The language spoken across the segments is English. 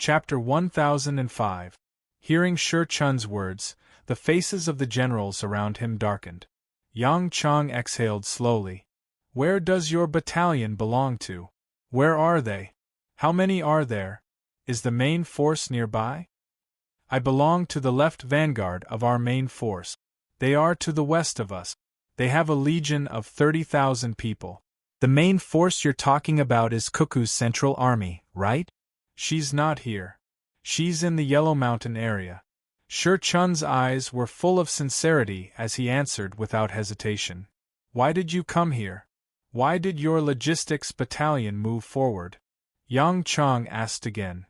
Chapter 1005. Hearing Shi Chun's words, the faces of the generals around him darkened. Yang Chang exhaled slowly. Where does your battalion belong to? Where are they? How many are there? Is the main force nearby? I belong to the left vanguard of our main force. They are to the west of us. They have a legion of 30,000 people. The main force you're talking about is Cuckoo's Central Army, right? She's not here. She's in the Yellow Mountain area. Shi Chun's eyes were full of sincerity as he answered without hesitation. Why did you come here? Why did your logistics battalion move forward? Yang Chang asked again.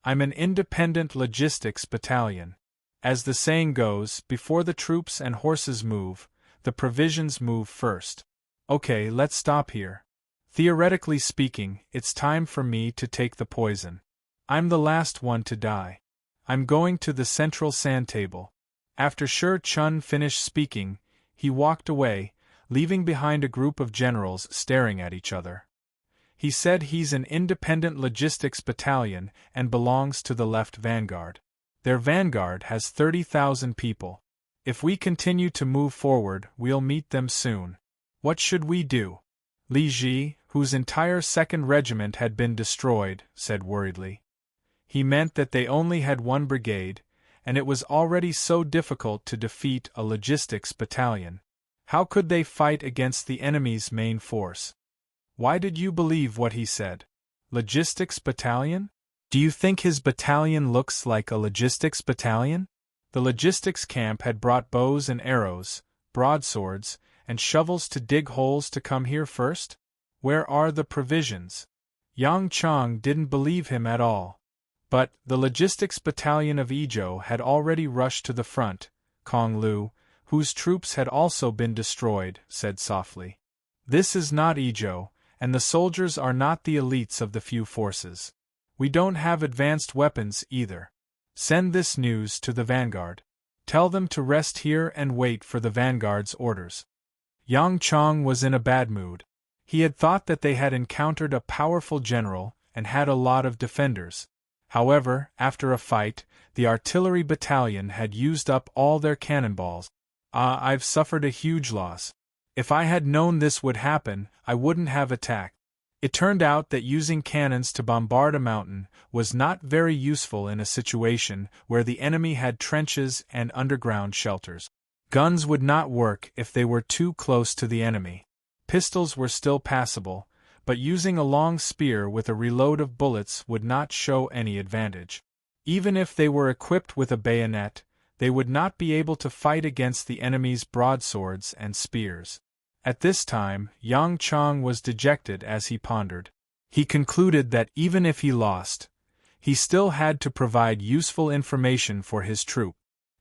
I'm an independent logistics battalion. As the saying goes, before the troops and horses move, the provisions move first. Okay, let's stop here. Theoretically speaking, it's time for me to take the poison. I'm the last one to die. I'm going to the central sand table. After Shi Chun finished speaking, he walked away, leaving behind a group of generals staring at each other. He said he's an independent logistics battalion and belongs to the left vanguard. Their vanguard has 30,000 people. If we continue to move forward, we'll meet them soon. What should we do? Li Ji, whose entire 2nd Regiment had been destroyed, said worriedly. He meant that they only had one brigade, and it was already so difficult to defeat a logistics battalion. How could they fight against the enemy's main force? Why did you believe what he said? Logistics battalion? Do you think his battalion looks like a logistics battalion? The logistics camp had brought bows and arrows, broadswords, and shovels to dig holes to come here first? Where are the provisions? Yang Chang didn't believe him at all. But the logistics battalion of Izhou had already rushed to the front. Kong Lu, whose troops had also been destroyed, said softly. This is not Izhou, and the soldiers are not the elites of the few forces. We don't have advanced weapons either. Send this news to the vanguard. Tell them to rest here and wait for the vanguard's orders. Yang Chang was in a bad mood. He had thought that they had encountered a powerful general and had a lot of defenders. However, after a fight, the artillery battalion had used up all their cannonballs. I've suffered a huge loss. If I had known this would happen, I wouldn't have attacked. It turned out that using cannons to bombard a mountain was not very useful in a situation where the enemy had trenches and underground shelters. Guns would not work if they were too close to the enemy. Pistols were still passable, but using a long spear with a reload of bullets would not show any advantage. Even if they were equipped with a bayonet, they would not be able to fight against the enemy's broadswords and spears. At this time, Yang Chang was dejected as he pondered. He concluded that even if he lost, he still had to provide useful information for his troop.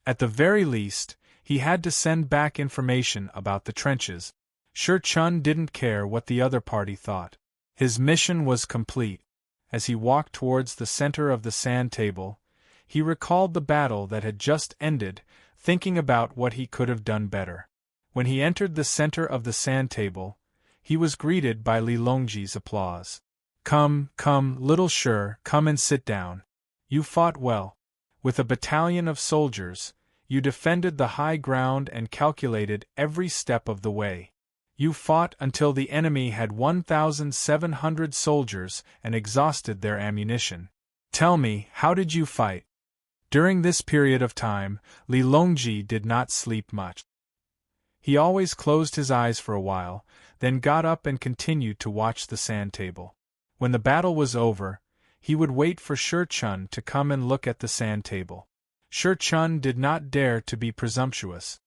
At the very least, he had to send back information about the trenches. Shi Chun didn't care what the other party thought. His mission was complete. As he walked towards the center of the sand table, he recalled the battle that had just ended, thinking about what he could have done better. When he entered the center of the sand table, he was greeted by Li Longji's applause. Come, little Shi, come and sit down. You fought well. With a battalion of soldiers, you defended the high ground and calculated every step of the way. You fought until the enemy had 1,700 soldiers and exhausted their ammunition. Tell me, how did you fight? During this period of time, Li Longji did not sleep much. He always closed his eyes for a while, then got up and continued to watch the sand table. When the battle was over, he would wait for Shi Chun to come and look at the sand table. Shi Chun did not dare to be presumptuous.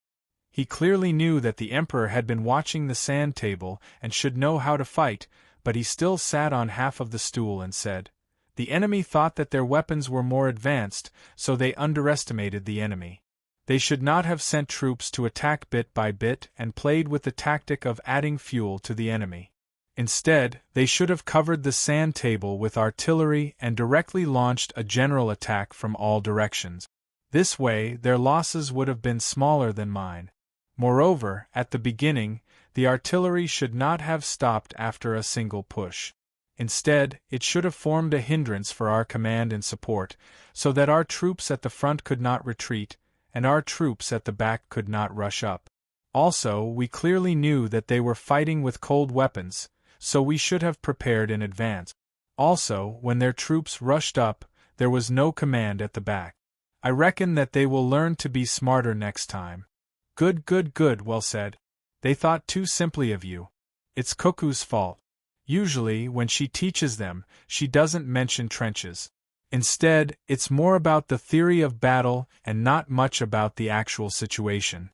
He clearly knew that the emperor had been watching the sand table and should know how to fight, but he still sat on half of the stool and said, "The enemy thought that their weapons were more advanced, so they underestimated the enemy. They should not have sent troops to attack bit by bit and played with the tactic of adding fuel to the enemy. Instead, they should have covered the sand table with artillery and directly launched a general attack from all directions. This way, their losses would have been smaller than mine. Moreover, at the beginning, the artillery should not have stopped after a single push. Instead, it should have formed a hindrance for our command and support, so that our troops at the front could not retreat, and our troops at the back could not rush up. Also, we clearly knew that they were fighting with cold weapons, so we should have prepared in advance. Also, when their troops rushed up, there was no command at the back. I reckon that they will learn to be smarter next time. Good, good, good, well said. They thought too simply of you. It's Cuckoo's fault. Usually, when she teaches them, she doesn't mention trenches. Instead, it's more about the theory of battle and not much about the actual situation.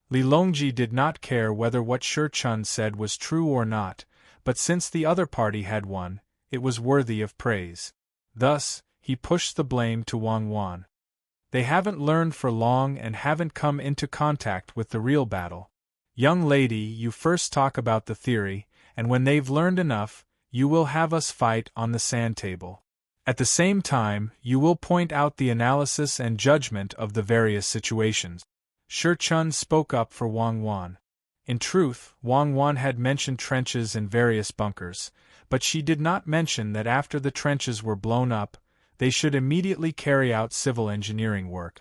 Li Longji did not care whether what Shi Chun said was true or not, but since the other party had won, it was worthy of praise. Thus, he pushed the blame to Wang Wan. They haven't learned for long and haven't come into contact with the real battle. Young lady, you first talk about the theory, and when they've learned enough, you will have us fight on the sand table. At the same time, you will point out the analysis and judgment of the various situations. Shi Chun spoke up for Wang Wan. In truth, Wang Wan had mentioned trenches and various bunkers, but she did not mention that after the trenches were blown up, they should immediately carry out civil engineering work.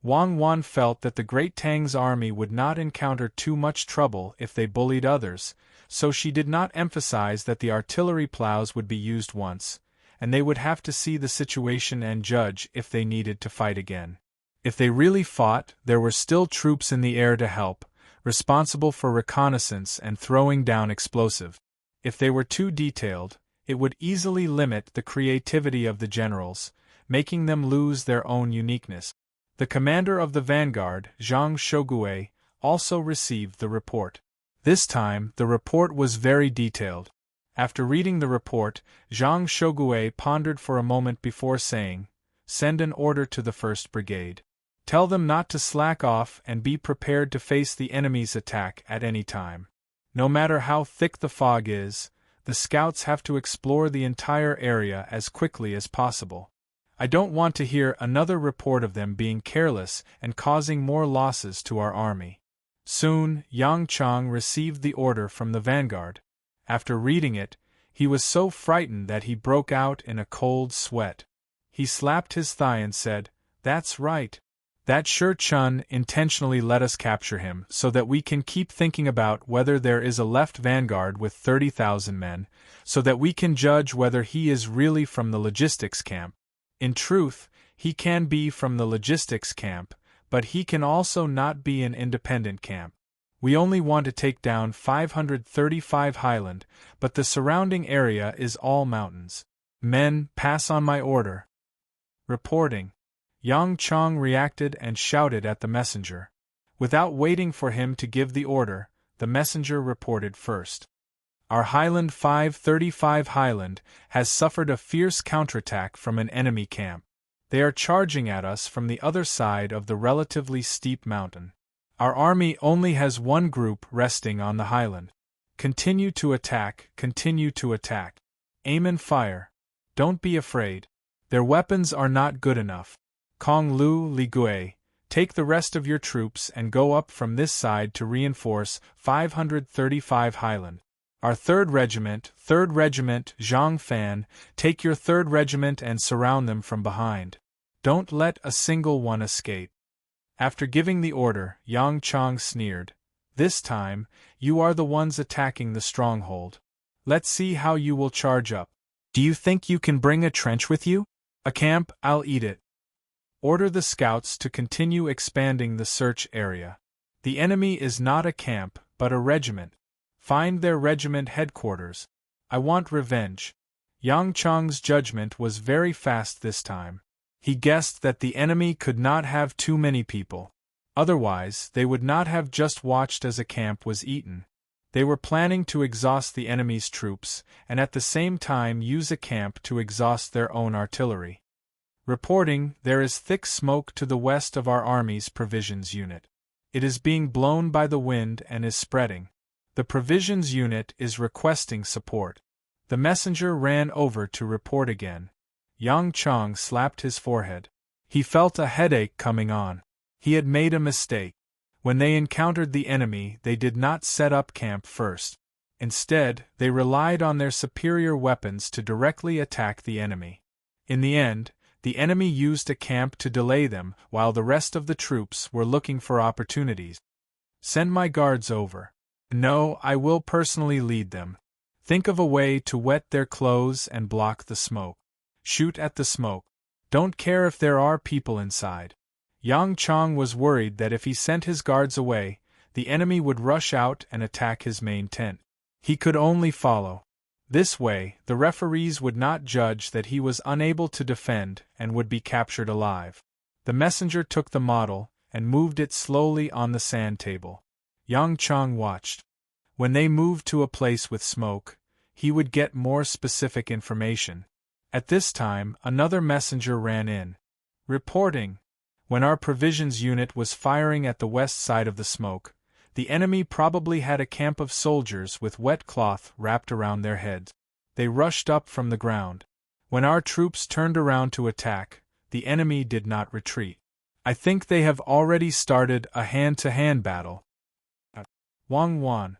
Wang Wan felt that the great Tang's army would not encounter too much trouble if they bullied others, so she did not emphasize that the artillery plows would be used once, and they would have to see the situation and judge if they needed to fight again. If they really fought, there were still troops in the air to help, responsible for reconnaissance and throwing down explosive. If they were too detailed, it would easily limit the creativity of the generals, making them lose their own uniqueness. The commander of the vanguard, Zhang Shogue, also received the report. This time, the report was very detailed. After reading the report, Zhang Shogue pondered for a moment before saying, "Send an order to the 1st Brigade. Tell them not to slack off and be prepared to face the enemy's attack at any time. No matter how thick the fog is, the scouts have to explore the entire area as quickly as possible. I don't want to hear another report of them being careless and causing more losses to our army." Soon, Yang Chang received the order from the vanguard. After reading it, he was so frightened that he broke out in a cold sweat. He slapped his thigh and said, "That's right. That Shi Chun intentionally let us capture him so that we can keep thinking about whether there is a left vanguard with 30,000 men, so that we can judge whether he is really from the logistics camp. In truth, he can be from the logistics camp, but he can also not be an independent camp. We only want to take down 535 Highland, but the surrounding area is all mountains. Men, pass on my order." Reporting. Yang Chang reacted and shouted at the messenger. Without waiting for him to give the order, the messenger reported first. "Our Highland 535 Highland has suffered a fierce counterattack from an enemy camp. They are charging at us from the other side of the relatively steep mountain. Our army only has one group resting on the highland. Continue to attack, continue to attack. Aim and fire. Don't be afraid. Their weapons are not good enough. Kong Lu Li Gui, take the rest of your troops and go up from this side to reinforce 535 Highland. Our 3rd Regiment, Zhang Fan, take your 3rd Regiment and surround them from behind. Don't let a single one escape." After giving the order, Yang Chang sneered. "This time, you are the ones attacking the stronghold. Let's see how you will charge up. Do you think you can bring a trench with you? A camp, I'll eat it. Order the scouts to continue expanding the search area. The enemy is not a camp, but a regiment. Find their regiment headquarters. I want revenge." Yang Chang's judgment was very fast this time. He guessed that the enemy could not have too many people. Otherwise, they would not have just watched as a camp was eaten. They were planning to exhaust the enemy's troops, and at the same time use a camp to exhaust their own artillery. Reporting, there is thick smoke to the west of our army's provisions unit. It is being blown by the wind and is spreading. The provisions unit is requesting support. The messenger ran over to report again. Yang Chang slapped his forehead. He felt a headache coming on. He had made a mistake. When they encountered the enemy, they did not set up camp first. Instead, they relied on their superior weapons to directly attack the enemy. In the end, the enemy used a camp to delay them while the rest of the troops were looking for opportunities. Send my guards over. No, I will personally lead them. Think of a way to wet their clothes and block the smoke. Shoot at the smoke. Don't care if there are people inside. Yang Chang was worried that if he sent his guards away, the enemy would rush out and attack his main tent. He could only follow. This way, the referees would not judge that he was unable to defend and would be captured alive. The messenger took the model and moved it slowly on the sand table. Yang Chang watched. When they moved to a place with smoke, he would get more specific information. At this time, another messenger ran in, reporting, "When our provisions unit was firing at the west side of the smoke, the enemy probably had a camp of soldiers with wet cloth wrapped around their heads. They rushed up from the ground. When our troops turned around to attack, the enemy did not retreat. I think they have already started a hand-to-hand battle." Wang Wan.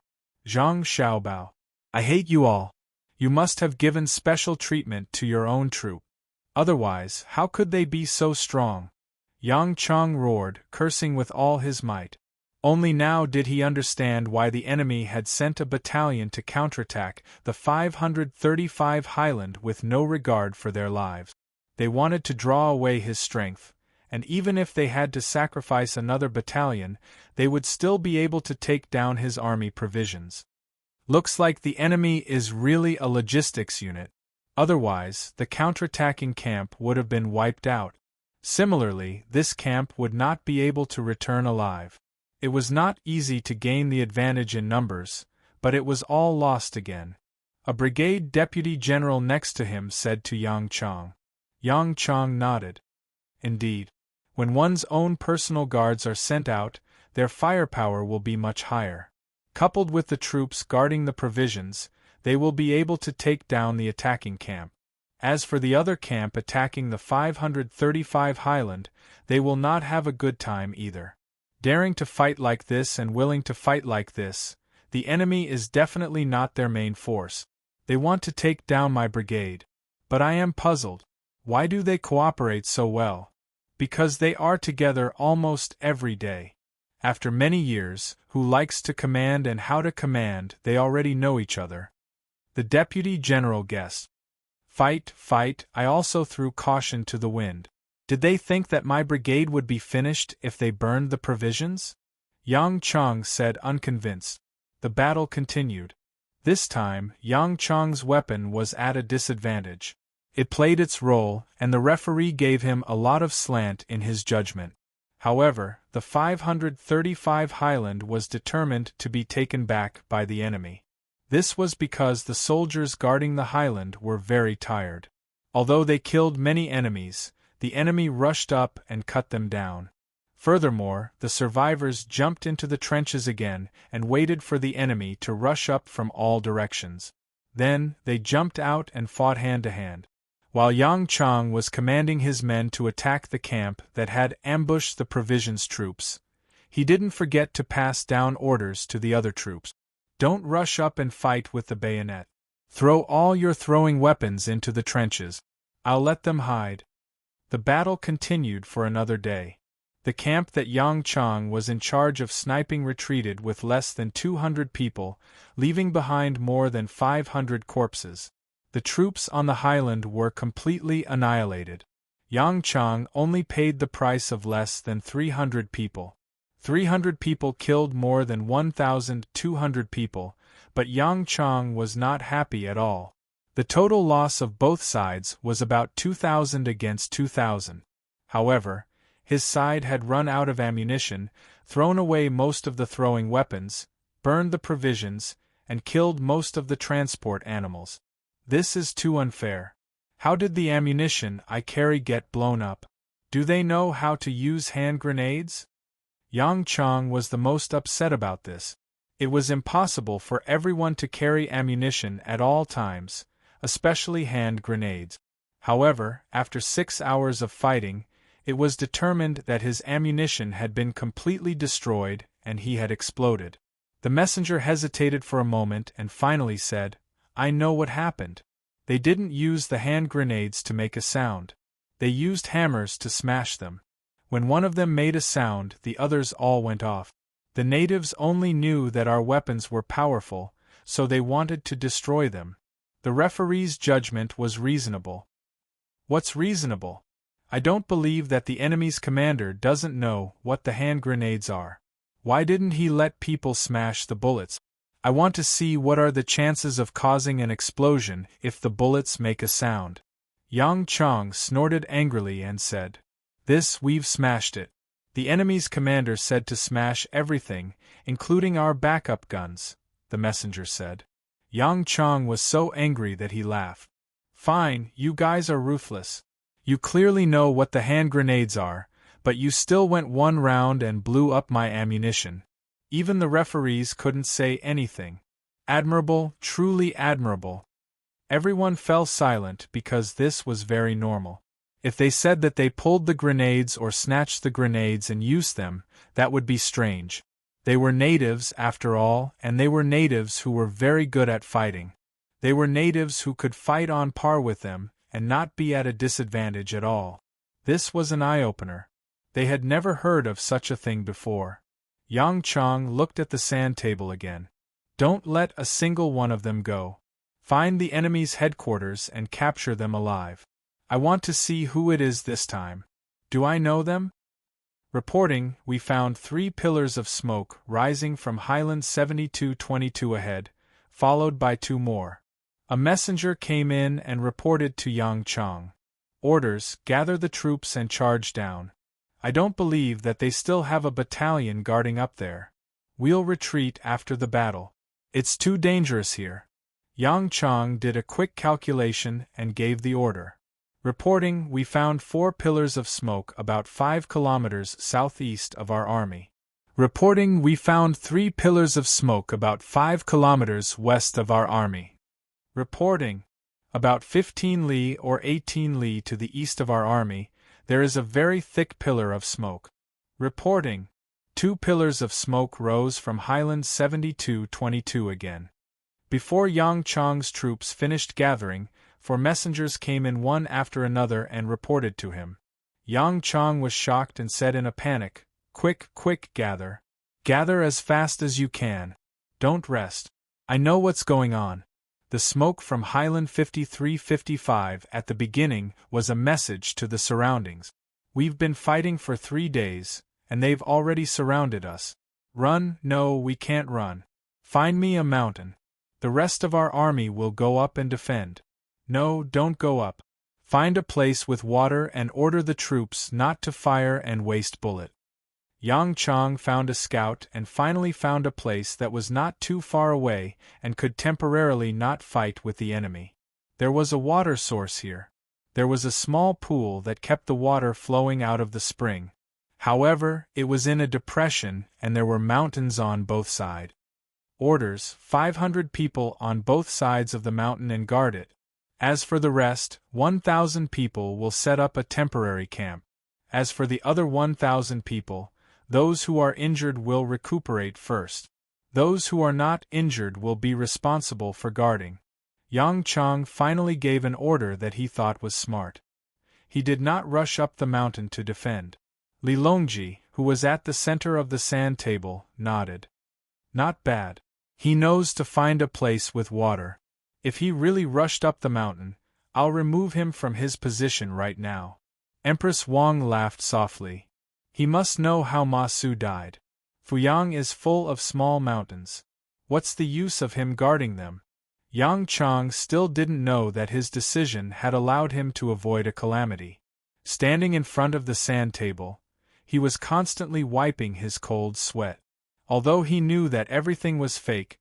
Zhang Xiaobao. I hate you all. You must have given special treatment to your own troop. Otherwise, how could they be so strong? Yang Chang roared, cursing with all his might. Only now did he understand why the enemy had sent a battalion to counterattack the 535 Highland with no regard for their lives. They wanted to draw away his strength, and even if they had to sacrifice another battalion, they would still be able to take down his army provisions. Looks like the enemy is really a logistics unit. Otherwise, the counterattacking camp would have been wiped out. Similarly, this camp would not be able to return alive. It was not easy to gain the advantage in numbers, but it was all lost again. A brigade deputy general next to him said to Yang Chang. Yang Chang nodded. Indeed. When one's own personal guards are sent out, their firepower will be much higher. Coupled with the troops guarding the provisions, they will be able to take down the attacking camp. As for the other camp attacking the 535 Highland, they will not have a good time either. Daring to fight like this and willing to fight like this, the enemy is definitely not their main force. They want to take down my brigade. But I am puzzled. Why do they cooperate so well? Because they are together almost every day. After many years, who likes to command and how to command, they already know each other. The deputy general guessed. Fight, fight, I also threw caution to the wind. Did they think that my brigade would be finished if they burned the provisions? Yang Chang said unconvinced. The battle continued. This time, Yang Chang's weapon was at a disadvantage. It played its role, and the referee gave him a lot of slant in his judgment. However, the 535 Highland was determined to be taken back by the enemy. This was because the soldiers guarding the Highland were very tired. Although they killed many enemies, the enemy rushed up and cut them down. Furthermore, the survivors jumped into the trenches again and waited for the enemy to rush up from all directions. Then, they jumped out and fought hand-to-hand. While Yang Chang was commanding his men to attack the camp that had ambushed the provisions troops, he didn't forget to pass down orders to the other troops. Don't rush up and fight with the bayonet. Throw all your throwing weapons into the trenches. I'll let them hide. The battle continued for another day. The camp that Yang Chang was in charge of sniping retreated with less than 200 people, leaving behind more than 500 corpses. The troops on the Highland were completely annihilated. Yang Chang only paid the price of less than 300 people. 300 people killed more than 1,200 people, but Yang Chang was not happy at all. The total loss of both sides was about 2,000 against 2,000. However, his side had run out of ammunition, thrown away most of the throwing weapons, burned the provisions, and killed most of the transport animals. This is too unfair. How did the ammunition I carry get blown up? Do they know how to use hand grenades? Yang Chang was the most upset about this. It was impossible for everyone to carry ammunition at all times, especially hand grenades. However, after 6 hours of fighting, it was determined that his ammunition had been completely destroyed and he had exploded. The messenger hesitated for a moment and finally said, "I know what happened. They didn't use the hand grenades to make a sound. They used hammers to smash them. When one of them made a sound, the others all went off. The natives only knew that our weapons were powerful, so they wanted to destroy them. The referee's judgment was reasonable." What's reasonable? I don't believe that the enemy's commander doesn't know what the hand grenades are. Why didn't he let people smash the bullets? I want to see what are the chances of causing an explosion if the bullets make a sound. Yang Chang snorted angrily and said, We've smashed it. The enemy's commander said to smash everything, including our backup guns, the messenger said. Yang Chang was so angry that he laughed. Fine, you guys are ruthless. You clearly know what the hand grenades are, but you still went one round and blew up my ammunition. Even the referees couldn't say anything. Admirable, truly admirable. Everyone fell silent because this was very normal. If they said that they pulled the grenades or snatched the grenades and used them, that would be strange. They were natives, after all, and they were natives who were very good at fighting. They were natives who could fight on par with them, and not be at a disadvantage at all. This was an eye-opener. They had never heard of such a thing before. Yang Chang looked at the sand table again. Don't let a single one of them go. Find the enemy's headquarters and capture them alive. I want to see who it is this time. Do I know them? Reporting, we found 3 pillars of smoke rising from Highland 7222 ahead, followed by 2 more. A messenger came in and reported to Yang Chang. Orders, gather the troops and charge down. I don't believe that they still have a battalion guarding up there. We'll retreat after the battle. It's too dangerous here. Yang Chang did a quick calculation and gave the order. Reporting, we found 4 pillars of smoke about 5 kilometers southeast of our army. Reporting, we found 3 pillars of smoke about 5 kilometers west of our army. Reporting, about 15 li or 18 li to the east of our army, there is a very thick pillar of smoke. Reporting, 2 pillars of smoke rose from Highland 7222 again. Before Yang Chang's troops finished gathering, 4 messengers came in one after another and reported to him. Yang Chang was shocked and said in a panic, Quick, quick, gather. Gather as fast as you can. Don't rest. I know what's going on. The smoke from Highland 5355 at the beginning was a message to the surroundings. We've been fighting for 3 days, and they've already surrounded us. Run? No, we can't run. Find me a mountain. The rest of our army will go up and defend. No, don't go up. Find a place with water and order the troops not to fire and waste bullet. Yang Chang found a scout and finally found a place that was not too far away and could temporarily not fight with the enemy. There was a water source here. There was a small pool that kept the water flowing out of the spring. However, it was in a depression and there were mountains on both sides. Orders, 500 people on both sides of the mountain and guard it. As for the rest, 1,000 people will set up a temporary camp. As for the other 1,000 people, those who are injured will recuperate first. Those who are not injured will be responsible for guarding. Yang Chang finally gave an order that he thought was smart. He did not rush up the mountain to defend. Li Longji, who was at the center of the sand table, nodded. Not bad. He knows to find a place with water. If he really rushed up the mountain, I'll remove him from his position right now. Empress Wang laughed softly. He must know how Ma Su died. Fuyang is full of small mountains. What's the use of him guarding them? Yang Chang still didn't know that his decision had allowed him to avoid a calamity. Standing in front of the sand table, he was constantly wiping his cold sweat. Although he knew that everything was fake,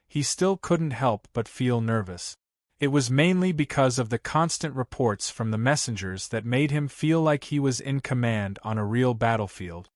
he still couldn't help but feel nervous. It was mainly because of the constant reports from the messengers that made him feel like he was in command on a real battlefield.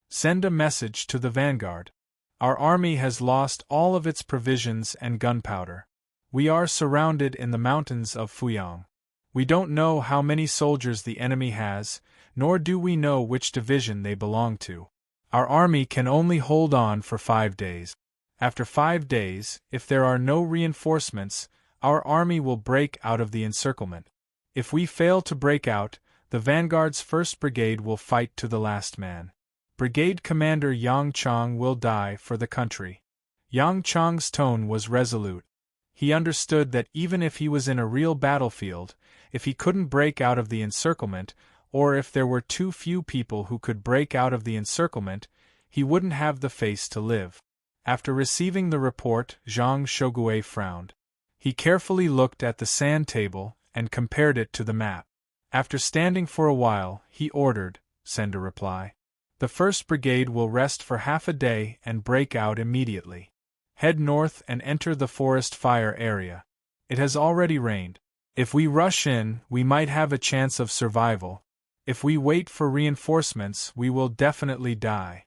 Send a message to the vanguard. Our army has lost all of its provisions and gunpowder. We are surrounded in the mountains of Fuyang. We don't know how many soldiers the enemy has, nor do we know which division they belong to. Our army can only hold on for 5 days. After 5 days, if there are no reinforcements, our army will break out of the encirclement. If we fail to break out, the vanguard's 1st Brigade will fight to the last man. Brigade Commander Yang Chong will die for the country." Yang Chong's tone was resolute. He understood that even if he was in a real battlefield, if he couldn't break out of the encirclement, or if there were too few people who could break out of the encirclement, he wouldn't have the face to live. After receiving the report, Zhang Shogui frowned. He carefully looked at the sand table and compared it to the map. After standing for a while, he ordered, "Send a reply. The 1st Brigade will rest for half a day and break out immediately. Head north and enter the forest fire area. It has already rained. If we rush in, we might have a chance of survival. If we wait for reinforcements, we will definitely die."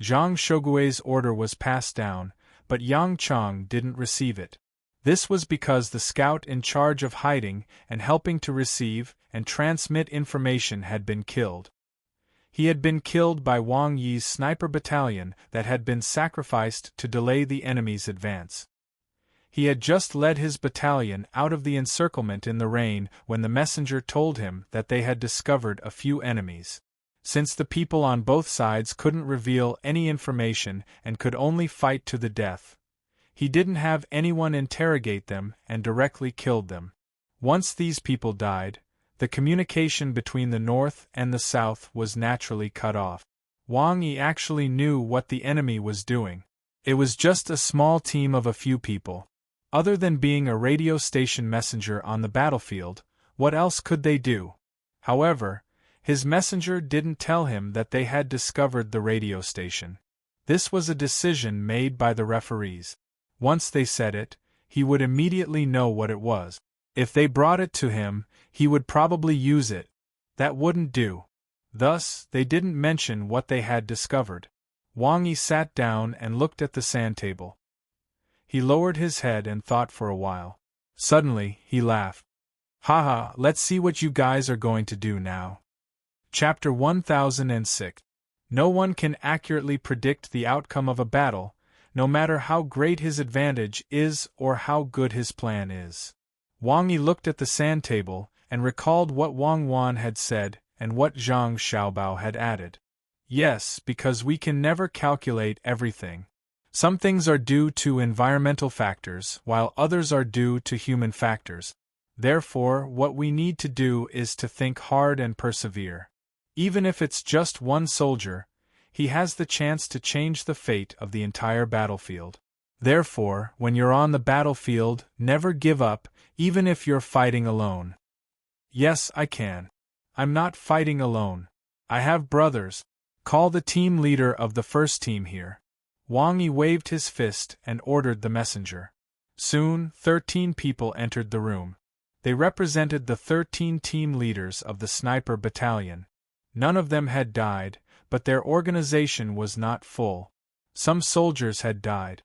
Zhang Shogui's order was passed down, but Yang Chong didn't receive it. This was because the scout in charge of hiding and helping to receive and transmit information had been killed. He had been killed by Wang Yi's sniper battalion that had been sacrificed to delay the enemy's advance. He had just led his battalion out of the encirclement in the rain when the messenger told him that they had discovered a few enemies. Since the people on both sides couldn't reveal any information and could only fight to the death, he didn't have anyone interrogate them and directly killed them. Once these people died, the communication between the north and the south was naturally cut off. Wang Yi actually knew what the enemy was doing. It was just a small team of a few people. Other than being a radio station messenger on the battlefield, what else could they do? However, his messenger didn't tell him that they had discovered the radio station. This was a decision made by the referees. Once they said it, he would immediately know what it was. If they brought it to him, he would probably use it. That wouldn't do. Thus, they didn't mention what they had discovered. Wang Yi sat down and looked at the sand table. He lowered his head and thought for a while. Suddenly, he laughed. "Haha, let's see what you guys are going to do now." Chapter 1006. No one can accurately predict the outcome of a battle, no matter how great his advantage is or how good his plan is. Wang Yi looked at the sand table and recalled what Wang Wan had said and what Zhang Xiaobao had added. Yes, because we can never calculate everything. Some things are due to environmental factors, while others are due to human factors. Therefore, what we need to do is to think hard and persevere. Even if it's just one soldier, he has the chance to change the fate of the entire battlefield. Therefore, when you're on the battlefield, never give up, even if you're fighting alone. Yes, I can. I'm not fighting alone. I have brothers. Call the team leader of the first team here. Wang Yi waved his fist and ordered the messenger. Soon, 13 people entered the room. They represented the 13 team leaders of the sniper battalion. None of them had died, but their organization was not full. Some soldiers had died.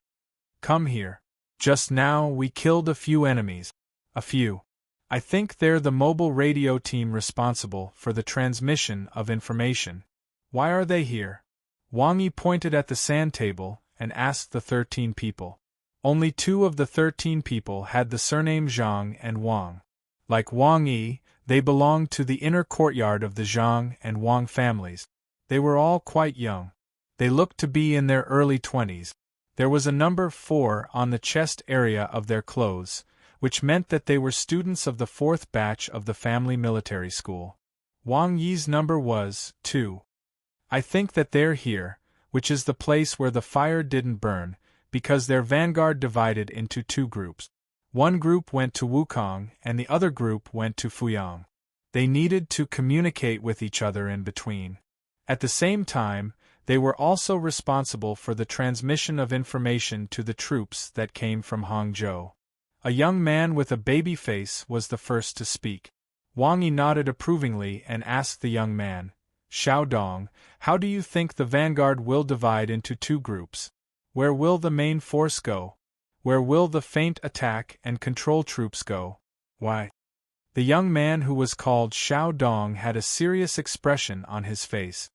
Come here. Just now we killed a few enemies. A few. I think they're the mobile radio team responsible for the transmission of information. Why are they here? Wang Yi pointed at the sand table and asked the 13 people. Only 2 of the 13 people had the surname Zhang and Wang. Like Wang Yi, they belonged to the inner courtyard of the Zhang and Wang families. They were all quite young. They looked to be in their early 20s. There was a number 4 on the chest area of their clothes, which meant that they were students of the 4th batch of the family military school. Wang Yi's number was 2. I think that they're here, which is the place where the fire didn't burn, because their vanguard divided into 2 groups. One group went to Wukong and the other group went to Fuyang. They needed to communicate with each other in between. At the same time, they were also responsible for the transmission of information to the troops that came from Hangzhou. A young man with a baby face was the first to speak. Wang Yi nodded approvingly and asked the young man, "Xiao Dong, how do you think the vanguard will divide into 2 groups? Where will the main force go? Where will the feint attack and control troops go? Why?" The young man who was called Xiao Dong had a serious expression on his face.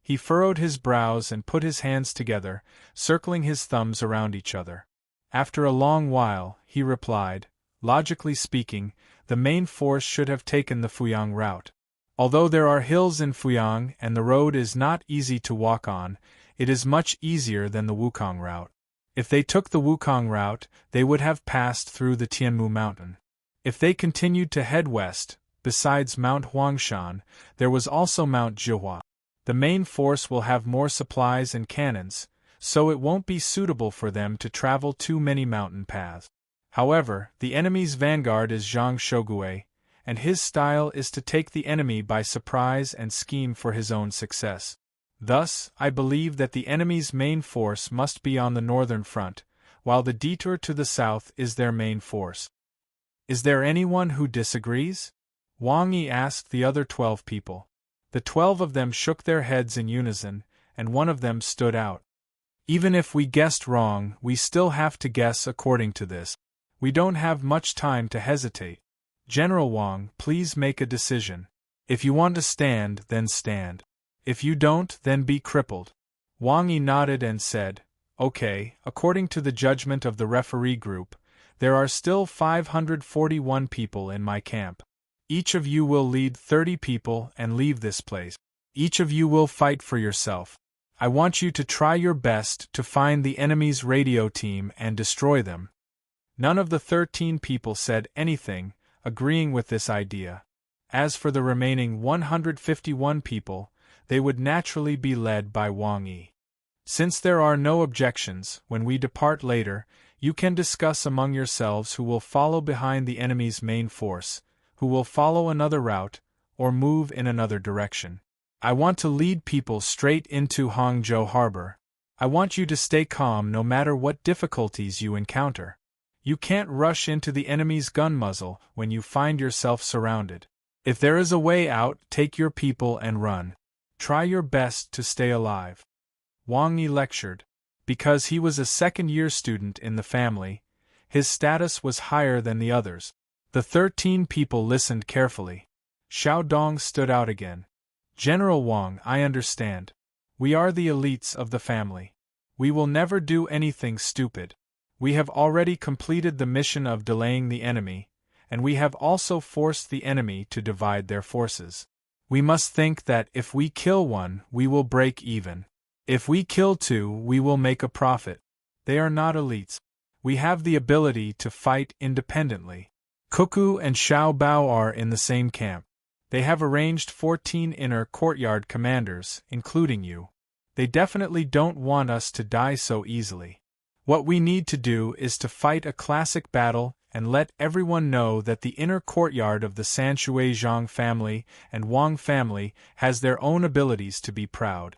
He furrowed his brows and put his hands together, circling his thumbs around each other. After a long while, he replied, logically speaking, the main force should have taken the Fuyang route. Although there are hills in Fuyang and the road is not easy to walk on, it is much easier than the Wukong route. If they took the Wukong route, they would have passed through the Tianmu mountain. If they continued to head west, besides Mount Huangshan, there was also Mount Zhihua. The main force will have more supplies and cannons, so it won't be suitable for them to travel too many mountain paths. However, the enemy's vanguard is Zhang Shogui, and his style is to take the enemy by surprise and scheme for his own success. Thus, I believe that the enemy's main force must be on the northern front, while the detour to the south is their main force. Is there anyone who disagrees? Wang Yi asked the other 12 people. The 12 of them shook their heads in unison, and one of them stood out. Even if we guessed wrong, we still have to guess according to this. We don't have much time to hesitate. General Wang, please make a decision. If you want to stand, then stand. If you don't, then be crippled. Wang Yi nodded and said, Okay, according to the judgment of the referee group, there are still 541 people in my camp. Each of you will lead 30 people and leave this place. Each of you will fight for yourself. I want you to try your best to find the enemy's radio team and destroy them. None of the 13 people said anything, agreeing with this idea. As for the remaining 151 people, they would naturally be led by Wang Yi. Since there are no objections, when we depart later, you can discuss among yourselves who will follow behind the enemy's main force, who will follow another route, or move in another direction. I want to lead people straight into Hangzhou Harbor. I want you to stay calm no matter what difficulties you encounter. You can't rush into the enemy's gun muzzle when you find yourself surrounded. If there is a way out, take your people and run. Try your best to stay alive. Wang Yi lectured. Because he was a second-year student in the family, his status was higher than the others. The 13 people listened carefully. Xiao Dong stood out again. General Wang, I understand. We are the elites of the family. We will never do anything stupid. We have already completed the mission of delaying the enemy, and we have also forced the enemy to divide their forces. We must think that if we kill one, we will break even. If we kill two, we will make a profit. They are not elites. We have the ability to fight independently. Cuckoo and Xiao Bao are in the same camp. They have arranged 14 inner courtyard commanders, including you. They definitely don't want us to die so easily. What we need to do is to fight a classic battle and let everyone know that the inner courtyard of the Sanshui Zhang family and Wang family has their own abilities to be proud.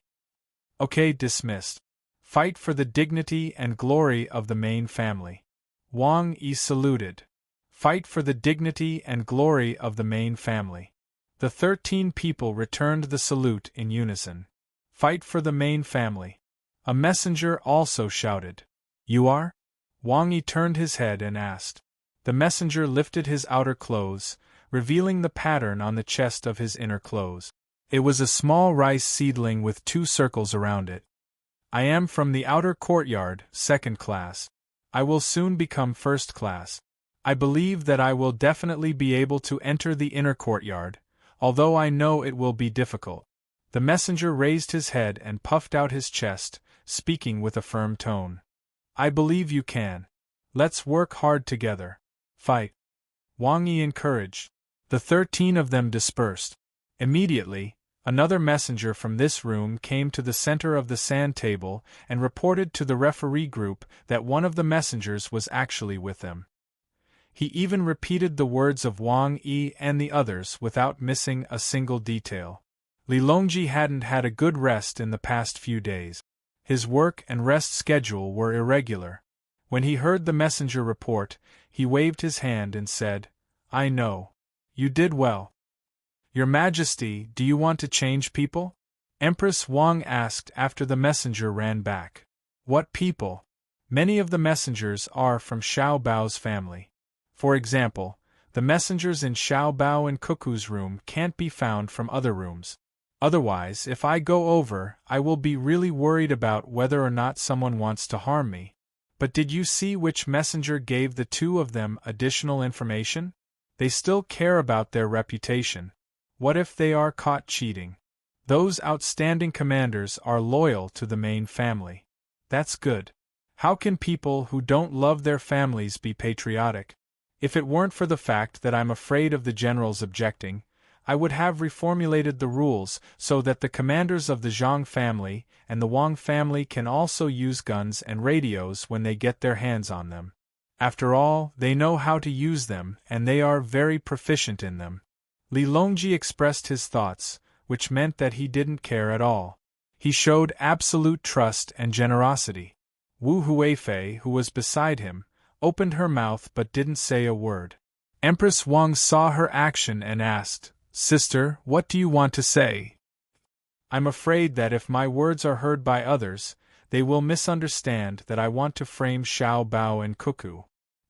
Okay, dismissed. Fight for the dignity and glory of the main family. Wang Yi saluted. Fight for the dignity and glory of the main family. The 13 people returned the salute in unison. Fight for the main family. A messenger also shouted. You are? Wang Yi turned his head and asked. The messenger lifted his outer clothes, revealing the pattern on the chest of his inner clothes. It was a small rice seedling with 2 circles around it. I am from the outer courtyard, 2nd class. I will soon become 1st class. I believe that I will definitely be able to enter the inner courtyard, although I know it will be difficult. The messenger raised his head and puffed out his chest, speaking with a firm tone. I believe you can. Let's work hard together. Fight. Wang Yi encouraged. The 13 of them dispersed. Immediately, another messenger from this room came to the center of the sand table and reported to the referee group that one of the messengers was actually with them. He even repeated the words of Wang Yi and the others without missing a single detail. Li Longji hadn't had a good rest in the past few days. His work and rest schedule were irregular. When he heard the messenger report, he waved his hand and said, I know. You did well. Your Majesty, do you want to change people? Empress Wang asked after the messenger ran back. What people? Many of the messengers are from Xiao Bao's family. For example, the messengers in Xiao Bao and Cuckoo's room can't be found from other rooms. Otherwise, if I go over, I will be really worried about whether or not someone wants to harm me. But did you see which messenger gave the two of them additional information? They still care about their reputation. What if they are caught cheating? Those outstanding commanders are loyal to the main family. That's good. How can people who don't love their families be patriotic? If it weren't for the fact that I'm afraid of the generals objecting, I would have reformulated the rules so that the commanders of the Zhang family and the Wang family can also use guns and radios when they get their hands on them. After all, they know how to use them and they are very proficient in them. Li Longji expressed his thoughts, which meant that he didn't care at all. He showed absolute trust and generosity. Wu Huifei, who was beside him, opened her mouth but didn't say a word. Empress Wang saw her action and asked, "Sister, what do you want to say?" "I'm afraid that if my words are heard by others, they will misunderstand that I want to frame Xiao Bao and Cuckoo."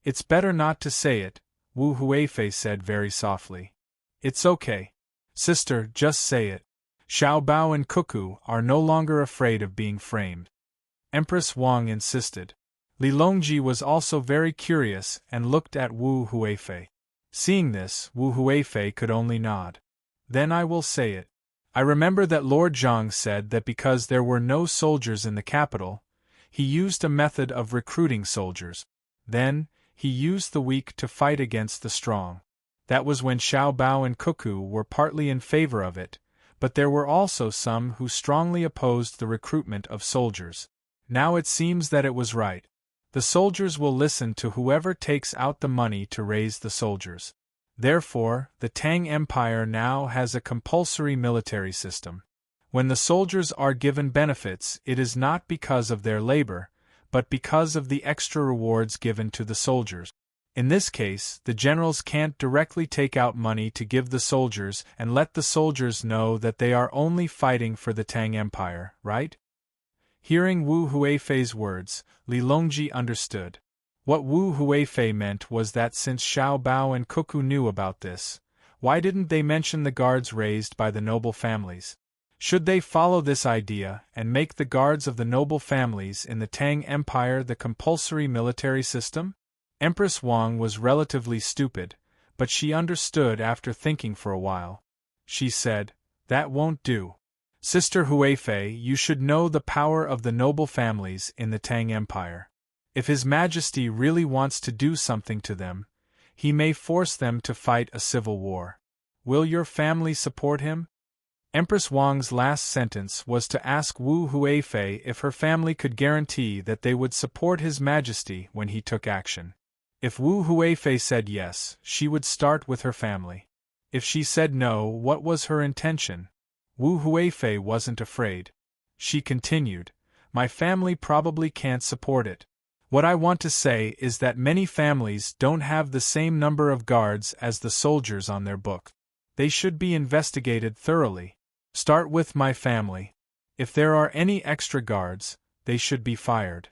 "It's better not to say it," Wu Huifei said very softly. "It's okay. Sister, just say it. Xiao Bao and Cuckoo are no longer afraid of being framed." Empress Wang insisted. Li Longji was also very curious and looked at Wu Huifei. Seeing this, Wu Huifei could only nod. "Then I will say it. I remember that Lord Zhang said that because there were no soldiers in the capital, he used a method of recruiting soldiers. Then, he used the weak to fight against the strong. That was when Xiao Bao and Cuckoo were partly in favor of it, but there were also some who strongly opposed the recruitment of soldiers. Now it seems that it was right. The soldiers will listen to whoever takes out the money to raise the soldiers. Therefore, the Tang Empire now has a compulsory military system. When the soldiers are given benefits, it is not because of their labor, but because of the extra rewards given to the soldiers. In this case, the generals can't directly take out money to give the soldiers and let the soldiers know that they are only fighting for the Tang Empire, right? Hearing Wu Huifei's words, Li Longji understood. What Wu Huifei meant was that since Xiao Bao and Cuckoo knew about this, why didn't they mention the guards raised by the noble families? Should they follow this idea and make the guards of the noble families in the Tang Empire the compulsory military system? Empress Wang was relatively stupid, but she understood after thinking for a while. She said, "That won't do. Sister Huifei, you should know the power of the noble families in the Tang Empire. If His Majesty really wants to do something to them, he may force them to fight a civil war. Will your family support him?" Empress Wang's last sentence was to ask Wu Huifei if her family could guarantee that they would support His Majesty when he took action. If Wu Huifei said yes, she would start with her family. If she said no, what was her intention? Wu Huifei wasn't afraid. She continued, "My family probably can't support it. What I want to say is that many families don't have the same number of guards as the soldiers on their book. They should be investigated thoroughly. Start with my family. If there are any extra guards, they should be fired.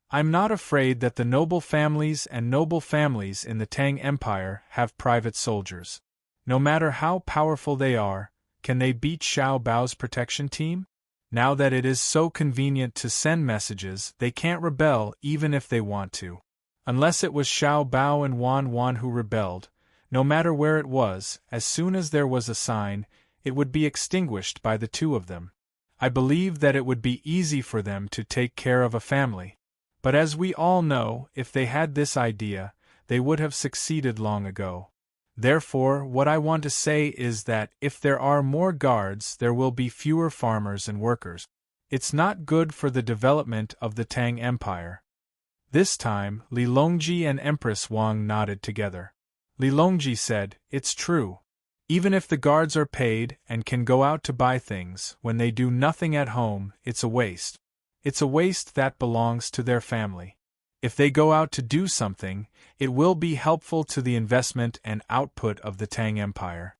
I'm not afraid that the noble families and noble families in the Tang Empire have private soldiers. No matter how powerful they are, can they beat Xiao Bao's protection team? Now that it is so convenient to send messages, they can't rebel even if they want to. Unless it was Xiao Bao and Wan who rebelled, no matter where it was, as soon as there was a sign, it would be extinguished by the two of them. I believe that it would be easy for them to take care of a family. But as we all know, if they had this idea, they would have succeeded long ago. Therefore, what I want to say is that if there are more guards, there will be fewer farmers and workers. It's not good for the development of the Tang Empire." This time, Li Longji and Empress Wang nodded together. Li Longji said, "It's true. Even if the guards are paid and can go out to buy things, when they do nothing at home, it's a waste. It's a waste that belongs to their family. If they go out to do something, it will be helpful to the investment and output of the Tang Empire."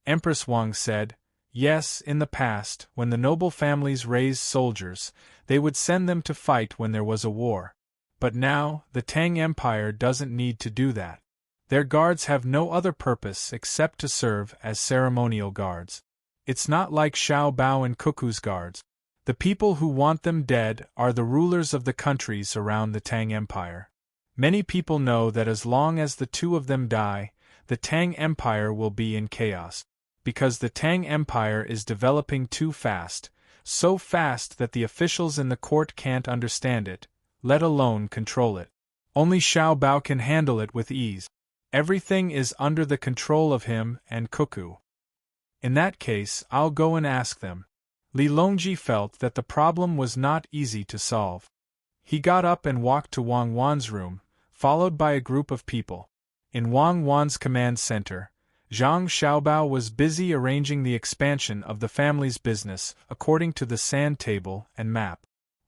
Empress Wang said, "Yes, in the past, when the noble families raised soldiers, they would send them to fight when there was a war. But now, the Tang Empire doesn't need to do that. Their guards have no other purpose except to serve as ceremonial guards. It's not like Xiao Bao and Cuckoo's guards. The people who want them dead are the rulers of the countries around the Tang Empire. Many people know that as long as the two of them die, the Tang Empire will be in chaos. Because the Tang Empire is developing too fast, so fast that the officials in the court can't understand it, let alone control it. Only Xiao Bao can handle it with ease. Everything is under the control of him and Cuckoo. In that case, I'll go and ask them. Li Longji felt that the problem was not easy to solve. He got up and walked to Wang Wan's room, followed by a group of people. In Wang Wan's command center, Zhang Xiaobao was busy arranging the expansion of the family's business according to the sand table and map.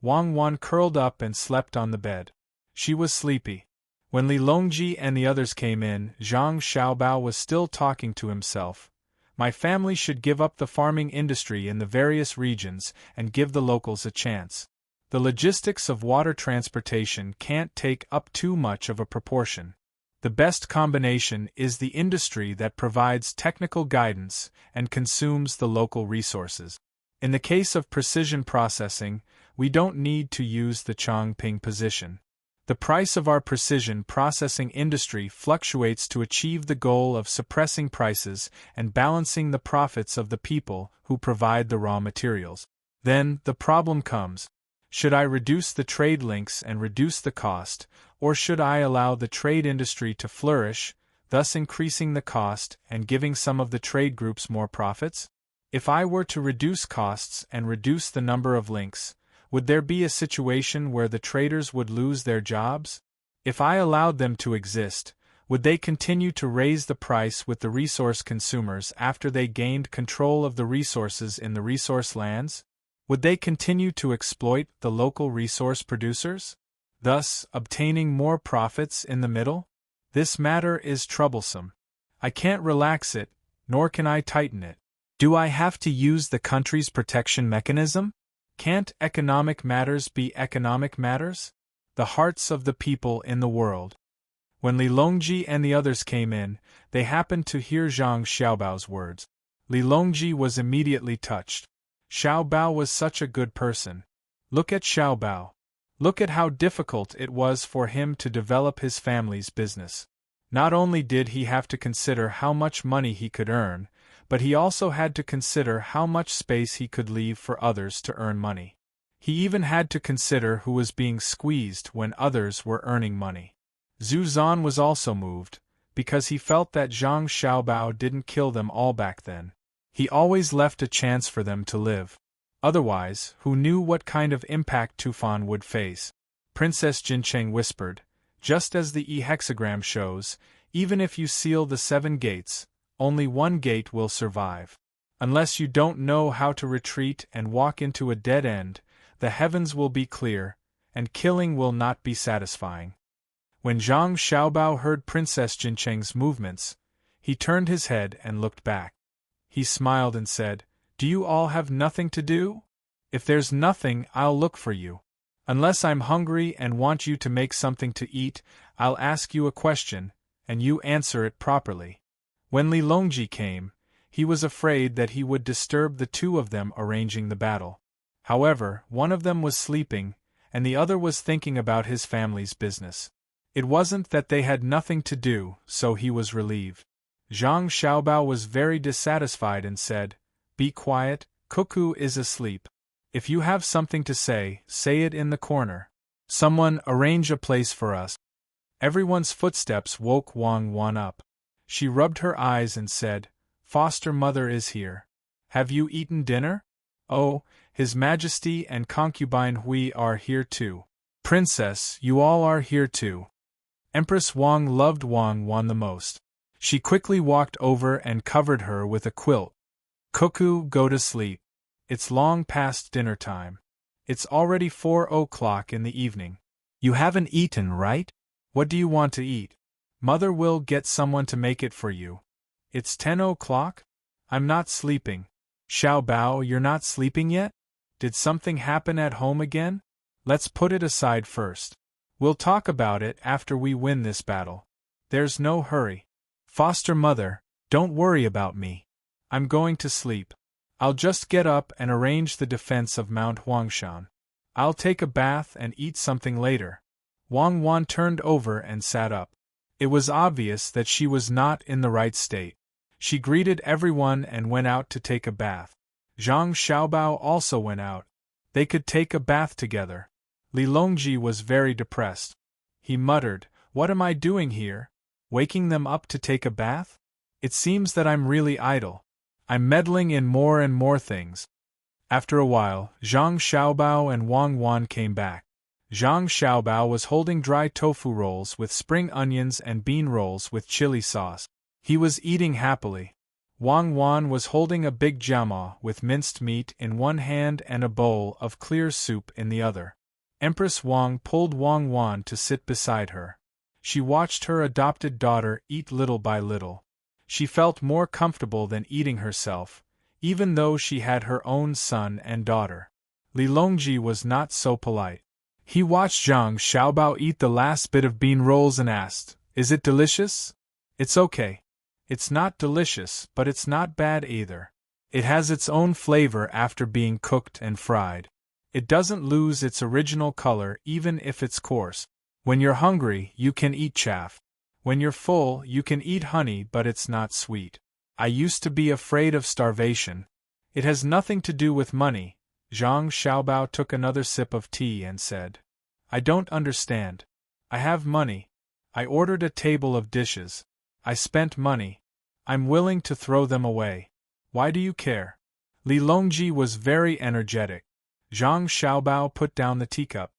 Wang Wan curled up and slept on the bed. She was sleepy. When Li Longji and the others came in, Zhang Xiaobao was still talking to himself. My family should give up the farming industry in the various regions and give the locals a chance. The logistics of water transportation can't take up too much of a proportion. The best combination is the industry that provides technical guidance and consumes the local resources. In the case of precision processing, we don't need to use the Chongping position. The price of our precision processing industry fluctuates to achieve the goal of suppressing prices and balancing the profits of the people who provide the raw materials. Then, the problem comes. Should I reduce the trade links and reduce the cost, or should I allow the trade industry to flourish, thus increasing the cost and giving some of the trade groups more profits? If I were to reduce costs and reduce the number of links, would there be a situation where the traders would lose their jobs? If I allowed them to exist, would they continue to raise the price with the resource consumers after they gained control of the resources in the resource lands? Would they continue to exploit the local resource producers, thus obtaining more profits in the middle? This matter is troublesome. I can't relax it, nor can I tighten it. Do I have to use the country's protection mechanism? Can't economic matters be economic matters? The hearts of the people in the world. When Li Longji and the others came in, they happened to hear Zhang Xiaobao's words. Li Longji was immediately touched. Xiaobao was such a good person. Look at Xiaobao. Look at how difficult it was for him to develop his family's business. Not only did he have to consider how much money he could earn, but he also had to consider how much space he could leave for others to earn money. He even had to consider who was being squeezed when others were earning money. Zhu Zan was also moved, because he felt that Zhang Xiaobao didn't kill them all back then. He always left a chance for them to live. Otherwise, who knew what kind of impact Tufan would face? Princess Jincheng whispered, just as the E-hexagram shows, even if you seal the 7 gates, only one gate will survive. Unless you don't know how to retreat and walk into a dead end, the heavens will be clear, and killing will not be satisfying. When Zhang Xiaobao heard Princess Jincheng's movements, he turned his head and looked back. He smiled and said, "Do you all have nothing to do? If there's nothing, I'll look for you. Unless I'm hungry and want you to make something to eat, I'll ask you a question, and you answer it properly." When Li Longji came, he was afraid that he would disturb the two of them arranging the battle. However, one of them was sleeping, and the other was thinking about his family's business. It wasn't that they had nothing to do, so he was relieved. Zhang Xiaobao was very dissatisfied and said, "Be quiet, Cuckoo is asleep. If you have something to say it in the corner. Someone arrange a place for us." Everyone's footsteps woke Wang Wan up. She rubbed her eyes and said, "Foster mother is here. Have you eaten dinner?" "Oh, His Majesty and concubine Hui are here too. Princess, you all are here too." Empress Wang loved Wang Wan the most. She quickly walked over and covered her with a quilt. "Cuckoo, go to sleep. It's long past dinner time. It's already 4 o'clock in the evening. You haven't eaten, right? What do you want to eat? Mother will get someone to make it for you. It's 10 o'clock? I'm not sleeping." "Xiao Bao, you're not sleeping yet? Did something happen at home again? Let's put it aside first. We'll talk about it after we win this battle. There's no hurry. Foster mother, don't worry about me. I'm going to sleep. I'll just get up and arrange the defense of Mount Huangshan. I'll take a bath and eat something later. Wang Wan turned over and sat up. It was obvious that she was not in the right state. She greeted everyone and went out to take a bath. Zhang Xiaobao also went out. They could take a bath together. Li Longji was very depressed. He muttered, "What am I doing here? Waking them up to take a bath? It seems that I'm really idle. I'm meddling in more and more things." After a while, Zhang Xiaobao and Wang Wan came back. Zhang Xiaobao was holding dry tofu rolls with spring onions and bean rolls with chili sauce. He was eating happily. Wang Wan was holding a big jiaomo with minced meat in one hand and a bowl of clear soup in the other. Empress Wang pulled Wang Wan to sit beside her. She watched her adopted daughter eat little by little. She felt more comfortable than eating herself, even though she had her own son and daughter. Li Longji was not so polite. He watched Zhang Xiaobao eat the last bit of bean rolls and asked, "Is it delicious?" "It's okay. It's not delicious, but it's not bad either. It has its own flavor after being cooked and fried. It doesn't lose its original color even if it's coarse. When you're hungry, you can eat chaff. When you're full, you can eat honey, but it's not sweet. I used to be afraid of starvation. It has nothing to do with money." Zhang Xiaobao took another sip of tea and said, "I don't understand. I have money. I ordered a table of dishes. I spent money. I'm willing to throw them away. Why do you care?" Li Longji was very energetic. Zhang Xiaobao put down the teacup.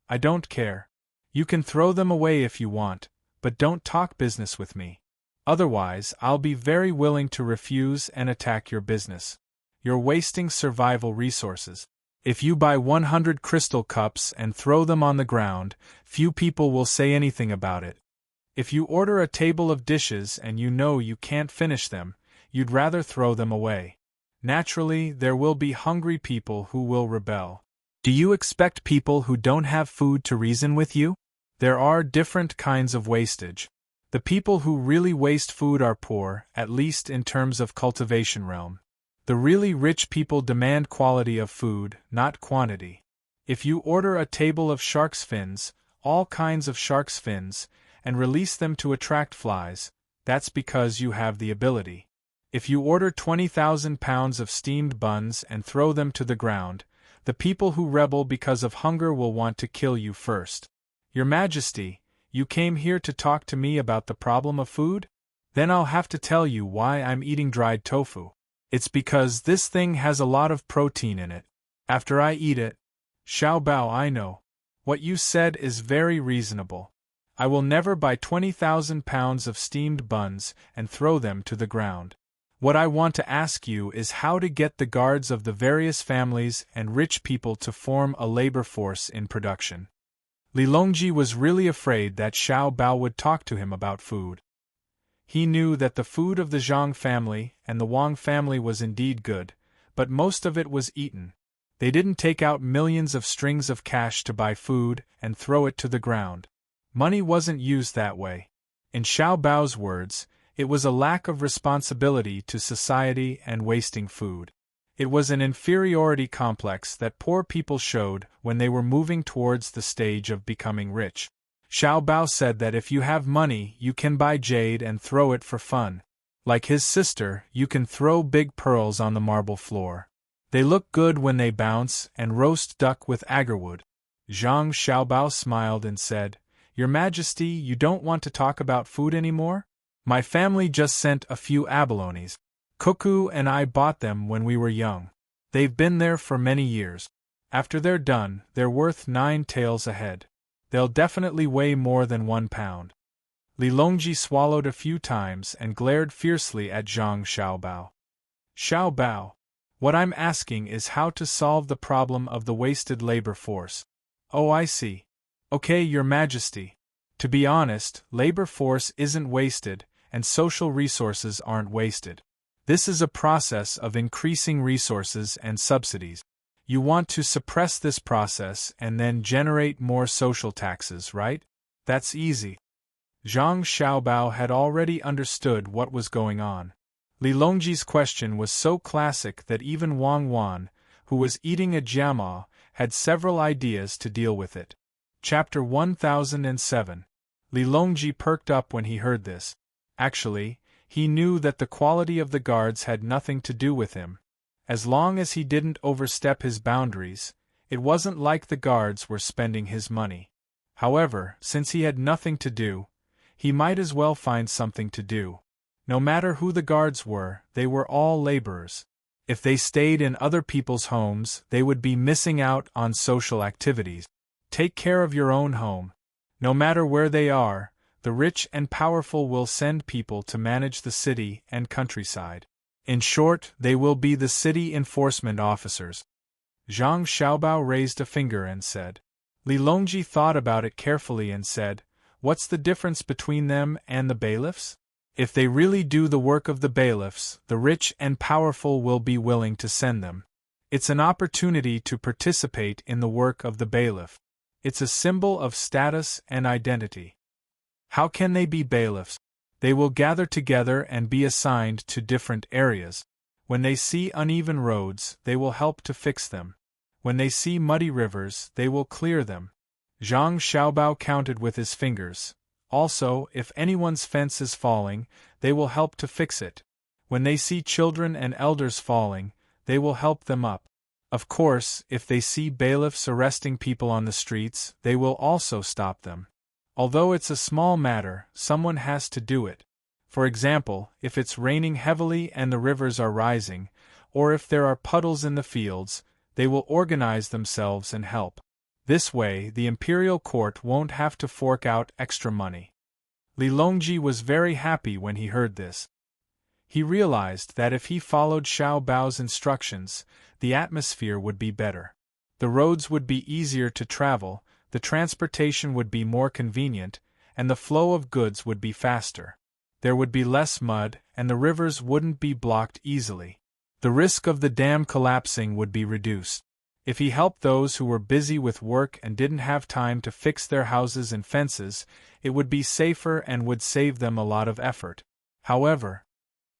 "I don't care. You can throw them away if you want, but don't talk business with me. Otherwise, I'll be very willing to refuse and attack your business. You're wasting survival resources. If you buy 100 crystal cups and throw them on the ground, few people will say anything about it. If you order a table of dishes and you know you can't finish them, you'd rather throw them away. Naturally, there will be hungry people who will rebel. Do you expect people who don't have food to reason with you? There are different kinds of wastage. The people who really waste food are poor, at least in terms of cultivation realm. The really rich people demand quality of food, not quantity. If you order a table of shark's fins, all kinds of shark's fins, and release them to attract flies, that's because you have the ability. If you order 20,000 pounds of steamed buns and throw them to the ground, the people who rebel because of hunger will want to kill you first. Your Majesty, you came here to talk to me about the problem of food? Then I'll have to tell you why I'm eating dried tofu. It's because this thing has a lot of protein in it. After I eat it, Xiaobao, I know. What you said is very reasonable. I will never buy 20,000 pounds of steamed buns and throw them to the ground. What I want to ask you is how to get the guards of the various families and rich people to form a labor force in production. Li Longji was really afraid that Xiaobao would talk to him about food. He knew that the food of the Zhang family and the Wang family was indeed good, but most of it was eaten. They didn't take out millions of strings of cash to buy food and throw it to the ground. Money wasn't used that way. In Xiaobao's words, it was a lack of responsibility to society and wasting food. It was an inferiority complex that poor people showed when they were moving towards the stage of becoming rich. Xiaobao said that if you have money, you can buy jade and throw it for fun. Like his sister, you can throw big pearls on the marble floor. They look good when they bounce, and roast duck with agarwood. Zhang Xiaobao smiled and said, "Your Majesty, you don't want to talk about food anymore? My family just sent a few abalones. Cuckoo and I bought them when we were young. They've been there for many years. After they're done, they're worth 9 taels a head. They'll definitely weigh more than 1 pound." Li Longji swallowed a few times and glared fiercely at Zhang Xiaobao. "Xiaobao, what I'm asking is how to solve the problem of the wasted labor force." "Oh, I see. Okay, Your Majesty. To be honest, labor force isn't wasted, and social resources aren't wasted. This is a process of increasing resources and subsidies. You want to suppress this process and then generate more social taxes, right? That's easy." Zhang Xiaobao had already understood what was going on. Li Longji's question was so classic that even Wang Wan, who was eating a jiama, had several ideas to deal with it. Chapter 1007. Li Longji perked up when he heard this. Actually, he knew that the quality of the guards had nothing to do with him. As long as he didn't overstep his boundaries, it wasn't like the guards were spending his money. However, since he had nothing to do, he might as well find something to do. No matter who the guards were, they were all laborers. If they stayed in other people's homes, they would be missing out on social activities. Take care of your own home. No matter where they are, the rich and powerful will send people to manage the city and countryside. In short, they will be the city enforcement officers. Zhang Xiaobao raised a finger and said. Li Longji thought about it carefully and said, "What's the difference between them and the bailiffs? If they really do the work of the bailiffs, the rich and powerful will be willing to send them. It's an opportunity to participate in the work of the bailiff. It's a symbol of status and identity. How can they be bailiffs? They will gather together and be assigned to different areas. When they see uneven roads, they will help to fix them. When they see muddy rivers, they will clear them." Zhang Xiaobao counted with his fingers. Also, if anyone's fence is falling, they will help to fix it. When they see children and elders falling, they will help them up. Of course, if they see bailiffs arresting people on the streets, they will also stop them. Although it's a small matter, someone has to do it. For example, if it's raining heavily and the rivers are rising, or if there are puddles in the fields, they will organize themselves and help. This way, the imperial court won't have to fork out extra money. Li Longji was very happy when he heard this. He realized that if he followed Xiao Bao's instructions, the atmosphere would be better. The roads would be easier to travel, the transportation would be more convenient, and the flow of goods would be faster. There would be less mud, and the rivers wouldn't be blocked easily. The risk of the dam collapsing would be reduced. If he helped those who were busy with work and didn't have time to fix their houses and fences, it would be safer and would save them a lot of effort. However,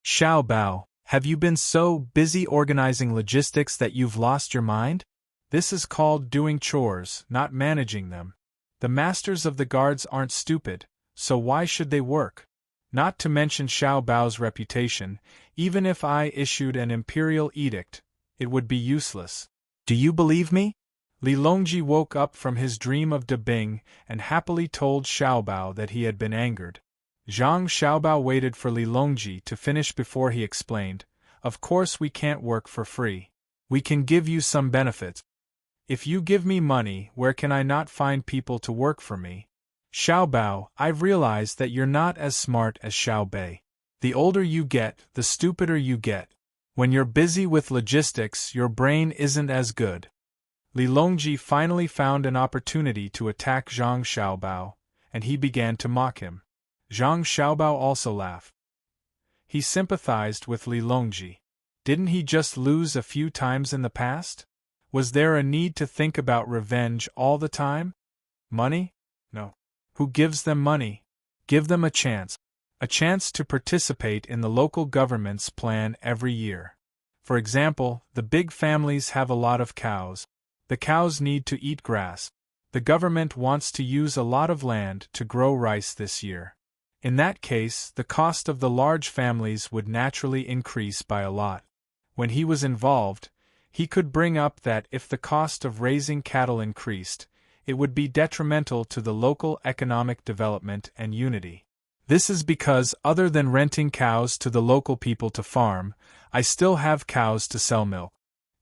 Xiao Bao, have you been so busy organizing logistics that you've lost your mind? This is called doing chores, not managing them. The masters of the guards aren't stupid, so why should they work? Not to mention Xiao Bao's reputation, even if I issued an imperial edict, it would be useless. Do you believe me? Li Longji woke up from his dream of De Bing and happily told Xiao Bao that he had been angered. Zhang Xiaobao waited for Li Longji to finish before he explained, "Of course we can't work for free. We can give you some benefits. If you give me money, where can I not find people to work for me? Xiao Bao, I've realized that you're not as smart as Xiao Bei. The older you get, the stupider you get. When you're busy with logistics, your brain isn't as good." Li Longji finally found an opportunity to attack Zhang Xiaobao, and he began to mock him. Zhang Xiaobao also laughed. He sympathized with Li Longji. Didn't he just lose a few times in the past? Was there a need to think about revenge all the time? Money? No. Who gives them money? Give them a chance. A chance to participate in the local government's plan every year. For example, the big families have a lot of cows. The cows need to eat grass. The government wants to use a lot of land to grow rice this year. In that case, the cost of the large families would naturally increase by a lot. When he was involved, he could bring up that if the cost of raising cattle increased, it would be detrimental to the local economic development and unity. This is because, other than renting cows to the local people to farm, I still have cows to sell milk.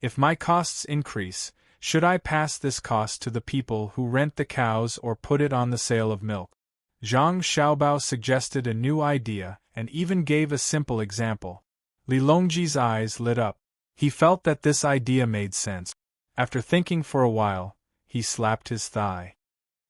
If my costs increase, should I pass this cost to the people who rent the cows or put it on the sale of milk? Zhang Xiaobao suggested a new idea and even gave a simple example. Li Longji's eyes lit up. He felt that this idea made sense. After thinking for a while, he slapped his thigh.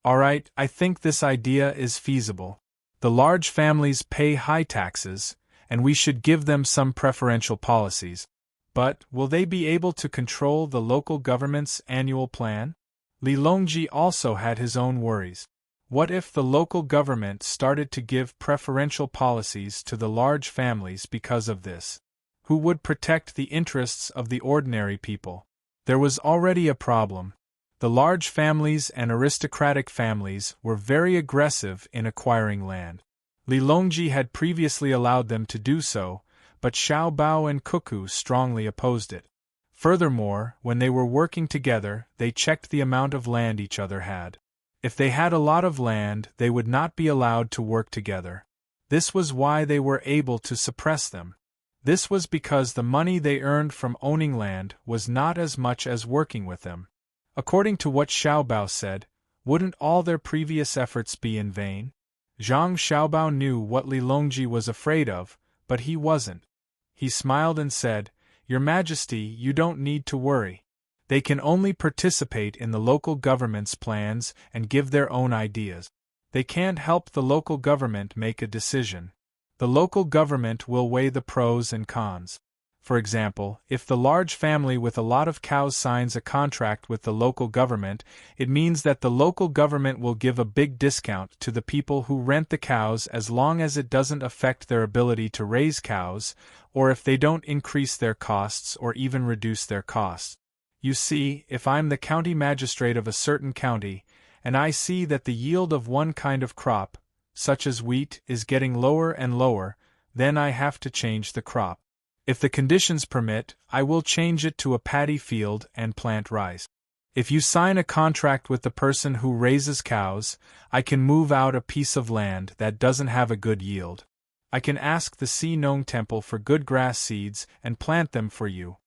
"All right, I think this idea is feasible. The large families pay high taxes, and we should give them some preferential policies. But, will they be able to control the local government's annual plan?" Li Longji also had his own worries. What if the local government started to give preferential policies to the large families because of this? Who would protect the interests of the ordinary people? There was already a problem. The large families and aristocratic families were very aggressive in acquiring land. Li Longji had previously allowed them to do so, but Xiao Bao and Cuckoo strongly opposed it. Furthermore, when they were working together, they checked the amount of land each other had. If they had a lot of land, they would not be allowed to work together. This was why they were able to suppress them. This was because the money they earned from owning land was not as much as working with them. According to what Xiao Bao said, wouldn't all their previous efforts be in vain? Zhang Xiaobao knew what Li Longji was afraid of, but he wasn't. He smiled and said, "Your Majesty, you don't need to worry. They can only participate in the local government's plans and give their own ideas. They can't help the local government make a decision. The local government will weigh the pros and cons. For example, if the large family with a lot of cows signs a contract with the local government, it means that the local government will give a big discount to the people who rent the cows as long as it doesn't affect their ability to raise cows, or if they don't increase their costs or even reduce their costs. You see, if I'm the county magistrate of a certain county, and I see that the yield of one kind of crop, such as wheat, is getting lower and lower, then I have to change the crop. If the conditions permit, I will change it to a paddy field and plant rice. If you sign a contract with the person who raises cows, I can move out a piece of land that doesn't have a good yield. I can ask the Si Nong Temple for good grass seeds and plant them for you.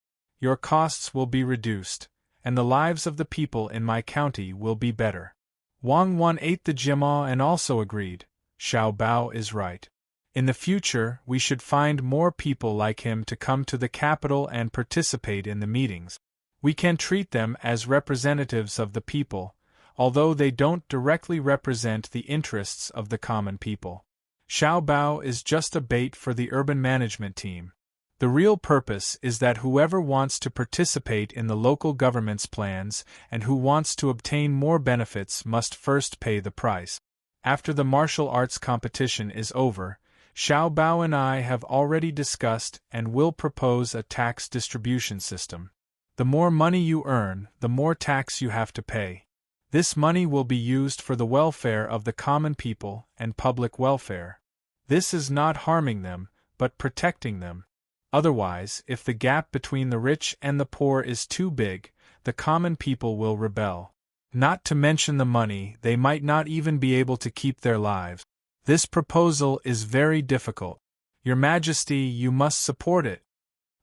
Your costs will be reduced, and the lives of the people in my county will be better." Wang Wan ate the jiama and also agreed, "Xiao Bao is right. In the future, we should find more people like him to come to the capital and participate in the meetings. We can treat them as representatives of the people, although they don't directly represent the interests of the common people. Xiao Bao is just a bait for the urban management team. The real purpose is that whoever wants to participate in the local government's plans and who wants to obtain more benefits must first pay the price. After the martial arts competition is over, Xiao Bao and I have already discussed and will propose a tax distribution system. The more money you earn, the more tax you have to pay. This money will be used for the welfare of the common people and public welfare. This is not harming them, but protecting them. Otherwise, if the gap between the rich and the poor is too big, the common people will rebel. Not to mention the money, they might not even be able to keep their lives. This proposal is very difficult. Your Majesty, you must support it."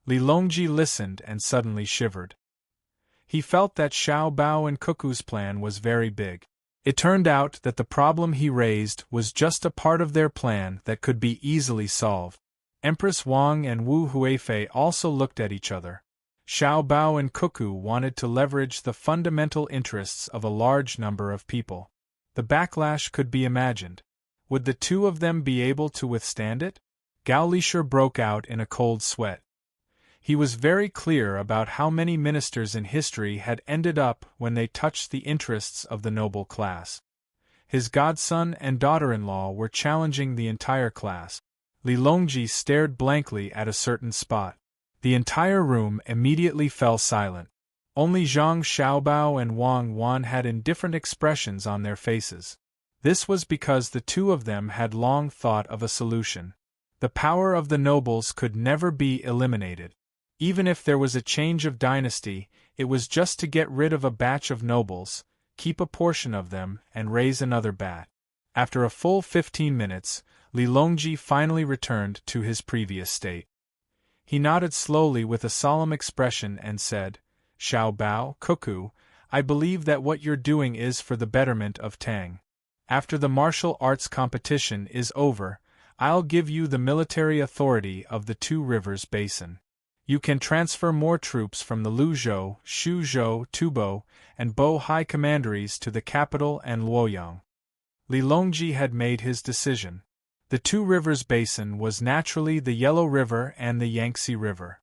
Li Longji listened and suddenly shivered. He felt that Xiao Bao and Cuckoo's plan was very big. It turned out that the problem he raised was just a part of their plan that could be easily solved. Empress Wang and Wu Huifei also looked at each other. Xiao Bao and Cuckoo wanted to leverage the fundamental interests of a large number of people. The backlash could be imagined. Would the two of them be able to withstand it? Gao Lisher broke out in a cold sweat. He was very clear about how many ministers in history had ended up when they touched the interests of the noble class. His godson and daughter-in-law were challenging the entire class. Li Longji stared blankly at a certain spot. The entire room immediately fell silent. Only Zhang Xiaobao and Wang Wan had indifferent expressions on their faces. This was because the two of them had long thought of a solution. The power of the nobles could never be eliminated. Even if there was a change of dynasty, it was just to get rid of a batch of nobles, keep a portion of them, and raise another batch. After a full 15 minutes, Li Longji finally returned to his previous state. He nodded slowly with a solemn expression and said, "Xiao Bao, Cuckoo, I believe that what you're doing is for the betterment of Tang. After the martial arts competition is over, I'll give you the military authority of the Two Rivers Basin. You can transfer more troops from the Luzhou, Shuzhou, Tubo, and Bo high commanderies to the capital and Luoyang." Li Longji had made his decision. The Two Rivers Basin was naturally the Yellow River and the Yangtze River.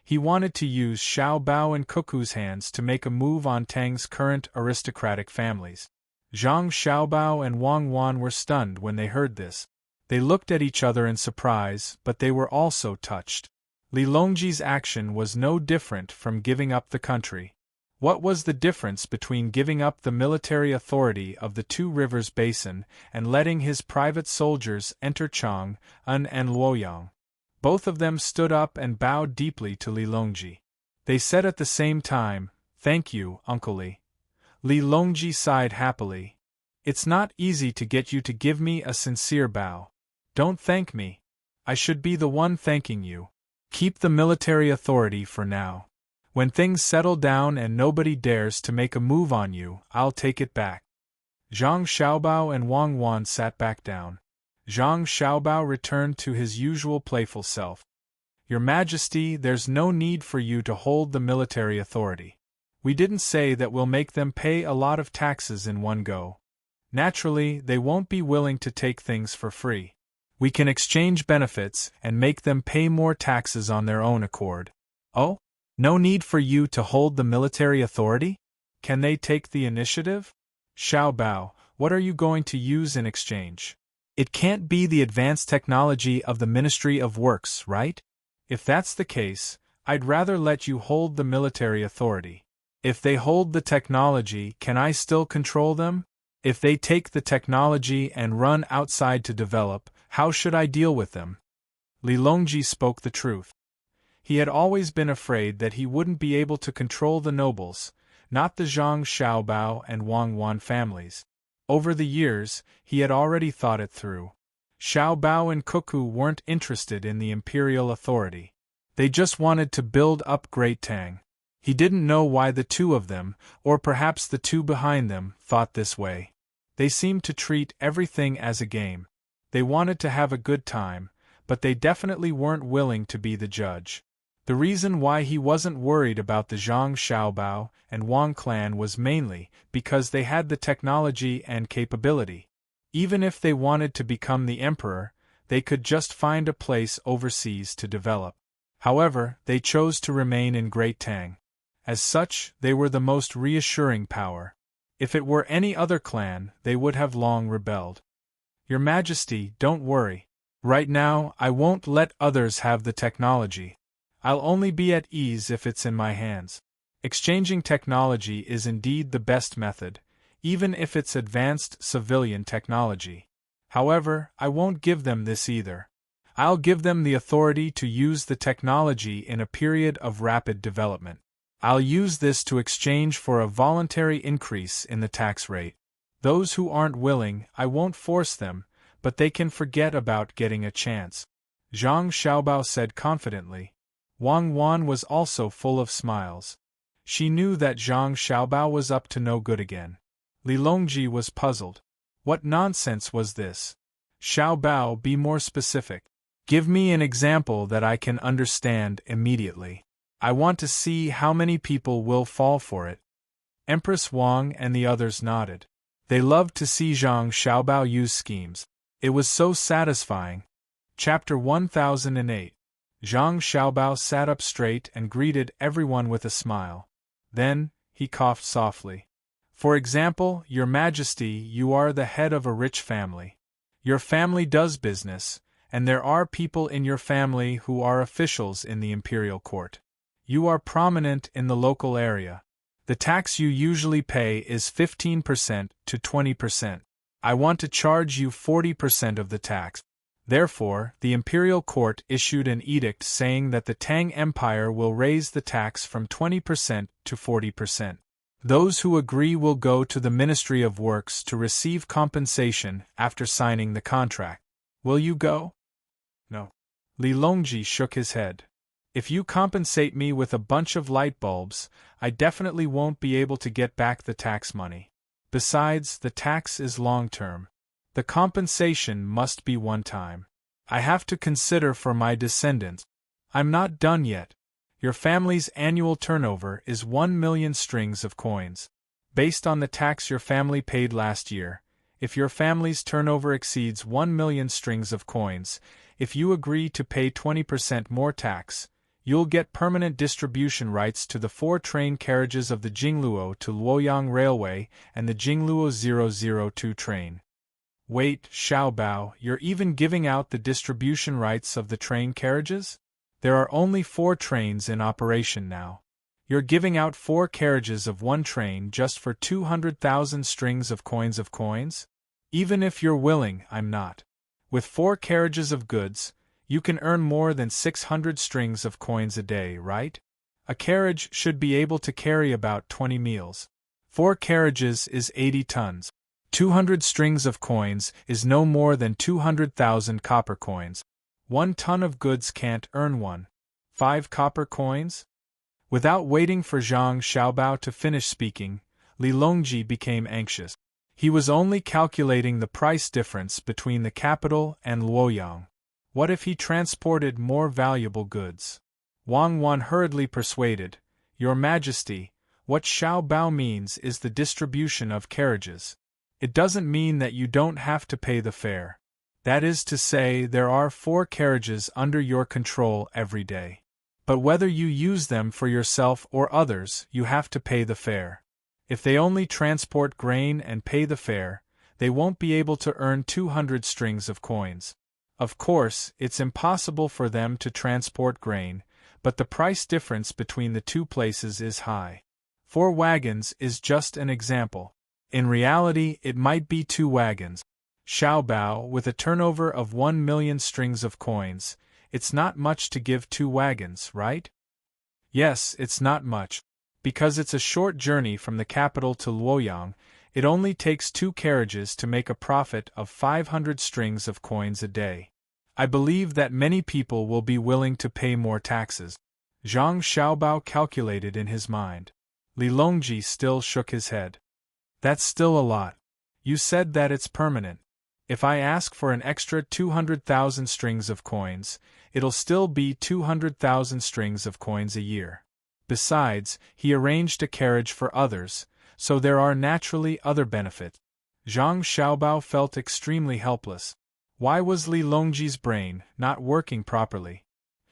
He wanted to use Xiao Bao and Cuckoo's hands to make a move on Tang's current aristocratic families. Zhang Xiaobao and Wang Wan were stunned when they heard this. They looked at each other in surprise, but they were also touched. Li Longji's action was no different from giving up the country. What was the difference between giving up the military authority of the Two Rivers Basin and letting his private soldiers enter Chang'an and Luoyang? Both of them stood up and bowed deeply to Li Longji. They said at the same time, "Thank you, Uncle Li." Li Longji sighed happily. "It's not easy to get you to give me a sincere bow. Don't thank me. I should be the one thanking you. Keep the military authority for now. When things settle down and nobody dares to make a move on you, I'll take it back." Zhang Xiaobao and Wang Wan sat back down. Zhang Xiaobao returned to his usual playful self. "Your Majesty, there's no need for you to hold the military authority. We didn't say that we'll make them pay a lot of taxes in one go. Naturally, they won't be willing to take things for free. We can exchange benefits and make them pay more taxes on their own accord." "Oh? No need for you to hold the military authority? Can they take the initiative?" "Xiaobao, what are you going to use in exchange? It can't be the advanced technology of the Ministry of Works, right? If that's the case, I'd rather let you hold the military authority. If they hold the technology, can I still control them? If they take the technology and run outside to develop, how should I deal with them?" Li Longji spoke the truth. He had always been afraid that he wouldn't be able to control the nobles, not the Zhang Xiaobao and Wang Wan families. Over the years, he had already thought it through. Xiaobao and Cuckoo weren't interested in the imperial authority. They just wanted to build up Great Tang. He didn't know why the two of them, or perhaps the two behind them, thought this way. They seemed to treat everything as a game. They wanted to have a good time, but they definitely weren't willing to be the judge. The reason why he wasn't worried about the Zhang Xiaobao and Wang clan was mainly because they had the technology and capability. Even if they wanted to become the emperor, they could just find a place overseas to develop. However, they chose to remain in Great Tang. As such, they were the most reassuring power. If it were any other clan, they would have long rebelled. "Your Majesty, don't worry. Right now, I won't let others have the technology. I'll only be at ease if it's in my hands. Exchanging technology is indeed the best method, even if it's advanced civilian technology. However, I won't give them this either. I'll give them the authority to use the technology in a period of rapid development. I'll use this to exchange for a voluntary increase in the tax rate. Those who aren't willing, I won't force them, but they can forget about getting a chance," Zhang Xiaobao said confidently. Wang Wan was also full of smiles. She knew that Zhang Xiaobao was up to no good again. Li Longji was puzzled. What nonsense was this? "Xiaobao, be more specific. Give me an example that I can understand immediately. I want to see how many people will fall for it." Empress Wang and the others nodded. They loved to see Zhang Xiaobao use schemes. It was so satisfying. Chapter 1008. Zhang Xiaobao sat up straight and greeted everyone with a smile. Then, he coughed softly. "For example, Your Majesty, you are the head of a rich family. Your family does business, and there are people in your family who are officials in the imperial court. You are prominent in the local area. The tax you usually pay is 15% to 20%. I want to charge you 40% of the tax. Therefore, the imperial court issued an edict saying that the Tang Empire will raise the tax from 20% to 40%. Those who agree will go to the Ministry of Works to receive compensation after signing the contract. Will you go?" "No." Li Longji shook his head. "If you compensate me with a bunch of light bulbs, I definitely won't be able to get back the tax money. Besides, the tax is long-term. The compensation must be one time. I have to consider for my descendants. I'm not done yet. Your family's annual turnover is 1 million strings of coins. Based on the tax your family paid last year, if your family's turnover exceeds 1 million strings of coins, if you agree to pay 20% more tax, you'll get permanent distribution rights to the 4 train carriages of the Jingluo to Luoyang Railway and the Jingluo 002 train. Wait, Xiaobao, you're even giving out the distribution rights of the train carriages? There are only 4 trains in operation now. You're giving out 4 carriages of one train just for 200,000 strings of coins? Even if you're willing, I'm not. With 4 carriages of goods, you can earn more than 600 strings of coins a day, right? A carriage should be able to carry about 20 meals. 4 carriages is 80 tons. 200 strings of coins is no more than 200,000 copper coins. 1 ton of goods can't earn 5 copper coins? Without waiting for Zhang Xiaobao to finish speaking, Li Longji became anxious. He was only calculating the price difference between the capital and Luoyang. What if he transported more valuable goods? Wang Wan hurriedly persuaded, Your Majesty, what Xiaobao means is the distribution of carriages. It doesn't mean that you don't have to pay the fare. That is to say, there are 4 carriages under your control every day. But whether you use them for yourself or others, you have to pay the fare. If they only transport grain and pay the fare, they won't be able to earn 200 strings of coins. Of course, it's impossible for them to transport grain, but the price difference between the 2 places is high. 4 wagons is just an example. In reality, it might be 2 wagons. Xiaobao, with a turnover of 1 million strings of coins, it's not much to give 2 wagons, right? Yes, it's not much. Because it's a short journey from the capital to Luoyang, it only takes 2 carriages to make a profit of 500 strings of coins a day. I believe that many people will be willing to pay more taxes. Zhang Xiaobao calculated in his mind. Li Longji still shook his head. That's still a lot. You said that it's permanent. If I ask for an extra 200,000 strings of coins, it'll still be 200,000 strings of coins a year. Besides, he arranged a carriage for others, so there are naturally other benefits. Zhang Xiaobao felt extremely helpless. Why was Li Longji's brain not working properly?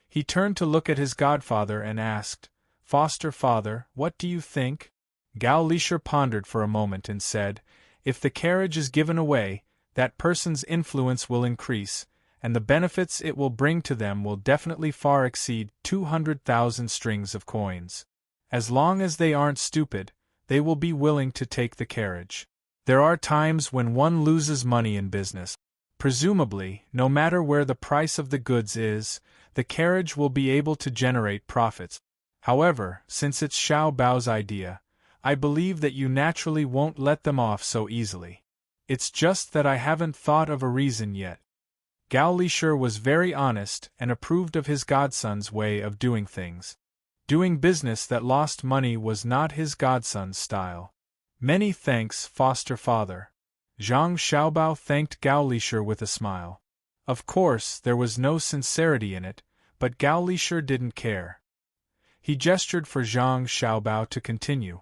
He turned to look at his godfather and asked, Foster father, what do you think? Gao Lisher pondered for a moment and said, If the carriage is given away, that person's influence will increase, and the benefits it will bring to them will definitely far exceed 200,000 strings of coins. As long as they aren't stupid, they will be willing to take the carriage. There are times when one loses money in business. Presumably, no matter where the price of the goods is, the carriage will be able to generate profits. However, since it's Xiaobao's idea, I believe that you naturally won't let them off so easily. It's just that I haven't thought of a reason yet. Gao Lisher was very honest and approved of his godson's way of doing things. Doing business that lost money was not his godson's style. Many thanks, foster father. Zhang Xiaobao thanked Gao Lisher with a smile. Of course, there was no sincerity in it, but Gao Lisher didn't care. He gestured for Zhang Xiaobao to continue.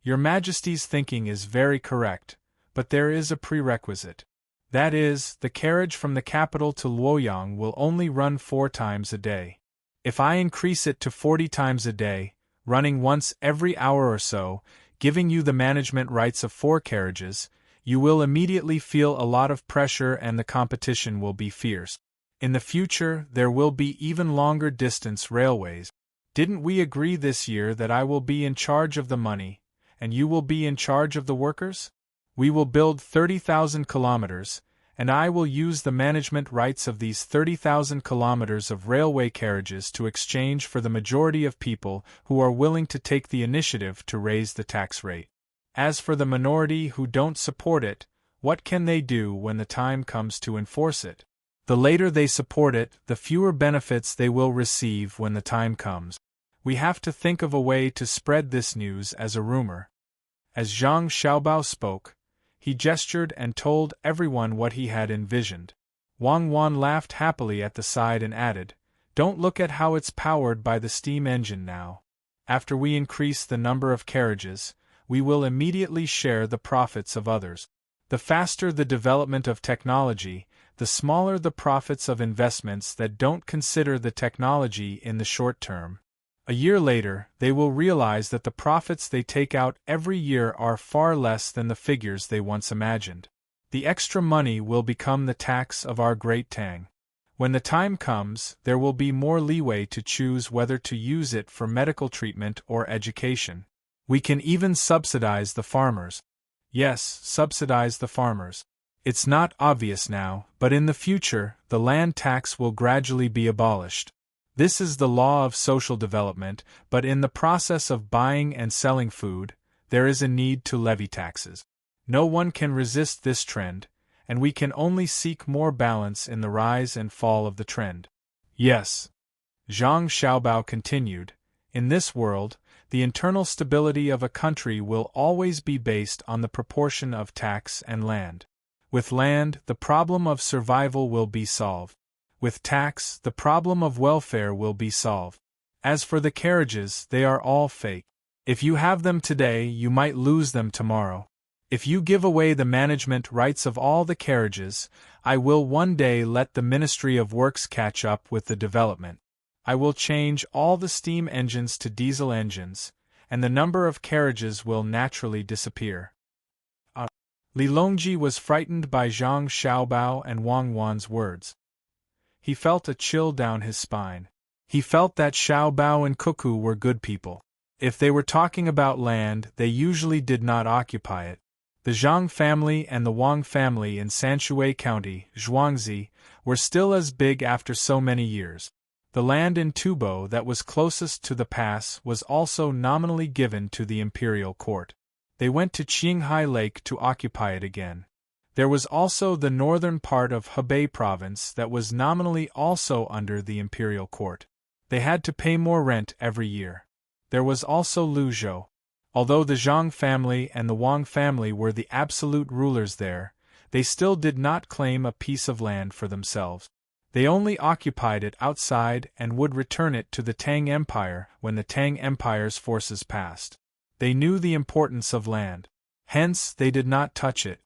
Your Majesty's thinking is very correct, but there is a prerequisite. That is, the carriage from the capital to Luoyang will only run 4 times a day. If I increase it to 40 times a day, running once every hour or so, giving you the management rights of 4 carriages, you will immediately feel a lot of pressure and the competition will be fierce. In the future, there will be even longer distance railways. Didn't we agree this year that I will be in charge of the money, and you will be in charge of the workers? We will build 30,000 kilometers, and I will use the management rights of these 30,000 kilometers of railway carriages to exchange for the majority of people who are willing to take the initiative to raise the tax rate. As for the minority who don't support it, what can they do when the time comes to enforce it? The later they support it, the fewer benefits they will receive when the time comes. We have to think of a way to spread this news as a rumor. As Zhang Xiaobao spoke, he gestured and told everyone what he had envisioned. Wang Wan laughed happily at the side and added, Don't look at how it's powered by the steam engine now. After we increase the number of carriages, we will immediately share the profits of others. The faster the development of technology, the smaller the profits of investments that don't consider the technology in the short term. A year later, they will realize that the profits they take out every year are far less than the figures they once imagined. The extra money will become the tax of our great Tang. When the time comes, there will be more leeway to choose whether to use it for medical treatment or education. We can even subsidize the farmers. Yes, subsidize the farmers. It's not obvious now, but in the future, the land tax will gradually be abolished. This is the law of social development, but in the process of buying and selling food, there is a need to levy taxes. No one can resist this trend, and we can only seek more balance in the rise and fall of the trend. Yes, Zhang Xiaobao continued, in this world, the internal stability of a country will always be based on the proportion of tax and land. With land, the problem of survival will be solved. With tax, the problem of welfare will be solved. As for the carriages, they are all fake. If you have them today, you might lose them tomorrow. If you give away the management rights of all the carriages, I will one day let the Ministry of Works catch up with the development. I will change all the steam engines to diesel engines, and the number of carriages will naturally disappear. Li Longji was frightened by Zhang Xiaobao and Wang Wan's words. He felt a chill down his spine. He felt that Xiaobao and Cuckoo were good people. If they were talking about land, they usually did not occupy it. The Zhang family and the Wang family in Sanshui County, Zhuangzi, were still as big after so many years. The land in Tubo that was closest to the pass was also nominally given to the imperial court. They went to Qinghai Lake to occupy it again. There was also the northern part of Hebei province that was nominally also under the imperial court. They had to pay more rent every year. There was also Luzhou. Although the Zhang family and the Wang family were the absolute rulers there, they still did not claim a piece of land for themselves. They only occupied it outside and would return it to the Tang Empire when the Tang Empire's forces passed. They knew the importance of land. Hence, they did not touch it.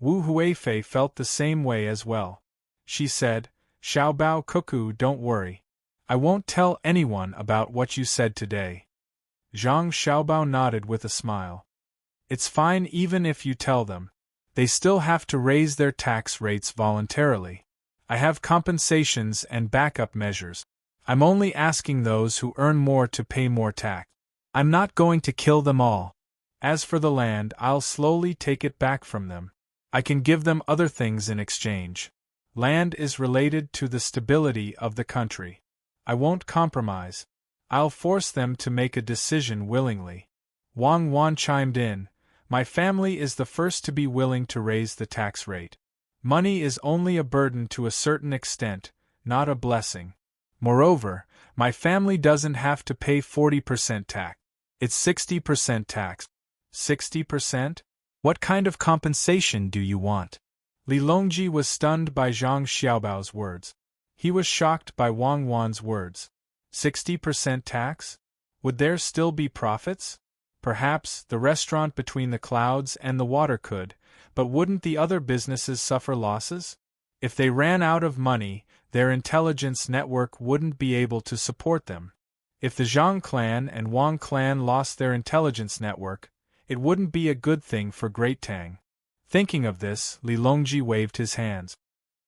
Wu Huifei felt the same way as well. She said, Xiaobao Cuckoo, don't worry. I won't tell anyone about what you said today. Zhang Xiaobao nodded with a smile. It's fine even if you tell them. They still have to raise their tax rates voluntarily. I have compensations and backup measures. I'm only asking those who earn more to pay more tax. I'm not going to kill them all. As for the land, I'll slowly take it back from them. I can give them other things in exchange. Land is related to the stability of the country. I won't compromise. I'll force them to make a decision willingly. Wang Wan chimed in, my family is the first to be willing to raise the tax rate. Money is only a burden to a certain extent, not a blessing. Moreover, my family doesn't have to pay 40% tax. It's 60% tax. 60%? What kind of compensation do you want? Li Longji was stunned by Zhang Xiaobao's words. He was shocked by Wang Wan's words. 60% tax? Would there still be profits? Perhaps the restaurant between the clouds and the water could, but wouldn't the other businesses suffer losses? If they ran out of money, their intelligence network wouldn't be able to support them. If the Zhang clan and Wang clan lost their intelligence network, it wouldn't be a good thing for Great Tang. Thinking of this, Li Longji waved his hands.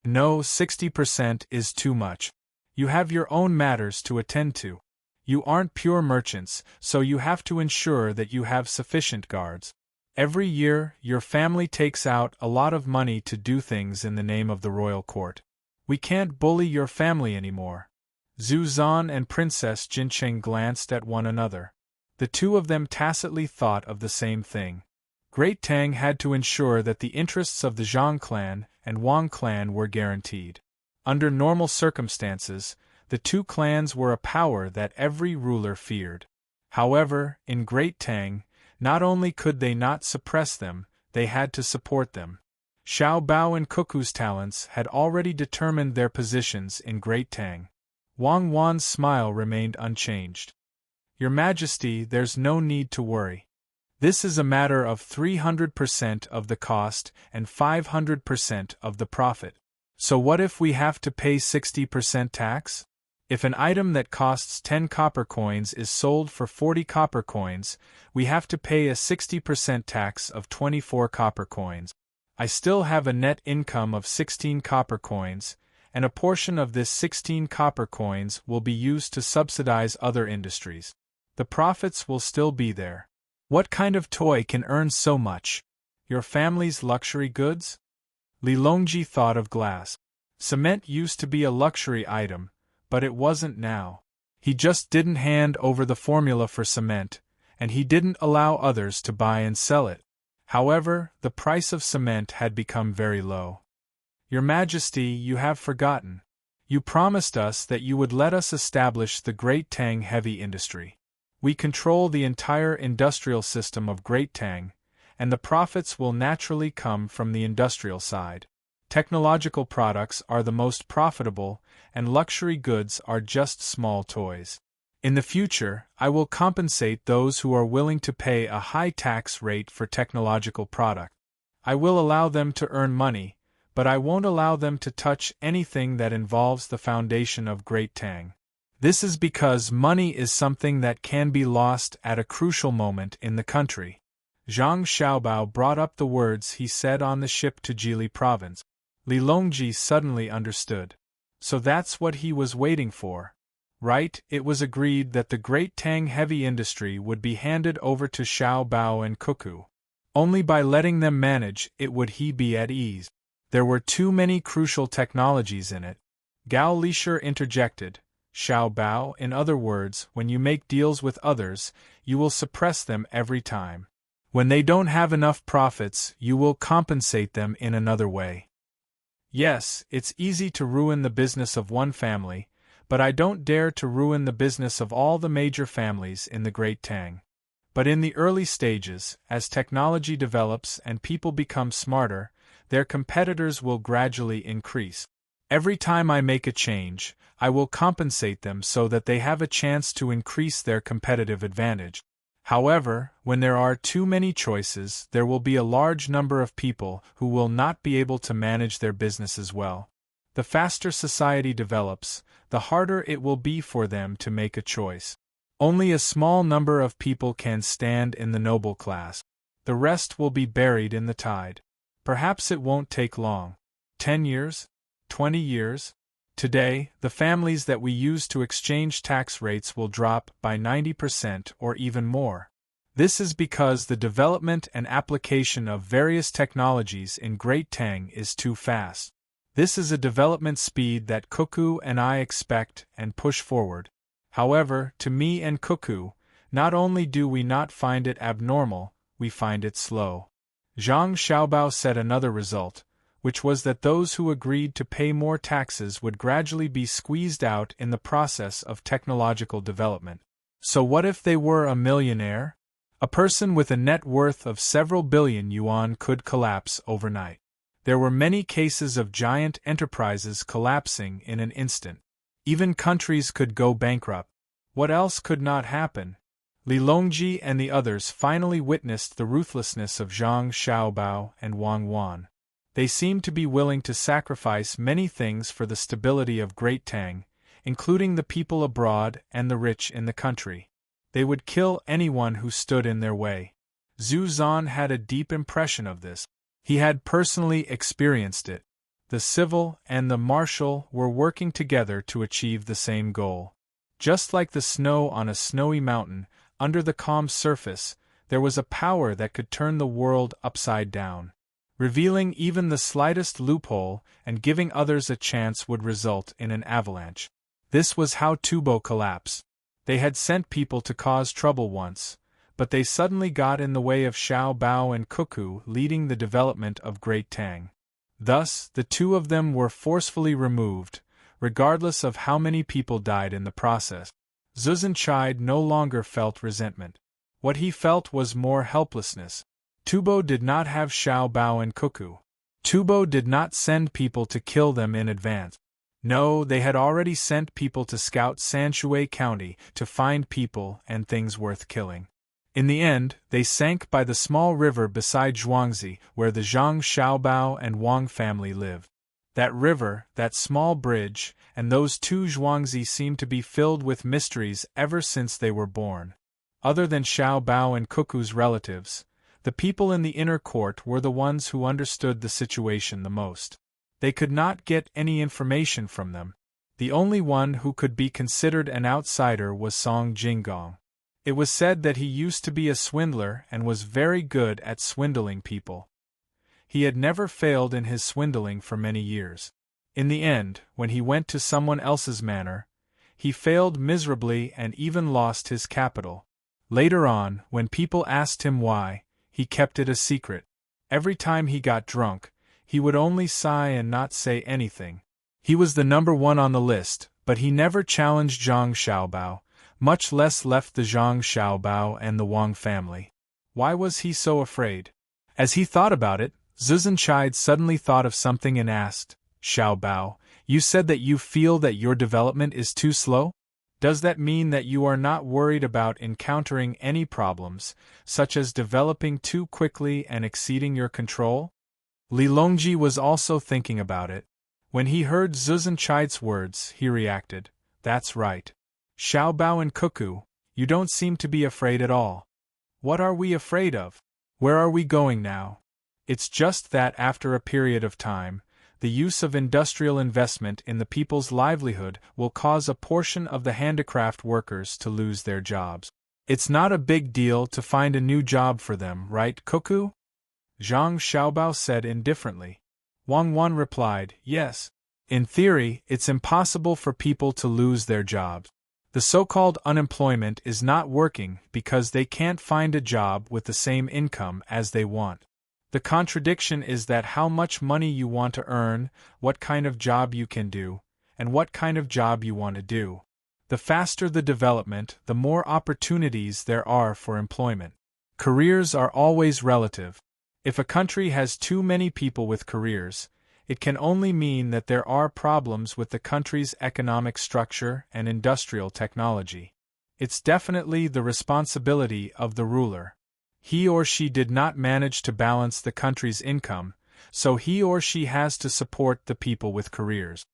No, 60% is too much. You have your own matters to attend to. You aren't pure merchants, so you have to ensure that you have sufficient guards. Every year, your family takes out a lot of money to do things in the name of the royal court. We can't bully your family anymore. Zhu Zan and Princess Jincheng glanced at one another. The two of them tacitly thought of the same thing. Great Tang had to ensure that the interests of the Zhang clan and Wang clan were guaranteed. Under normal circumstances, the two clans were a power that every ruler feared. However, in Great Tang, not only could they not suppress them, they had to support them. Xiao Bao and Cuckoo's talents had already determined their positions in Great Tang. Wang Wan's smile remained unchanged. Your Majesty, there's no need to worry. This is a matter of 300% of the cost and 500% of the profit. So what if we have to pay 60% tax? If an item that costs 10 copper coins is sold for 40 copper coins, we have to pay a 60% tax of 24 copper coins. I still have a net income of 16 copper coins, and a portion of this 16 copper coins will be used to subsidize other industries. The profits will still be there. What kind of toy can earn so much? Your family's luxury goods? Li Longji thought of glass. Cement used to be a luxury item, but it wasn't now. He just didn't hand over the formula for cement, and he didn't allow others to buy and sell it. However, the price of cement had become very low. Your Majesty, you have forgotten. You promised us that you would let us establish the Great Tang heavy industry. We control the entire industrial system of Great Tang, and the profits will naturally come from the industrial side. Technological products are the most profitable, and luxury goods are just small toys. In the future, I will compensate those who are willing to pay a high tax rate for technological product. I will allow them to earn money, but I won't allow them to touch anything that involves the foundation of Great Tang. This is because money is something that can be lost at a crucial moment in the country. Zhang Xiaobao brought up the words he said on the ship to Jili province. Li Longji suddenly understood. So that's what he was waiting for. Right, it was agreed that the Great Tang heavy industry would be handed over to Xiaobao and Cuckoo. Only by letting them manage it would he be at ease. There were too many crucial technologies in it. Gao Lisher interjected. Xiaobao, in other words, when you make deals with others, you will suppress them every time. When they don't have enough profits, you will compensate them in another way. Yes, it's easy to ruin the business of one family, but I don't dare to ruin the business of all the major families in the Great Tang. But in the early stages, as technology develops and people become smarter, their competitors will gradually increase. Every time I make a change, I will compensate them so that they have a chance to increase their competitive advantage. However, when there are too many choices, there will be a large number of people who will not be able to manage their businesses well. The faster society develops, the harder it will be for them to make a choice. Only a small number of people can stand in the noble class. The rest will be buried in the tide. Perhaps it won't take long. 10 years? 20 years? Today, the families that we use to exchange tax rates will drop by 90% or even more. This is because the development and application of various technologies in Great Tang is too fast. This is a development speed that Cuckoo and I expect and push forward. However, to me and Cuckoo, not only do we not find it abnormal, we find it slow. Zhang Xiaobao said another result, which was that those who agreed to pay more taxes would gradually be squeezed out in the process of technological development. So what if they were a millionaire? A person with a net worth of several billion yuan could collapse overnight. There were many cases of giant enterprises collapsing in an instant. Even countries could go bankrupt. What else could not happen? Li Longji and the others finally witnessed the ruthlessness of Zhang Xiaobao and Wang Wan. They seemed to be willing to sacrifice many things for the stability of Great Tang, including the people abroad and the rich in the country. They would kill anyone who stood in their way. Zhu Zan had a deep impression of this. He had personally experienced it. The civil and the martial were working together to achieve the same goal. Just like the snow on a snowy mountain, under the calm surface, there was a power that could turn the world upside down. Revealing even the slightest loophole and giving others a chance would result in an avalanche. This was how Tubo collapsed. They had sent people to cause trouble once, but they suddenly got in the way of Xiaobao and Cuckoo leading the development of Great Tang. Thus, the two of them were forcefully removed, regardless of how many people died in the process. Zuzanchide no longer felt resentment. What he felt was more helplessness. Tubo did not have Xiaobao and Cuckoo. Tubo did not send people to kill them in advance. No, they had already sent people to scout Sanshui County to find people and things worth killing. In the end, they sank by the small river beside Zhuangzi, where the Zhang Xiaobao and Wang family lived. That river, that small bridge, and those two zhuangzi seemed to be filled with mysteries ever since they were born. Other than Xiao Bao and Cuckoo's relatives, the people in the inner court were the ones who understood the situation the most. They could not get any information from them. The only one who could be considered an outsider was Song Jinggong. It was said that he used to be a swindler and was very good at swindling people. He had never failed in his swindling for many years. In the end, when he went to someone else's manor, he failed miserably and even lost his capital. Later on, when people asked him why, he kept it a secret. Every time he got drunk, he would only sigh and not say anything. He was the number one on the list, but he never challenged Zhang Xiaobao, much less left the Zhang Xiaobao and the Wang family. Why was he so afraid? As he thought about it, Zuzhenchide suddenly thought of something and asked, Xiaobao, you said that you feel that your development is too slow? Does that mean that you are not worried about encountering any problems, such as developing too quickly and exceeding your control? Li Longji was also thinking about it. When he heard Zuzhenchide's words, he reacted, that's right. Xiaobao and Cuckoo, you don't seem to be afraid at all. What are we afraid of? Where are we going now? It's just that after a period of time, the use of industrial investment in the people's livelihood will cause a portion of the handicraft workers to lose their jobs. It's not a big deal to find a new job for them, right, Cuckoo? Zhang Xiaobao said indifferently. Wang Wan replied, yes. In theory, it's impossible for people to lose their jobs. The so-called unemployment is not working because they can't find a job with the same income as they want. The contradiction is that how much money you want to earn, what kind of job you can do, and what kind of job you want to do. The faster the development, the more opportunities there are for employment. Careers are always relative. If a country has too many people with careers, it can only mean that there are problems with the country's economic structure and industrial technology. It's definitely the responsibility of the ruler. He or she did not manage to balance the country's income, so he or she has to support the people with careers.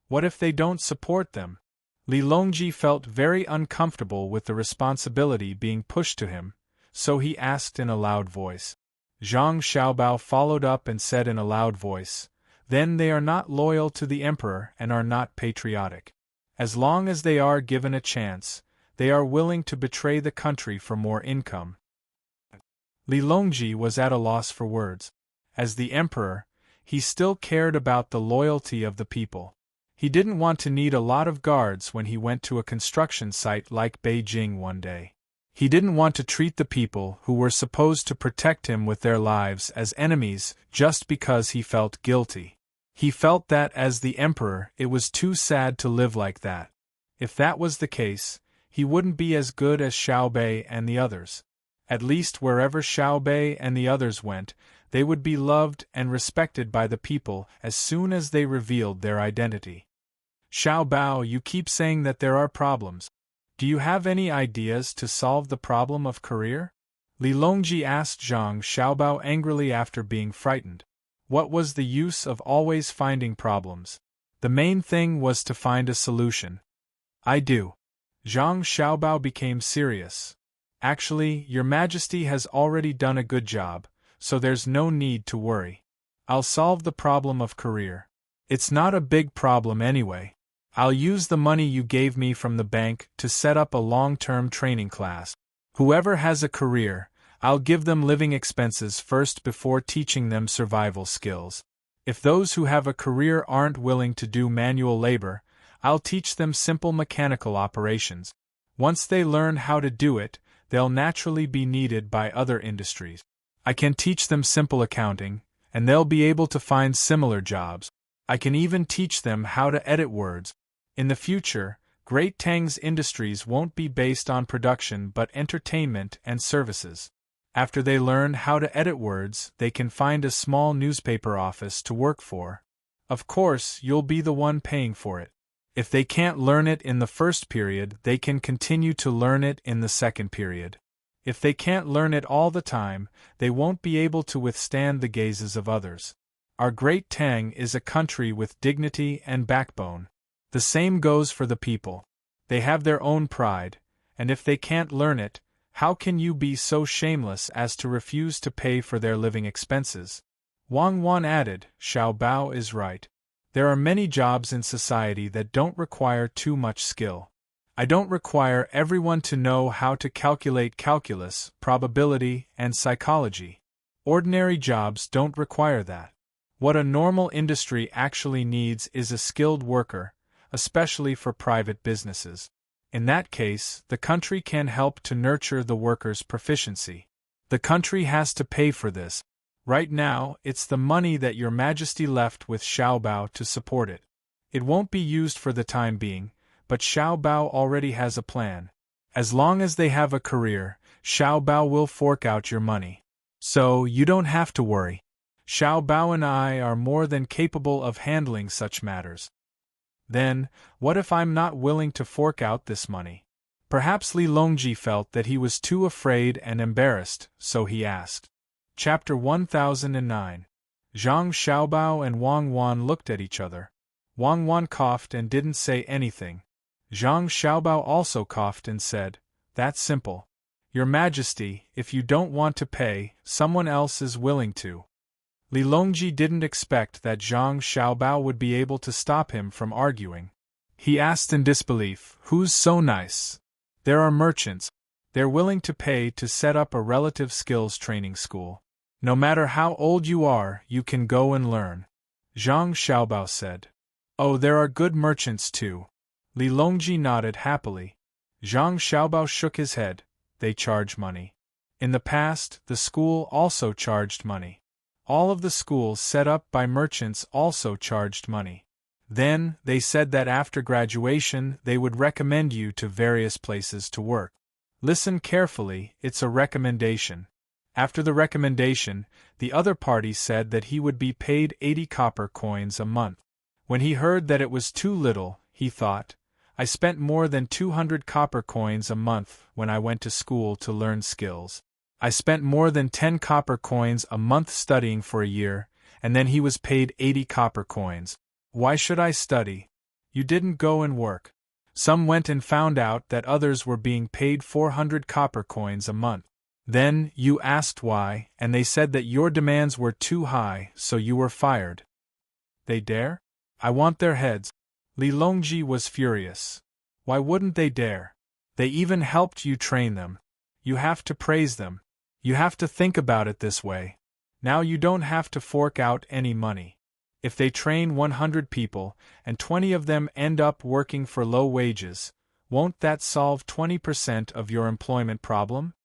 What if they don't support them? Li Longji felt very uncomfortable with the responsibility being pushed to him, so he asked in a loud voice. Zhang Xiaobao followed up and said in a loud voice, then they are not loyal to the emperor and are not patriotic. As long as they are given a chance, they are willing to betray the country for more income. Li Longji was at a loss for words. As the emperor, he still cared about the loyalty of the people. He didn't want to need a lot of guards when he went to a construction site like Beijing one day. He didn't want to treat the people who were supposed to protect him with their lives as enemies just because he felt guilty. He felt that as the emperor it was too sad to live like that. If that was the case, he wouldn't be as good as Xiao Bei and the others. At least wherever Xiao Bei and the others went, they would be loved and respected by the people as soon as they revealed their identity. Xiao Bao, you keep saying that there are problems. Do you have any ideas to solve the problem of career? Li Longji asked Zhang Xiaobao angrily after being frightened. What was the use of always finding problems? The main thing was to find a solution. I do. Zhang Xiaobao became serious. Actually, Your Majesty has already done a good job, so there's no need to worry. I'll solve the problem of career. It's not a big problem anyway. I'll use the money you gave me from the bank to set up a long-term training class. Whoever has a career, I'll give them living expenses first before teaching them survival skills. If those who have a career aren't willing to do manual labor, I'll teach them simple mechanical operations. Once they learn how to do it, they'll naturally be needed by other industries. I can teach them simple accounting, and they'll be able to find similar jobs. I can even teach them how to edit words. In the future, Great Tang's industries won't be based on production but entertainment and services. After they learn how to edit words, they can find a small newspaper office to work for. Of course, you'll be the one paying for it. If they can't learn it in the first period, they can continue to learn it in the second period. If they can't learn it all the time, they won't be able to withstand the gazes of others. Our great Tang is a country with dignity and backbone. The same goes for the people. They have their own pride, and if they can't learn it, how can you be so shameless as to refuse to pay for their living expenses? Wang Wan added, Xiao Bao is right. There are many jobs in society that don't require too much skill. I don't require everyone to know how to calculate calculus, probability, and psychology. Ordinary jobs don't require that. What a normal industry actually needs is a skilled worker, especially for private businesses. In that case, the country can help to nurture the worker's proficiency. The country has to pay for this. Right now, it's the money that Your Majesty left with Xiao Bao to support it. It won't be used for the time being, but Xiao Bao already has a plan. As long as they have a career, Xiao Bao will fork out your money. So, you don't have to worry. Xiao Bao and I are more than capable of handling such matters. Then, what if I'm not willing to fork out this money? Perhaps Li Longji felt that he was too afraid and embarrassed, so he asked. Chapter 1009. Zhang Xiaobao and Wang Wan looked at each other. Wang Wan coughed and didn't say anything. Zhang Xiaobao also coughed and said, That's simple. Your Majesty, if you don't want to pay, someone else is willing to. Li Longji didn't expect that Zhang Xiaobao would be able to stop him from arguing. He asked in disbelief, Who's so nice? There are merchants. They're willing to pay to set up a relative skills training school. No matter how old you are, you can go and learn. Zhang Xiaobao said. Oh, there are good merchants too. Li Longji nodded happily. Zhang Xiaobao shook his head. They charge money. In the past, the school also charged money. All of the schools set up by merchants also charged money. Then, they said that after graduation they would recommend you to various places to work. Listen carefully, it's a recommendation. After the recommendation, the other party said that he would be paid 80 copper coins a month. When he heard that it was too little, he thought, I spent more than 200 copper coins a month when I went to school to learn skills. I spent more than 10 copper coins a month studying for a year, and then he was paid 80 copper coins. Why should I study? You didn't go and work. Some went and found out that others were being paid 400 copper coins a month. Then, you asked why, and they said that your demands were too high, so you were fired. They dare? I want their heads. Li Longji was furious. Why wouldn't they dare? They even helped you train them. You have to praise them. You have to think about it this way. Now you don't have to fork out any money. If they train 100 people, and 20 of them end up working for low wages, won't that solve 20% of your employment problem?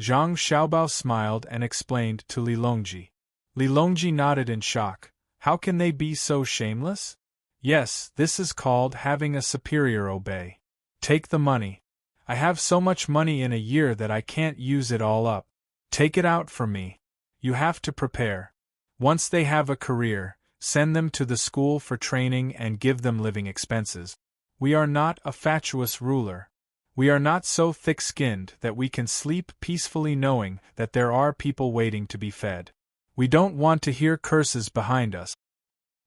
Zhang Xiaobao smiled and explained to Li Longji. Li Longji nodded in shock. How can they be so shameless? Yes, this is called having a superior obey. Take the money. I have so much money in a year that I can't use it all up. Take it out for me. You have to prepare. Once they have a career, send them to the school for training and give them living expenses. We are not a fatuous ruler. We are not so thick-skinned that we can sleep peacefully knowing that there are people waiting to be fed. We don't want to hear curses behind us.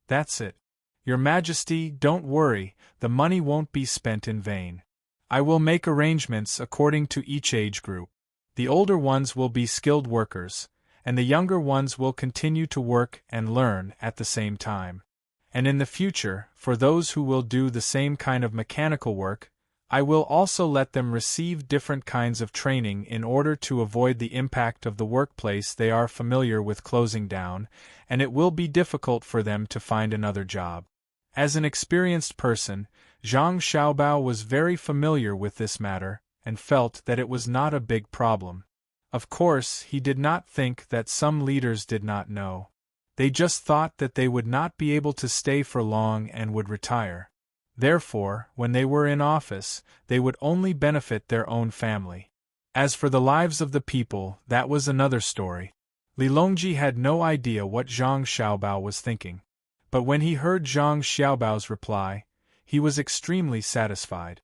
That's it. Your Majesty, don't worry, the money won't be spent in vain. I will make arrangements according to each age group. The older ones will be skilled workers, and the younger ones will continue to work and learn at the same time. And in the future, for those who will do the same kind of mechanical work, I will also let them receive different kinds of training in order to avoid the impact of the workplace they are familiar with closing down, and it will be difficult for them to find another job. As an experienced person, Zhang Xiaobao was very familiar with this matter, and felt that it was not a big problem. Of course, he did not think that some leaders did not know. They just thought that they would not be able to stay for long and would retire. Therefore, when they were in office, they would only benefit their own family. As for the lives of the people, that was another story. Li Longji had no idea what Zhang Xiaobao was thinking. But when he heard Zhang Xiaobao's reply, he was extremely satisfied.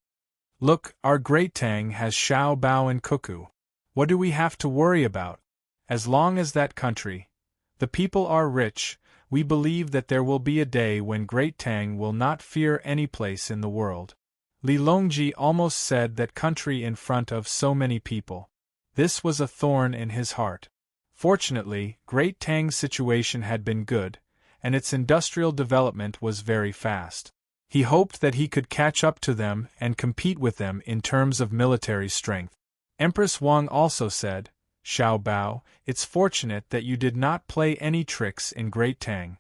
Look, our great Tang has Xiao Bao and Cuckoo. What do we have to worry about? As long as that country, the people are rich, We believe that there will be a day when Great Tang will not fear any place in the world. Li Longji almost said that country in front of so many people. This was a thorn in his heart. Fortunately, Great Tang's situation had been good, and its industrial development was very fast. He hoped that he could catch up to them and compete with them in terms of military strength. Empress Wang also said, "Xiao Bao, it's fortunate that you did not play any tricks in Great Tang.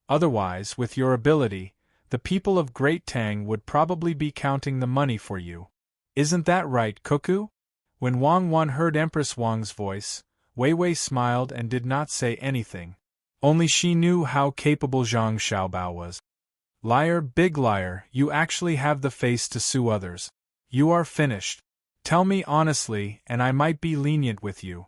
Otherwise, with your ability, the people of Great Tang would probably be counting the money for you. Isn't that right, Cuckoo?" When Wang Wan heard Empress Wang's voice, Wei Wei smiled and did not say anything. Only she knew how capable Zhang Xiaobao was. "Liar, big liar, you actually have the face to sue others. You are finished. Tell me honestly and I might be lenient with you."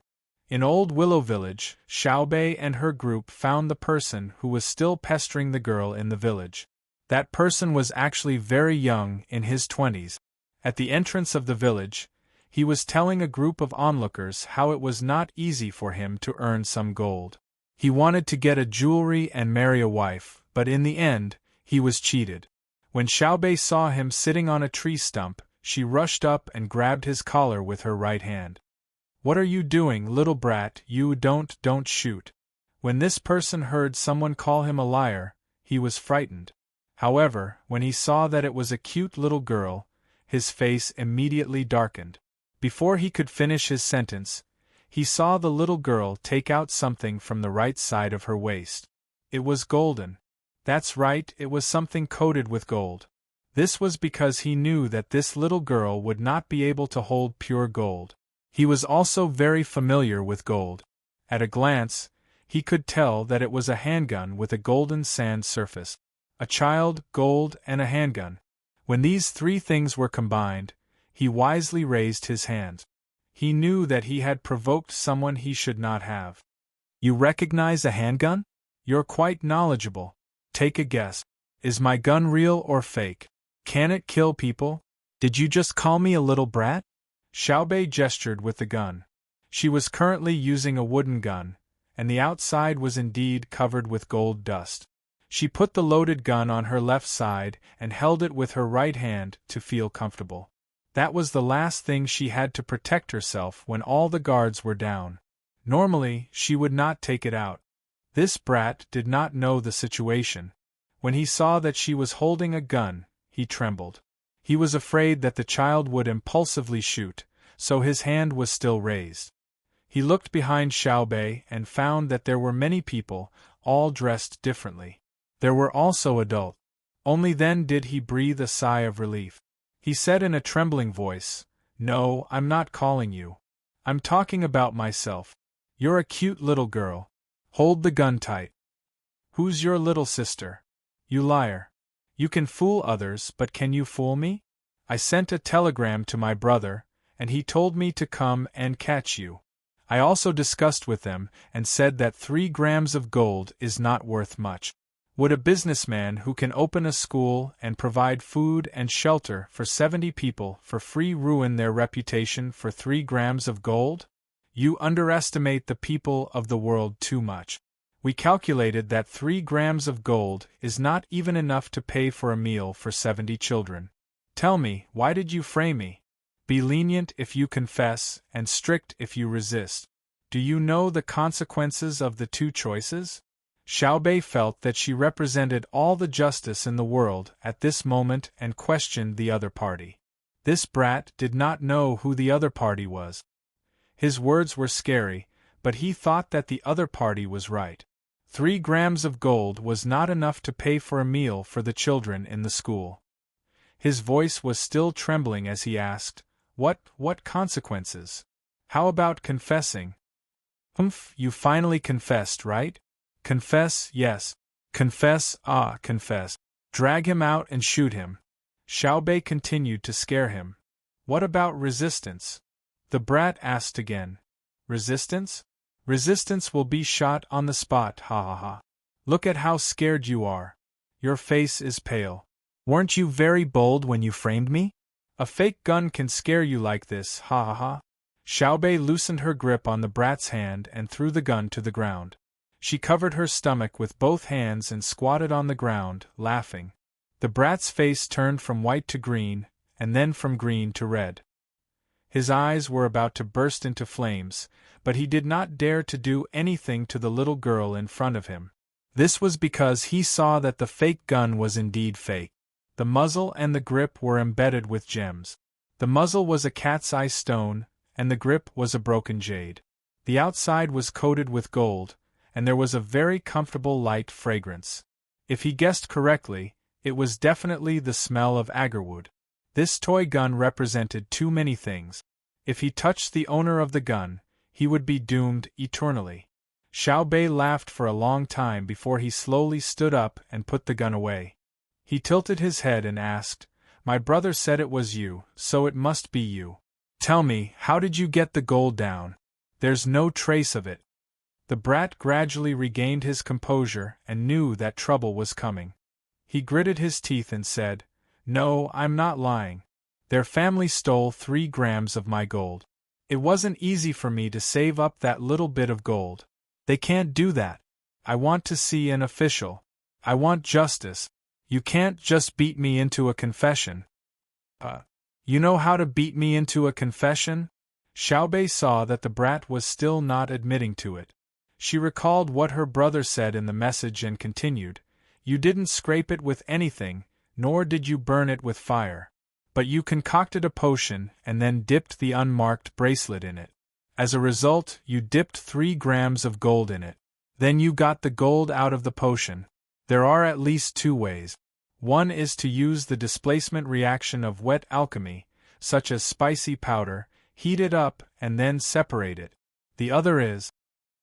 In Old Willow Village, Xiaobei and her group found the person who was still pestering the girl in the village. That person was actually very young, in his 20s. At the entrance of the village, he was telling a group of onlookers how it was not easy for him to earn some gold. He wanted to get a jewelry and marry a wife, but in the end, he was cheated. When Xiaobei saw him sitting on a tree stump, she rushed up and grabbed his collar with her right hand. "What are you doing, little brat? You don't shoot." When this person heard someone call him a liar, he was frightened. However, when he saw that it was a cute little girl, his face immediately darkened. Before he could finish his sentence, he saw the little girl take out something from the right side of her waist. It was golden. That's right, it was something coated with gold. This was because he knew that this little girl would not be able to hold pure gold. He was also very familiar with gold. At a glance, he could tell that it was a handgun with a golden sand surface. A child, gold, and a handgun. When these three things were combined, he wisely raised his hand. He knew that he had provoked someone he should not have. "You recognize a handgun? You're quite knowledgeable. Take a guess. Is my gun real or fake? Can it kill people? Did you just call me a little brat?" Xiaobei gestured with the gun. She was currently using a wooden gun, and the outside was indeed covered with gold dust. She put the loaded gun on her left side and held it with her right hand to feel comfortable. That was the last thing she had to protect herself when all the guards were down. Normally, she would not take it out. This brat did not know the situation. When he saw that she was holding a gun, he trembled. He was afraid that the child would impulsively shoot, so his hand was still raised. He looked behind Xiaobei and found that there were many people, all dressed differently. There were also adults. Only then did he breathe a sigh of relief. He said in a trembling voice, "No, I'm not calling you. I'm talking about myself. You're a cute little girl. Hold the gun tight." "Who's your little sister? You liar. You can fool others, but can you fool me? I sent a telegram to my brother, and he told me to come and catch you. I also discussed with them and said that 3 grams of gold is not worth much. Would a businessman who can open a school and provide food and shelter for 70 people for free ruin their reputation for 3 grams of gold? You underestimate the people of the world too much. We calculated that 3 grams of gold is not even enough to pay for a meal for 70 children. Tell me, why did you frame me? Be lenient if you confess, and strict if you resist. Do you know the consequences of the 2 choices?" Xiaobei felt that she represented all the justice in the world at this moment and questioned the other party. This brat did not know who the other party was. His words were scary, but he thought that the other party was right. 3 grams of gold was not enough to pay for a meal for the children in the school. His voice was still trembling as he asked, What consequences? How about confessing?" You finally confessed, right? Confess, yes. Confess, confess. Drag him out and shoot him." Xiaobei continued to scare him. "What about resistance?" The brat asked again. "Resistance? Resistance will be shot on the spot, ha ha ha. Look at how scared you are. Your face is pale. Weren't you very bold when you framed me? A fake gun can scare you like this, ha ha ha." Xiaobei loosened her grip on the brat's hand and threw the gun to the ground. She covered her stomach with both hands and squatted on the ground, laughing. The brat's face turned from white to green, and then from green to red. His eyes were about to burst into flames, but he did not dare to do anything to the little girl in front of him. This was because he saw that the fake gun was indeed fake. The muzzle and the grip were embedded with gems. The muzzle was a cat's eye stone, and the grip was a broken jade. The outside was coated with gold, and there was a very comfortable light fragrance. If he guessed correctly, it was definitely the smell of agarwood. This toy gun represented too many things. If he touched the owner of the gun, he would be doomed eternally. Xiao Bei laughed for a long time before he slowly stood up and put the gun away. He tilted his head and asked, "My brother said it was you, so it must be you. Tell me, how did you get the gold down? There's no trace of it." The brat gradually regained his composure and knew that trouble was coming. He gritted his teeth and said, "No, I'm not lying. Their family stole 3 grams of my gold. It wasn't easy for me to save up that little bit of gold. They can't do that. I want to see an official. I want justice. You can't just beat me into a confession." You know how to beat me into a confession?" Xiao Bei saw that the brat was still not admitting to it. She recalled what her brother said in the message and continued, "You didn't scrape it with anything, nor did you burn it with fire. But you concocted a potion and then dipped the unmarked bracelet in it. As a result, you dipped 3 grams of gold in it. Then you got the gold out of the potion. There are at least 2 ways. One is to use the displacement reaction of wet alchemy, such as spicy powder, heat it up and then separate it. The other is,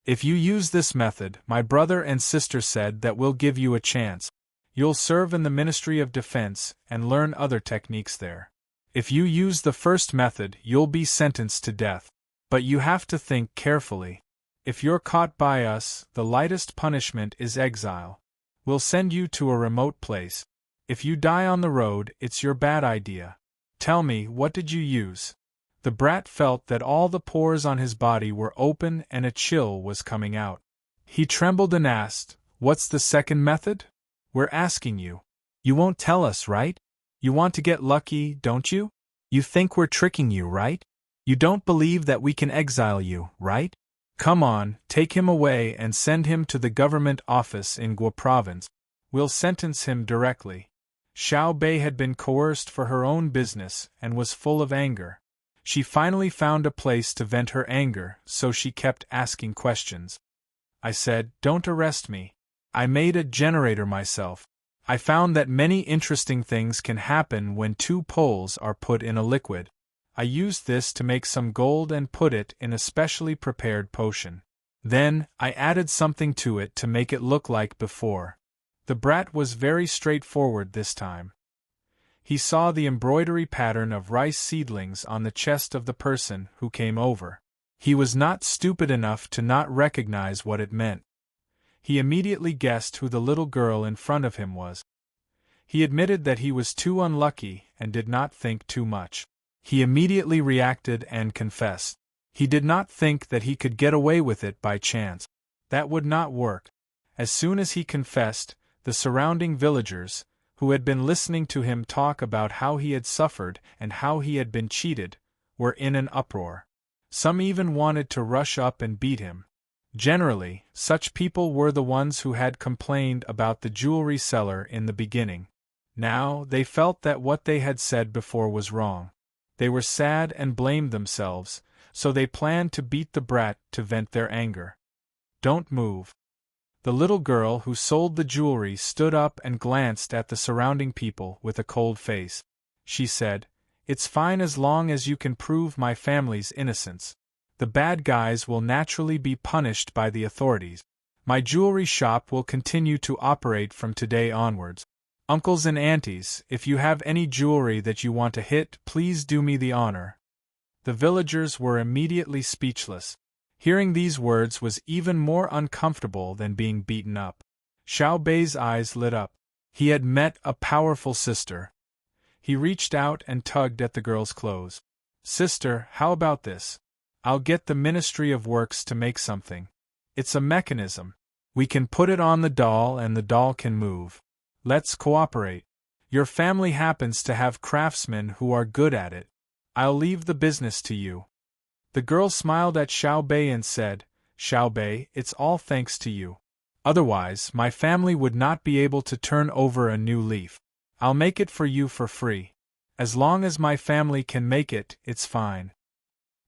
if you use this method, my brother and sister said that we'll give you a chance. You'll serve in the Ministry of Defense and learn other techniques there. If you use the first method, you'll be sentenced to death. But you have to think carefully. If you're caught by us, the lightest punishment is exile. We'll send you to a remote place. If you die on the road, it's your bad idea. Tell me, what did you use?" The brat felt that all the pores on his body were open and a chill was coming out. He trembled and asked, "What's the second method?" "We're asking you. You won't tell us, right? You want to get lucky, don't you? You think we're tricking you, right? You don't believe that we can exile you, right? Come on, take him away and send him to the government office in Guo province. We'll sentence him directly." Xiao Bei had been coerced for her own business and was full of anger. She finally found a place to vent her anger, so she kept asking questions. "I said, don't arrest me. I made a generator myself. I found that many interesting things can happen when 2 poles are put in a liquid. I used this to make some gold and put it in a specially prepared potion. Then, I added something to it to make it look like before." The brat was very straightforward this time. He saw the embroidery pattern of rice seedlings on the chest of the person who came over. He was not stupid enough to not recognize what it meant. He immediately guessed who the little girl in front of him was. He admitted that he was too unlucky and did not think too much. He immediately reacted and confessed. He did not think that he could get away with it by chance. That would not work. As soon as he confessed, the surrounding villagers, who had been listening to him talk about how he had suffered and how he had been cheated, were in an uproar. Some even wanted to rush up and beat him. Generally, such people were the ones who had complained about the jewelry seller in the beginning. Now, they felt that what they had said before was wrong. They were sad and blamed themselves, so they planned to beat the brat to vent their anger. "Don't move." The little girl who sold the jewelry stood up and glanced at the surrounding people with a cold face. She said, "It's fine as long as you can prove my family's innocence. The bad guys will naturally be punished by the authorities. My jewelry shop will continue to operate from today onwards. Uncles and aunties, if you have any jewelry that you want to hit, please do me the honor." The villagers were immediately speechless. Hearing these words was even more uncomfortable than being beaten up. Xiao Bei's eyes lit up. He had met a powerful sister. He reached out and tugged at the girl's clothes. "Sister, how about this? I'll get the Ministry of Works to make something. It's a mechanism. We can put it on the doll and the doll can move. Let's cooperate. Your family happens to have craftsmen who are good at it. I'll leave the business to you. The girl smiled at Xiao Bei and said, Xiao Bei, it's all thanks to you. Otherwise, my family would not be able to turn over a new leaf. I'll make it for you for free. As long as my family can make it, it's fine.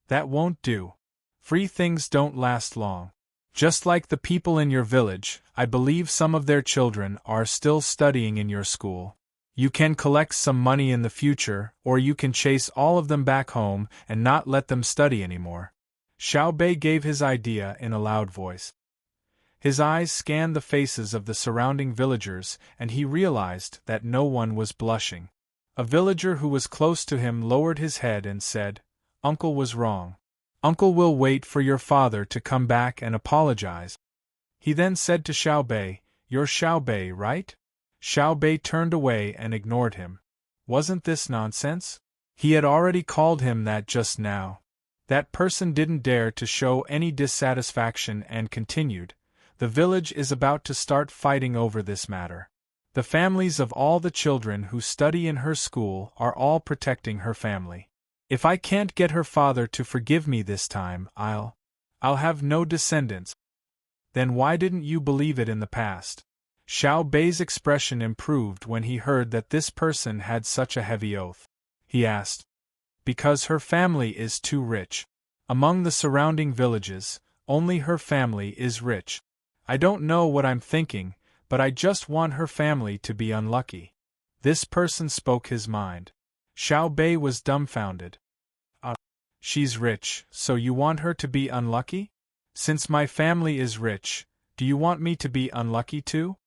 That won't do. Free things don't last long. Just like the people in your village, I believe some of their children are still studying in your school. You can collect some money in the future, or you can chase all of them back home and not let them study anymore. Xiao Bei gave his idea in a loud voice. His eyes scanned the faces of the surrounding villagers, and he realized that no one was blushing. A villager who was close to him lowered his head and said, Uncle was wrong. Uncle will wait for your father to come back and apologize. He then said to Xiao Bei, You're Xiao Bei, right? Xiao Bei turned away and ignored him. Wasn't this nonsense? He had already called him that just now. That person didn't dare to show any dissatisfaction and continued, The village is about to start fighting over this matter. The families of all the children who study in her school are all protecting her family. If I can't get her father to forgive me this time, I'll have no descendants. Then why didn't you believe it in the past? Xiao Bei's expression improved when he heard that this person had such a heavy oath. He asked, Because her family is too rich. Among the surrounding villages, only her family is rich. I don't know what I'm thinking, but I just want her family to be unlucky. This person spoke his mind. Xiao Bei was dumbfounded. She's rich, so you want her to be unlucky? Since my family is rich, do you want me to be unlucky too?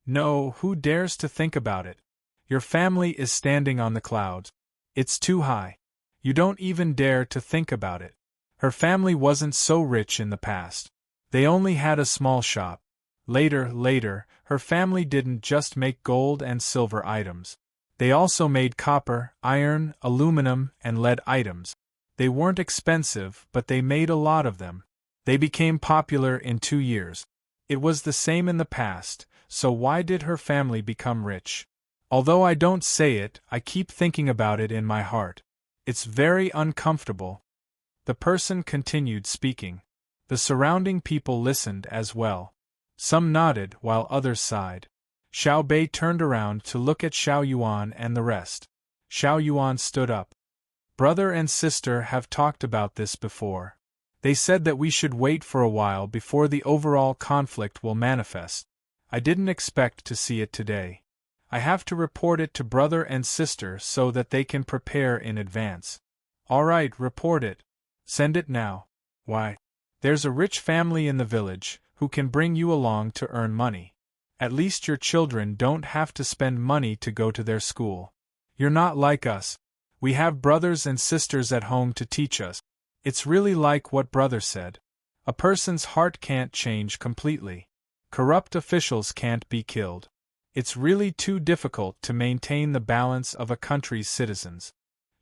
No, who dares to think about it? Your family is standing on the clouds. It's too high. You don't even dare to think about it. Her family wasn't so rich in the past. They only had a small shop. Later, her family didn't just make gold and silver items. They also made copper, iron, aluminum, and lead items. They weren't expensive, but they made a lot of them. They became popular in 2 years. It was the same in the past, so why did her family become rich? Although I don't say it, I keep thinking about it in my heart. It's very uncomfortable. The person continued speaking. The surrounding people listened as well. Some nodded while others sighed. Xiao Bei turned around to look at Xiao Yuan and the rest. Xiao Yuan stood up. Brother and sister have talked about this before. They said that we should wait for a while before the overall conflict will manifest. I didn't expect to see it today. I have to report it to brother and sister so that they can prepare in advance. All right, report it. Send it now. Why? There's a rich family in the village who can bring you along to earn money. At least your children don't have to spend money to go to their school. You're not like us. We have brothers and sisters at home to teach us. It's really like what brother said. A person's heart can't change completely. Corrupt officials can't be killed. It's really too difficult to maintain the balance of a country's citizens.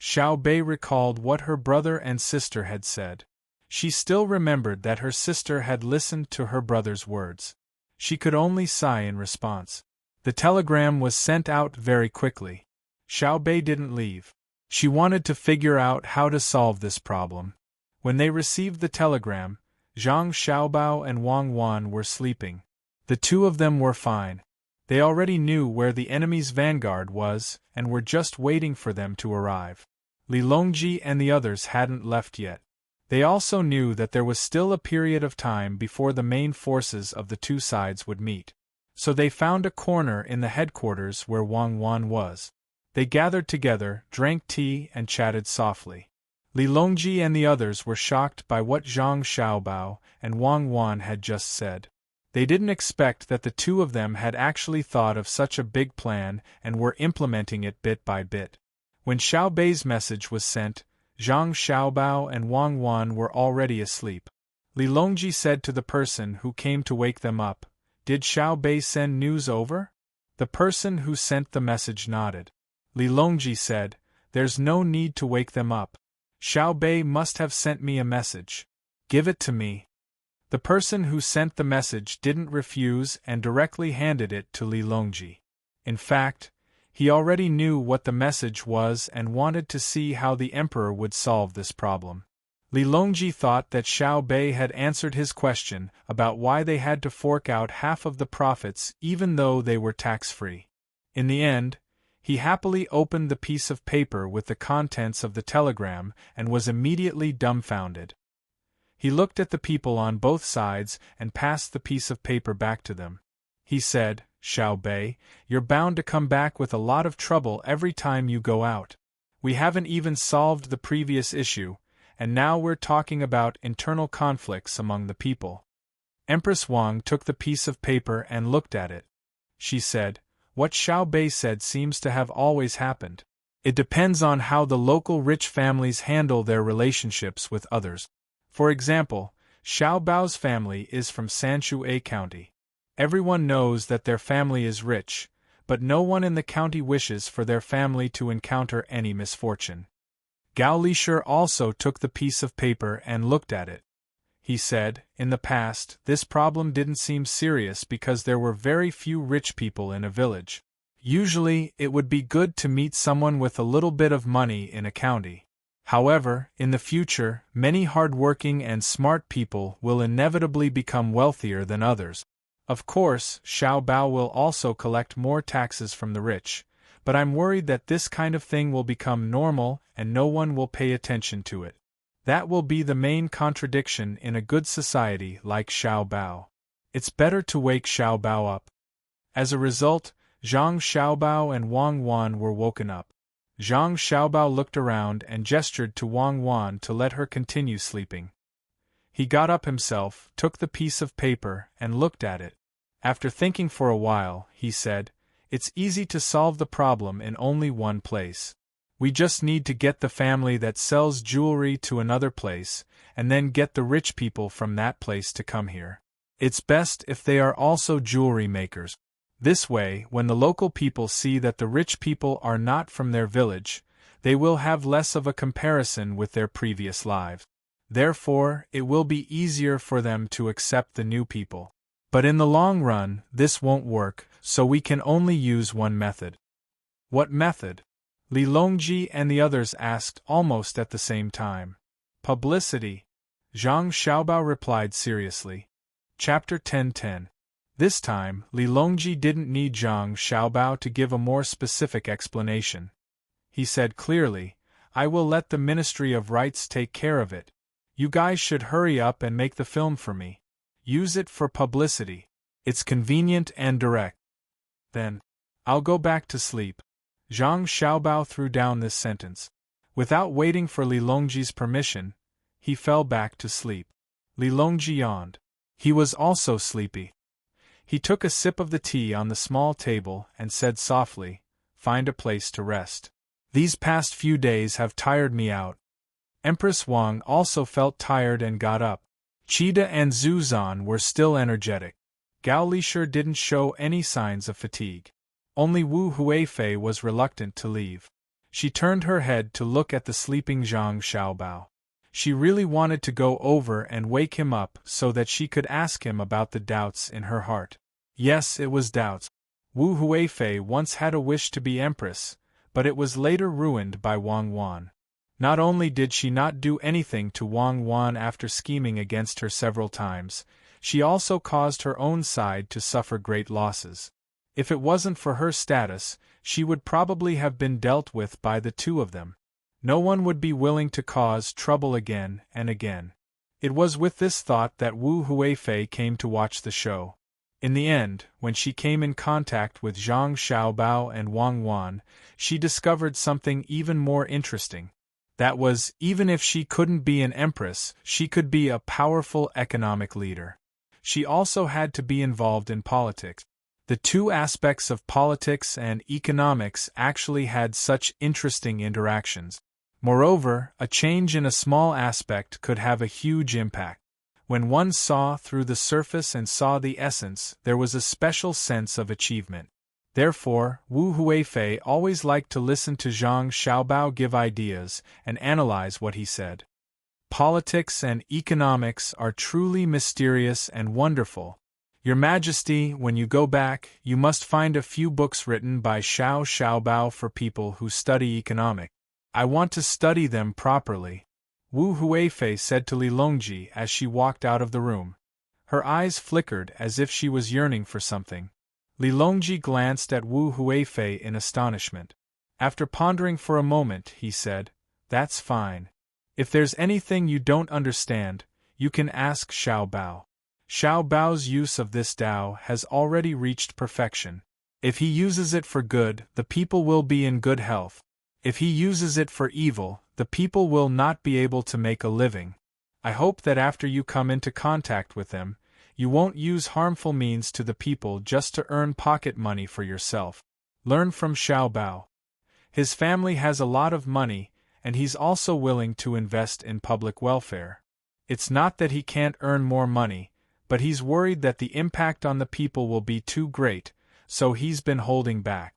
Xiao Bei recalled what her brother and sister had said. She still remembered that her sister had listened to her brother's words. She could only sigh in response. The telegram was sent out very quickly. Xiao Bei didn't leave. She wanted to figure out how to solve this problem. When they received the telegram, Zhang Xiaobao and Wang Wan were sleeping. The two of them were fine. They already knew where the enemy's vanguard was and were just waiting for them to arrive. Li Longji and the others hadn't left yet. They also knew that there was still a period of time before the main forces of the two sides would meet. So they found a corner in the headquarters where Wang Wan was. They gathered together, drank tea, and chatted softly. Li Longji and the others were shocked by what Zhang Xiaobao and Wang Wan had just said. They didn't expect that the two of them had actually thought of such a big plan and were implementing it bit by bit. When Xiao Bei's message was sent, Zhang Xiaobao and Wang Wan were already asleep. Li Longji said to the person who came to wake them up, "Did Xiao Bei send news over?" The person who sent the message nodded. Li Longji said, "There's no need to wake them up. Xiao Bei must have sent me a message. Give it to me." The person who sent the message didn't refuse and directly handed it to Li Longji. In fact, he already knew what the message was and wanted to see how the emperor would solve this problem. Li Longji thought that Xiao Bei had answered his question about why they had to fork out half of the profits even though they were tax-free. In the end, he happily opened the piece of paper with the contents of the telegram and was immediately dumbfounded. He looked at the people on both sides and passed the piece of paper back to them. He said, "Xiao Bei, you're bound to come back with a lot of trouble every time you go out. We haven't even solved the previous issue, and now we're talking about internal conflicts among the people." Empress Wang took the piece of paper and looked at it. She said, "What Xiao Bei said seems to have always happened. It depends on how the local rich families handle their relationships with others. For example, Xiao Bao's family is from Sanshui County. Everyone knows that their family is rich, but no one in the county wishes for their family to encounter any misfortune." Gao Lishur also took the piece of paper and looked at it. He said, "In the past, this problem didn't seem serious because there were very few rich people in a village. Usually, it would be good to meet someone with a little bit of money in a county. However, in the future, many hard-working and smart people will inevitably become wealthier than others. Of course, Xiao Bao will also collect more taxes from the rich, but I'm worried that this kind of thing will become normal and no one will pay attention to it. That will be the main contradiction in a good society like Xiao Bao. It's better to wake Xiao Bao up." As a result, Zhang Xiaobao and Wang Wan were woken up. Zhang Xiaobao looked around and gestured to Wang Wan to let her continue sleeping. He got up himself, took the piece of paper, and looked at it. After thinking for a while, he said, "It's easy to solve the problem in only one place. We just need to get the family that sells jewelry to another place, and then get the rich people from that place to come here. It's best if they are also jewelry makers. This way, when the local people see that the rich people are not from their village, they will have less of a comparison with their previous lives. Therefore, it will be easier for them to accept the new people. But in the long run, this won't work, so we can only use one method." "What method?" Li Longji and the others asked almost at the same time. "Publicity," Zhang Xiaobao replied seriously. Chapter 10:10. This time, Li Longji didn't need Zhang Xiaobao to give a more specific explanation. He said clearly, "I will let the Ministry of Rights take care of it. You guys should hurry up and make the film for me. Use it for publicity. It's convenient and direct. Then, I'll go back to sleep." Zhang Xiaobao threw down this sentence. Without waiting for Li Longji's permission, he fell back to sleep. Li Longji yawned. He was also sleepy. He took a sip of the tea on the small table and said softly, "Find a place to rest. These past few days have tired me out." Empress Wang also felt tired and got up. Qida and Zhu Zan were still energetic. Gao Lishur didn't show any signs of fatigue. Only Wu Huifei was reluctant to leave. She turned her head to look at the sleeping Zhang Xiaobao. She really wanted to go over and wake him up so that she could ask him about the doubts in her heart. Yes, it was doubts. Wu Huifei once had a wish to be empress, but it was later ruined by Wang Wan. Not only did she not do anything to Wang Wan after scheming against her several times, she also caused her own side to suffer great losses. If it wasn't for her status, she would probably have been dealt with by the two of them. No one would be willing to cause trouble again and again. It was with this thought that Wu Huifei came to watch the show. In the end, when she came in contact with Zhang Xiaobao and Wang Wan, she discovered something even more interesting. That was, even if she couldn't be an empress, she could be a powerful economic leader. She also had to be involved in politics. The two aspects of politics and economics actually had such interesting interactions. Moreover, a change in a small aspect could have a huge impact. When one saw through the surface and saw the essence, there was a special sense of achievement. Therefore, Wu Huifei always liked to listen to Zhang Xiaobao give ideas and analyze what he said. Politics and economics are truly mysterious and wonderful. Your Majesty, when you go back, you must find a few books written by Xiao Xiaobao for people who study economics. I want to study them properly," Wu Huifei said to Li Longji as she walked out of the room. Her eyes flickered as if she was yearning for something. Li Longji glanced at Wu Huifei in astonishment. After pondering for a moment, he said, "That's fine. If there's anything you don't understand, you can ask Xiao Bao. Xiao Bao's use of this Tao has already reached perfection. If he uses it for good, the people will be in good health. If he uses it for evil, the people will not be able to make a living. I hope that after you come into contact with them, you won't use harmful means to the people just to earn pocket money for yourself. Learn from Xiao Bao. His family has a lot of money, and he's also willing to invest in public welfare. It's not that he can't earn more money, but he's worried that the impact on the people will be too great, so he's been holding back."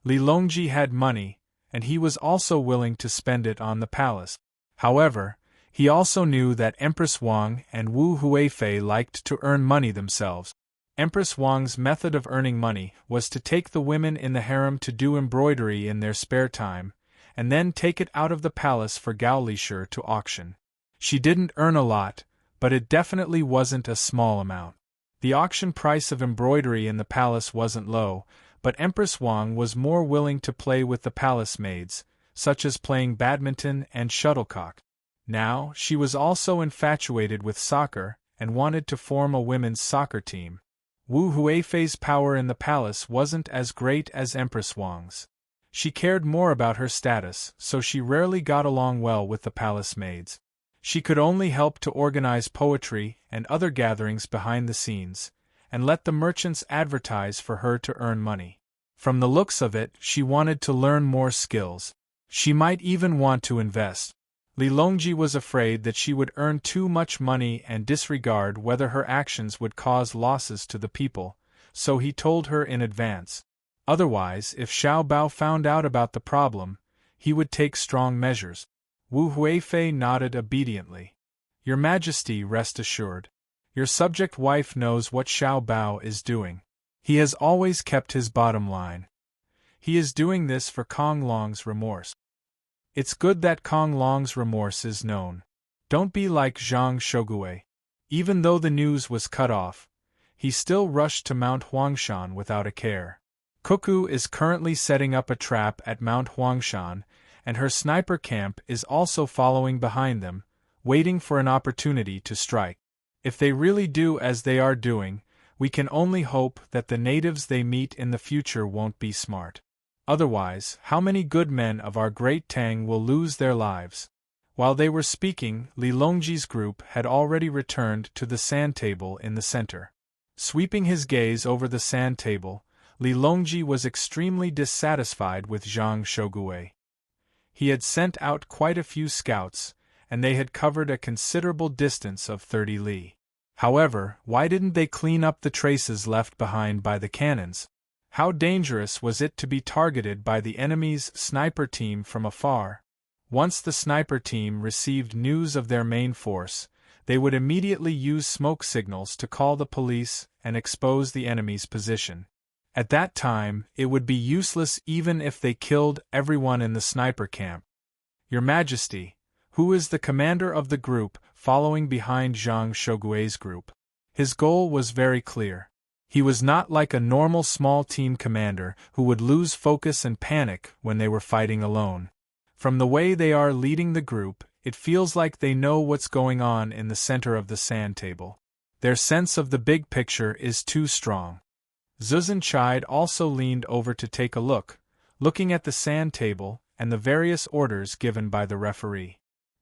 Li Longji had money, and he was also willing to spend it on the palace. However, he also knew that Empress Wang and Wu Huifei liked to earn money themselves. Empress Wang's method of earning money was to take the women in the harem to do embroidery in their spare time, and then take it out of the palace for Gaolishire to auction. She didn't earn a lot, but it definitely wasn't a small amount. The auction price of embroidery in the palace wasn't low, but Empress Wang was more willing to play with the palace maids, such as playing badminton and shuttlecock. Now, she was also infatuated with soccer, and wanted to form a women's soccer team. Wu Huifei's power in the palace wasn't as great as Empress Wang's. She cared more about her status, so she rarely got along well with the palace maids. She could only help to organize poetry and other gatherings behind the scenes, and let the merchants advertise for her to earn money. From the looks of it, she wanted to learn more skills. She might even want to invest. Li Longji was afraid that she would earn too much money and disregard whether her actions would cause losses to the people, so he told her in advance. Otherwise, if Xiao Bao found out about the problem, he would take strong measures. Wu Huifei nodded obediently. "Your Majesty, rest assured. Your subject wife knows what Xiao Bao is doing. He has always kept his bottom line. He is doing this for Kong Long's remorse. It's good that Kong Long's remorse is known. Don't be like Zhang Shogui. Even though the news was cut off, he still rushed to Mount Huangshan without a care. Cuckoo is currently setting up a trap at Mount Huangshan, and her sniper camp is also following behind them, waiting for an opportunity to strike. If they really do as they are doing, we can only hope that the natives they meet in the future won't be smart. Otherwise, how many good men of our great Tang will lose their lives?" While they were speaking, Li Longji's group had already returned to the sand table in the center. Sweeping his gaze over the sand table, Li Longji was extremely dissatisfied with Zhang Shogui. He had sent out quite a few scouts, and they had covered a considerable distance of 30 li. However, why didn't they clean up the traces left behind by the cannons? How dangerous was it to be targeted by the enemy's sniper team from afar? Once the sniper team received news of their main force, they would immediately use smoke signals to call the police and expose the enemy's position. At that time, it would be useless even if they killed everyone in the sniper camp. "Your Majesty, who is the commander of the group following behind Zhang Shogui's group?" His goal was very clear. He was not like a normal small team commander who would lose focus and panic when they were fighting alone. From the way they are leading the group, it feels like they know what's going on in the center of the sand table. Their sense of the big picture is too strong. Zuzan Chide also leaned over to take a look, looking at the sand table and the various orders given by the referee.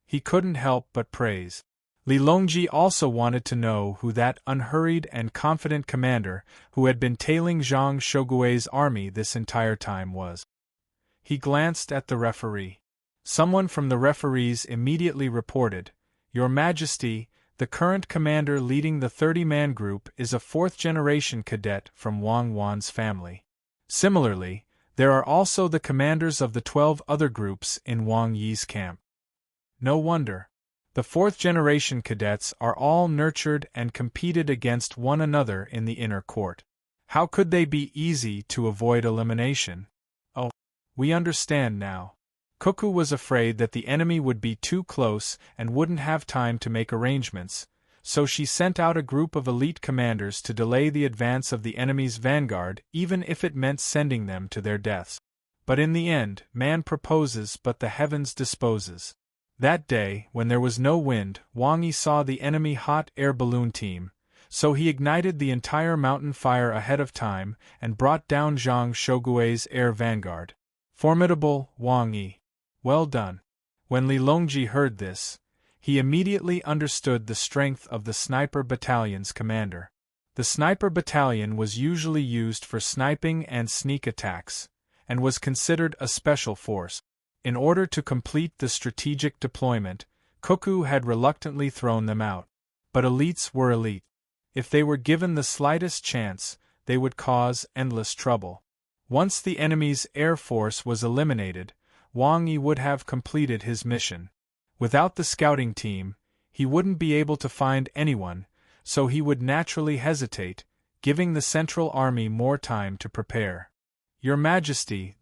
He couldn't help but praise. Li Longji also wanted to know who that unhurried and confident commander who had been tailing Zhang Shogui's army this entire time was. He glanced at the referee. Someone from the referees immediately reported, "Your Majesty, the current commander leading the 30-man group is a fourth-generation cadet from Wang Wan's family. Similarly, there are also the commanders of the 12 other groups in Wang Yi's camp." No wonder. The fourth-generation cadets are all nurtured and competed against one another in the inner court. How could they be easy to avoid elimination? Oh, we understand now. Cuckoo was afraid that the enemy would be too close and wouldn't have time to make arrangements, so she sent out a group of elite commanders to delay the advance of the enemy's vanguard, even if it meant sending them to their deaths. But in the end, man proposes but the heavens disposes. That day, when there was no wind, Wang Yi saw the enemy hot air balloon team, so he ignited the entire mountain fire ahead of time and brought down Zhang Shogui's air vanguard. Formidable, Wang Yi. Well done. When Li Longji heard this, he immediately understood the strength of the sniper battalion's commander. The sniper battalion was usually used for sniping and sneak attacks, and was considered a special force. In order to complete the strategic deployment, Cuckoo had reluctantly thrown them out. But elites were elite. If they were given the slightest chance, they would cause endless trouble. Once the enemy's air force was eliminated, Wang Yi would have completed his mission. Without the scouting team, he wouldn't be able to find anyone, so he would naturally hesitate, giving the Central Army more time to prepare. Your Majesty,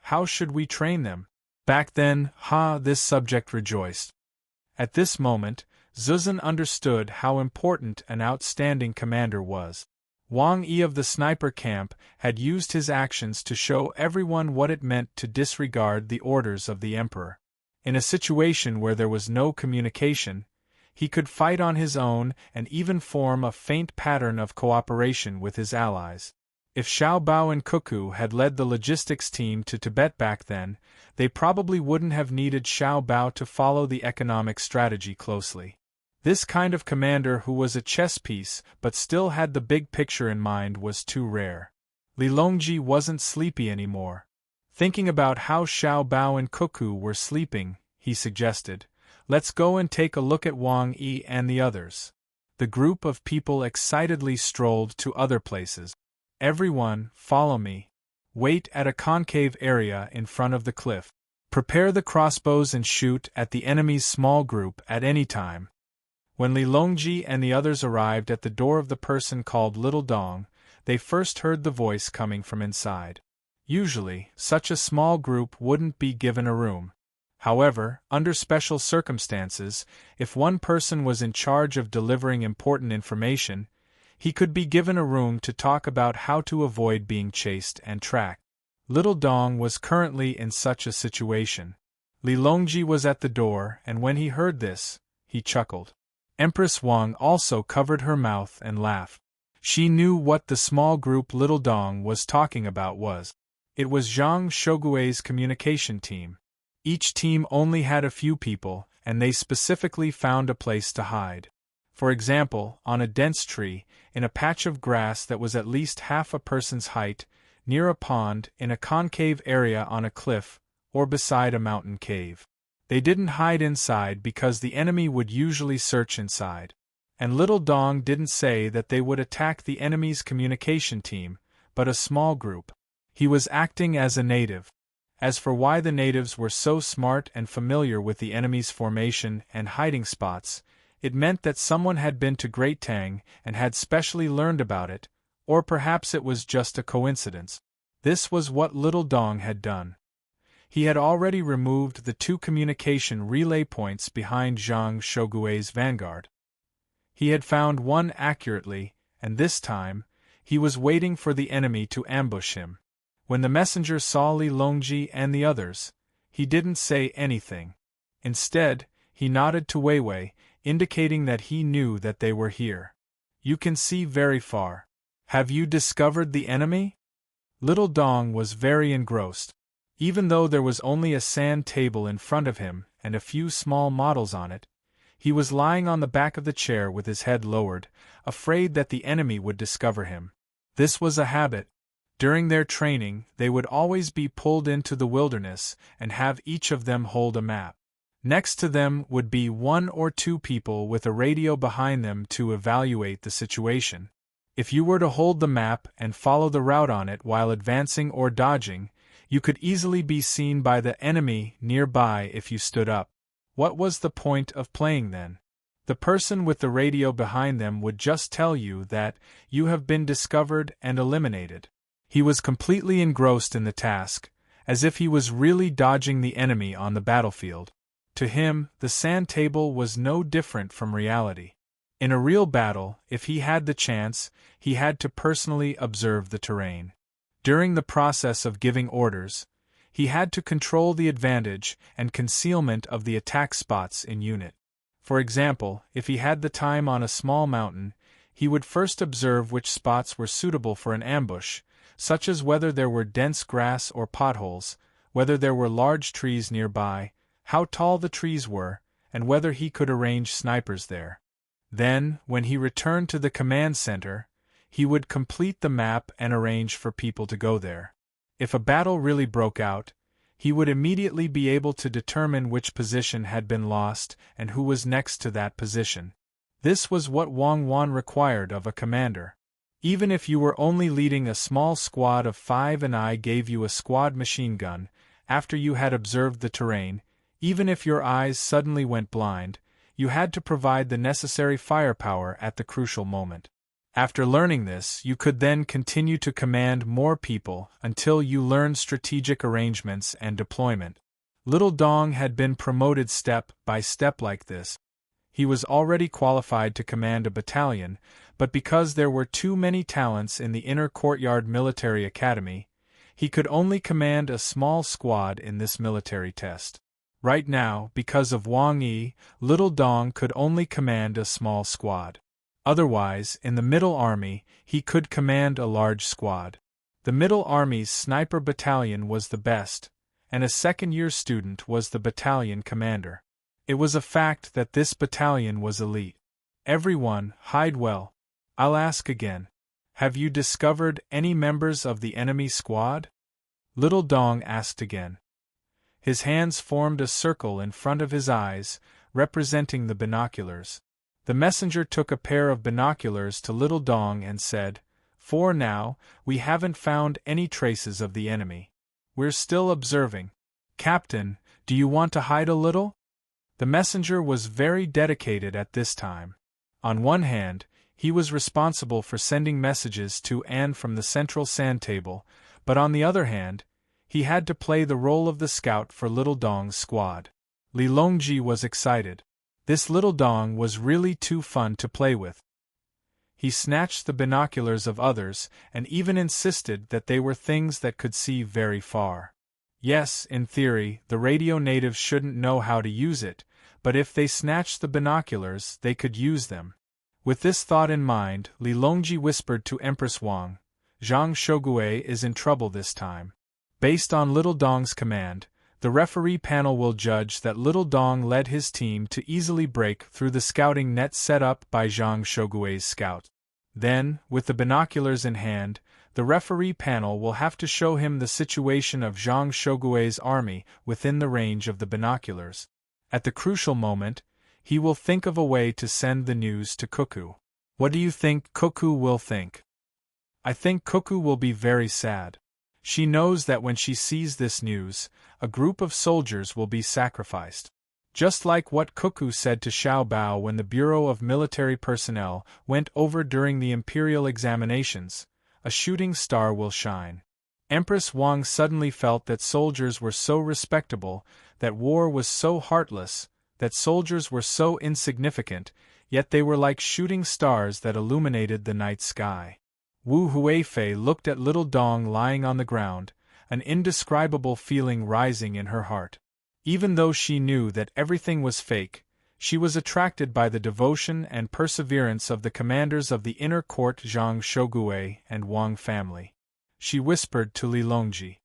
how should we train them? Back then, this subject rejoiced. At this moment, Zuzan understood how important an outstanding commander was. Wang Yi of the sniper camp had used his actions to show everyone what it meant to disregard the orders of the emperor. In a situation where there was no communication, he could fight on his own and even form a faint pattern of cooperation with his allies. If Xiao Bao and Cuckoo had led the logistics team to Tibet back then, they probably wouldn't have needed Xiao Bao to follow the economic strategy closely. This kind of commander who was a chess piece but still had the big picture in mind was too rare. Li Longji wasn't sleepy anymore. Thinking about how Xiao Bao and Cuckoo were sleeping, he suggested, "Let's go and take a look at Wang Yi and the others." The group of people excitedly strolled to other places. "Everyone, follow me. Wait at a concave area in front of the cliff. Prepare the crossbows and shoot at the enemy's small group at any time." When Li Longji and the others arrived at the door of the person called Little Dong, they first heard the voice coming from inside. Usually, such a small group wouldn't be given a room. However, under special circumstances, if one person was in charge of delivering important information, he could be given a room to talk about how to avoid being chased and tracked. Little Dong was currently in such a situation. Li Longji was at the door, and when he heard this, he chuckled. Empress Wang also covered her mouth and laughed. She knew what the small group Little Dong was talking about was. It was Zhang Shogui's communication team. Each team only had a few people, and they specifically found a place to hide. For example, on a dense tree, in a patch of grass that was at least half a person's height, near a pond, in a concave area on a cliff, or beside a mountain cave. They didn't hide inside because the enemy would usually search inside. And Little Dong didn't say that they would attack the enemy's communication team, but a small group. He was acting as a native. As for why the natives were so smart and familiar with the enemy's formation and hiding spots, it meant that someone had been to Great Tang and had specially learned about it, or perhaps it was just a coincidence. This was what Little Dong had done. He had already removed the 2 communication relay points behind Zhang Shogui's vanguard. He had found one accurately, and this time, he was waiting for the enemy to ambush him. When the messenger saw Li Longji and the others, he didn't say anything. Instead, he nodded to Weiwei, indicating that he knew that they were here. "You can see very far. Have you discovered the enemy?" Little Dong was very engrossed. Even though there was only a sand table in front of him and a few small models on it, he was lying on the back of the chair with his head lowered, afraid that the enemy would discover him. This was a habit. During their training, they would always be pulled into the wilderness and have each of them hold a map. Next to them would be 1 or 2 people with a radio behind them to evaluate the situation. If you were to hold the map and follow the route on it while advancing or dodging, you could easily be seen by the enemy nearby if you stood up. What was the point of playing then? The person with the radio behind them would just tell you that you have been discovered and eliminated. He was completely engrossed in the task, as if he was really dodging the enemy on the battlefield. To him, the sand table was no different from reality. In a real battle, if he had the chance, he had to personally observe the terrain. During the process of giving orders, he had to control the advantage and concealment of the attack spots in unit. For example, if he had the time on a small mountain, he would first observe which spots were suitable for an ambush, such as whether there were dense grass or potholes, whether there were large trees nearby, how tall the trees were, and whether he could arrange snipers there. Then, when he returned to the command center, he would complete the map and arrange for people to go there. If a battle really broke out, he would immediately be able to determine which position had been lost and who was next to that position. This was what Wang Wan required of a commander. Even if you were only leading a small squad of 5 and I gave you a squad machine gun, after you had observed the terrain, even if your eyes suddenly went blind, you had to provide the necessary firepower at the crucial moment. After learning this, you could then continue to command more people until you learned strategic arrangements and deployment. Little Dong had been promoted step by step like this. He was already qualified to command a battalion, but because there were too many talents in the inner courtyard military academy, he could only command a small squad in this military test. Right now, because of Wang Yi, Little Dong could only command a small squad. Otherwise, in the Middle Army, he could command a large squad. The Middle Army's sniper battalion was the best, and a second-year student was the battalion commander. It was a fact that this battalion was elite. Everyone, hide well. I'll ask again. Have you discovered any members of the enemy squad? Little Dong asked again. His hands formed a circle in front of his eyes, representing the binoculars. The messenger took a pair of binoculars to Little Dong and said, "For now, we haven't found any traces of the enemy. We're still observing. Captain, do you want to hide a little?" The messenger was very dedicated at this time. On one hand, he was responsible for sending messages to and from the central sand table, but on the other hand, he had to play the role of the scout for Little Dong's squad. Li Longji was excited. This Little Dong was really too fun to play with. He snatched the binoculars of others and even insisted that they were things that could see very far. Yes, in theory, the radio natives shouldn't know how to use it, but if they snatched the binoculars, they could use them. With this thought in mind, Li Longji whispered to Empress Wang, "Zhang Shogui is in trouble this time." Based on Little Dong's command, the referee panel will judge that Little Dong led his team to easily break through the scouting net set up by Zhang Shogui's scout. Then, with the binoculars in hand, the referee panel will have to show him the situation of Zhang Shogui's army within the range of the binoculars. At the crucial moment, he will think of a way to send the news to Cuckoo. What do you think Cuckoo will think? I think Cuckoo will be very sad. She knows that when she sees this news, a group of soldiers will be sacrificed. Just like what Cuckoo said to Xiao Bao when the Bureau of Military Personnel went over during the imperial examinations, a shooting star will shine. Empress Wang suddenly felt that soldiers were so respectable, that war was so heartless, that soldiers were so insignificant, yet they were like shooting stars that illuminated the night sky. Wu Huifei looked at Little Dong lying on the ground, an indescribable feeling rising in her heart. Even though she knew that everything was fake, she was attracted by the devotion and perseverance of the commanders of the inner court Zhang Shogui and Wang family. She whispered to Li Longji,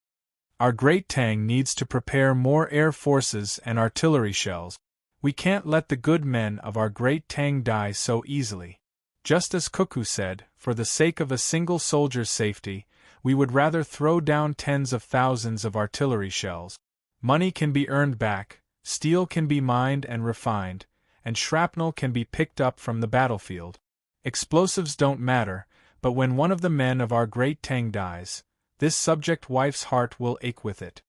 "Our great Tang needs to prepare more air forces and artillery shells. We can't let the good men of our great Tang die so easily." Just as Cuckoo said, for the sake of a single soldier's safety, we would rather throw down tens of thousands of artillery shells. Money can be earned back, steel can be mined and refined, and shrapnel can be picked up from the battlefield. Explosives don't matter, but when one of the men of our great Tang dies, this subject wife's heart will ache with it.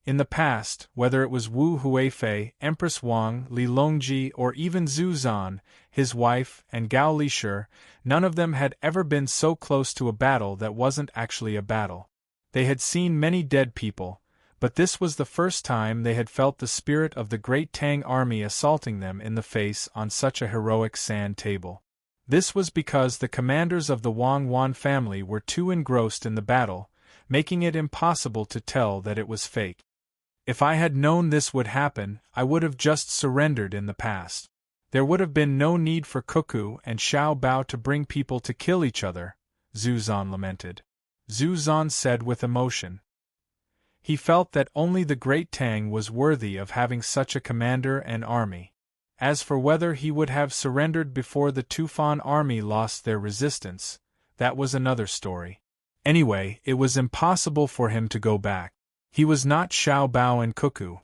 In the past, whether it was Wu Huifei, Empress Wang, Li Longji, or even Zhu Zan, his wife, and Gao Lishur, none of them had ever been so close to a battle that wasn't actually a battle. They had seen many dead people, but this was the first time they had felt the spirit of the great Tang army assaulting them in the face on such a heroic sand table. This was because the commanders of the Wang Wan family were too engrossed in the battle, making it impossible to tell that it was fake. If I had known this would happen, I would have just surrendered in the past. There would have been no need for Cuckoo and Xiao Bao to bring people to kill each other, Zhu Zan lamented. Zhu Zan said with emotion. He felt that only the great Tang was worthy of having such a commander and army. As for whether he would have surrendered before the Tufan army lost their resistance, that was another story. Anyway, it was impossible for him to go back. He was not Xiao Bao and Cuckoo.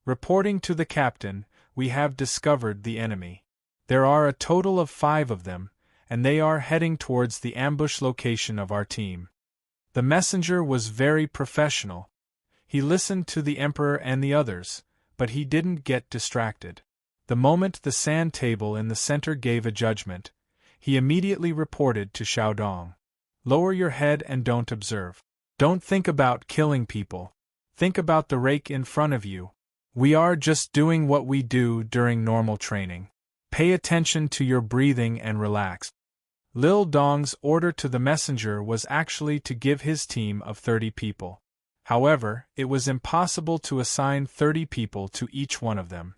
Reporting to the captain, we have discovered the enemy. There are a total of 5 of them, and they are heading towards the ambush location of our team. The messenger was very professional. He listened to the emperor and the others, but he didn't get distracted. The moment the sand table in the center gave a judgment, he immediately reported to Xiaodong. Lower your head and don't observe. Don't think about killing people. Think about the rake in front of you. We are just doing what we do during normal training. Pay attention to your breathing and relax. Lil Dong's order to the messenger was actually to give his team of 30 people. However, it was impossible to assign 30 people to each one of them.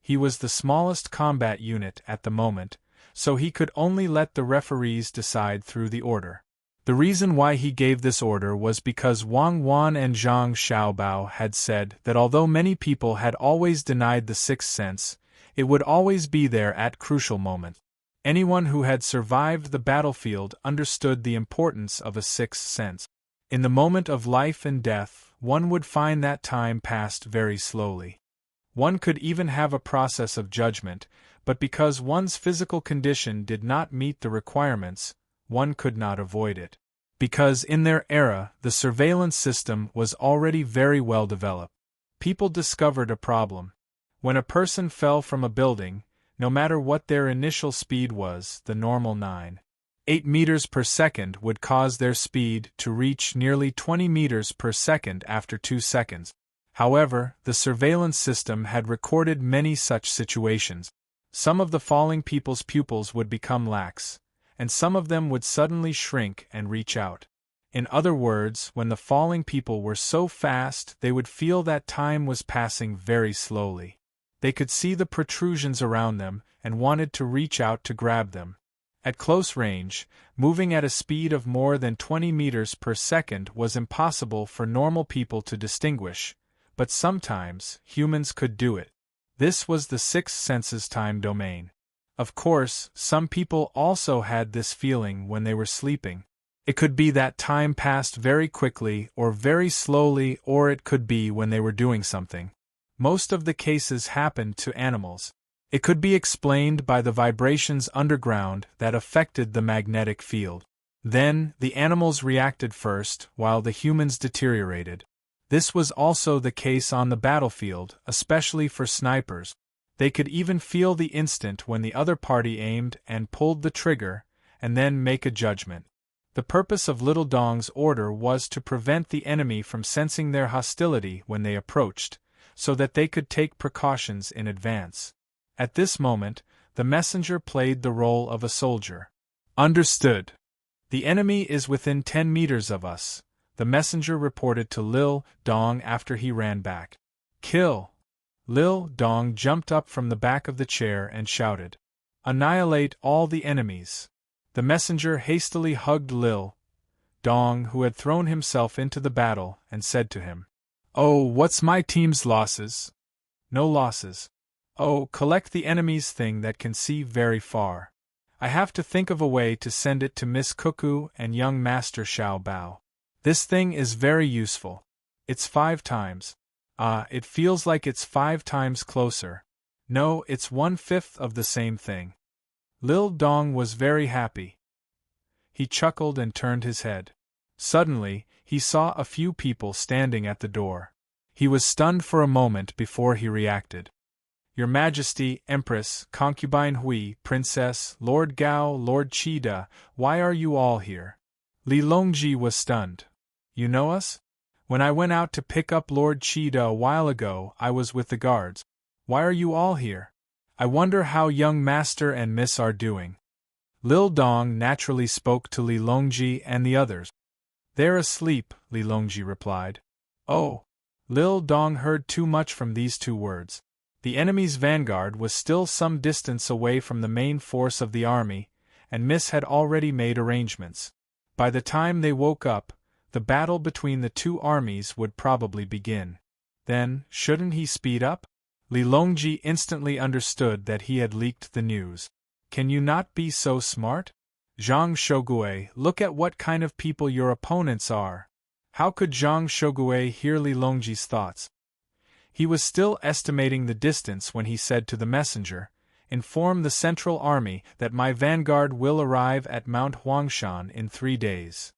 He was the smallest combat unit at the moment, so he could only let the referees decide through the order. The reason why he gave this order was because Wang Wan and Zhang Xiaobao had said that although many people had always denied the sixth sense, it would always be there at crucial moments. Anyone who had survived the battlefield understood the importance of a sixth sense. In the moment of life and death, one would find that time passed very slowly. One could even have a process of judgment, but because one's physical condition did not meet the requirements, one could not avoid it. Because in their era, the surveillance system was already very well developed. People discovered a problem. When a person fell from a building, no matter what their initial speed was, the normal 9.8 meters per second would cause their speed to reach nearly 20 meters per second after 2 seconds. However, the surveillance system had recorded many such situations. Some of the falling people's pupils would become lax, and some of them would suddenly shrink and reach out. In other words, when the falling people were so fast, they would feel that time was passing very slowly. They could see the protrusions around them and wanted to reach out to grab them. At close range, moving at a speed of more than 20 meters per second was impossible for normal people to distinguish, but sometimes humans could do it. This was the sixth sense's time domain. Of course, some people also had this feeling when they were sleeping. It could be that time passed very quickly or very slowly, or it could be when they were doing something. Most of the cases happened to animals. It could be explained by the vibrations underground that affected the magnetic field. Then, the animals reacted first, while the humans deteriorated. This was also the case on the battlefield, especially for snipers. They could even feel the instant when the other party aimed and pulled the trigger, and then make a judgment. The purpose of Little Dong's order was to prevent the enemy from sensing their hostility when they approached, so that they could take precautions in advance. At this moment, the messenger played the role of a soldier. Understood. The enemy is within 10 meters of us, the messenger reported to Lil Dong after he ran back. Kill! Lil Dong jumped up from the back of the chair and shouted. Annihilate all the enemies. The messenger hastily hugged Lil Dong, who had thrown himself into the battle, and said to him, Oh, what's my team's losses? No losses. Oh, collect the enemy's thing that can see very far. I have to think of a way to send it to Miss Cuckoo and young Master Xiao Bao. This thing is very useful. It's 5 times. It feels like it's 5 times closer. No, it's 1/5 of the same thing. Lil Dong was very happy. He chuckled and turned his head. Suddenly, he saw a few people standing at the door. He was stunned for a moment before he reacted. Your Majesty, Empress, Concubine Hui, Princess, Lord Gao, Lord Qida, why are you all here? Li Longji was stunned. You know us? When I went out to pick up Lord Qida a while ago, I was with the guards. Why are you all here? I wonder how young Master and Miss are doing. Lil Dong naturally spoke to Li Longji and the others. They're asleep, Li Longji replied. Oh! Lil Dong heard too much from these two words. The enemy's vanguard was still some distance away from the main force of the army, and Miss had already made arrangements. By the time they woke up, the battle between the two armies would probably begin. Then, shouldn't he speed up? Li Longji instantly understood that he had leaked the news. Can you not be so smart? Zhang Shogue, look at what kind of people your opponents are. How could Zhang Shogue hear Li Longji's thoughts? He was still estimating the distance when he said to the messenger, Inform the Central Army that my vanguard will arrive at Mount Huangshan in 3 days.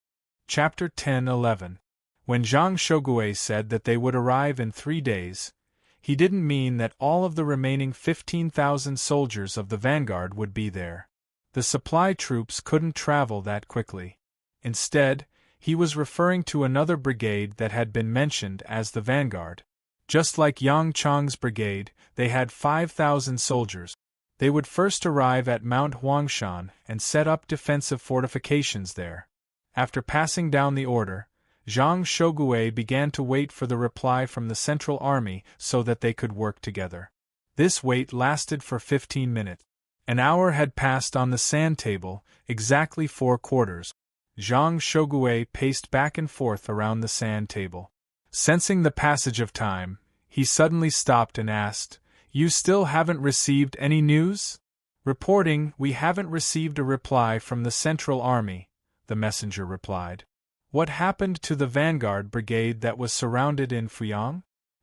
Chapter 10:11. When Zhang Shogue said that they would arrive in 3 days, he didn't mean that all of the remaining 15,000 soldiers of the vanguard would be there. The supply troops couldn't travel that quickly. Instead, he was referring to another brigade that had been mentioned as the vanguard. Just like Yang Chang's brigade, they had 5,000 soldiers. They would first arrive at Mount Huangshan and set up defensive fortifications there. After passing down the order, Zhang Shogue began to wait for the reply from the Central Army so that they could work together. This wait lasted for 15 minutes. An hour had passed on the sand table, exactly 4 quarters. Zhang Shogue paced back and forth around the sand table. Sensing the passage of time, he suddenly stopped and asked, You still haven't received any news? Reporting, we haven't received a reply from the Central Army, the messenger replied. What happened to the vanguard brigade that was surrounded in Fuyang?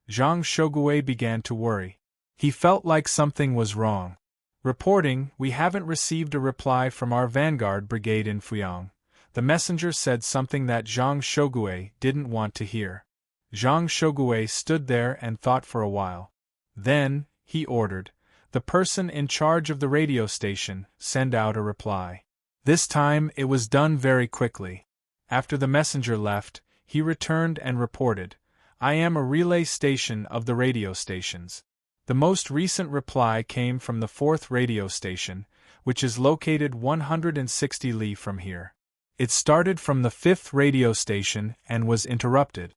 Zhang Shogue began to worry. He felt like something was wrong. Reporting, we haven't received a reply from our vanguard brigade in Fuyang. The messenger said something that Zhang Shogue didn't want to hear. Zhang Shogue stood there and thought for a while. Then, he ordered, the person in charge of the radio station send out a reply. This time it was done very quickly. After the messenger left, he returned and reported, I am a relay station of the radio stations. The most recent reply came from the 4th radio station, which is located 160 li from here. It started from the 5th radio station and was interrupted.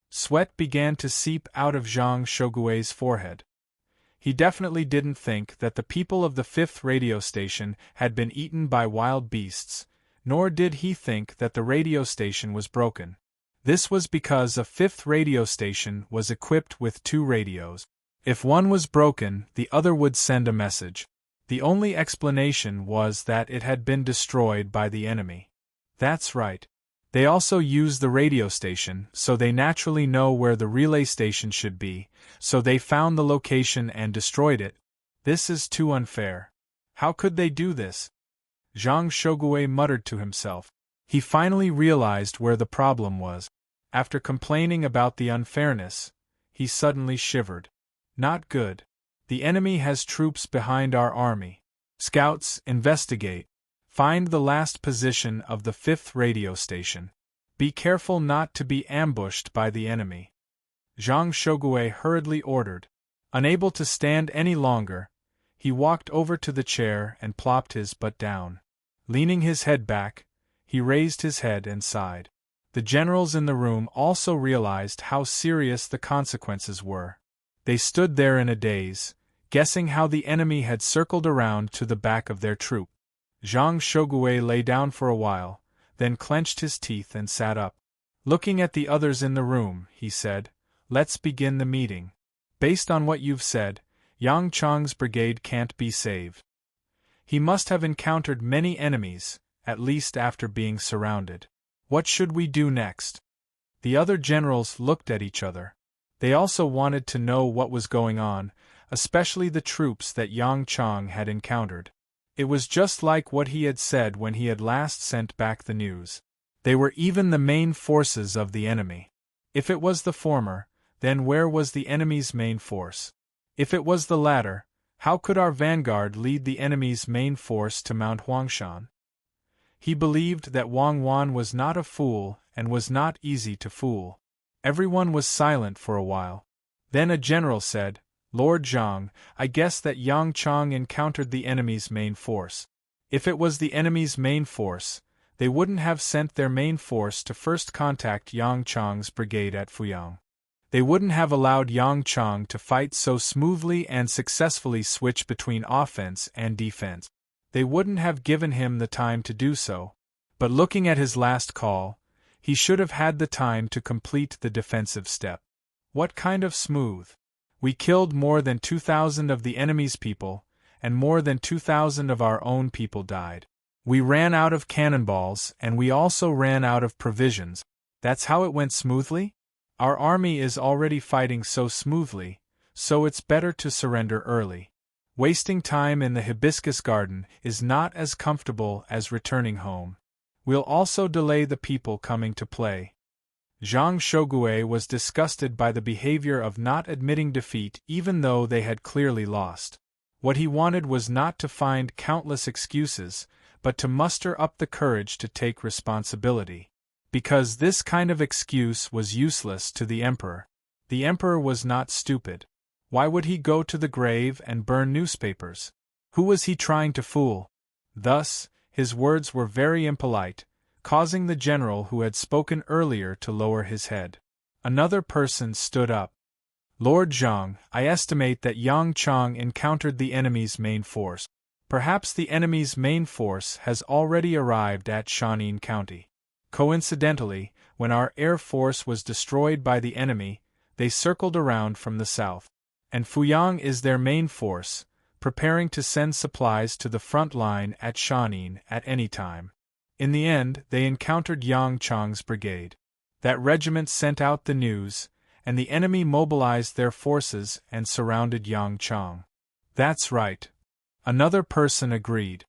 Sweat began to seep out of Zhang Shogue's forehead. He definitely didn't think that the people of the 5th radio station had been eaten by wild beasts, nor did he think that the radio station was broken. This was because a 5th radio station was equipped with 2 radios. If one was broken, the other would send a message. The only explanation was that it had been destroyed by the enemy. That's right. They also use the radio station, so they naturally know where the relay station should be, so they found the location and destroyed it. This is too unfair. How could they do this? Zhang Shogue muttered to himself. He finally realized where the problem was. After complaining about the unfairness, he suddenly shivered. Not good. The enemy has troops behind our army. Scouts, investigate. Find the last position of the 5th radio station. Be careful not to be ambushed by the enemy. Zhang Shogue hurriedly ordered. Unable to stand any longer, he walked over to the chair and plopped his butt down. Leaning his head back, he raised his head and sighed. The generals in the room also realized how serious the consequences were. They stood there in a daze, guessing how the enemy had circled around to the back of their troop. Zhang Shogue lay down for a while, then clenched his teeth and sat up. Looking at the others in the room, he said, Let's begin the meeting. Based on what you've said, Yang Chang's brigade can't be saved. He must have encountered many enemies, at least after being surrounded. What should we do next? The other generals looked at each other. They also wanted to know what was going on, especially the troops that Yang Chang had encountered. It was just like what he had said when he had last sent back the news. They were even the main forces of the enemy. If it was the former, Then where was the enemy's main force? If it was the latter, how could our vanguard lead the enemy's main force to Mount Huangshan? He believed that Wang Wan was not a fool and was not easy to fool. Everyone was silent for a while. Then a general said, "Lord Zhang, I guess that Yang Chang encountered the enemy's main force. If it was the enemy's main force, they wouldn't have sent their main force to first contact Yang Chang's brigade at Fuyang. They wouldn't have allowed Yang Chang to fight so smoothly and successfully switch between offense and defense. They wouldn't have given him the time to do so. But looking at his last call, he should have had the time to complete the defensive step. What kind of smooth? We killed more than 2,000 of the enemy's people, and more than 2,000 of our own people died. We ran out of cannonballs, and we also ran out of provisions. That's how it went smoothly? Our army is already fighting so smoothly, so it's better to surrender early. Wasting time in the hibiscus garden is not as comfortable as returning home. We'll also delay the people coming to play." Zhang Shogui was disgusted by the behavior of not admitting defeat even though they had clearly lost. What he wanted was not to find countless excuses, but to muster up the courage to take responsibility. Because this kind of excuse was useless to the emperor. The emperor was not stupid. Why would he go to the grave and burn newspapers? Who was he trying to fool? Thus, his words were very impolite, causing the general who had spoken earlier to lower his head. Another person stood up. "Lord Zhang, I estimate that Yang Chang encountered the enemy's main force. Perhaps the enemy's main force has already arrived at Shanin County. Coincidentally, when our air force was destroyed by the enemy, they circled around from the south. And Fuyang is their main force, preparing to send supplies to the front line at Shanin at any time. In the end, they encountered Yang Chang's brigade. That regiment sent out the news, and the enemy mobilized their forces and surrounded Yang Chang." "That's right," another person agreed.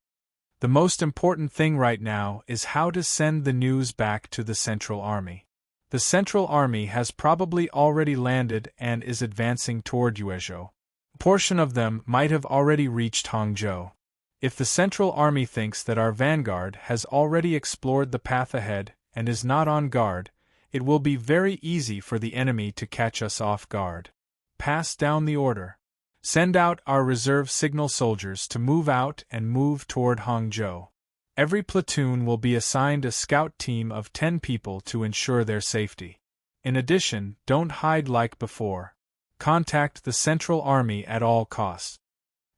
"The most important thing right now is how to send the news back to the Central Army. The Central Army has probably already landed and is advancing toward Yuezhou. A portion of them might have already reached Hangzhou. If the Central Army thinks that our vanguard has already explored the path ahead and is not on guard, it will be very easy for the enemy to catch us off guard. Pass down the order. Send out our reserve signal soldiers to move out and move toward Hangzhou. Every platoon will be assigned a scout team of 10 people to ensure their safety. In addition, don't hide like before. Contact the Central Army at all costs."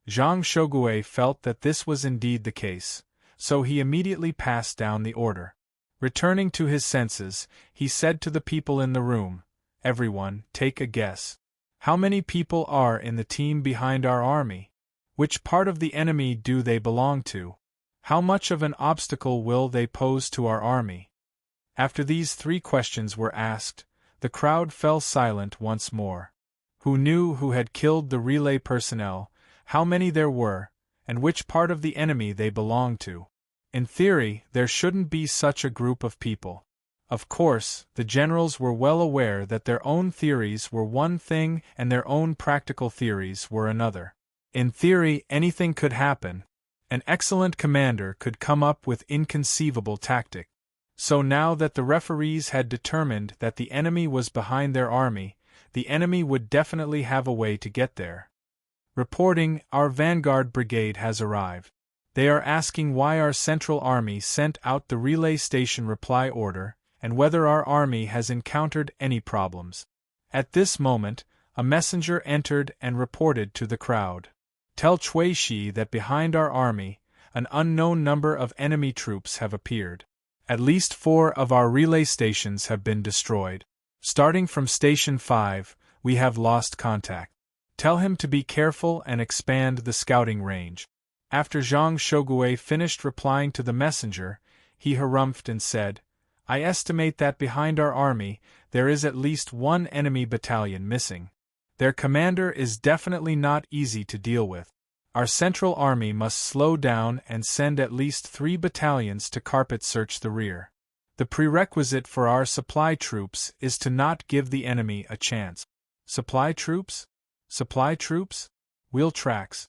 Zhang Shogui felt that this was indeed the case, so he immediately passed down the order. Returning to his senses, he said to the people in the room, "Everyone, take a guess. How many people are in the team behind our army? Which part of the enemy do they belong to? How much of an obstacle will they pose to our army?" After these 3 questions were asked, the crowd fell silent once more. Who knew who had killed the relay personnel, how many there were, and which part of the enemy they belonged to? In theory, there shouldn't be such a group of people. Of course, the generals were well aware that their own theories were one thing and their own practical theories were another. In theory, anything could happen. An excellent commander could come up with inconceivable tactics. So now that the referees had determined that the enemy was behind their army, the enemy would definitely have a way to get there. Reporting, our vanguard brigade has arrived. They are asking why our Central Army sent out the relay station reply order, and whether our army has encountered any problems. At this moment, a messenger entered and reported to the crowd. "Tell Cui Shi that behind our army, an unknown number of enemy troops have appeared. At least 4 of our relay stations have been destroyed. Starting from Station 5, we have lost contact. Tell him to be careful and expand the scouting range." After Zhang Shogui finished replying to the messenger, he harumphed and said, "I estimate that behind our army, there is at least 1 enemy battalion missing. Their commander is definitely not easy to deal with. Our Central Army must slow down and send at least 3 battalions to carpet search the rear. The prerequisite for our supply troops is to not give the enemy a chance. Supply troops? Supply troops? Wheel tracks.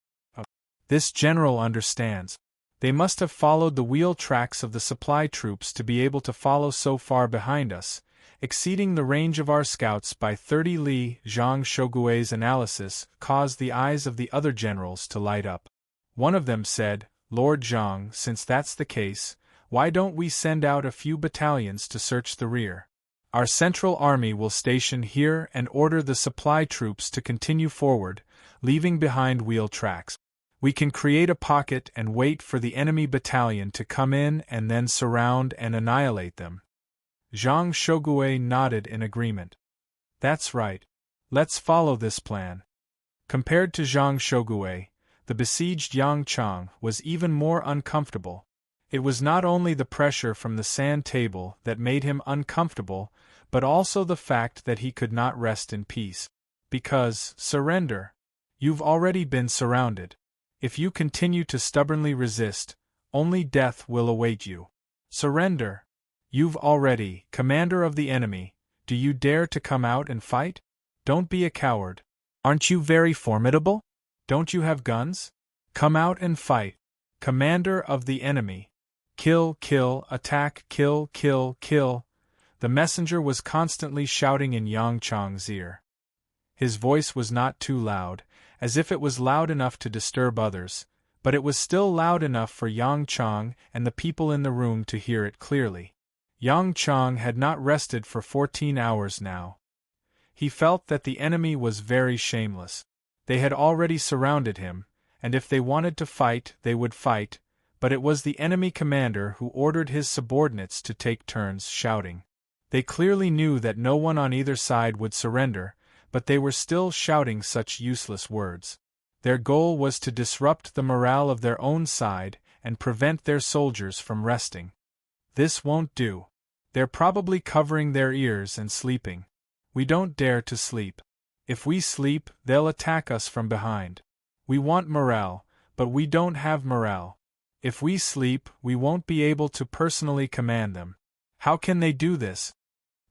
This general understands. They must have followed the wheel tracks of the supply troops to be able to follow so far behind us, exceeding the range of our scouts by 30 li. Zhang Shogui's analysis caused the eyes of the other generals to light up. One of them said, Lord Zhang, since that's the case, why don't we send out a few battalions to search the rear? Our central army will station here and order the supply troops to continue forward, leaving behind wheel tracks. We can create a pocket and wait for the enemy battalion to come in and then surround and annihilate them. Zhang Shogui nodded in agreement. That's right. Let's follow this plan. Compared to Zhang Shogui, the besieged Yang Chang was even more uncomfortable. It was not only the pressure from the sand table that made him uncomfortable, but also the fact that he could not rest in peace. Because, surrender. You've already been surrounded. If you continue to stubbornly resist, only death will await you. Surrender. You've already, commander of the enemy, do you dare to come out and fight? Don't be a coward. Aren't you very formidable? Don't you have guns? Come out and fight. Commander of the enemy. Kill, kill, attack, kill, kill, kill. The messenger was constantly shouting in Yang Chang's ear. His voice was not too loud, as if it was loud enough to disturb others, but it was still loud enough for Yang Chang and the people in the room to hear it clearly. Yang Chang had not rested for 14 hours now. He felt that the enemy was very shameless. They had already surrounded him, and if they wanted to fight, they would fight, but it was the enemy commander who ordered his subordinates to take turns shouting. They clearly knew that no one on either side would surrender, but they were still shouting such useless words. Their goal was to disrupt the morale of their own side and prevent their soldiers from resting. This won't do. They're probably covering their ears and sleeping. We don't dare to sleep. If we sleep, they'll attack us from behind. We want morale, but we don't have morale. If we sleep, we won't be able to personally command them. How can they do this?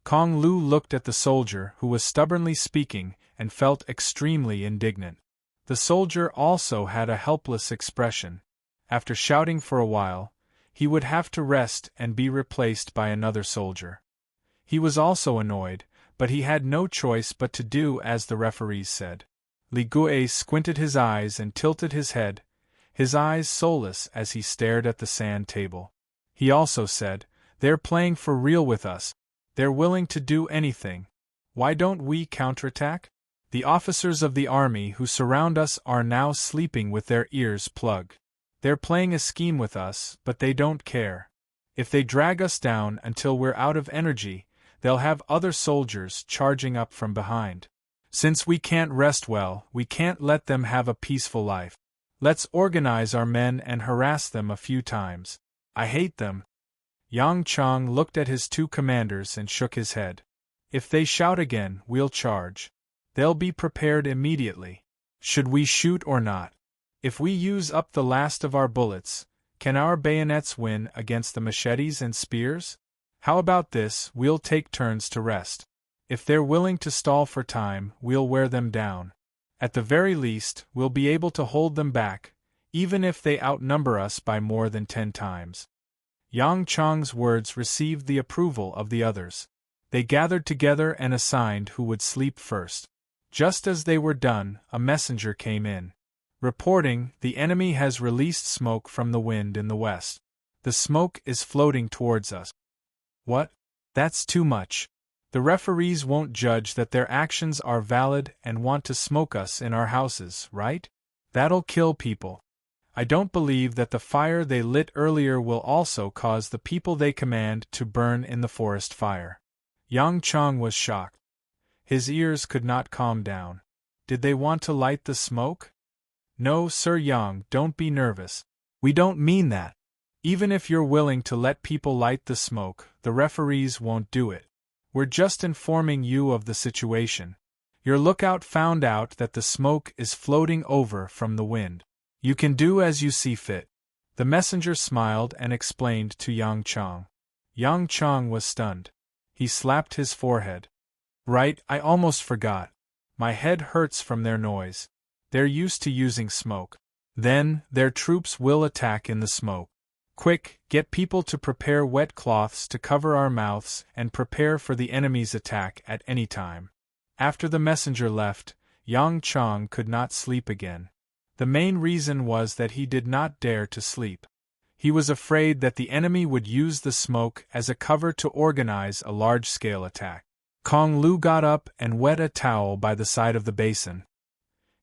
Kong Lu looked at the soldier who was stubbornly speaking and felt extremely indignant. The soldier also had a helpless expression. After shouting for a while, he would have to rest and be replaced by another soldier. He was also annoyed, but he had no choice but to do as the referees said. Li Gui squinted his eyes and tilted his head, his eyes soulless as he stared at the sand table. He also said, "They're playing for real with us. They're willing to do anything. Why don't we counterattack? The officers of the army who surround us are now sleeping with their ears plugged. They're playing a scheme with us, but they don't care. If they drag us down until we're out of energy, they'll have other soldiers charging up from behind. Since we can't rest well, we can't let them have a peaceful life. Let's organize our men and harass them a few times. I hate them." Yang Chang looked at his two commanders and shook his head. "If they shout again, we'll charge. They'll be prepared immediately. Should we shoot or not? If we use up the last of our bullets, can our bayonets win against the machetes and spears? How about this, we'll take turns to rest. If they're willing to stall for time, we'll wear them down. At the very least, we'll be able to hold them back, even if they outnumber us by more than 10 times. Yang Chang's words received the approval of the others. They gathered together and assigned who would sleep first. Just as they were done, a messenger came in, reporting, "The enemy has released smoke from the wind in the west. The smoke is floating towards us." "What? That's too much. The referees won't judge that their actions are valid and want to smoke us in our houses, right? That'll kill people. I don't believe that the fire they lit earlier will also cause the people they command to burn in the forest fire." Yang Chang was shocked. His ears could not calm down. Did they want to light the smoke? "No, Sir Yang, don't be nervous. We don't mean that. Even if you're willing to let people light the smoke, the referees won't do it. We're just informing you of the situation. Your lookout found out that the smoke is floating over from the wind. You can do as you see fit." The messenger smiled and explained to Yang Chang. Yang Chang was stunned. He slapped his forehead. "Right, I almost forgot. My head hurts from their noise. They're used to using smoke. Then, their troops will attack in the smoke. Quick, get people to prepare wet cloths to cover our mouths and prepare for the enemy's attack at any time. After the messenger left, Yang Chang could not sleep again. The main reason was that he did not dare to sleep. He was afraid that the enemy would use the smoke as a cover to organize a large-scale attack. Kong Lu got up and wet a towel by the side of the basin.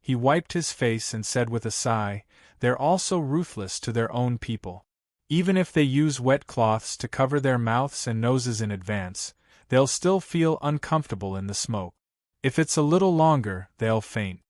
He wiped his face and said with a sigh, "They're also ruthless to their own people. Even if they use wet cloths to cover their mouths and noses in advance, they'll still feel uncomfortable in the smoke. If it's a little longer, they'll faint.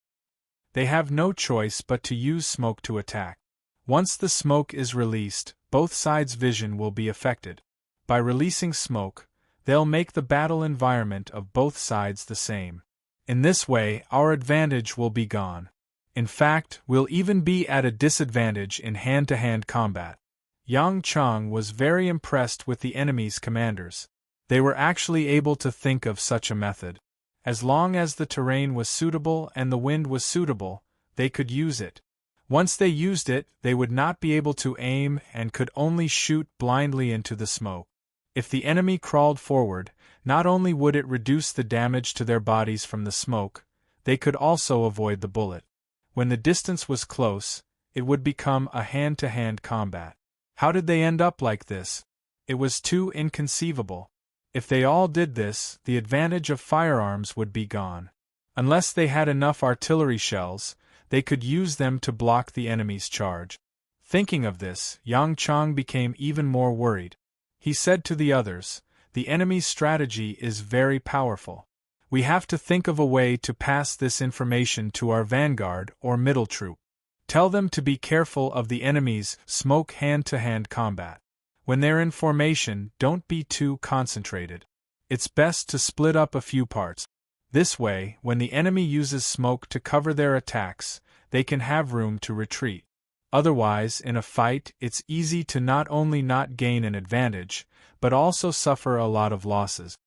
They have no choice but to use smoke to attack. Once the smoke is released, both sides' vision will be affected. By releasing smoke, they'll make the battle environment of both sides the same. In this way, our advantage will be gone. In fact, we'll even be at a disadvantage in hand-to-hand combat." Yang Chang was very impressed with the enemy's commanders. They were actually able to think of such a method. As long as the terrain was suitable and the wind was suitable, they could use it. Once they used it, they would not be able to aim and could only shoot blindly into the smoke. If the enemy crawled forward, not only would it reduce the damage to their bodies from the smoke, they could also avoid the bullet. When the distance was close, it would become a hand-to-hand combat. How did they end up like this? It was too inconceivable. If they all did this, the advantage of firearms would be gone. Unless they had enough artillery shells, they could use them to block the enemy's charge. Thinking of this, Yang Chang became even more worried. He said to the others, "The enemy's strategy is very powerful. We have to think of a way to pass this information to our vanguard or middle troop. Tell them to be careful of the enemy's smoke hand-to-hand combat. When they're in formation, don't be too concentrated. It's best to split up a few parts. This way, when the enemy uses smoke to cover their attacks, they can have room to retreat. Otherwise, in a fight, it's easy to not only not gain an advantage, but also suffer a lot of losses."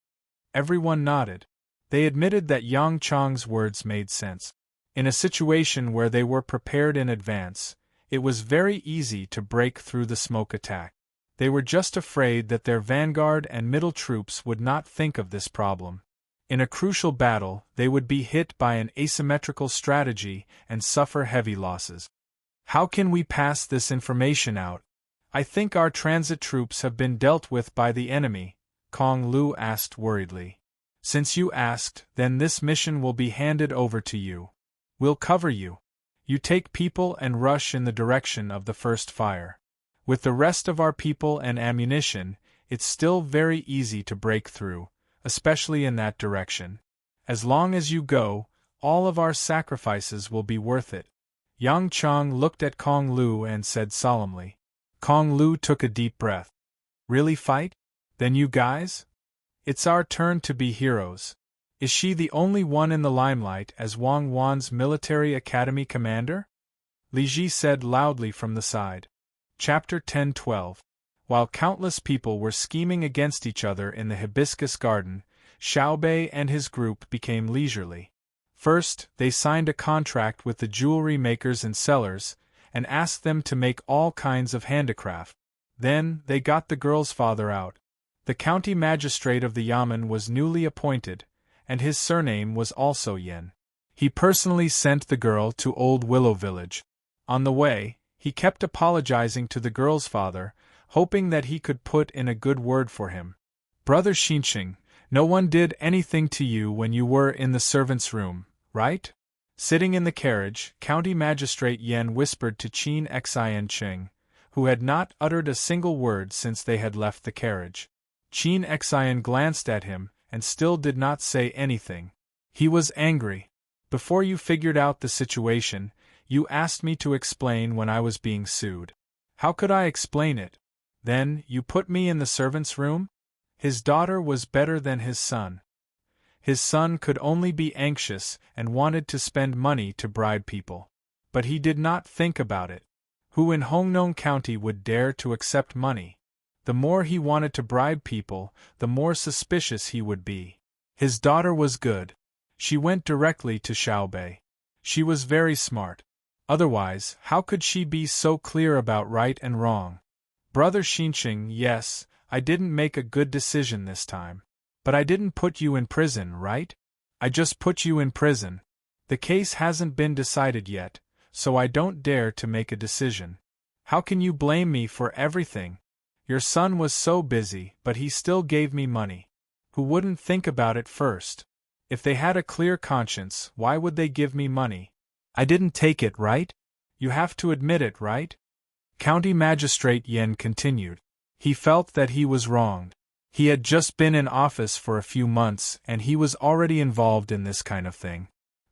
Everyone nodded. They admitted that Yang Chang's words made sense. In a situation where they were prepared in advance, it was very easy to break through the smoke attack. They were just afraid that their vanguard and middle troops would not think of this problem. In a crucial battle, they would be hit by an asymmetrical strategy and suffer heavy losses. "How can we pass this information out? I think our transit troops have been dealt with by the enemy," Kong Lu asked worriedly. "Since you asked, then this mission will be handed over to you. We'll cover you. You take people and rush in the direction of the first fire. With the rest of our people and ammunition, it's still very easy to break through, especially in that direction. As long as you go, all of our sacrifices will be worth it." Yang Chang looked at Kong Lu and said solemnly. Kong Lu took a deep breath. "Really fight? Then you guys? It's our turn to be heroes. Is she the only one in the limelight as Wang Wan's military academy commander?" Li Ji said loudly from the side. Chapter 10-12. While countless people were scheming against each other in the hibiscus garden, Xiaobei and his group became leisurely. First, they signed a contract with the jewelry makers and sellers, and asked them to make all kinds of handicraft. Then, they got the girl's father out. The county magistrate of the Yamen was newly appointed, and his surname was also Yen. He personally sent the girl to Old Willow Village. On the way, he kept apologizing to the girl's father, hoping that he could put in a good word for him. "Brother Xinqing, no one did anything to you when you were in the servants' room, right?" Sitting in the carriage, County Magistrate Yen whispered to Qin Xianqing, who had not uttered a single word since they had left the carriage. Qin Xian glanced at him, and still did not say anything. He was angry. "Before you figured out the situation, you asked me to explain when I was being sued. How could I explain it? Then, you put me in the servants' room?" His daughter was better than his son. His son could only be anxious and wanted to spend money to bribe people. But he did not think about it. Who in Hongnong County would dare to accept money? The more he wanted to bribe people, the more suspicious he would be. His daughter was good. She went directly to Xiao Bei. She was very smart. Otherwise, how could she be so clear about right and wrong? Brother Xinqing, yes, I didn't make a good decision this time. But I didn't put you in prison, right? I just put you in prison. The case hasn't been decided yet, so I don't dare to make a decision. How can you blame me for everything? Your son was so busy, but he still gave me money. Who wouldn't think about it first? If they had a clear conscience, why would they give me money? I didn't take it, right? You have to admit it, right? County Magistrate Yen continued. He felt that he was wronged. He had just been in office for a few months and he was already involved in this kind of thing.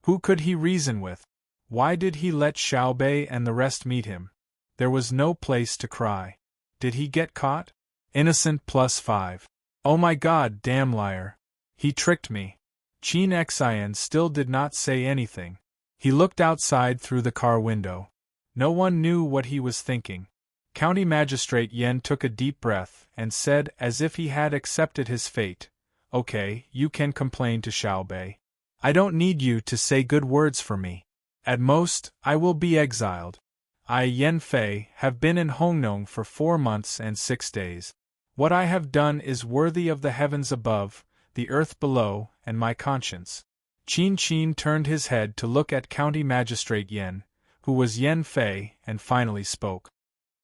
Who could he reason with? Why did he let Xiao Bei and the rest meet him? There was no place to cry. Did he get caught? Innocent +5. Oh my God, damn liar. He tricked me. Qin Xian still did not say anything. He looked outside through the car window. No one knew what he was thinking. County Magistrate Yen took a deep breath and said as if he had accepted his fate, "Okay, you can complain to Xiao Bei. I don't need you to say good words for me. At most, I will be exiled. I, Yen Fei, have been in Hongnong for 4 months and 6 days. What I have done is worthy of the heavens above, the earth below, and my conscience." Qin turned his head to look at County Magistrate Yen, who was Yen Fei, and finally spoke.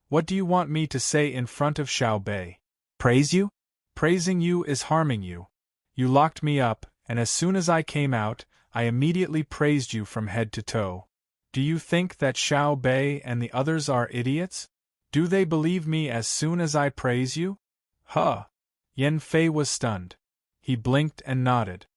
"What do you want me to say in front of Xiao Bei? Praise you? Praising you is harming you. You locked me up, and as soon as I came out, I immediately praised you from head to toe. Do you think that Xiao Bei and the others are idiots? Do they believe me as soon as I praise you?" Huh! Yen Fei was stunned. He blinked and nodded.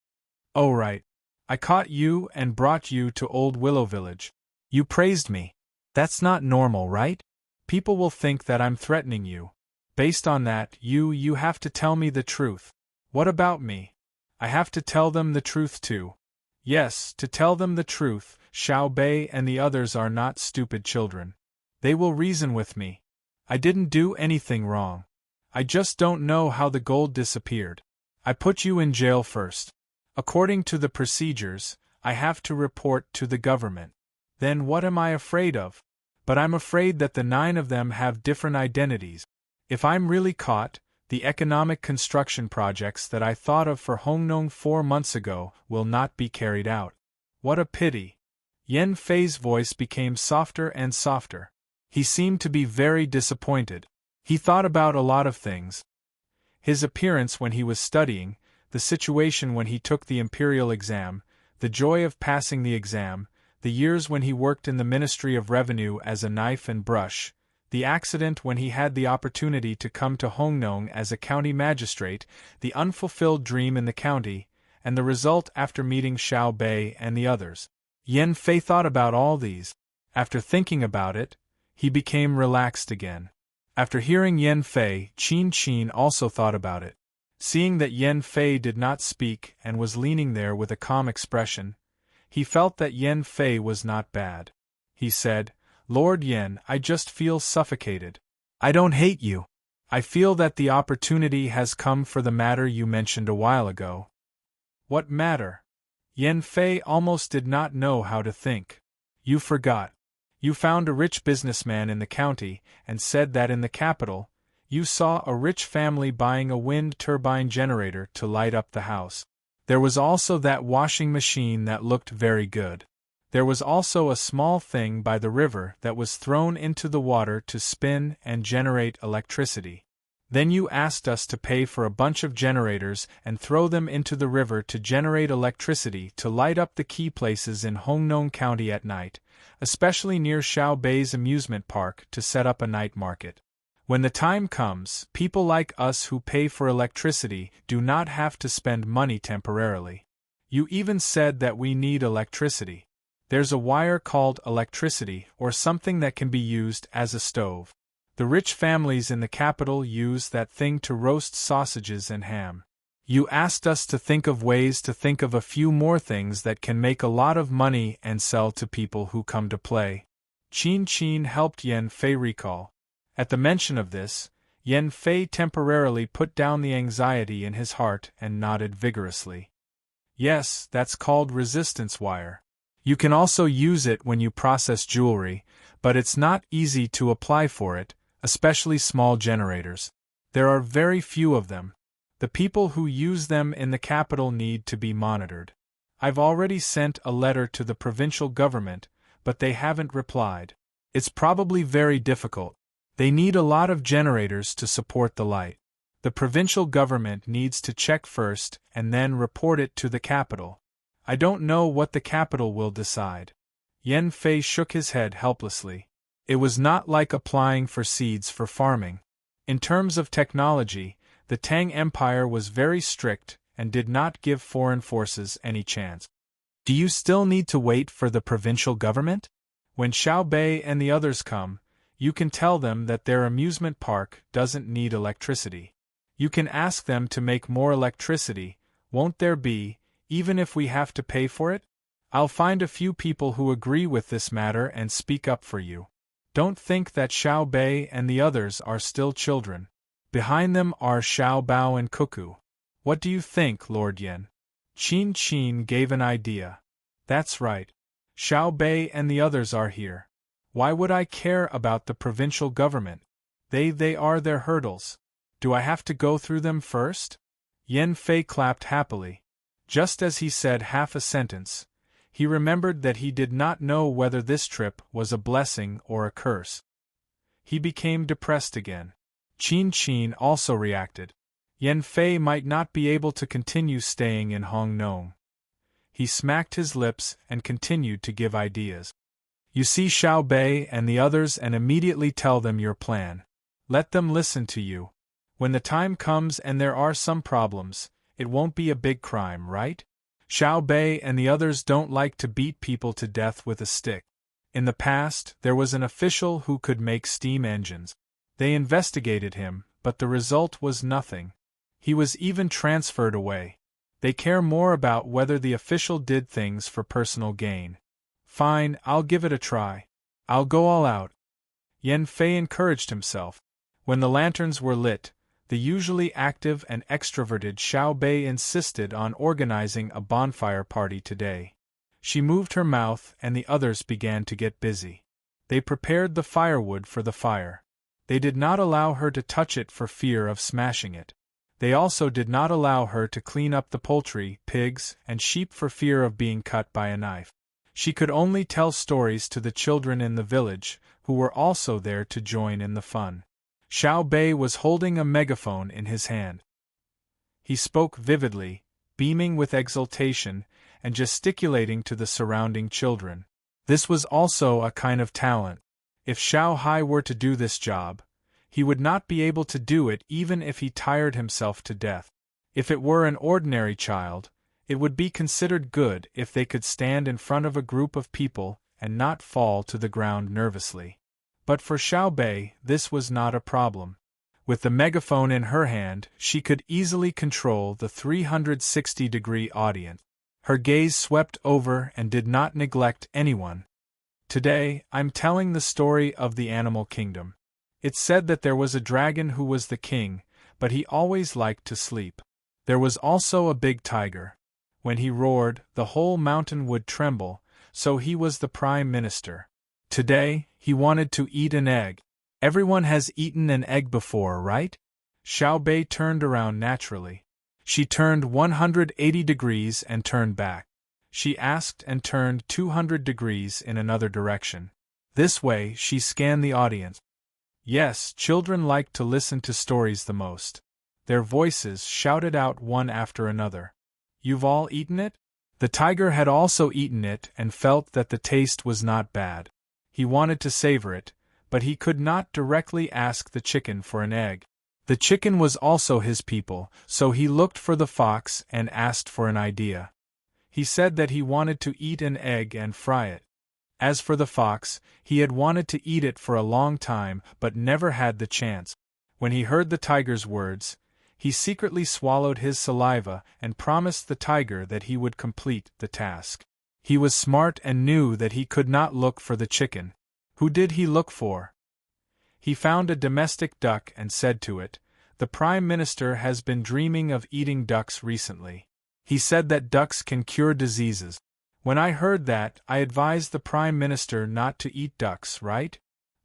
"Oh right. I caught you and brought you to Old Willow Village. You praised me. That's not normal, right? People will think that I'm threatening you. Based on that, you have to tell me the truth. What about me? I have to tell them the truth too. Yes, to tell them the truth, Xiao Bei and the others are not stupid children. They will reason with me. I didn't do anything wrong. I just don't know how the gold disappeared. I put you in jail first. According to the procedures, I have to report to the government. Then what am I afraid of? But I'm afraid that the 9 of them have different identities. If I'm really caught, the economic construction projects that I thought of for Hongnong 4 months ago will not be carried out. What a pity. Yen Fei's voice became softer and softer. He seemed to be very disappointed. He thought about a lot of things. His appearance when he was studying, the situation when he took the imperial exam, the joy of passing the exam, the years when he worked in the Ministry of Revenue as a knife and brush, the accident when he had the opportunity to come to Hongnong as a county magistrate, the unfulfilled dream in the county, and the result after meeting Xiao Bei and the others. Yen Fei thought about all these. After thinking about it, he became relaxed again. After hearing Yen Fei, Qin also thought about it. Seeing that Yen Fei did not speak and was leaning there with a calm expression, he felt that Yen Fei was not bad. He said, "Lord Yen, I just feel suffocated. I don't hate you. I feel that the opportunity has come for the matter you mentioned a while ago." What matter? Yen Fei almost did not know how to think. You forgot. You found a rich businessman in the county and said that in the capital, you saw a rich family buying a wind turbine generator to light up the house. There was also that washing machine that looked very good. There was also a small thing by the river that was thrown into the water to spin and generate electricity. Then you asked us to pay for a bunch of generators and throw them into the river to generate electricity to light up the key places in Hongnong County at night, especially near Xiao Bei's amusement park to set up a night market. When the time comes, people like us who pay for electricity do not have to spend money temporarily. You even said that we need electricity. There's a wire called electricity or something that can be used as a stove. The rich families in the capital use that thing to roast sausages and ham. You asked us to think of ways to think of a few more things that can make a lot of money and sell to people who come to play. Qin helped Yen Fei recall. At the mention of this, Yen Fei temporarily put down the anxiety in his heart and nodded vigorously. Yes, that's called resistance wire. You can also use it when you process jewelry, but it's not easy to apply for it, especially small generators. There are very few of them. The people who use them in the capital need to be monitored. I've already sent a letter to the provincial government, but they haven't replied. It's probably very difficult. They need a lot of generators to support the light. The provincial government needs to check first and then report it to the capital. I don't know what the capital will decide. Yan Fei shook his head helplessly. It was not like applying for seeds for farming. In terms of technology, the Tang Empire was very strict and did not give foreign forces any chance. Do you still need to wait for the provincial government? When Xiao Bei and the others come, you can tell them that their amusement park doesn't need electricity. You can ask them to make more electricity, won't there be, even if we have to pay for it? I'll find a few people who agree with this matter and speak up for you. Don't think that Xiao Bei and the others are still children. Behind them are Xiao Bao and Cuckoo. What do you think, Lord Yin? Qin Qin gave an idea. That's right. Xiao Bei and the others are here. Why would I care about the provincial government? They are their hurdles. Do I have to go through them first? Yan Fei clapped happily. Just as he said half a sentence, he remembered that he did not know whether this trip was a blessing or a curse. He became depressed again. Qin Qin also reacted. Yan Fei might not be able to continue staying in Hong Nong. He smacked his lips and continued to give ideas. You see Xiao Bei and the others and immediately tell them your plan. Let them listen to you. When the time comes and there are some problems, it won't be a big crime, right? Xiao Bei and the others don't like to beat people to death with a stick. In the past, there was an official who could make steam engines. They investigated him, but the result was nothing. He was even transferred away. They care more about whether the official did things for personal gain. Fine, I'll give it a try. I'll go all out. Yan Fei encouraged himself. When the lanterns were lit, the usually active and extroverted Xiao Bei insisted on organizing a bonfire party today. She moved her mouth and the others began to get busy. They prepared the firewood for the fire. They did not allow her to touch it for fear of smashing it. They also did not allow her to clean up the poultry, pigs, and sheep for fear of being cut by a knife. She could only tell stories to the children in the village, who were also there to join in the fun. Xiao Bei was holding a megaphone in his hand. He spoke vividly, beaming with exultation, and gesticulating to the surrounding children. This was also a kind of talent. If Xiao Hai were to do this job, he would not be able to do it even if he tired himself to death. If it were an ordinary child, it would be considered good if they could stand in front of a group of people and not fall to the ground nervously. But for Xiao Bei, this was not a problem. With the megaphone in her hand, she could easily control the 360-degree audience. Her gaze swept over and did not neglect anyone. Today, I'm telling the story of the animal kingdom. It's said that there was a dragon who was the king, but he always liked to sleep. There was also a big tiger. When he roared, the whole mountain would tremble, so he was the prime minister. Today, he wanted to eat an egg. Everyone has eaten an egg before, right? Xiao Bei turned around naturally. She turned 180 degrees and turned back. She asked and turned 200 degrees in another direction. This way, she scanned the audience. Yes, children like to listen to stories the most. Their voices shouted out one after another. You've all eaten it? The tiger had also eaten it and felt that the taste was not bad. He wanted to savor it, but he could not directly ask the chicken for an egg. The chicken was also his people, so he looked for the fox and asked for an idea. He said that he wanted to eat an egg and fry it. As for the fox, he had wanted to eat it for a long time but never had the chance. When he heard the tiger's words, he secretly swallowed his saliva and promised the tiger that he would complete the task. He was smart and knew that he could not look for the chicken. Who did he look for? He found a domestic duck and said to it, "The Prime Minister has been dreaming of eating ducks recently. He said that ducks can cure diseases. When I heard that, I advised the Prime Minister not to eat ducks, right?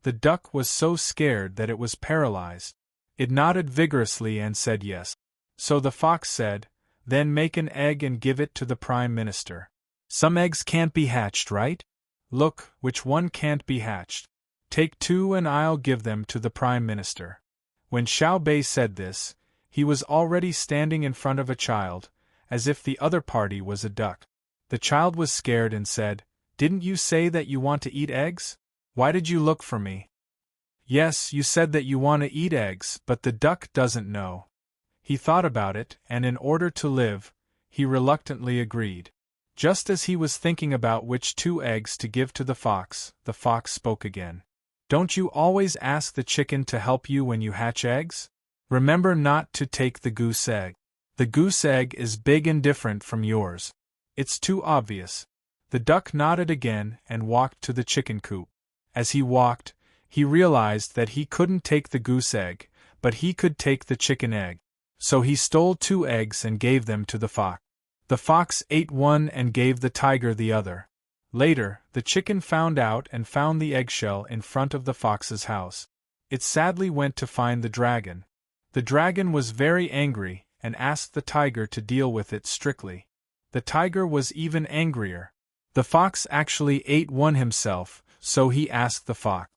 The duck was so scared that it was paralyzed. It nodded vigorously and said yes. So the fox said, then make an egg and give it to the Prime Minister. Some eggs can't be hatched, right? Look, which one can't be hatched? Take 2 and I'll give them to the Prime Minister. When Xiao Bei said this, he was already standing in front of a child, as if the other party was a duck. The child was scared and said, didn't you say that you want to eat eggs? Why did you look for me? Yes, you said that you want to eat eggs, but the duck doesn't know. He thought about it, and in order to live, he reluctantly agreed. Just as he was thinking about which 2 eggs to give to the fox spoke again. Don't you always ask the chicken to help you when you hatch eggs? Remember not to take the goose egg. The goose egg is big and different from yours. It's too obvious. The duck nodded again and walked to the chicken coop. As he walked, he realized that he couldn't take the goose egg, but he could take the chicken egg. So he stole 2 eggs and gave them to the fox. The fox ate one and gave the tiger the other. Later, the chicken found out and found the eggshell in front of the fox's house. It sadly went to find the dragon. The dragon was very angry and asked the tiger to deal with it strictly. The tiger was even angrier. The fox actually ate one himself, so he asked the fox.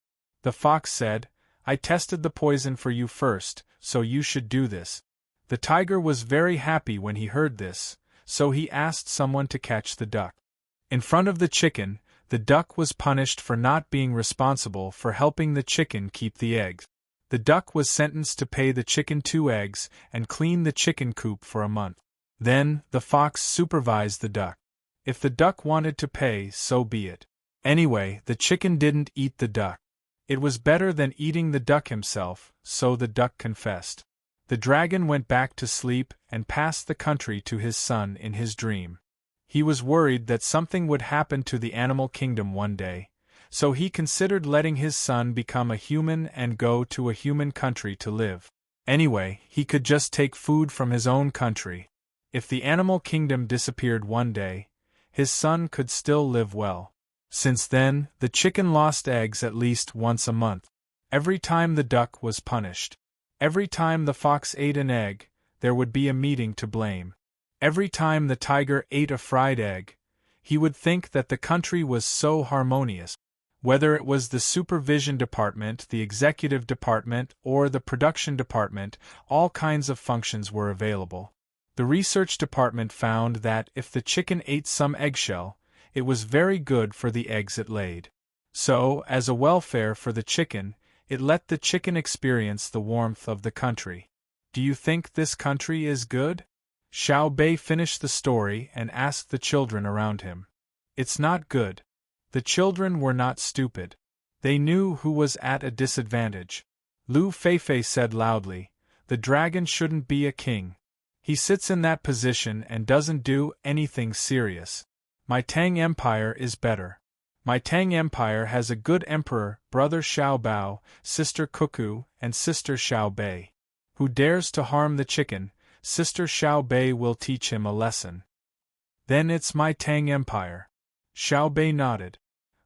The fox said, I tested the poison for you first, so you should do this. The tiger was very happy when he heard this, so he asked someone to catch the duck. In front of the chicken, the duck was punished for not being responsible for helping the chicken keep the eggs. The duck was sentenced to pay the chicken 2 eggs and clean the chicken coop for a month. Then, the fox supervised the duck. If the duck wanted to pay, so be it. Anyway, the chicken didn't eat the duck. It was better than eating the duck himself, so the duck confessed. The dragon went back to sleep and passed the country to his son in his dream. He was worried that something would happen to the animal kingdom one day, so he considered letting his son become a human and go to a human country to live. Anyway, he could just take food from his own country. If the animal kingdom disappeared one day, his son could still live well. Since then, the chicken lost eggs at least once a month. Every time the duck was punished. Every time the fox ate an egg, there would be a meeting to blame. Every time the tiger ate a fried egg, he would think that the country was so harmonious. Whether it was the supervision department, the executive department, or the production department, all kinds of functions were available. The research department found that if the chicken ate some eggshell, it was very good for the eggs it laid. So, as a welfare for the chicken, it let the chicken experience the warmth of the country. Do you think this country is good? Xiao Bei finished the story and asked the children around him. It's not good. The children were not stupid. They knew who was at a disadvantage. Lu Feifei said loudly, the dragon shouldn't be a king. He sits in that position and doesn't do anything serious. My Tang Empire is better. My Tang Empire has a good emperor, brother Xiao Bao, sister Cuckoo, and sister Xiao Bei. Who dares to harm the chicken, sister Xiao Bei will teach him a lesson. Then it's my Tang Empire. Xiao Bei nodded.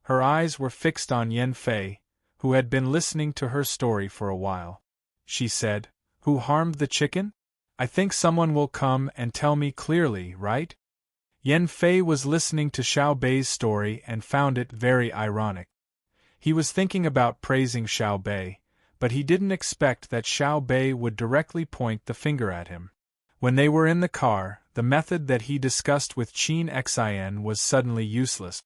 Her eyes were fixed on Yan Fei, who had been listening to her story for a while. She said, Who harmed the chicken? I think someone will come and tell me clearly, right? Yan Fei was listening to Xiao Bei's story and found it very ironic. He was thinking about praising Xiao Bei, but he didn't expect that Xiao Bei would directly point the finger at him. When they were in the car, the method that he discussed with Qin Xin was suddenly useless.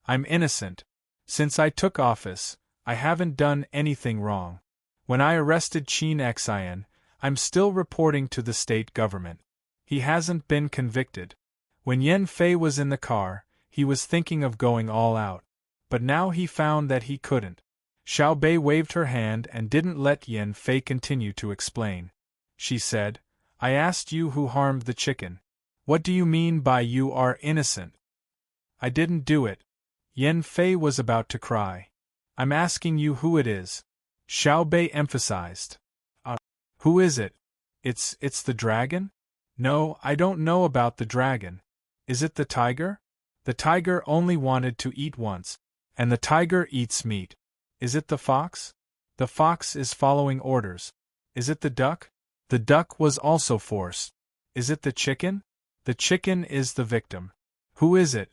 I'm innocent. Since I took office, I haven't done anything wrong. When I arrested Qin Xin, I'm still reporting to the state government. He hasn't been convicted. When Yan Fei was in the car, he was thinking of going all out. But now he found that he couldn't. Xiao Bei waved her hand and didn't let Yan Fei continue to explain. She said, I asked you who harmed the chicken. What do you mean by you are innocent? I didn't do it. Yan Fei was about to cry. I'm asking you who it is. Xiao Bei emphasized. Who is it? It's the dragon? No, I don't know about the dragon. Is it the tiger? The tiger only wanted to eat once, and the tiger eats meat. Is it the fox? The fox is following orders. Is it the duck? The duck was also forced. Is it the chicken? The chicken is the victim. Who is it?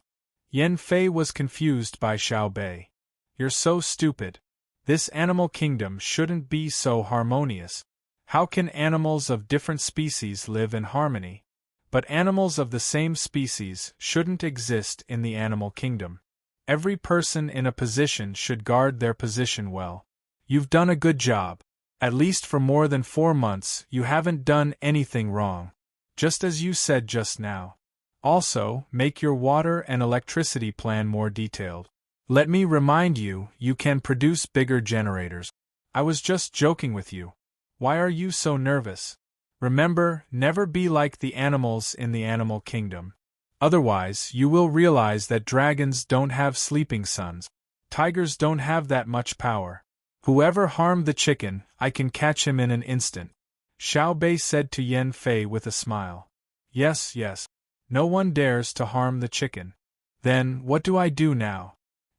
Yan Fei was confused by Xiao Bei. You're so stupid. This animal kingdom shouldn't be so harmonious. How can animals of different species live in harmony? But animals of the same species shouldn't exist in the animal kingdom. Every person in a position should guard their position well. You've done a good job. At least for more than 4 months you haven't done anything wrong. Just as you said just now. Also, make your water and electricity plan more detailed. Let me remind you, you can produce bigger generators. I was just joking with you. Why are you so nervous? Remember, never be like the animals in the animal kingdom. Otherwise, you will realize that dragons don't have sleeping sons. Tigers don't have that much power. Whoever harmed the chicken, I can catch him in an instant. Xiao Bei said to Yan Fei with a smile. Yes, yes. No one dares to harm the chicken. Then, what do I do now?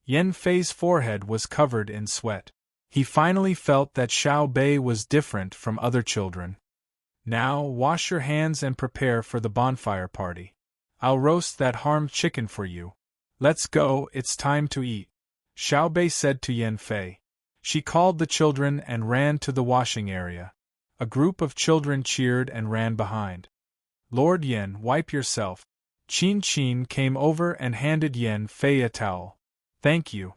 Yan Fei's forehead was covered in sweat. He finally felt that Xiao Bei was different from other children. Now, wash your hands and prepare for the bonfire party. I'll roast that harmed chicken for you. Let's go, it's time to eat. Xiao Bei said to Yan Fei. She called the children and ran to the washing area. A group of children cheered and ran behind. Lord Yan, wipe yourself. Qin Qin came over and handed Yan Fei a towel. Thank you.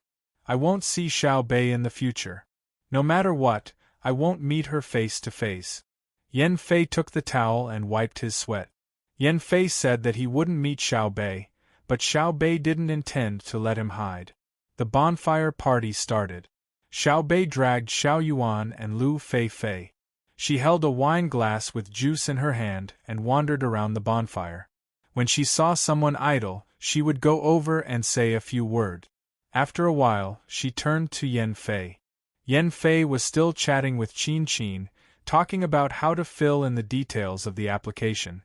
I won't see Xiao Bei in the future. No matter what, I won't meet her face to face. Yan Fei took the towel and wiped his sweat. Yan Fei said that he wouldn't meet Xiao Bei, but Xiao Bei didn't intend to let him hide. The bonfire party started. Xiao Bei dragged Xiao Yuan and Lu Fei Fei. She held a wine glass with juice in her hand and wandered around the bonfire. When she saw someone idle, she would go over and say a few words. After a while, she turned to Yan Fei. Yan Fei was still chatting with Qin Qin, talking about how to fill in the details of the application.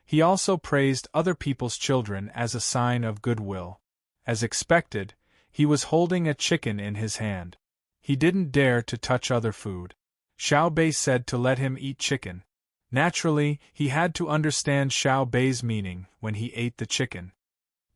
He also praised other people's children as a sign of goodwill. As expected, he was holding a chicken in his hand. He didn't dare to touch other food. Xiao Bei said to let him eat chicken. Naturally, he had to understand Xiao Bei's meaning when he ate the chicken.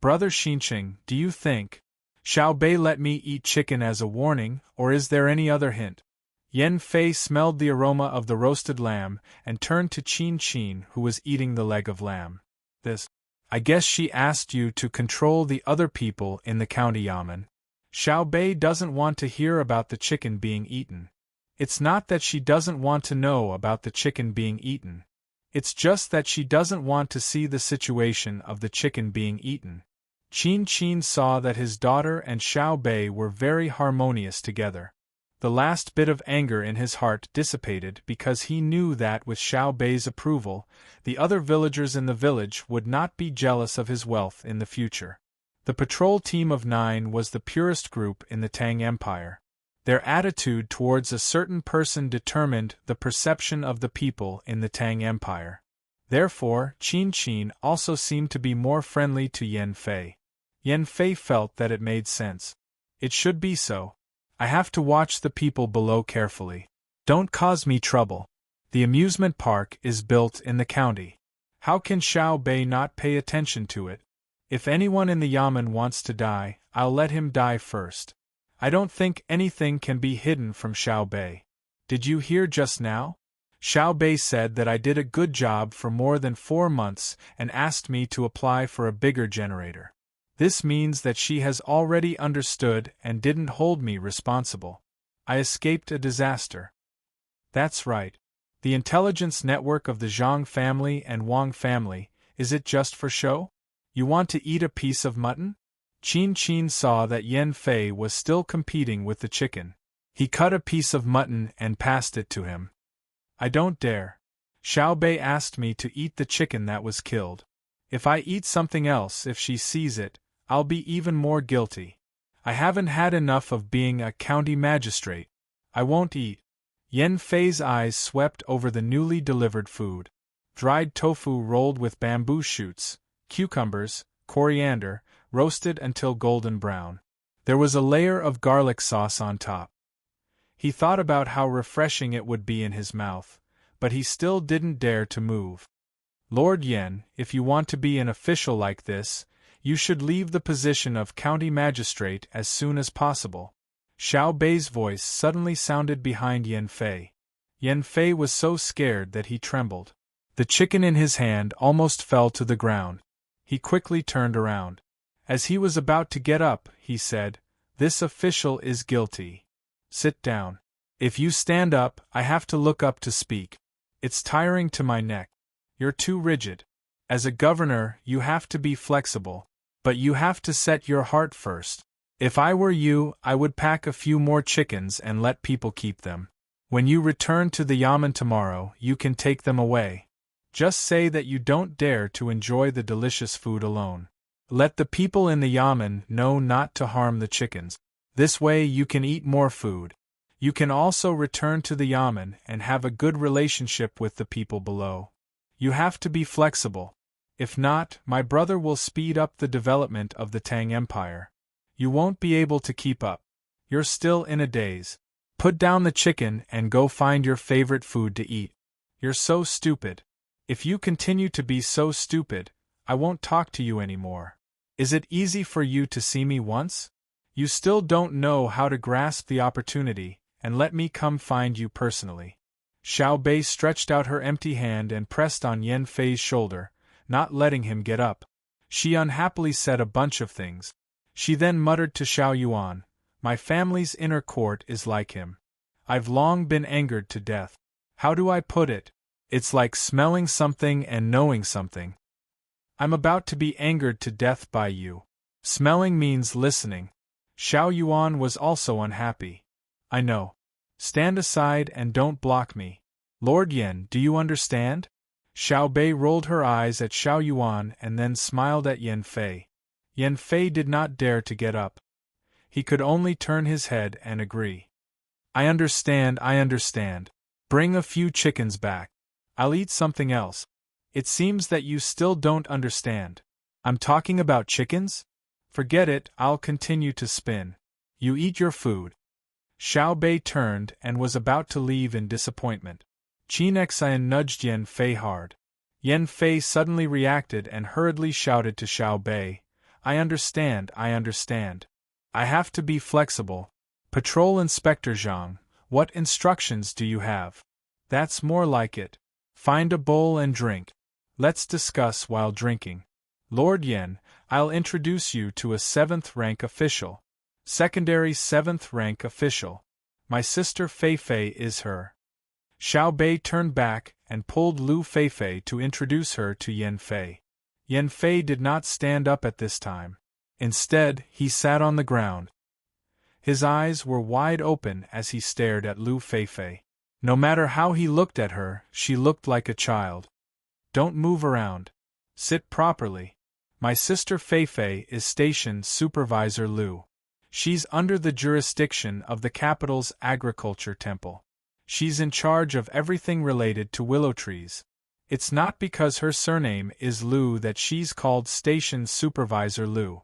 Brother Xinqing, do you think Xiao Bei let me eat chicken as a warning, or is there any other hint? Yan Fei smelled the aroma of the roasted lamb and turned to Qin Qin, who was eating the leg of lamb. I guess she asked you to control the other people in the county yamen. Xiao Bei doesn't want to hear about the chicken being eaten. It's not that she doesn't want to know about the chicken being eaten. It's just that she doesn't want to see the situation of the chicken being eaten. Qin Qin saw that his daughter and Xiao Bei were very harmonious together. The last bit of anger in his heart dissipated because he knew that with Xiao Bei's approval, the other villagers in the village would not be jealous of his wealth in the future. The patrol team of 9 was the purest group in the Tang Empire. Their attitude towards a certain person determined the perception of the people in the Tang Empire. Therefore, Qin Qin also seemed to be more friendly to Yan Fei. Yan Fei felt that it made sense. It should be so. I have to watch the people below carefully. Don't cause me trouble. The amusement park is built in the county. How can Xiao Bei not pay attention to it? If anyone in the yamen wants to die, I'll let him die first. I don't think anything can be hidden from Xiao Bei. Did you hear just now? Xiao Bei said that I did a good job for more than 4 months and asked me to apply for a bigger generator. This means that she has already understood and didn't hold me responsible. I escaped a disaster. That's right. The intelligence network of the Zhang family and Wang family, is it just for show? You want to eat a piece of mutton? Qin Qin saw that Yan Fei was still competing with the chicken. He cut a piece of mutton and passed it to him. I don't dare. Xiao Bei asked me to eat the chicken that was killed. If I eat something else, if she sees it, I'll be even more guilty. I haven't had enough of being a county magistrate. I won't eat. Yan Fei's eyes swept over the newly delivered food. dried tofu rolled with bamboo shoots, cucumbers, coriander, roasted until golden brown. There was a layer of garlic sauce on top. He thought about how refreshing it would be in his mouth, but he still didn't dare to move. Lord Yen, if you want to be an official like this, you should leave the position of county magistrate as soon as possible. Xiao Bei's voice suddenly sounded behind Yen Fei. Yen Fei was so scared that he trembled. The chicken in his hand almost fell to the ground. He quickly turned around. As he was about to get up, he said, "This official is guilty. Sit down. If you stand up, I have to look up to speak. It's tiring to my neck. You're too rigid. As a governor, you have to be flexible, but you have to set your heart first. If I were you, I would pack a few more chickens and let people keep them. When you return to the yamen tomorrow, you can take them away. Just say that you don't dare to enjoy the delicious food alone. Let the people in the yamen know not to harm the chickens. This way you can eat more food. You can also return to the yamen and have a good relationship with the people below. You have to be flexible. If not, my brother will speed up the development of the Tang Empire. You won't be able to keep up. You're still in a daze. Put down the chicken and go find your favorite food to eat. You're so stupid. If you continue to be so stupid, I won't talk to you anymore. Is it easy for you to see me once? You still don't know how to grasp the opportunity, and let me come find you personally." Xiao Bei stretched out her empty hand and pressed on Yen Fei's shoulder, not letting him get up. She unhappily said a bunch of things. She then muttered to Xiao Yuan, "My family's inner court is like him. I've long been angered to death. How do I put it? It's like smelling something and knowing something. I'm about to be angered to death by you. Smelling means listening." Xiao Yuan was also unhappy. "I know. Stand aside and don't block me. Lord Yen, do you understand?" Xiao Bei rolled her eyes at Xiao Yuan and then smiled at Yen Fei. Yen Fei did not dare to get up. He could only turn his head and agree. I understand. Bring a few chickens back. I'll eat something else. It seems that you still don't understand. I'm talking about chickens? Forget it, I'll continue to spin. You eat your food." Xiao Bei turned and was about to leave in disappointment. Qin Xian nudged Yen Fei hard. Yen Fei suddenly reacted and hurriedly shouted to Xiao Bei, I understand. I have to be flexible. Patrol Inspector Zhang, what instructions do you have?" "That's more like it. Find a bowl and drink. Let's discuss while drinking. Lord Yen, I'll introduce you to a 7th rank official. Secondary 7th rank official. My sister Feifei is her." Xiao Bei turned back and pulled Lu Feifei to introduce her to Yen Fei. Yen Fei did not stand up at this time. Instead, he sat on the ground. His eyes were wide open as he stared at Lu Feifei. No matter how he looked at her, she looked like a child. "Don't move around. Sit properly. My sister Feifei is Station Supervisor Lu. She's under the jurisdiction of the capital's agriculture temple. She's in charge of everything related to willow trees. It's not because her surname is Lu that she's called Station Supervisor Lu.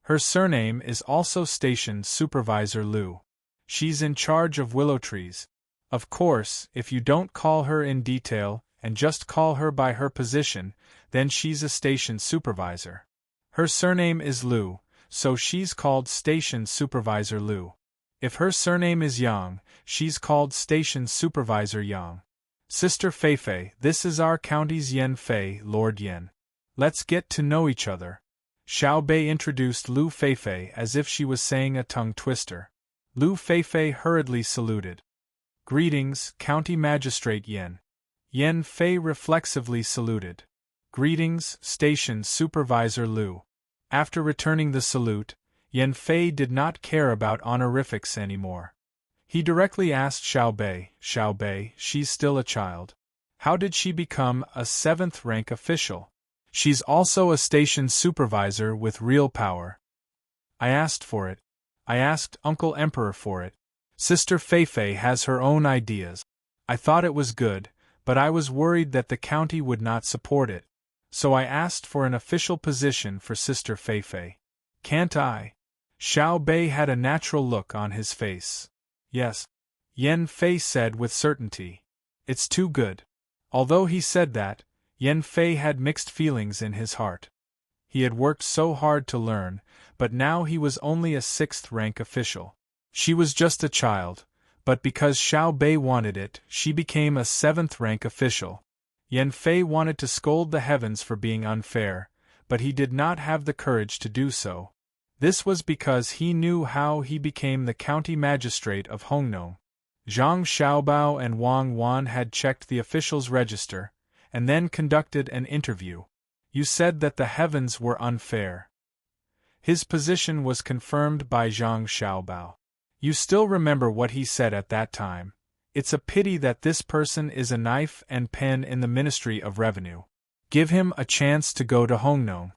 Her surname is also Station Supervisor Lu. She's in charge of willow trees. Of course, if you don't call her in detail and just call her by her position, then she's a station supervisor. Her surname is Lu, so she's called Station Supervisor Lu. If her surname is Yang, she's called Station Supervisor Yang. Sister Feifei, this is our county's Yen Fei, Lord Yen. Let's get to know each other." Xiao Bei introduced Lu Feifei as if she was saying a tongue twister. Lu Feifei hurriedly saluted. "Greetings, County Magistrate Yen." Yen Fei reflexively saluted. "Greetings, Station Supervisor Lu." After returning the salute, Yen Fei did not care about honorifics anymore. He directly asked Xiao Bei, she's still a child. How did she become a 7th rank official? She's also a station supervisor with real power. I asked for it. I asked Uncle Emperor for it. Sister Feifei has her own ideas. I thought it was good, but I was worried that the county would not support it. So I asked for an official position for Sister Feifei. Can't I? Xiao Bei had a natural look on his face. Yes, Yan Fei said with certainty. It's too good. Although he said that, Yan Fei had mixed feelings in his heart. He had worked so hard to learn, but now he was only a 6th-rank official. She was just a child, but because Xiao Bei wanted it, she became a 7th-rank official. Yan Fei wanted to scold the heavens for being unfair, but he did not have the courage to do so. This was because he knew how he became the county magistrate of Hongnong. Zhang Xiaobao and Wang Wan had checked the official's register, and then conducted an interview. You said that the heavens were unfair. His position was confirmed by Zhang Xiaobao. You still remember what he said at that time. It's a pity that this person is a knife and pen in the Ministry of Revenue. Give him a chance to go to Hongnong.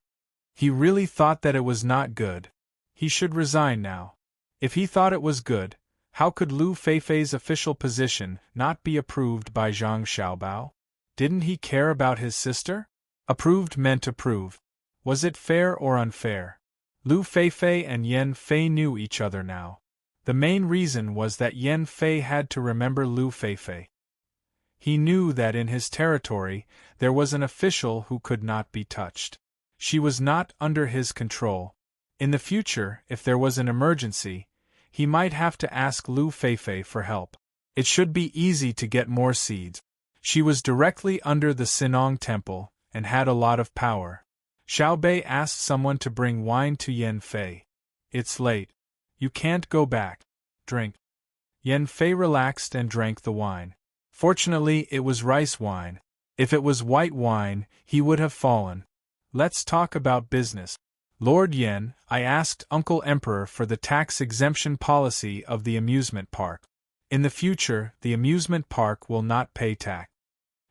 He really thought that it was not good. He should resign now. If he thought it was good, how could Lu Feifei's official position not be approved by Zhang Xiaobao? Didn't he care about his sister? Approved meant approve. Was it fair or unfair? Lu Feifei and Yan Fei knew each other now. The main reason was that Yan Fei had to remember Lu Feifei. He knew that in his territory there was an official who could not be touched. She was not under his control. In the future, if there was an emergency, he might have to ask Lu Feifei for help. It should be easy to get more seeds. She was directly under the Sinong Temple, and had a lot of power. Xiao Bei asked someone to bring wine to Yan Fei. It's late. You can't go back. Drink. Yan Fei relaxed and drank the wine. Fortunately, it was rice wine. If it was white wine, he would have fallen. Let's talk about business. Lord Yan, I asked Uncle Emperor for the tax exemption policy of the amusement park. In the future, the amusement park will not pay tax.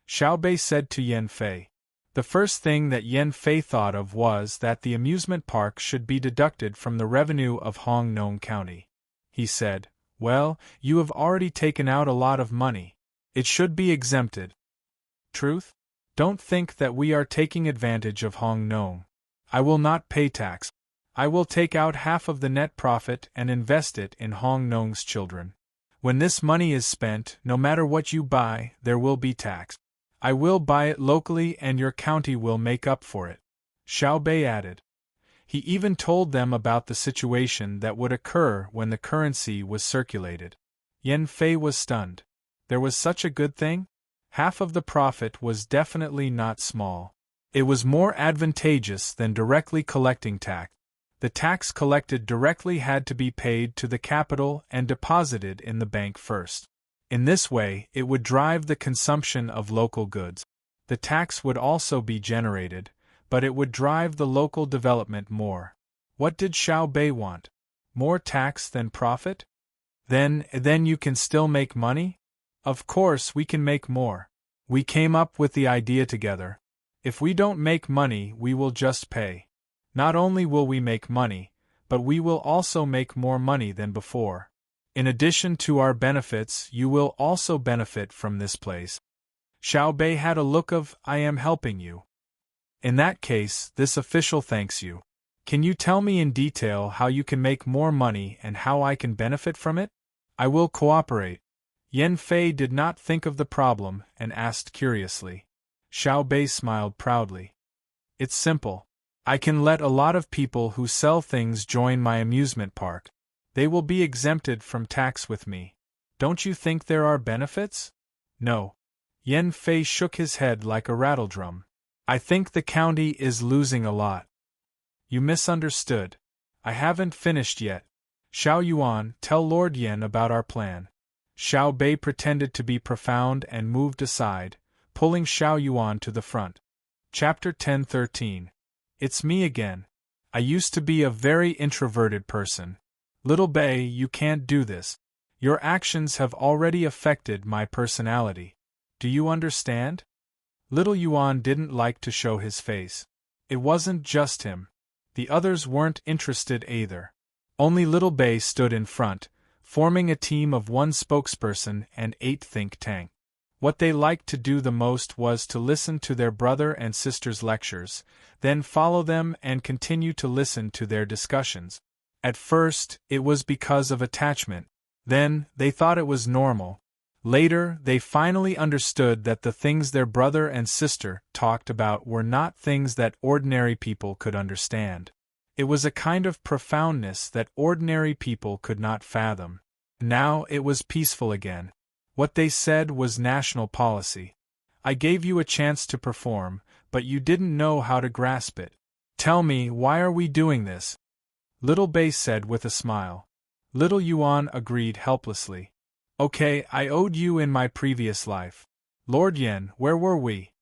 Xiao Bei said to Yan Fei. The first thing that Yan Fei thought of was that the amusement park should be deducted from the revenue of Hongnong County. He said, well, you have already taken out a lot of money. It should be exempted. Truth? Don't think that we are taking advantage of Hongnong. I will not pay tax. I will take out half of the net profit and invest it in Hongnong's children. When this money is spent, no matter what you buy, there will be tax. I will buy it locally and your county will make up for it. Xiao Bei added. He even told them about the situation that would occur when the currency was circulated. Yan Fei was stunned. There was such a good thing? Half of the profit was definitely not small. It was more advantageous than directly collecting tax. The tax collected directly had to be paid to the capital and deposited in the bank first. In this way, it would drive the consumption of local goods. The tax would also be generated, but it would drive the local development more. What did Xiao Bei want? More tax than profit? Then you can still make money? Of course we can make more. We came up with the idea together. If we don't make money, we will just pay. Not only will we make money, but we will also make more money than before. In addition to our benefits, you will also benefit from this place. Xiao Bei had a look of, I am helping you. In that case, this official thanks you. Can you tell me in detail how you can make more money and how I can benefit from it? I will cooperate. Yan Fei did not think of the problem and asked curiously. Xiao Bei smiled proudly. It's simple. I can let a lot of people who sell things join my amusement park. They will be exempted from tax with me. Don't you think there are benefits? No. Yan Fei shook his head like a rattledrum. I think the county is losing a lot. You misunderstood. I haven't finished yet. Xiao Yuan, tell Lord Yan about our plan. Xiao Bei pretended to be profound and moved aside, pulling Xiao Yuan to the front. Chapter 10:13. It's me again. I used to be a very introverted person. Little Bei, you can't do this. Your actions have already affected my personality. Do you understand? Little Yuan didn't like to show his face. It wasn't just him. The others weren't interested either. Only Little Bei stood in front, forming a team of 1 spokesperson and 8 think tank. What they liked to do the most was to listen to their brother and sister's lectures, then follow them and continue to listen to their discussions. At first, it was because of attachment. Then, they thought it was normal. Later, they finally understood that the things their brother and sister talked about were not things that ordinary people could understand. It was a kind of profoundness that ordinary people could not fathom. Now it was peaceful again. What they said was national policy. I gave you a chance to perform, but you didn't know how to grasp it. Tell me, why are we doing this? Little Bei said with a smile. Little Yuan agreed helplessly. Okay, I owed you in my previous life. Lord Yen, where were we?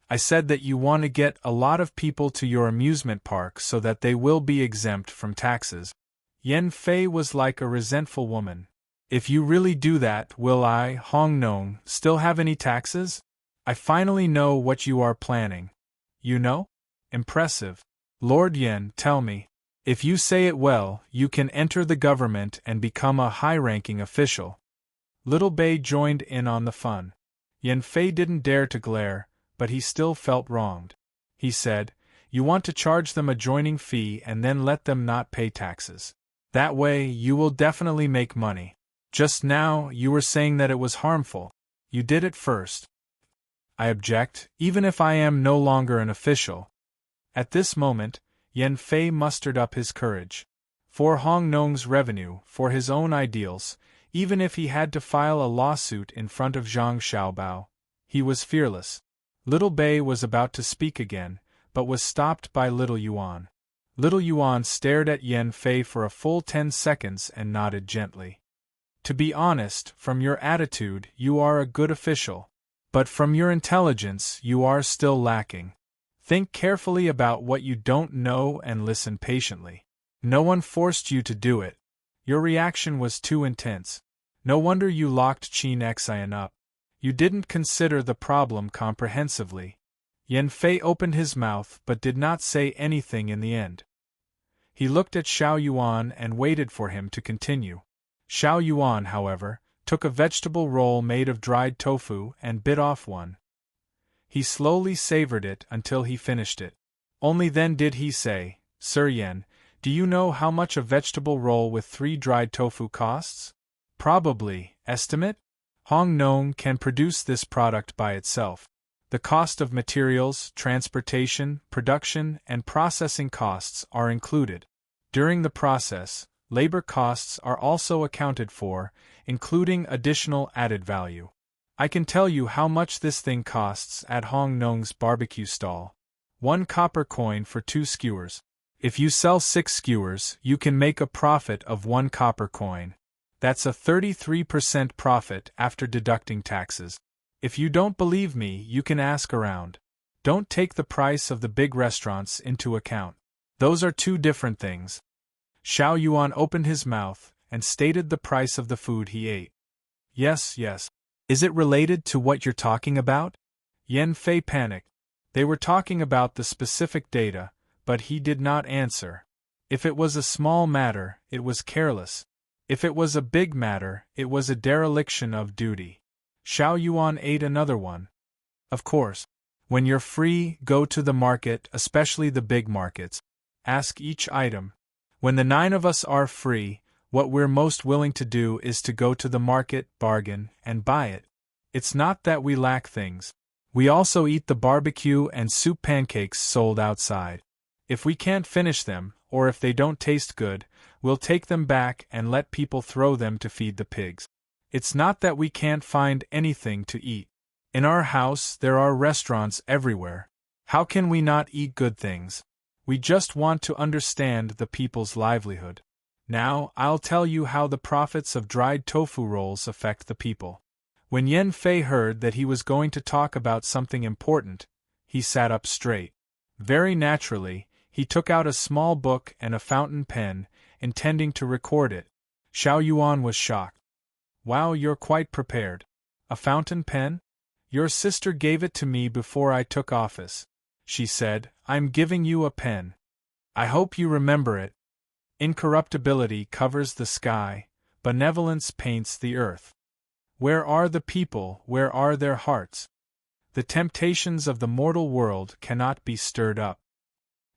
I said that you want to get a lot of people to your amusement park so that they will be exempt from taxes. Yen Fei was like a resentful woman. If you really do that, will I, Hong Nong, still have any taxes? I finally know what you are planning. You know? Impressive. Lord Yen, tell me. If you say it well, you can enter the government and become a high-ranking official. Little Bei joined in on the fun. Yen Fei didn't dare to glare, but he still felt wronged. He said, You want to charge them a joining fee and then let them not pay taxes. That way, you will definitely make money. Just now, you were saying that it was harmful. You did it first. I object, even if I am no longer an official. At this moment, Yen Fei mustered up his courage. For Hong Nong's revenue, for his own ideals, even if he had to file a lawsuit in front of Zhang Xiaobao, he was fearless. Little Bei was about to speak again, but was stopped by Little Yuan. Little Yuan stared at Yen Fei for a full 10 seconds and nodded gently. To be honest, from your attitude, you are a good official. But from your intelligence, you are still lacking. Think carefully about what you don't know and listen patiently. No one forced you to do it. Your reaction was too intense. No wonder you locked Qin Xian up. You didn't consider the problem comprehensively. Yen Fei opened his mouth but did not say anything in the end. He looked at Xiao Yuan and waited for him to continue. Xiao Yuan, however, took a vegetable roll made of dried tofu and bit off one. He slowly savored it until he finished it. Only then did he say, Sir Yen, do you know how much a vegetable roll with 3 dried tofu costs? Probably, estimate? Hong Nong can produce this product by itself. The cost of materials, transportation, production, and processing costs are included. During the process, labor costs are also accounted for, including additional added value. I can tell you how much this thing costs at Hong Nong's barbecue stall. 1 copper coin for 2 skewers. If you sell 6 skewers, you can make a profit of 1 copper coin. That's a 33% profit after deducting taxes. If you don't believe me, you can ask around. Don't take the price of the big restaurants into account. Those are 2 different things. Xiao Yuan opened his mouth and stated the price of the food he ate. Yes. Is it related to what you're talking about? Yen Fei panicked. They were talking about the specific data, but he did not answer. If it was a small matter, it was careless. If it was a big matter, it was a dereliction of duty. Xiao Yuan ate another one. Of course. When you're free, go to the market, especially the big markets. Ask each item. When the 9 of us are free, what we're most willing to do is to go to the market, bargain, and buy it. It's not that we lack things. We also eat the barbecue and soup pancakes sold outside. If we can't finish them, or if they don't taste good, we'll take them back and let people throw them to feed the pigs. It's not that we can't find anything to eat. In our house, there are restaurants everywhere. How can we not eat good things? We just want to understand the people's livelihood. Now, I'll tell you how the profits of dried tofu rolls affect the people. When Yen Fei heard that he was going to talk about something important, he sat up straight. Very naturally, he took out a small book and a fountain pen, intending to record it. Xiao Yuan was shocked. Wow, you're quite prepared. A fountain pen? Your sister gave it to me before I took office. She said, I'm giving you a pen. I hope you remember it. Incorruptibility covers the sky, benevolence paints the earth. Where are the people, where are their hearts? The temptations of the mortal world cannot be stirred up.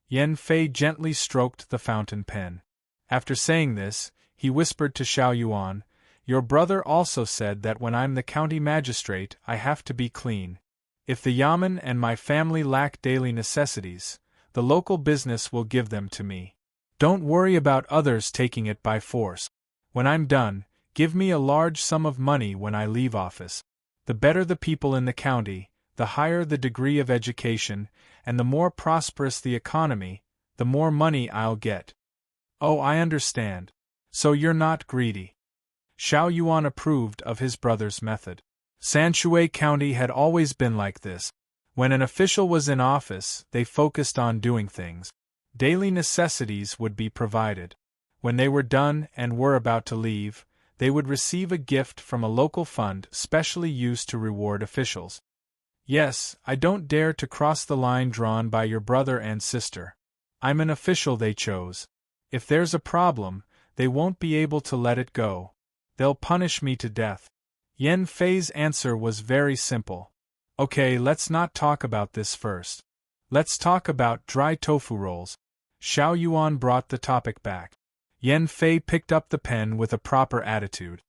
Yan Fei gently stroked the fountain pen. After saying this, he whispered to Xiao Yuan, "Your brother also said that when I'm the county magistrate I have to be clean. If the yamen and my family lack daily necessities, the local business will give them to me. Don't worry about others taking it by force. When I'm done, give me a large sum of money when I leave office. The better the people in the county, the higher the degree of education, and the more prosperous the economy, the more money I'll get." "Oh, I understand. So you're not greedy." Xiao Yuan approved of his brother's method. Sanshui County had always been like this. When an official was in office, they focused on doing things. Daily necessities would be provided. When they were done and were about to leave, they would receive a gift from a local fund specially used to reward officials. Yes, I don't dare to cross the line drawn by your brother and sister. I'm an official they chose. If there's a problem, they won't be able to let it go. They'll punish me to death. Yan Fei's answer was very simple. Okay, let's not talk about this first. Let's talk about dry tofu rolls. Xiao Yuan brought the topic back. Yan Fei picked up the pen with a proper attitude.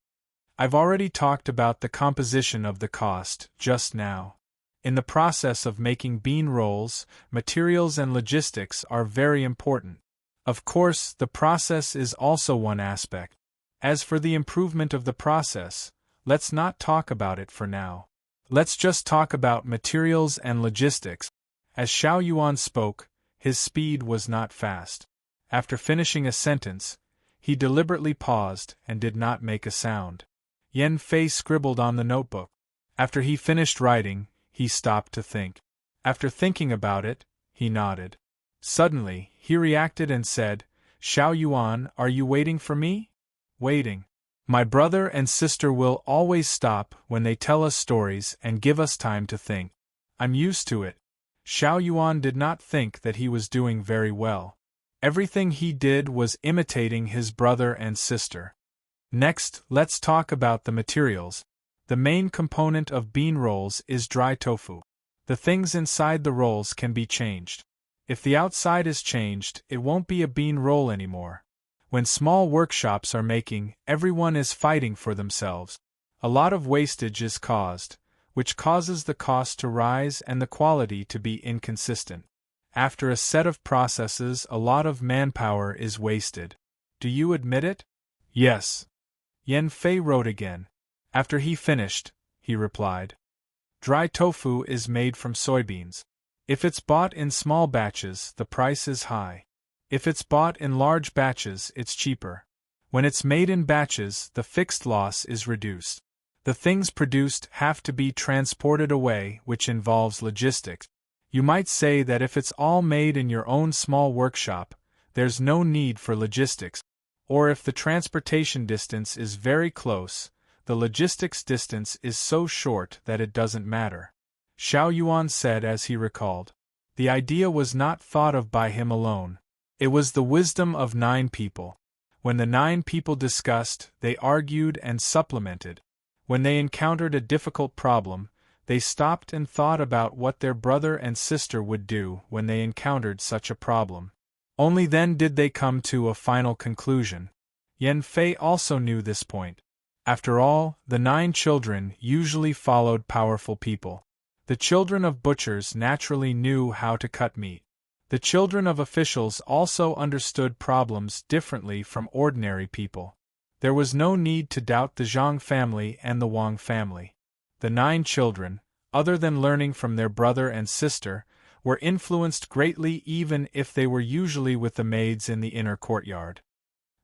I've already talked about the composition of the cost, just now. In the process of making bean rolls, materials and logistics are very important. Of course, the process is also one aspect. As for the improvement of the process, let's not talk about it for now. Let's just talk about materials and logistics. As Xiao Yuan spoke, his speed was not fast. After finishing a sentence, he deliberately paused and did not make a sound. Yan Fei scribbled on the notebook. After he finished writing, he stopped to think. After thinking about it, he nodded. Suddenly, he reacted and said, "Xiao Yuan, are you waiting for me?" "Waiting. My brother and sister will always stop when they tell us stories and give us time to think. I'm used to it." Xiao Yuan did not think that he was doing very well. Everything he did was imitating his brother and sister. Next, let's talk about the materials. The main component of bean rolls is dry tofu. The things inside the rolls can be changed. If the outside is changed, it won't be a bean roll anymore. When small workshops are making, everyone is fighting for themselves. A lot of wastage is caused, which causes the cost to rise and the quality to be inconsistent. After a set of processes, a lot of manpower is wasted. Do you admit it? Yes. Yan Fei wrote again. After he finished, he replied. Dry tofu is made from soybeans. If it's bought in small batches, the price is high. If it's bought in large batches, it's cheaper. When it's made in batches, the fixed loss is reduced. The things produced have to be transported away, which involves logistics. You might say that if it's all made in your own small workshop, there's no need for logistics. Or if the transportation distance is very close, the logistics distance is so short that it doesn't matter. Xiao Yuan said as he recalled. The idea was not thought of by him alone. It was the wisdom of 9 people. When the 9 people discussed, they argued and supplemented. When they encountered a difficult problem, they stopped and thought about what their brother and sister would do when they encountered such a problem. Only then did they come to a final conclusion. Yan Fei also knew this point. After all, the 9 children usually followed powerful people. The children of butchers naturally knew how to cut meat. The children of officials also understood problems differently from ordinary people. There was no need to doubt the Zhang family and the Wang family. The 9 children, other than learning from their brother and sister, were influenced greatly even if they were usually with the maids in the inner courtyard.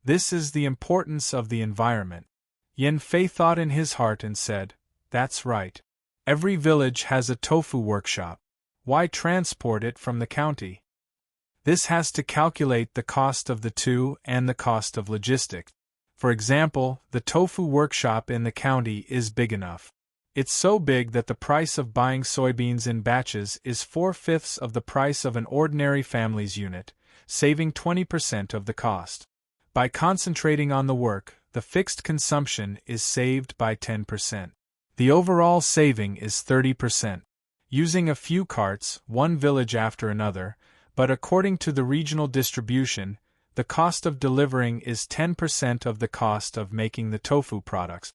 This is the importance of the environment. Yan Fei thought in his heart and said, "That's right. Every village has a tofu workshop. Why transport it from the county? This has to calculate the cost of the two and the cost of logistics. For example, the tofu workshop in the county is big enough. It's so big that the price of buying soybeans in batches is 4/5 of the price of an ordinary family's unit, saving 20% of the cost. By concentrating on the work, the fixed consumption is saved by 10%. The overall saving is 30%. Using a few carts, one village after another, but according to the regional distribution, the cost of delivering is 10% of the cost of making the tofu products.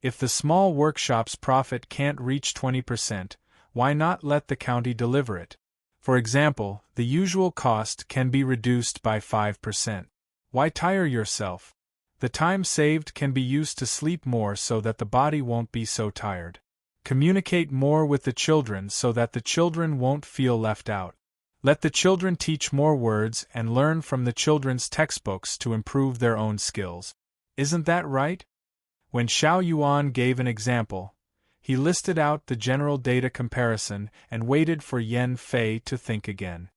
If the small workshop's profit can't reach 20%, why not let the county deliver it? For example, the usual cost can be reduced by 5%. Why tire yourself? The time saved can be used to sleep more so that the body won't be so tired. Communicate more with the children so that the children won't feel left out. Let the children teach more words and learn from the children's textbooks to improve their own skills. Isn't that right? When Xiao Yuan gave an example, he listed out the general data comparison and waited for Yan Fei to think again.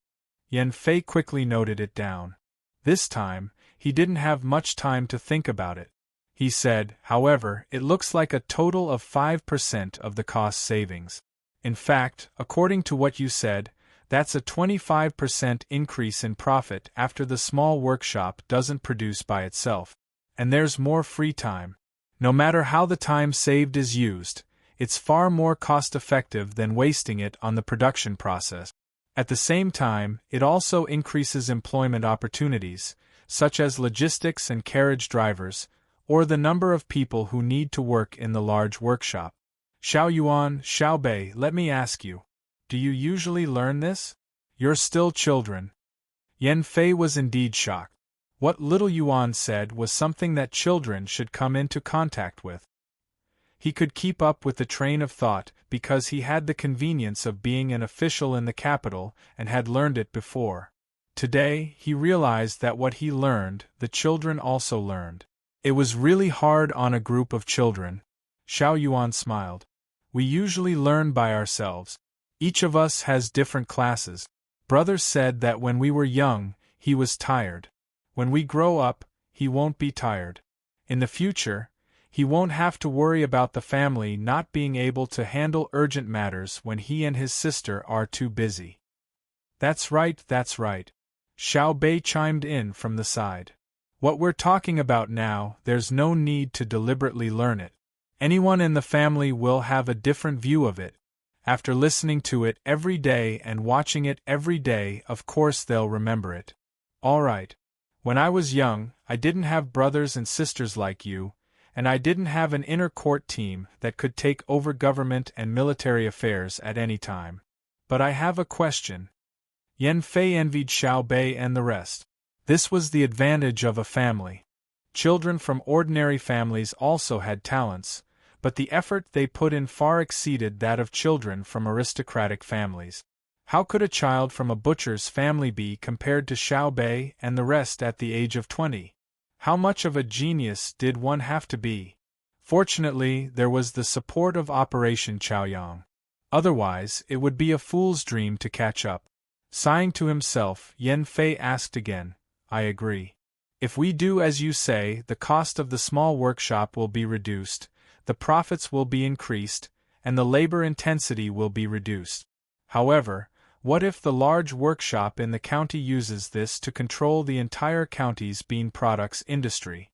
Yan Fei quickly noted it down. This time, he didn't have much time to think about it. He said, however, it looks like a total of 5% of the cost savings. In fact, according to what you said, that's a 25% increase in profit after the small workshop doesn't produce by itself. And there's more free time. No matter how the time saved is used, it's far more cost-effective than wasting it on the production process. At the same time, it also increases employment opportunities, such as logistics and carriage drivers, or the number of people who need to work in the large workshop. Xiao Yuan, Xiao Bei, let me ask you. Do you usually learn this? You're still children. Yan Fei was indeed shocked. What little Yuan said was something that children should come into contact with. He could keep up with the train of thought because he had the convenience of being an official in the capital and had learned it before. Today, he realized that what he learned, the children also learned. It was really hard on a group of children. Xiao Yuan smiled. We usually learn by ourselves. Each of us has different classes. Brother said that when we were young, he was tired. When we grow up, he won't be tired. In the future, he won't have to worry about the family not being able to handle urgent matters when he and his sister are too busy. That's right, that's right. Xiao Bei chimed in from the side. What we're talking about now, there's no need to deliberately learn it. Anyone in the family will have a different view of it. After listening to it every day and watching it every day, of course they'll remember it. All right. When I was young, I didn't have brothers and sisters like you, and I didn't have an inner court team that could take over government and military affairs at any time. But I have a question. Yan Fei envied Xiao Bei and the rest. This was the advantage of a family. Children from ordinary families also had talents, but the effort they put in far exceeded that of children from aristocratic families. How could a child from a butcher's family be compared to Xiao Bei and the rest at the age of 20? How much of a genius did one have to be? Fortunately, there was the support of Operation Chaoyang. Otherwise, it would be a fool's dream to catch up. Sighing to himself, Yan Fei asked again, I agree. If we do as you say, the cost of the small workshop will be reduced, the profits will be increased, and the labor intensity will be reduced. However, what if the large workshop in the county uses this to control the entire county's bean products industry?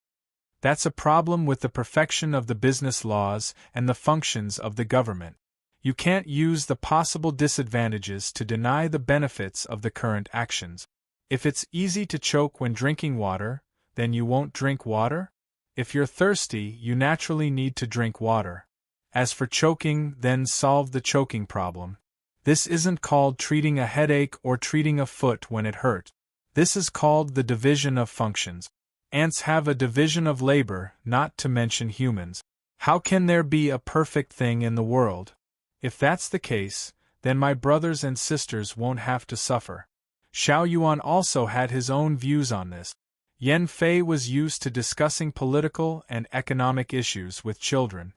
That's a problem with the perfection of the business laws and the functions of the government. You can't use the possible disadvantages to deny the benefits of the current actions. If it's easy to choke when drinking water, then you won't drink water? If you're thirsty, you naturally need to drink water. As for choking, then solve the choking problem. This isn't called treating a headache or treating a foot when it hurt. This is called the division of functions. Ants have a division of labor, not to mention humans. How can there be a perfect thing in the world? If that's the case, then my brothers and sisters won't have to suffer. Xiao Yuan also had his own views on this. Yan Fei was used to discussing political and economic issues with children.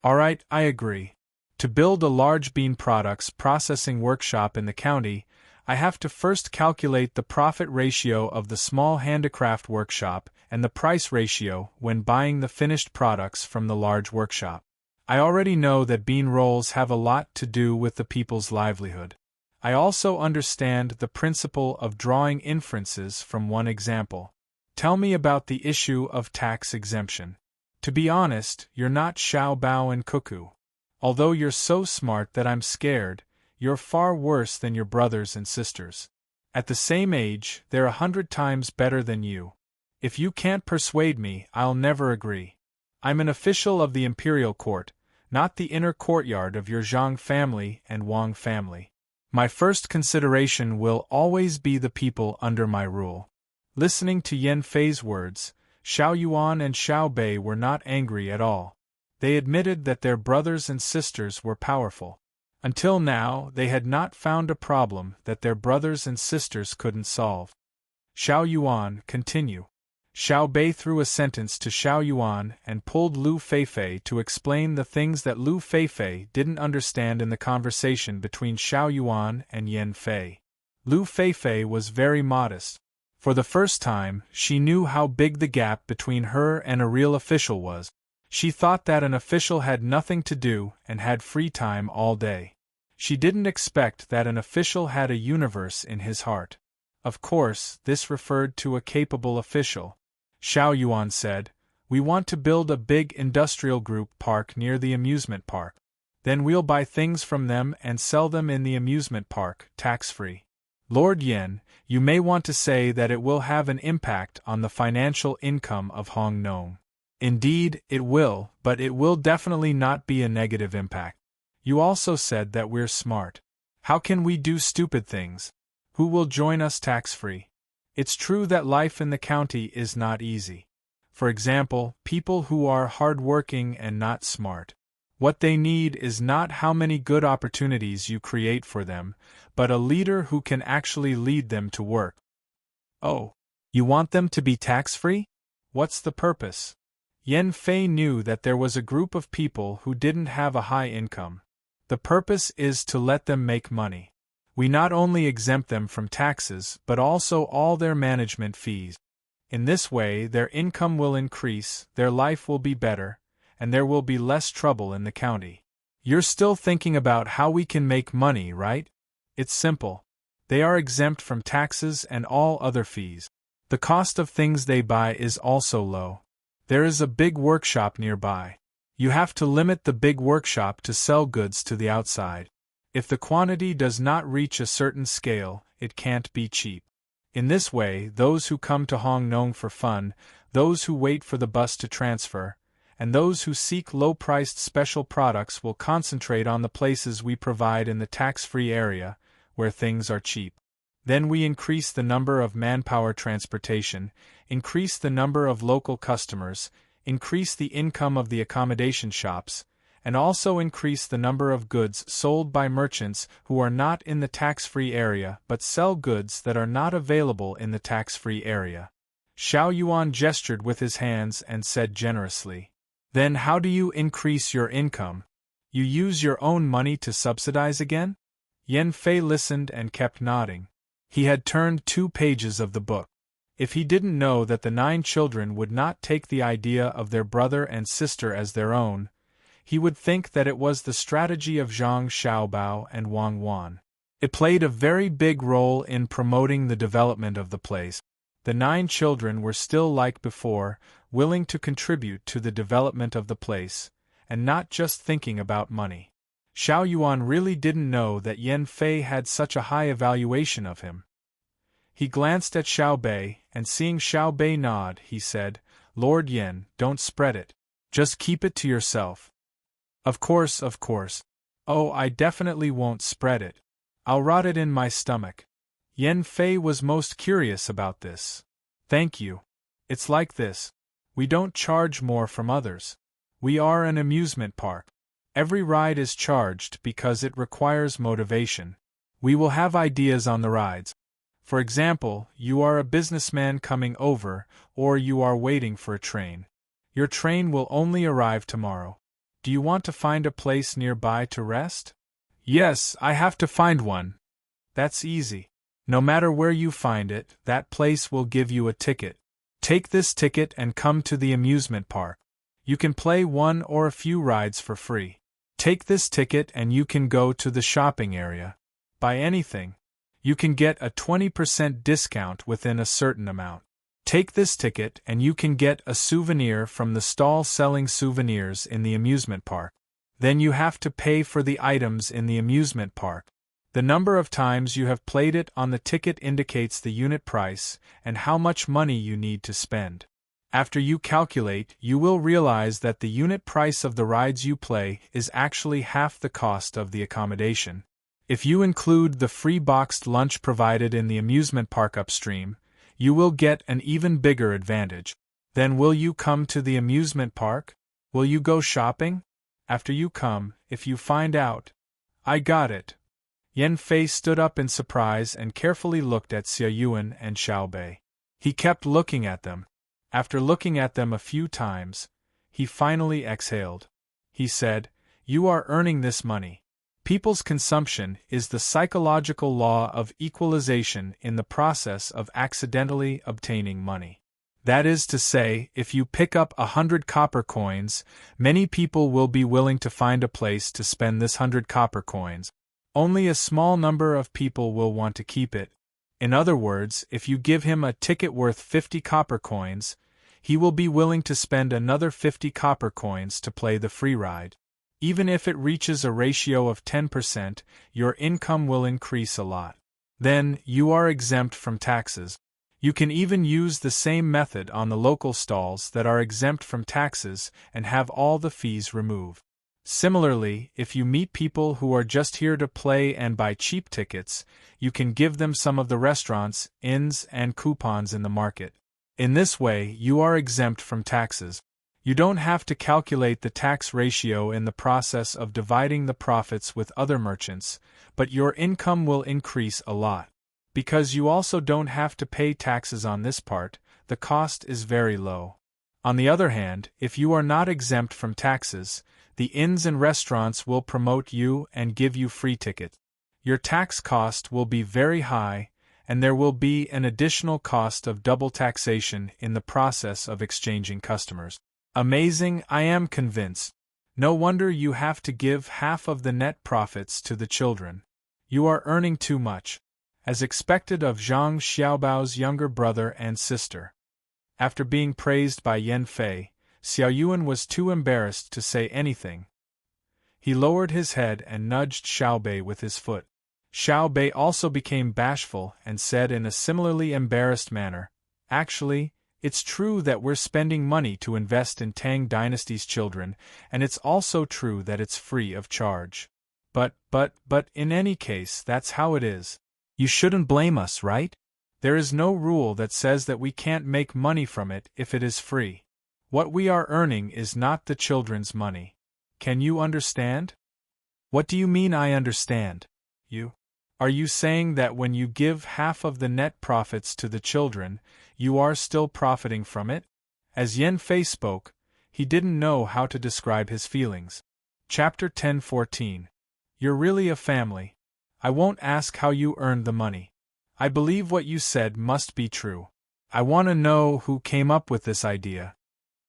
All right, I agree. To build a large bean products processing workshop in the county, I have to first calculate the profit ratio of the small handicraft workshop and the price ratio when buying the finished products from the large workshop. I already know that bean rolls have a lot to do with the people's livelihood. I also understand the principle of drawing inferences from one example. Tell me about the issue of tax exemption. To be honest, you're not Xiao Bao and Cuckoo. Although you're so smart that I'm scared, you're far worse than your brothers and sisters. At the same age, they're 100 times better than you. If you can't persuade me, I'll never agree. I'm an official of the imperial court, not the inner courtyard of your Zhang family and Wang family. My first consideration will always be the people under my rule. Listening to Yan Fei's words, Xiao Yuan and Xiao Bei were not angry at all. They admitted that their brothers and sisters were powerful. Until now, they had not found a problem that their brothers and sisters couldn't solve. Xiao Yuan, continue. Xiao Bei threw a sentence to Xiao Yuan and pulled Lu Feifei to explain the things that Lu Feifei didn't understand in the conversation between Xiao Yuan and Yan Fei. Lu Feifei was very modest. For the first time, she knew how big the gap between her and a real official was. She thought that an official had nothing to do and had free time all day. She didn't expect that an official had a universe in his heart. Of course, this referred to a capable official. Xiao Yuan said, "We want to build a big industrial group park near the amusement park. Then we'll buy things from them and sell them in the amusement park, tax-free. Lord Yen, you may want to say that it will have an impact on the financial income of Hong Nong. Indeed, it will, but it will definitely not be a negative impact. You also said that we're smart. How can we do stupid things? Who will join us tax-free? It's true that life in the county is not easy. For example, people who are hard-working and not smart. What they need is not how many good opportunities you create for them, but a leader who can actually lead them to work." "Oh, you want them to be tax-free? What's the purpose?" Yan Fei knew that there was a group of people who didn't have a high income. "The purpose is to let them make money. We not only exempt them from taxes but also all their management fees. In this way their income will increase, their life will be better, and there will be less trouble in the county. You're still thinking about how we can make money, right? It's simple. They are exempt from taxes and all other fees. The cost of things they buy is also low. There is a big workshop nearby. You have to limit the big workshop to sell goods to the outside. If the quantity does not reach a certain scale, it can't be cheap. In this way, those who come to Hong Nong for fun, those who wait for the bus to transfer, and those who seek low-priced special products will concentrate on the places we provide in the tax-free area, where things are cheap. Then we increase the number of manpower transportation, increase the number of local customers, increase the income of the accommodation shops, and also increase the number of goods sold by merchants who are not in the tax-free area but sell goods that are not available in the tax-free area." Xiao Yuan gestured with his hands and said generously, "Then how do you increase your income? You use your own money to subsidize again?" Yan Fei listened and kept nodding. He had turned 2 pages of the book. If he didn't know that the 9 children would not take the idea of their brother and sister as their own, he would think that it was the strategy of Zhang Xiaobao and Wang Wan. It played a very big role in promoting the development of the place. The 9 children were still like before, willing to contribute to the development of the place, and not just thinking about money. Xiao Yuan really didn't know that Yan Fei had such a high evaluation of him. He glanced at Xiao Bei, and seeing Xiao Bei nod, he said, "Lord Yan, don't spread it. Just keep it to yourself." Of course. Oh, I definitely won't spread it. I'll rot it in my stomach." Yan Fei was most curious about this. "Thank you. It's like this. We don't charge more from others. We are an amusement park. Every ride is charged because it requires motivation. We will have ideas on the rides. For example, you are a businessman coming over, or you are waiting for a train. Your train will only arrive tomorrow. Do you want to find a place nearby to rest?" "Yes, I have to find one." "That's easy. No matter where you find it, that place will give you a ticket. Take this ticket and come to the amusement park. You can play 1 or a few rides for free. Take this ticket and you can go to the shopping area. Buy anything. You can get a 20% discount within a certain amount. Take this ticket and you can get a souvenir from the stall selling souvenirs in the amusement park. Then you have to pay for the items in the amusement park. The number of times you have played it on the ticket indicates the unit price and how much money you need to spend. After you calculate, you will realize that the unit price of the rides you play is actually half the cost of the accommodation. If you include the free boxed lunch provided in the amusement park upstream, you will get an even bigger advantage. Then will you come to the amusement park? Will you go shopping? After you come, if you find out. I got it. Yan Fei stood up in surprise and carefully looked at Xia Yuan and Xiao Bei. He kept looking at them. After looking at them a few times, he finally exhaled. He said, "You are earning this money. People's consumption is the psychological law of equalization in the process of accidentally obtaining money. That is to say, if you pick up 100 copper coins, many people will be willing to find a place to spend this 100 copper coins. Only a small number of people will want to keep it. In other words, if you give him a ticket worth 50 copper coins, he will be willing to spend another 50 copper coins to play the free ride. Even if it reaches a ratio of 10%, your income will increase a lot. Then, you are exempt from taxes. You can even use the same method on the local stalls that are exempt from taxes and have all the fees removed. Similarly, if you meet people who are just here to play and buy cheap tickets, you can give them some of the restaurants, inns, and coupons in the market. In this way, you are exempt from taxes. You don't have to calculate the tax ratio in the process of dividing the profits with other merchants, but your income will increase a lot. Because you also don't have to pay taxes on this part, the cost is very low. On the other hand, if you are not exempt from taxes, the inns and restaurants will promote you and give you free tickets. Your tax cost will be very high, and there will be an additional cost of double taxation in the process of exchanging customers. Amazing, I am convinced. No wonder you have to give half of the net profits to the children. You are earning too much. As expected of Zhang Xiaobao's younger brother and sister. After being praised by Yan Fei, Xiao Yuan was too embarrassed to say anything. He lowered his head and nudged Xiao Bei with his foot. Xiao Bei also became bashful and said in a similarly embarrassed manner, "Actually, it's true that we're spending money to invest in Tang Dynasty's children, and it's also true that it's free of charge. But in any case, that's how it is. You shouldn't blame us, right? There is no rule that says that we can't make money from it if it is free. What we are earning is not the children's money. Can you understand?" "What do you mean I understand? Are you saying that when you give half of the net profits to the children, you are still profiting from it?" As Yan Fei spoke, he didn't know how to describe his feelings. Chapter 10:14. You're really a family. I won't ask how you earned the money. I believe what you said must be true. I want to know who came up with this idea.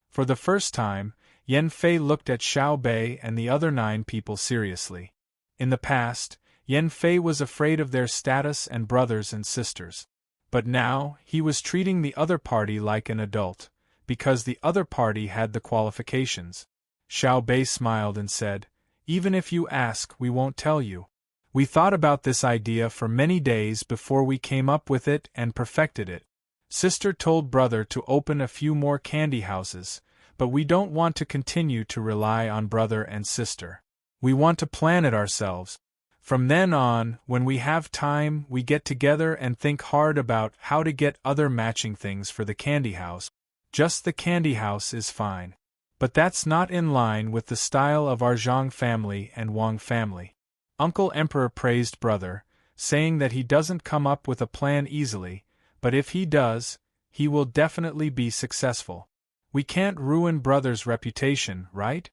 For the first time, Yan Fei looked at Xiao Bei and the other 9 people seriously. In the past, Yan Fei was afraid of their status and brothers and sisters. But now, he was treating the other party like an adult, because the other party had the qualifications. Xiao Bei smiled and said, "Even if you ask, we won't tell you. We thought about this idea for many days before we came up with it and perfected it. Sister told brother to open a few more candy houses, but we don't want to continue to rely on brother and sister. We want to plan it ourselves. From then on, when we have time, we get together and think hard about how to get other matching things for the candy house. Just the candy house is fine. But that's not in line with the style of our Zhang family and Wang family." Uncle Emperor praised brother, saying that he doesn't come up with a plan easily, but if he does, he will definitely be successful. We can't ruin brother's reputation, right?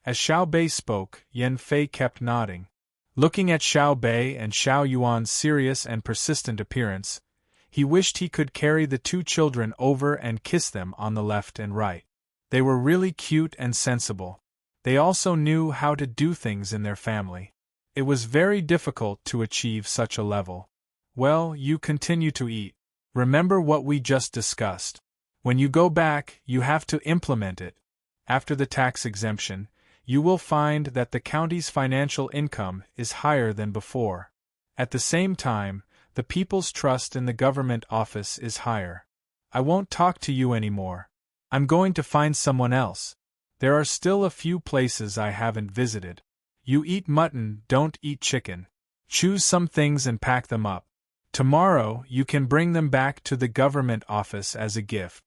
As Xiao Bei spoke, Yan Fei kept nodding. Looking at Xiao Bei and Xiao Yuan's serious and persistent appearance, he wished he could carry the 2 children over and kiss them on the left and right. They were really cute and sensible. They also knew how to do things in their family. It was very difficult to achieve such a level. Well, you continue to eat. Remember what we just discussed. When you go back, you have to implement it. After the tax exemption, you will find that the county's financial income is higher than before. At the same time, the people's trust in the government office is higher. I won't talk to you anymore. I'm going to find someone else. There are still a few places I haven't visited. You eat mutton, don't eat chicken. Choose some things and pack them up. Tomorrow you can bring them back to the government office as a gift.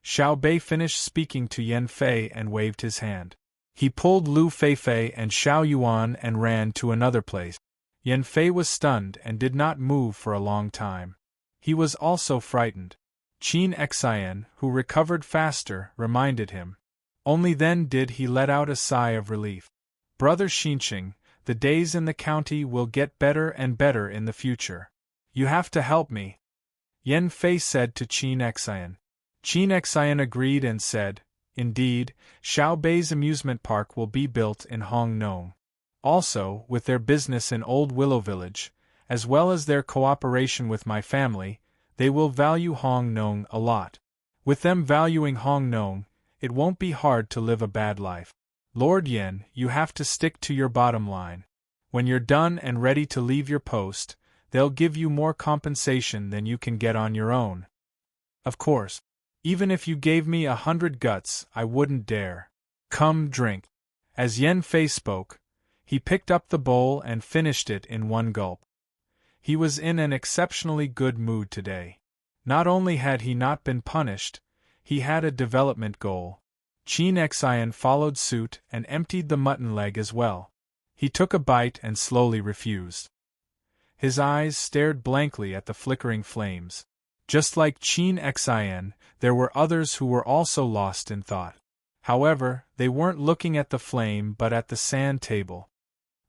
Xiao Bei finished speaking to Yan Fei and waved his hand. He pulled Lu Feifei and Xiao Yuan and ran to another place. Yan Fei was stunned and did not move for a long time. He was also frightened. Qin Xian, who recovered faster, reminded him. Only then did he let out a sigh of relief. Brother Xinqing, the days in the county will get better and better in the future. You have to help me. Yan Fei said to Qin Xian. Qin Xian agreed and said, Indeed, Xiao Bei's amusement park will be built in Hongnong. Also, with their business in Old Willow Village, as well as their cooperation with my family, they will value Hongnong a lot. With them valuing Hongnong, it won't be hard to live a bad life. Lord Yen, you have to stick to your bottom line. When you're done and ready to leave your post, they'll give you more compensation than you can get on your own. Of course. Even if you gave me 100 guts, I wouldn't dare. Come, drink. As Yan Fei spoke, he picked up the bowl and finished it in one gulp. He was in an exceptionally good mood today. Not only had he not been punished, he had a development goal. Qin Xian followed suit and emptied the mutton leg as well. He took a bite and slowly refused. His eyes stared blankly at the flickering flames. Just like Qin Xian, there were others who were also lost in thought. However, they weren't looking at the flame but at the sand table.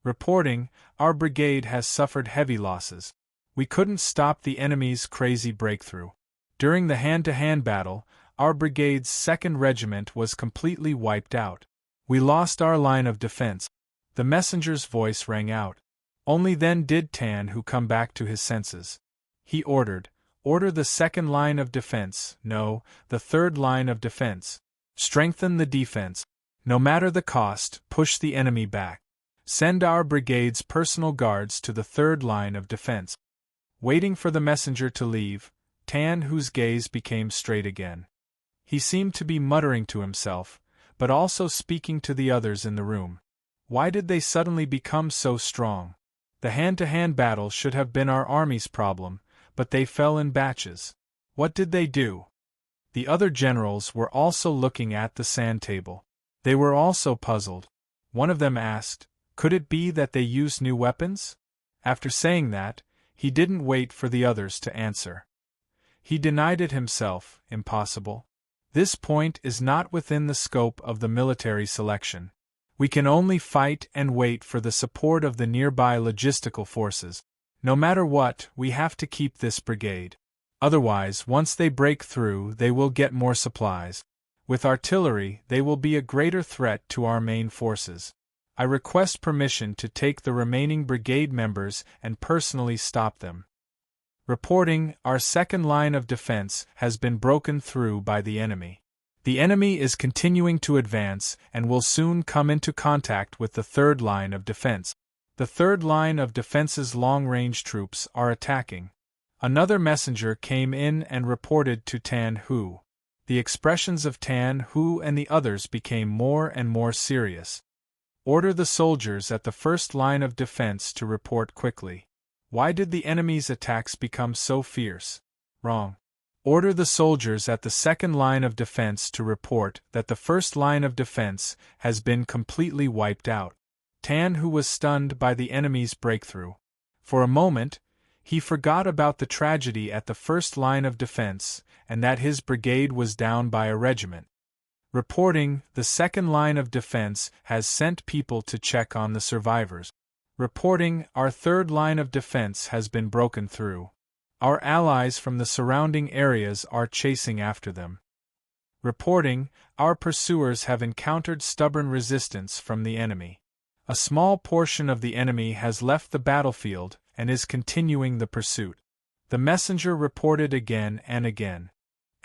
Reporting, our brigade has suffered heavy losses. We couldn't stop the enemy's crazy breakthrough. During the hand-to-hand battle, our brigade's 2nd Regiment was completely wiped out. We lost our line of defense. The messenger's voice rang out. Only then did Tan Hu come back to his senses. He ordered, Order the 2nd line of defense, no, the 3rd line of defense. Strengthen the defense. No matter the cost, push the enemy back. Send our brigade's personal guards to the 3rd line of defense. Waiting for the messenger to leave, Tan Hu's gaze became straight again. He seemed to be muttering to himself, but also speaking to the others in the room. Why did they suddenly become so strong? The hand-to-hand battle should have been our army's problem, but they fell in batches. What did they do? The other generals were also looking at the sand table. They were also puzzled. One of them asked, could it be that they used new weapons? After saying that, he didn't wait for the others to answer. He denied it himself, impossible. This point is not within the scope of the military selection. We can only fight and wait for the support of the nearby logistical forces. No matter what, we have to keep this brigade. Otherwise, once they break through, they will get more supplies. With artillery, they will be a greater threat to our main forces. I request permission to take the remaining brigade members and personally stop them. Reporting, our 2nd line of defense has been broken through by the enemy. The enemy is continuing to advance and will soon come into contact with the 3rd line of defense. The 3rd line of defense's long-range troops are attacking. Another messenger came in and reported to Tan Hu. The expressions of Tan Hu and the others became more and more serious. Order the soldiers at the 1st line of defense to report quickly. Why did the enemy's attacks become so fierce? Wrong. Order the soldiers at the 2nd line of defense to report that the 1st line of defense has been completely wiped out. Tan Hu was stunned by the enemy's breakthrough. For a moment, he forgot about the tragedy at the 1st line of defense and that his brigade was down by a regiment. Reporting, the 2nd line of defense has sent people to check on the survivors. Reporting, our 3rd line of defense has been broken through. Our allies from the surrounding areas are chasing after them. Reporting, our pursuers have encountered stubborn resistance from the enemy. A small portion of the enemy has left the battlefield and is continuing the pursuit. The messenger reported again and again.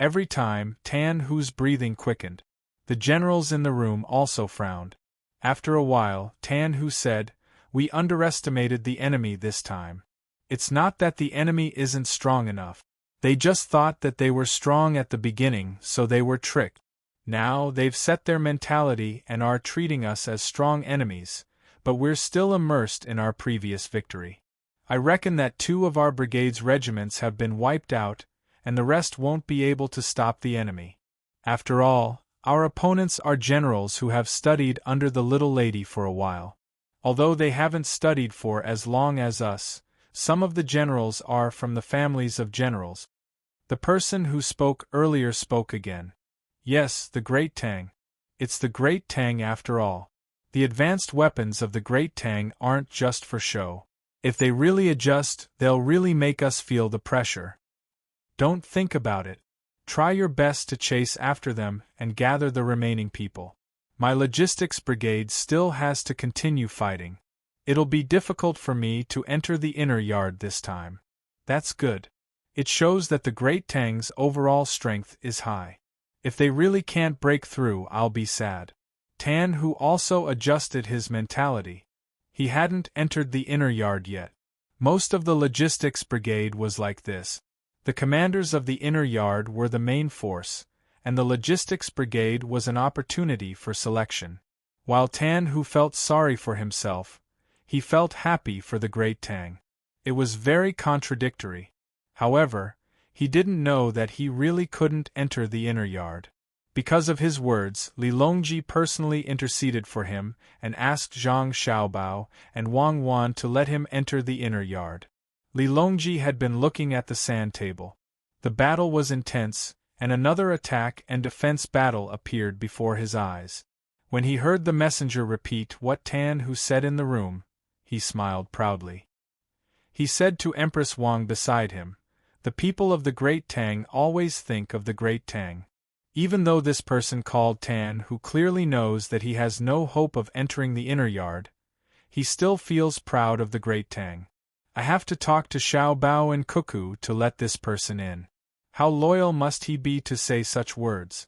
Every time, Tan Hu's breathing quickened. The generals in the room also frowned. After a while, Tan Hu said, "We underestimated the enemy this time. It's not that the enemy isn't strong enough. They just thought that they were strong at the beginning, so they were tricked. Now they've set their mentality and are treating us as strong enemies, but we're still immersed in our previous victory. I reckon that 2 of our brigade's regiments have been wiped out, and the rest won't be able to stop the enemy. After all, our opponents are generals who have studied under the little lady for a while. Although they haven't studied for as long as us, some of the generals are from the families of generals." The person who spoke earlier spoke again. "Yes, the Great Tang. It's the Great Tang after all. The advanced weapons of the Great Tang aren't just for show. If they really adjust, they'll really make us feel the pressure. Don't think about it. Try your best to chase after them and gather the remaining people. My logistics brigade still has to continue fighting. It'll be difficult for me to enter the inner yard this time." "That's good. It shows that the Great Tang's overall strength is high. If they really can't break through, I'll be sad." Tan Hu also adjusted his mentality. He hadn't entered the inner yard yet. Most of the logistics brigade was like this. The commanders of the inner yard were the main force, and the logistics brigade was an opportunity for selection. While Tan Hu felt sorry for himself, he felt happy for the Great Tang. It was very contradictory. However, he didn't know that he really couldn't enter the inner yard. Because of his words, Li Longji personally interceded for him and asked Zhang Xiaobao and Wang Wan to let him enter the inner yard. Li Longji had been looking at the sand table. The battle was intense, and another attack and defense battle appeared before his eyes. When he heard the messenger repeat what Tan Hu said in the room, he smiled proudly. He said to Empress Wang beside him, "The people of the Great Tang always think of the Great Tang." Even though this person called Tan Hu clearly knows that he has no hope of entering the inner yard, he still feels proud of the Great Tang. "I have to talk to Xiao Bao and Cuckoo to let this person in. How loyal must he be to say such words?"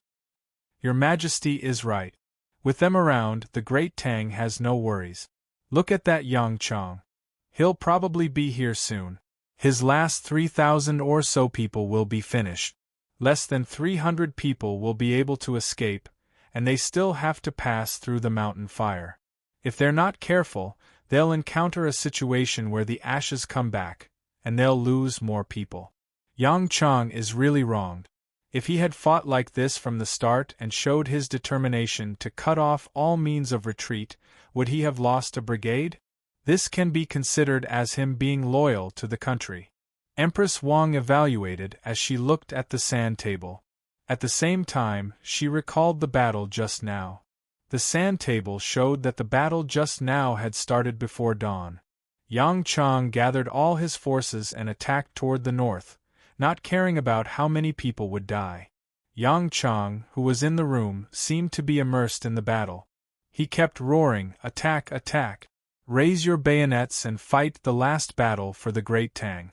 "Your Majesty is right. With them around, the Great Tang has no worries. Look at that Yang Chong. He'll probably be here soon. His last 3,000 or so people will be finished. Less than 300 people will be able to escape, and they still have to pass through the mountain fire. If they're not careful, they'll encounter a situation where the ashes come back, and they'll lose more people. Yang Chong is really wronged. If he had fought like this from the start and showed his determination to cut off all means of retreat, would he have lost a brigade? This can be considered as him being loyal to the country." Empress Wang evaluated as she looked at the sand table. At the same time, she recalled the battle just now. The sand table showed that the battle just now had started before dawn. Yang Chong gathered all his forces and attacked toward the north, not caring about how many people would die. Yang Chong, who was in the room, seemed to be immersed in the battle. He kept roaring, "Attack, attack! Raise your bayonets and fight the last battle for the Great Tang."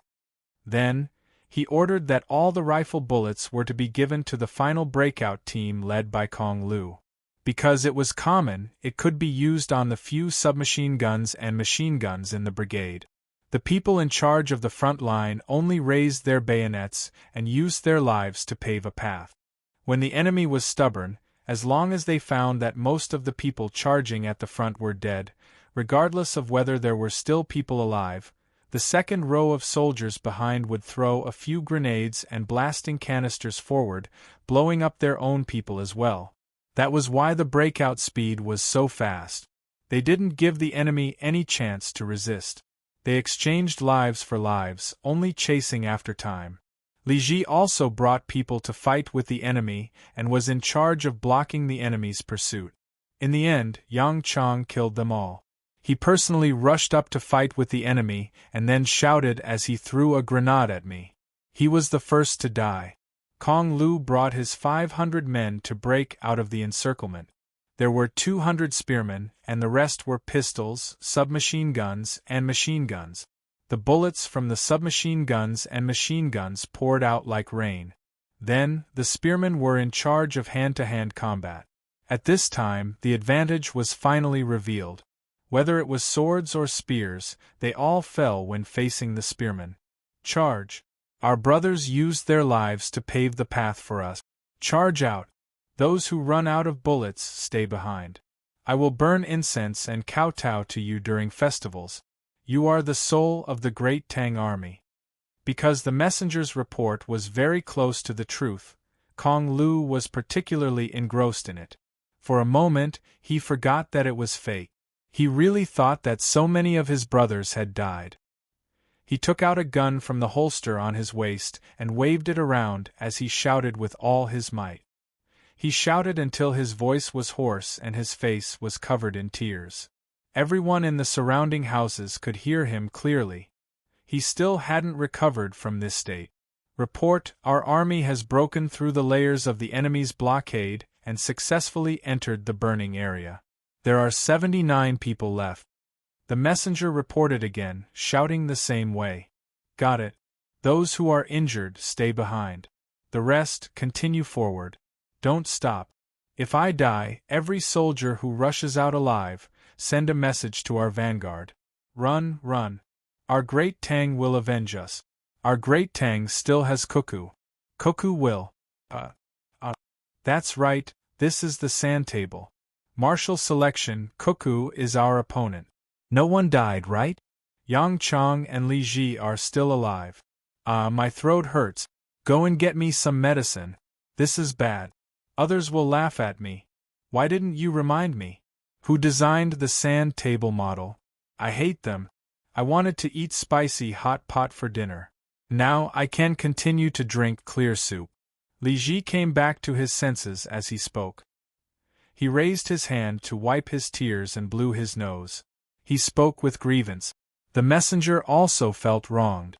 Then, he ordered that all the rifle bullets were to be given to the final breakout team led by Kong Lu. Because it was common, it could be used on the few submachine guns and machine guns in the brigade. The people in charge of the front line only raised their bayonets and used their lives to pave a path. When the enemy was stubborn, as long as they found that most of the people charging at the front were dead, regardless of whether there were still people alive, the second row of soldiers behind would throw a few grenades and blasting canisters forward, blowing up their own people as well. That was why the breakout speed was so fast. They didn't give the enemy any chance to resist. They exchanged lives for lives, only chasing after time. Li Ji also brought people to fight with the enemy and was in charge of blocking the enemy's pursuit. In the end, Yang Chong killed them all. He personally rushed up to fight with the enemy and then shouted as he threw a grenade at me. He was the first to die. Kong Lu brought his 500 men to break out of the encirclement. There were 200 spearmen, and the rest were pistols, submachine guns, and machine guns. The bullets from the submachine guns and machine guns poured out like rain. Then, the spearmen were in charge of hand-to-hand combat. At this time, the advantage was finally revealed. Whether it was swords or spears, they all fell when facing the spearmen. Charge! Our brothers used their lives to pave the path for us. Charge out! Those who run out of bullets, stay behind. I will burn incense and kowtow to you during festivals. You are the soul of the great Tang army. Because the messenger's report was very close to the truth, Kong Lu was particularly engrossed in it. For a moment, he forgot that it was fake. He really thought that so many of his brothers had died. He took out a gun from the holster on his waist and waved it around as he shouted with all his might. He shouted until his voice was hoarse and his face was covered in tears. Everyone in the surrounding houses could hear him clearly. He still hadn't recovered from this state. Report: our army has broken through the layers of the enemy's blockade and successfully entered the burning area. There are 79 people left. The messenger reported again, shouting the same way. Got it. Those who are injured stay behind. The rest continue forward. Don't stop. If I die, every soldier who rushes out alive, send a message to our vanguard. Run, run. Our great Tang will avenge us. Our great Tang still has Cuckoo. Cuckoo will. That's right, this is the sand table. Martial selection, Cuckoo is our opponent. No one died, right? Yang Chong and Li Ji are still alive. My throat hurts. Go and get me some medicine. This is bad. Others will laugh at me. Why didn't you remind me? Who designed the sand table model? I hate them. I wanted to eat spicy hot pot for dinner. Now I can continue to drink clear soup. Li Ji came back to his senses as he spoke. He raised his hand to wipe his tears and blew his nose. He spoke with grievance. The messenger also felt wronged.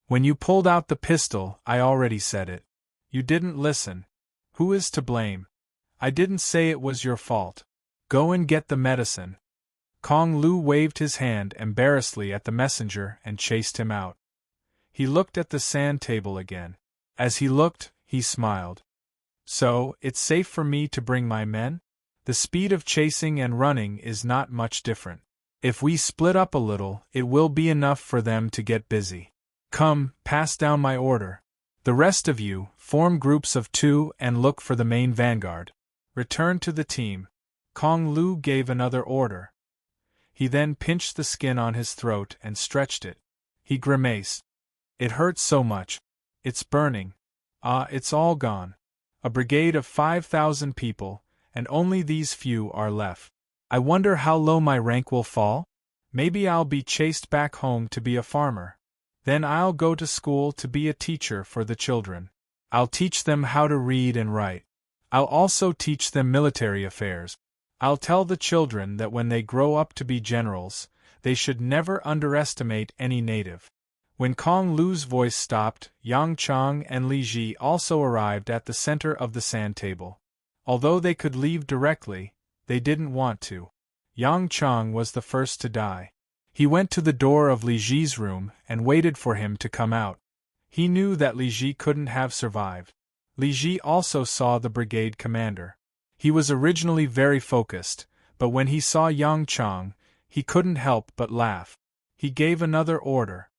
When you pulled out the pistol, I already said it. You didn't listen. Who is to blame? I didn't say it was your fault. Go and get the medicine. Kong Lu waved his hand embarrassedly at the messenger and chased him out. He looked at the sand table again. As he looked, he smiled. So, it's safe for me to bring my men? The speed of chasing and running is not much different. If we split up a little, it will be enough for them to get busy. Come, pass down my order. The rest of you, form groups of 2 and look for the main vanguard. Return to the team. Kong Lu gave another order. He then pinched the skin on his throat and stretched it. He grimaced. It hurts so much. It's burning. It's all gone. A brigade of 5,000 people, and only these few are left. I wonder how low my rank will fall? Maybe I'll be chased back home to be a farmer. Then I'll go to school to be a teacher for the children. I'll teach them how to read and write. I'll also teach them military affairs. I'll tell the children that when they grow up to be generals, they should never underestimate any native. When Kong Lu's voice stopped, Yang Chong and Li Ji also arrived at the center of the sand table. Although they could leave directly, they didn't want to. Yang Chong was the first to die. He went to the door of Li Ji's room and waited for him to come out. He knew that Li Ji couldn't have survived. Li Ji also saw the brigade commander. He was originally very focused, but when he saw Yang Chong, he couldn't help but laugh. He gave another order.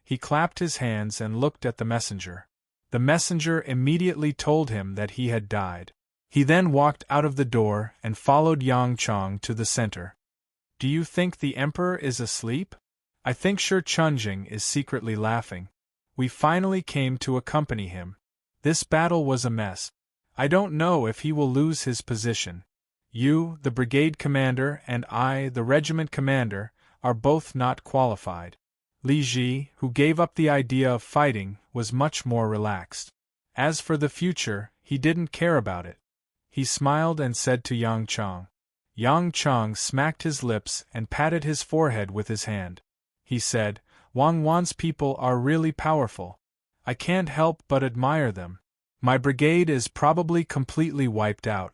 He clapped his hands and looked at the messenger. The messenger immediately told him that he had died. He then walked out of the door and followed Yang Chong to the center. Do you think the emperor is asleep? I think Shi Chunjing is secretly laughing. We finally came to accompany him. This battle was a mess. I don't know if he will lose his position. You, the brigade commander, and I, the regiment commander, are both not qualified. Li Ji, who gave up the idea of fighting, was much more relaxed. As for the future, he didn't care about it. He smiled and said to Yang Chong. Yang Chong smacked his lips and patted his forehead with his hand. He said, Wang Wan's people are really powerful. I can't help but admire them. My brigade is probably completely wiped out.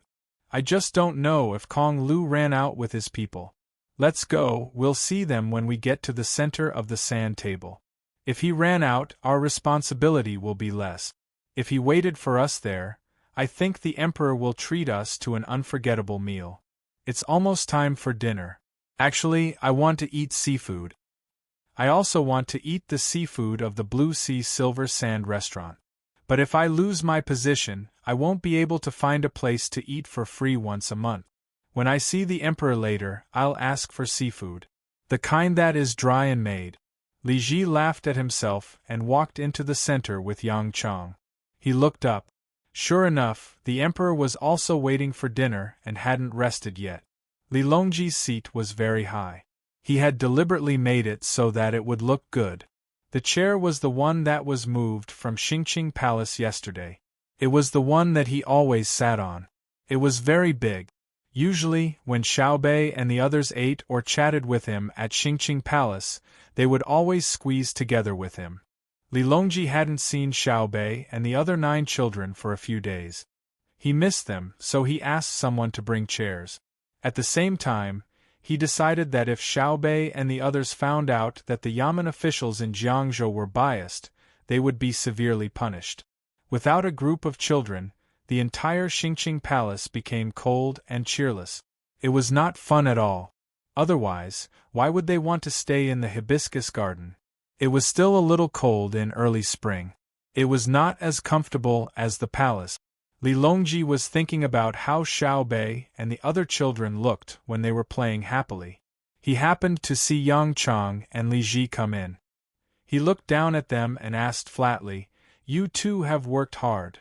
I just don't know if Kong Lu ran out with his people. Let's go, we'll see them when we get to the center of the sand table. If he ran out, our responsibility will be less. If he waited for us there, I think the Emperor will treat us to an unforgettable meal. It's almost time for dinner. Actually, I want to eat seafood. I also want to eat the seafood of the Blue Sea Silver Sand restaurant. But if I lose my position, I won't be able to find a place to eat for free once a month. When I see the Emperor later, I'll ask for seafood. The kind that is dry and made. Li Ji laughed at himself and walked into the center with Yang Chong. He looked up. Sure enough, the Emperor was also waiting for dinner and hadn't rested yet. Li Longji's seat was very high. He had deliberately made it so that it would look good. The chair was the one that was moved from Xingqing Palace yesterday. It was the one that he always sat on. It was very big. Usually, when Xiaobei and the others ate or chatted with him at Xingqing Palace, they would always squeeze together with him. Li Longji hadn't seen Xiaobei and the other 9 children for a few days. He missed them, so he asked someone to bring chairs. At the same time, he decided that if Xiaobei and the others found out that the Yamen officials in Jiangzhou were biased, they would be severely punished. Without a group of children, the entire Xingqing Palace became cold and cheerless. It was not fun at all. Otherwise, why would they want to stay in the hibiscus garden? It was still a little cold in early spring. It was not as comfortable as the palace. Li Longji was thinking about how Xiaobei and the other children looked when they were playing happily. He happened to see Yang Chong and Li Ji come in. He looked down at them and asked flatly, "You two have worked hard."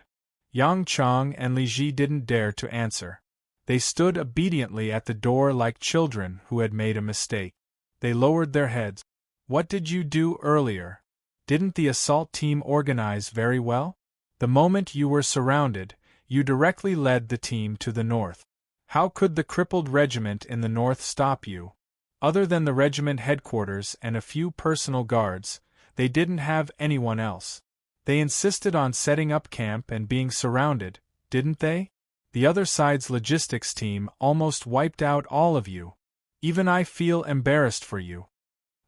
Yang Chong and Li Ji didn't dare to answer. They stood obediently at the door like children who had made a mistake. They lowered their heads. "What did you do earlier? Didn't the assault team organize very well? The moment you were surrounded, you directly led the team to the north. How could the crippled regiment in the north stop you? Other than the regiment headquarters and a few personal guards, they didn't have anyone else. They insisted on setting up camp and being surrounded, didn't they? The other side's logistics team almost wiped out all of you. Even I feel embarrassed for you."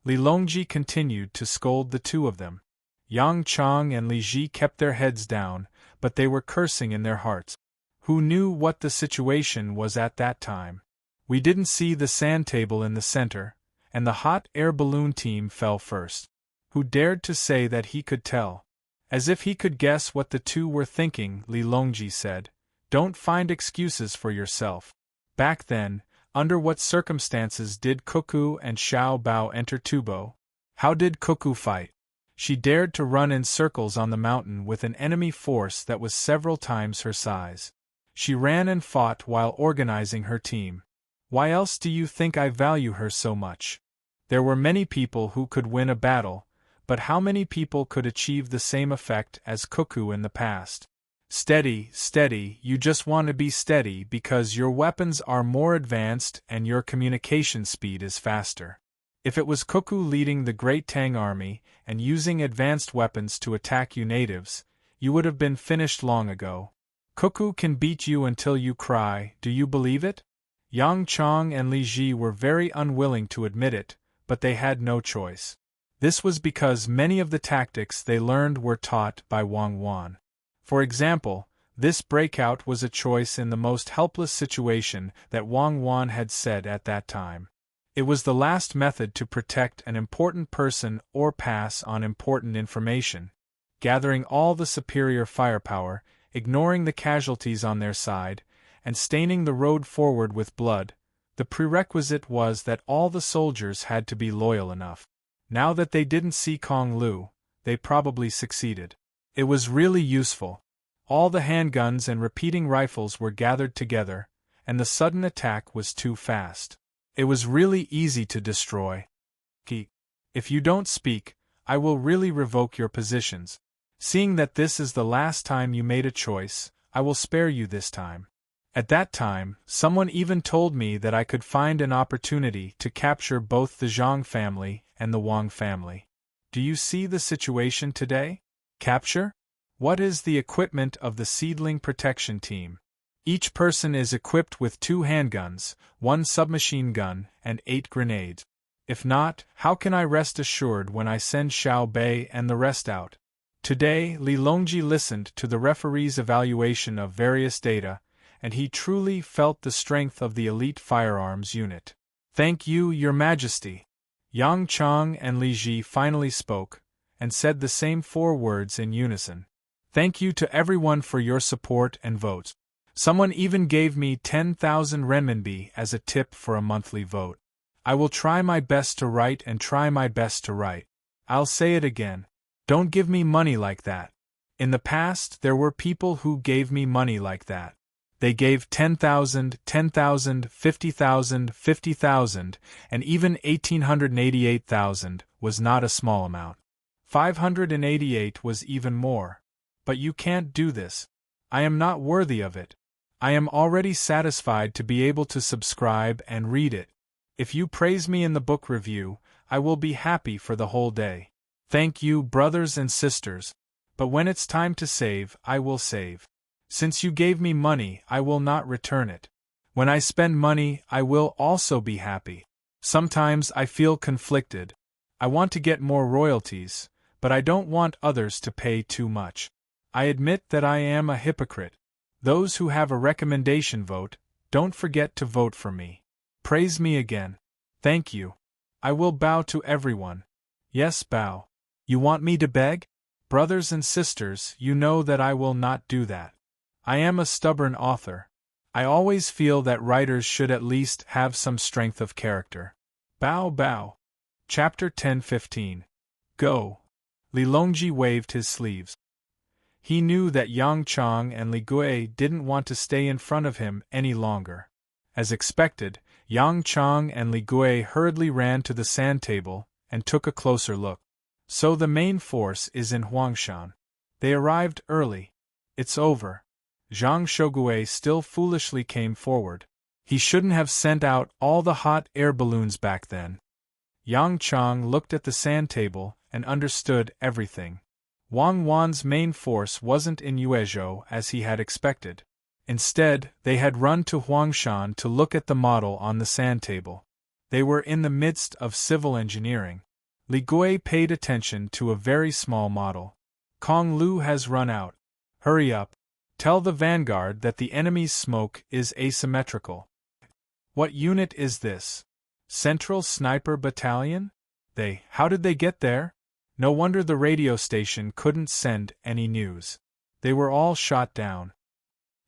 Li Longji continued to scold the two of them. Yang Chong and Li Ji kept their heads down, but they were cursing in their hearts. Who knew what the situation was at that time? We didn't see the sand table in the center, and the hot air balloon team fell first. Who dared to say that he could tell? As if he could guess what the two were thinking, Li Longji said, "Don't find excuses for yourself. Back then, under what circumstances did Cuckoo and Xiao Bao enter Tubo? How did Cuckoo fight? She dared to run in circles on the mountain with an enemy force that was several times her size. She ran and fought while organizing her team. Why else do you think I value her so much? There were many people who could win a battle, but how many people could achieve the same effect as Cuckoo in the past? Steady, steady, you just want to be steady because your weapons are more advanced and your communication speed is faster. If it was Cuckoo leading the great Tang army and using advanced weapons to attack you natives, you would have been finished long ago. Cuckoo can beat you until you cry, do you believe it?" Yang Chong and Li Ji were very unwilling to admit it, but they had no choice. This was because many of the tactics they learned were taught by Wang Wan. For example, this breakout was a choice in the most helpless situation that Wang Wan had said at that time. It was the last method to protect an important person or pass on important information. Gathering all the superior firepower, ignoring the casualties on their side, and staining the road forward with blood, the prerequisite was that all the soldiers had to be loyal enough. Now that they didn't see Kong Lu, they probably succeeded. It was really useful. All the handguns and repeating rifles were gathered together, and the sudden attack was too fast. It was really easy to destroy. If you don't speak, I will really revoke your positions. Seeing that this is the last time you made a choice, I will spare you this time. At that time, someone even told me that I could find an opportunity to capture both the Zhang family and the Wang family. Do you see the situation today? Capture? What is the equipment of the Seedling Protection Team? Each person is equipped with 2 handguns, 1 submachine gun, and 8 grenades. If not, how can I rest assured when I send Xiao Bei and the rest out? Today, Li Longji listened to the referee's evaluation of various data, and he truly felt the strength of the elite firearms unit. "Thank you, Your Majesty." Yang Chang and Li Ji finally spoke, and said the same 4 words in unison. "Thank you to everyone for your support and votes. Someone even gave me 10,000 renminbi as a tip for a monthly vote. I will try my best to write and try my best to write. I'll say it again. Don't give me money like that. In the past, there were people who gave me money like that. They gave 10,000, 10,000, 50,000, 50,000, and even 1,888,000 was not a small amount. 588 was even more. But you can't do this. I am not worthy of it. I am already satisfied to be able to subscribe and read it. If you praise me in the book review, I will be happy for the whole day. Thank you, brothers and sisters. But when it's time to save, I will save. Since you gave me money, I will not return it. When I spend money, I will also be happy. Sometimes I feel conflicted. I want to get more royalties, but I don't want others to pay too much. I admit that I am a hypocrite. Those who have a recommendation vote, don't forget to vote for me. Praise me again. Thank you. I will bow to everyone. Yes, bow. You want me to beg? Brothers and sisters, you know that I will not do that. I am a stubborn author. I always feel that writers should at least have some strength of character. Bow, bow. Chapter 10-15. Go. Li Longji waved his sleeves. He knew that Yang Chang and Li Gui didn't want to stay in front of him any longer. As expected, Yang Chang and Li Gui hurriedly ran to the sand table and took a closer look. So the main force is in Huangshan. They arrived early. It's over. Zhang Shogui still foolishly came forward. He shouldn't have sent out all the hot air balloons back then. Yang Chang looked at the sand table and understood everything. Wang Wan's main force wasn't in Yuezhou as he had expected. Instead, they had run to Huangshan to look at the model on the sand table. They were in the midst of civil engineering. Li Gui paid attention to a very small model. Kong Lu has run out. Hurry up. Tell the vanguard that the enemy's smoke is asymmetrical. What unit is this? Central Sniper Battalion? How did they get there? No wonder the radio station couldn't send any news. They were all shot down.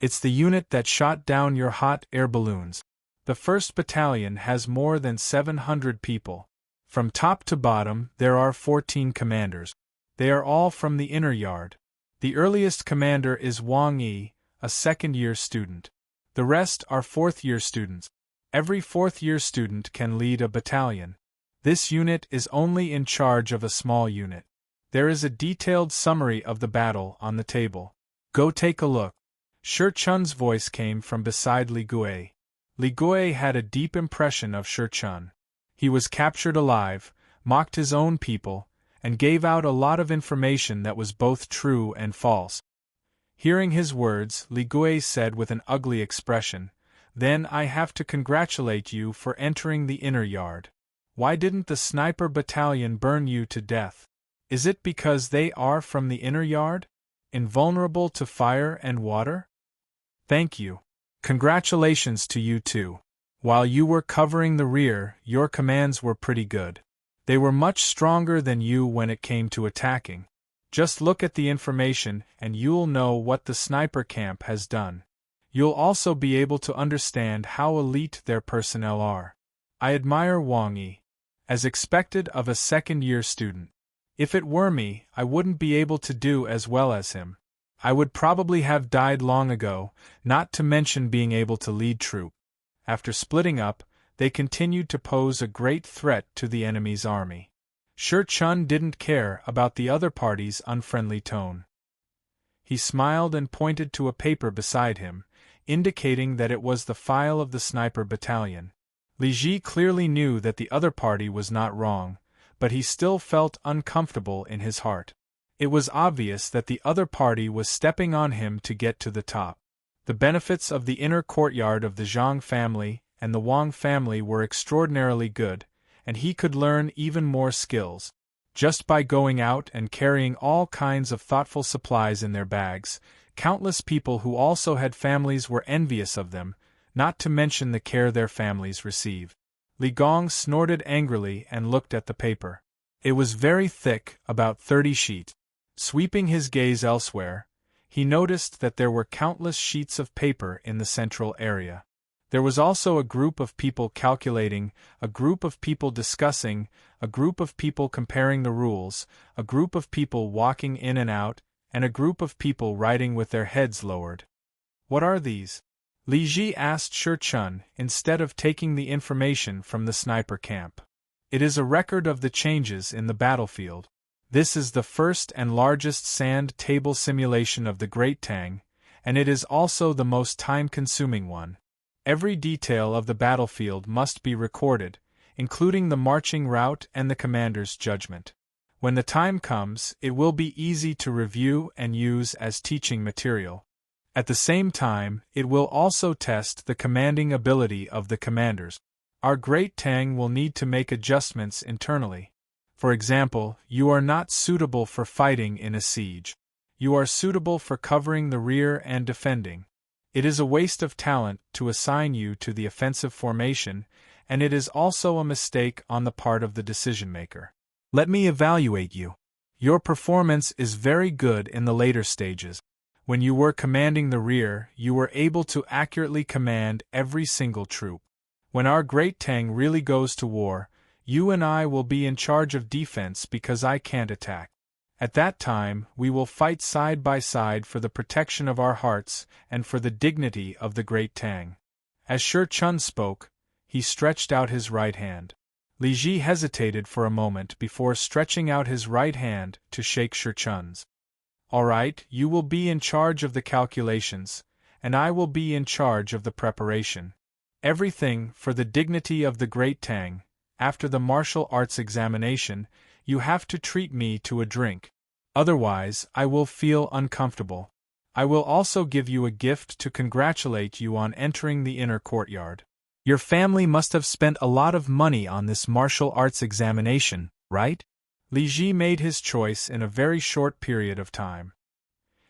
It's the unit that shot down your hot air balloons. The 1st Battalion has more than 700 people. From top to bottom, there are 14 commanders. They are all from the inner yard. The earliest commander is Wang Yi, a second-year student. The rest are fourth-year students. Every fourth-year student can lead a battalion. This unit is only in charge of a small unit. There is a detailed summary of the battle on the table. Go take a look. Shi Chun's voice came from beside Li Gui. Li Gui had a deep impression of Shi Chun. He was captured alive, mocked his own people, and gave out a lot of information that was both true and false. Hearing his words, Li Gui said with an ugly expression, "Then I have to congratulate you for entering the inner yard. Why didn't the sniper battalion burn you to death? Is it because they are from the inner yard? Invulnerable to fire and water? Thank you. Congratulations to you too. While you were covering the rear, your commands were pretty good. They were much stronger than you when it came to attacking. Just look at the information and you'll know what the sniper camp has done. You'll also be able to understand how elite their personnel are. I admire Wang Yi. As expected of a second-year student. If it were me, I wouldn't be able to do as well as him. I would probably have died long ago, not to mention being able to lead troop." After splitting up, they continued to pose a great threat to the enemy's army. Shi Chun didn't care about the other party's unfriendly tone. He smiled and pointed to a paper beside him, indicating that it was the file of the sniper battalion. Li Ji clearly knew that the other party was not wrong, but he still felt uncomfortable in his heart. It was obvious that the other party was stepping on him to get to the top. The benefits of the inner courtyard of the Zhang family and the Wang family were extraordinarily good, and he could learn even more skills. Just by going out and carrying all kinds of thoughtful supplies in their bags, countless people who also had families were envious of them, not to mention the care their families receive. Li Gong snorted angrily and looked at the paper. It was very thick, about 30 sheets. Sweeping his gaze elsewhere, he noticed that there were countless sheets of paper in the central area. There was also a group of people calculating, a group of people discussing, a group of people comparing the rules, a group of people walking in and out, and a group of people writing with their heads lowered. What are these? Li Ji asked Shi Chun, instead of taking the information from the sniper camp. It is a record of the changes in the battlefield. This is the first and largest sand table simulation of the Great Tang, and it is also the most time-consuming one. Every detail of the battlefield must be recorded, including the marching route and the commander's judgment. When the time comes, it will be easy to review and use as teaching material. At the same time, it will also test the commanding ability of the commanders. Our Great Tang will need to make adjustments internally. For example, you are not suitable for fighting in a siege. You are suitable for covering the rear and defending. It is a waste of talent to assign you to the offensive formation, and it is also a mistake on the part of the decision-maker. Let me evaluate you. Your performance is very good in the later stages. When you were commanding the rear, you were able to accurately command every single troop. When our Great Tang really goes to war, you and I will be in charge of defense because I can't attack. At that time, we will fight side by side for the protection of our hearts and for the dignity of the Great Tang. As Shi Chun spoke, he stretched out his right hand. Li Ji hesitated for a moment before stretching out his right hand to shake Shi Chun's. All right, you will be in charge of the calculations, and I will be in charge of the preparation. Everything for the dignity of the Great Tang. After the martial arts examination, you have to treat me to a drink. Otherwise, I will feel uncomfortable. I will also give you a gift to congratulate you on entering the inner courtyard. Your family must have spent a lot of money on this martial arts examination, right? Li Ji made his choice in a very short period of time.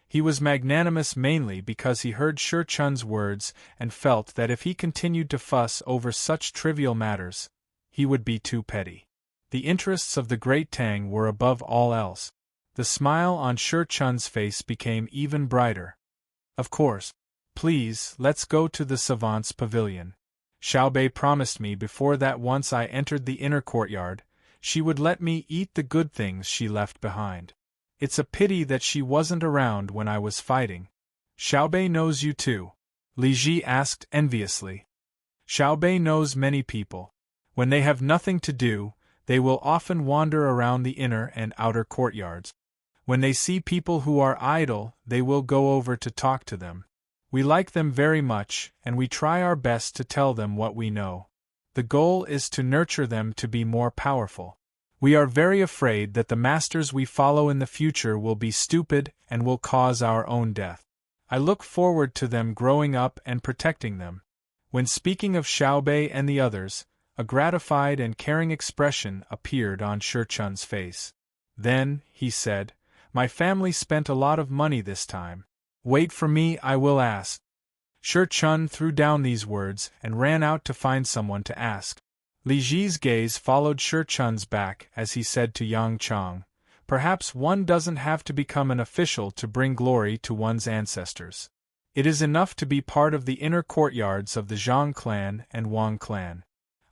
He was magnanimous mainly because he heard Shi Chun's words and felt that if he continued to fuss over such trivial matters, he would be too petty. The interests of the Great Tang were above all else. The smile on Shi Chun's face became even brighter. Of course. Please, let's go to the savant's pavilion. Xiaobei promised me before that once I entered the inner courtyard, she would let me eat the good things she left behind. It's a pity that she wasn't around when I was fighting. Xiaobei knows you too? Li Ji asked enviously. Xiaobei knows many people. When they have nothing to do, they will often wander around the inner and outer courtyards. When they see people who are idle, they will go over to talk to them. We like them very much, and we try our best to tell them what we know. The goal is to nurture them to be more powerful. We are very afraid that the masters we follow in the future will be stupid and will cause our own death. I look forward to them growing up and protecting them. When speaking of Xiaobei and the others, a gratified and caring expression appeared on Shi Chun's face. Then, he said, my family spent a lot of money this time. Wait for me, I will ask. Shi Chun threw down these words and ran out to find someone to ask. Li Ji's gaze followed Shi Chun's back as he said to Yang Chang, perhaps one doesn't have to become an official to bring glory to one's ancestors. It is enough to be part of the inner courtyards of the Zhang clan and Wang clan.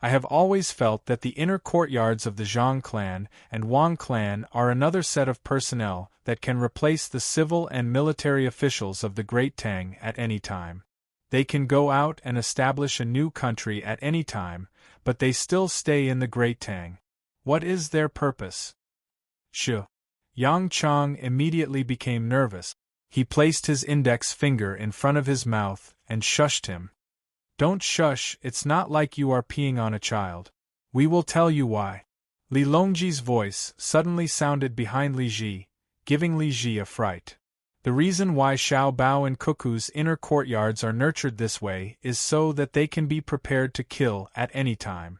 I have always felt that the inner courtyards of the Zhang clan and Wang clan are another set of personnel that can replace the civil and military officials of the Great Tang at any time. They can go out and establish a new country at any time, but they still stay in the Great Tang. What is their purpose? Yang Chang immediately became nervous. He placed his index finger in front of his mouth and shushed him. Don't shush, it's not like you are peeing on a child. We will tell you why. Li Longji's voice suddenly sounded behind Li Ji, giving Li Ji a fright. The reason why Xiao Bao and Cuckoo's inner courtyards are nurtured this way is so that they can be prepared to kill at any time.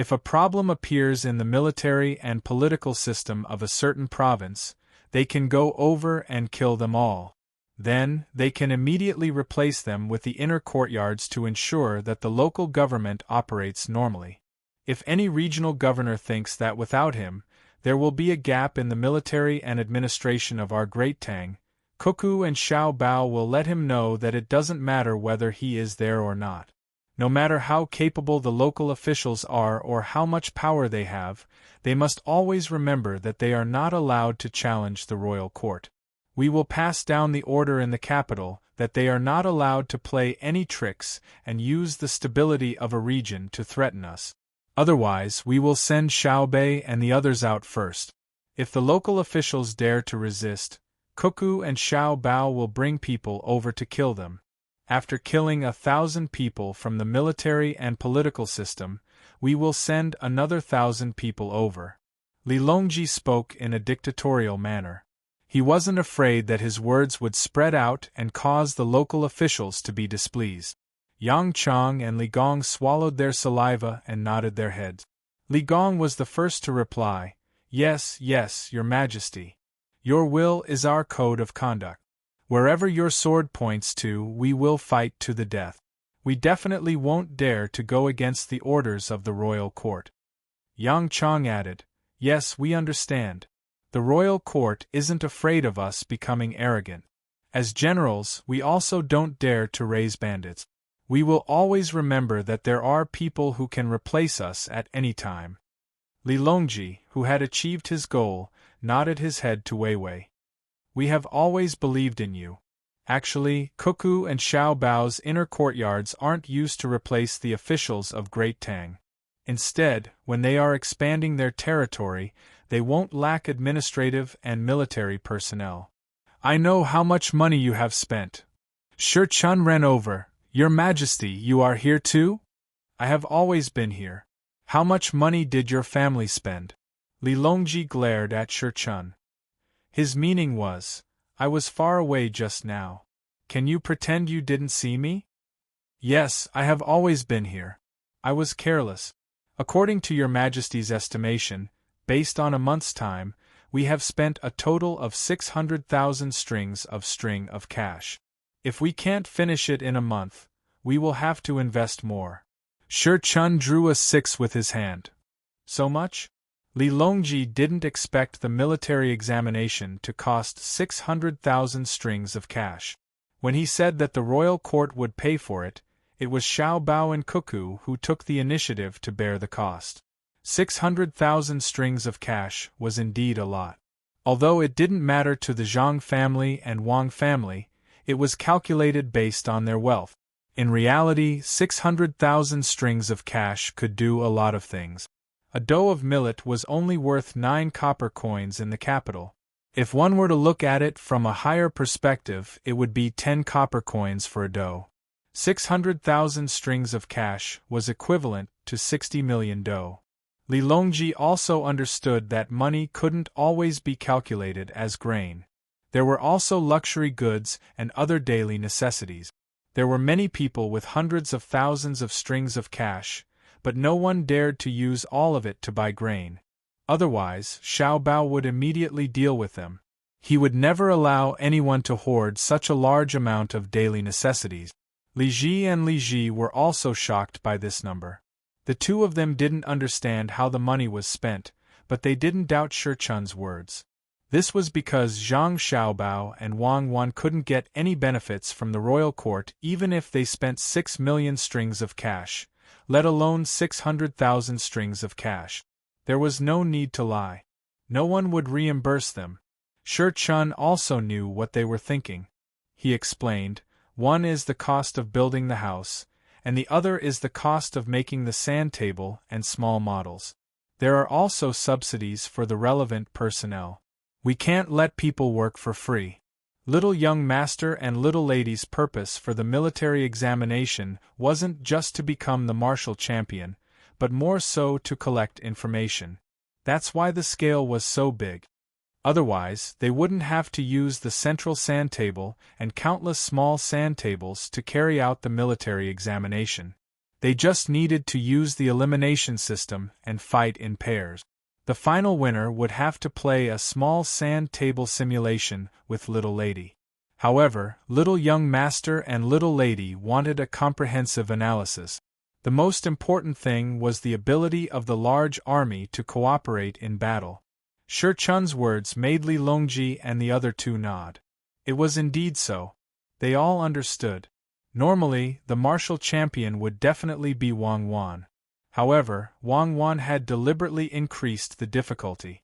If a problem appears in the military and political system of a certain province, they can go over and kill them all. Then, they can immediately replace them with the inner courtyards to ensure that the local government operates normally. If any regional governor thinks that without him, there will be a gap in the military and administration of our great Tang, Cuckoo and Xiao Bao will let him know that it doesn't matter whether he is there or not. No matter how capable the local officials are or how much power they have, they must always remember that they are not allowed to challenge the royal court. We will pass down the order in the capital that they are not allowed to play any tricks and use the stability of a region to threaten us. Otherwise, we will send Xiaobei and the others out first. If the local officials dare to resist, Cuckoo and Xiao Bao will bring people over to kill them. After killing 1,000 people from the military and political system, we will send another 1,000 people over. Li Longji spoke in a dictatorial manner. He wasn't afraid that his words would spread out and cause the local officials to be displeased. Yang Chang and Li Gong swallowed their saliva and nodded their heads. Li Gong was the first to reply, "Yes, yes, Your Majesty. Your will is our code of conduct. Wherever your sword points to, we will fight to the death. We definitely won't dare to go against the orders of the royal court." Yang Chang added, "Yes, we understand. The royal court isn't afraid of us becoming arrogant. As generals, we also don't dare to raise bandits. We will always remember that there are people who can replace us at any time." Li Longji, who had achieved his goal, nodded his head to Weiwei. "We have always believed in you. Actually, Cuckoo and Xiao Bao's inner courtyards aren't used to replace the officials of Great Tang. Instead, when they are expanding their territory, they won't lack administrative and military personnel. I know how much money you have spent." Shi Chun ran over. "Your Majesty, you are here too?" "I have always been here. How much money did your family spend?" Li Longji glared at Shi Chun. His meaning was, "I was far away just now. Can you pretend you didn't see me?" "Yes, I have always been here. I was careless. According to Your Majesty's estimation, based on a month's time, we have spent a total of 600,000 strings of cash. If we can't finish it in a month, we will have to invest more." Shi Chun drew a 6 with his hand. "So much?" Li Longji didn't expect the military examination to cost 600,000 strings of cash. When he said that the royal court would pay for it, it was Xiao Bao and Cuckoo who took the initiative to bear the cost. 600,000 strings of cash was indeed a lot. Although it didn't matter to the Zhang family and Wang family, it was calculated based on their wealth. In reality, 600,000 strings of cash could do a lot of things. A dough of millet was only worth 9 copper coins in the capital. If one were to look at it from a higher perspective, it would be 10 copper coins for a dough. 600,000 strings of cash was equivalent to 60 million dough. Li Longji also understood that money couldn't always be calculated as grain. There were also luxury goods and other daily necessities. There were many people with hundreds of thousands of strings of cash, but no one dared to use all of it to buy grain. Otherwise, Xiao Bao would immediately deal with them. He would never allow anyone to hoard such a large amount of daily necessities. Li Ji and Li Ji were also shocked by this number. The two of them didn't understand how the money was spent, but they didn't doubt Shi Chun's words. This was because Zhang Xiaobao and Wang Wan couldn't get any benefits from the royal court even if they spent 6 million strings of cash, let alone 600,000 strings of cash. There was no need to lie. No one would reimburse them. Shi Chun also knew what they were thinking. He explained, "One is the cost of building the house, and the other is the cost of making the sand table and small models. There are also subsidies for the relevant personnel. We can't let people work for free." Little young master and little lady's purpose for the military examination wasn't just to become the martial champion, but more so to collect information. That's why the scale was so big. Otherwise, they wouldn't have to use the central sand table and countless small sand tables to carry out the military examination. They just needed to use the elimination system and fight in pairs. The final winner would have to play a small sand table simulation with Little Lady. However, Little Young Master and Little Lady wanted a comprehensive analysis. The most important thing was the ability of the large army to cooperate in battle. Shi Chun's words made Li Longji and the other two nod. It was indeed so. They all understood. Normally, the martial champion would definitely be Wang Wan. However, Wang Wan had deliberately increased the difficulty.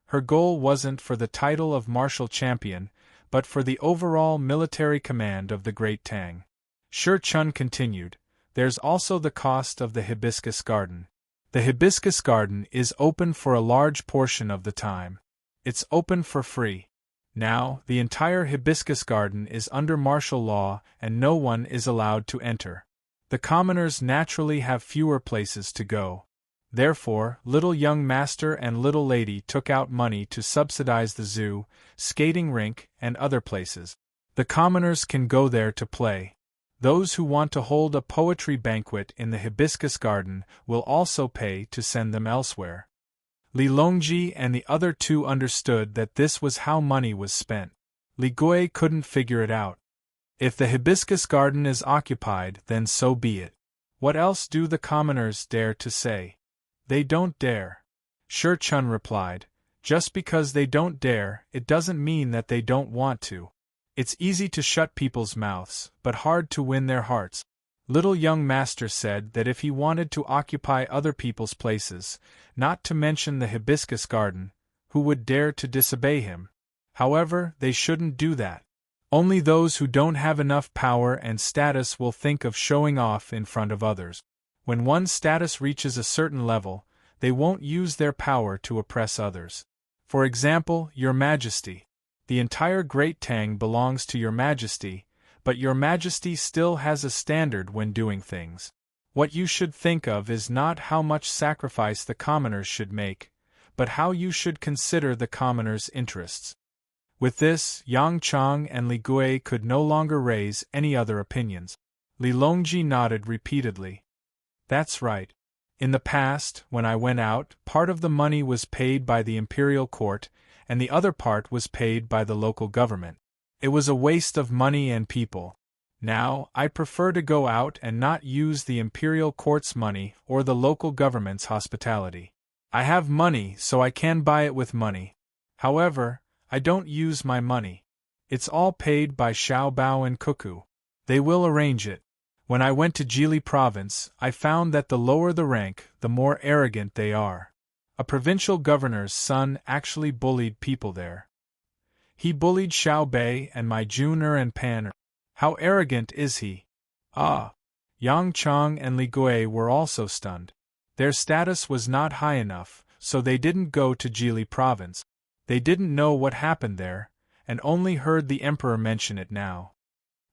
Her goal wasn't for the title of martial champion, but for the overall military command of the Great Tang. Shi Chun continued, "There's also the cost of the hibiscus garden. The hibiscus garden is open for a large portion of the time. It's open for free. Now, the entire hibiscus garden is under martial law and no one is allowed to enter. The commoners naturally have fewer places to go. Therefore, Little Young Master and Little Lady took out money to subsidize the zoo, skating rink, and other places. The commoners can go there to play. Those who want to hold a poetry banquet in the hibiscus garden will also pay to send them elsewhere." Li Longji and the other two understood that this was how money was spent. Li Gui couldn't figure it out. If the hibiscus garden is occupied, then so be it. What else do the commoners dare to say? They don't dare. Shi Chun replied, "Just because they don't dare, it doesn't mean that they don't want to. It's easy to shut people's mouths, but hard to win their hearts." Little Young Master said that if he wanted to occupy other people's places, not to mention the hibiscus garden, who would dare to disobey him? However, they shouldn't do that. Only those who don't have enough power and status will think of showing off in front of others. When one's status reaches a certain level, they won't use their power to oppress others. For example, Your Majesty. The entire Great Tang belongs to Your Majesty, but Your Majesty still has a standard when doing things. What you should think of is not how much sacrifice the commoners should make, but how you should consider the commoners' interests. With this, Yang Chang and Li Gui could no longer raise any other opinions. Li Longji nodded repeatedly. "That's right. In the past, when I went out, part of the money was paid by the imperial court, and the other part was paid by the local government. It was a waste of money and people. Now, I prefer to go out and not use the imperial court's money or the local government's hospitality. I have money, so I can buy it with money. However, I don't use my money. It's all paid by Xiaobao and Cuckoo. They will arrange it. When I went to Jili province, I found that the lower the rank, the more arrogant they are. A provincial governor's son actually bullied people there. He bullied Xiao Bei and my Junior and Pan. How arrogant is he?" Ah! Yang Chang and Li Gui were also stunned. Their status was not high enough, so they didn't go to Jili province. They didn't know what happened there, and only heard the emperor mention it now.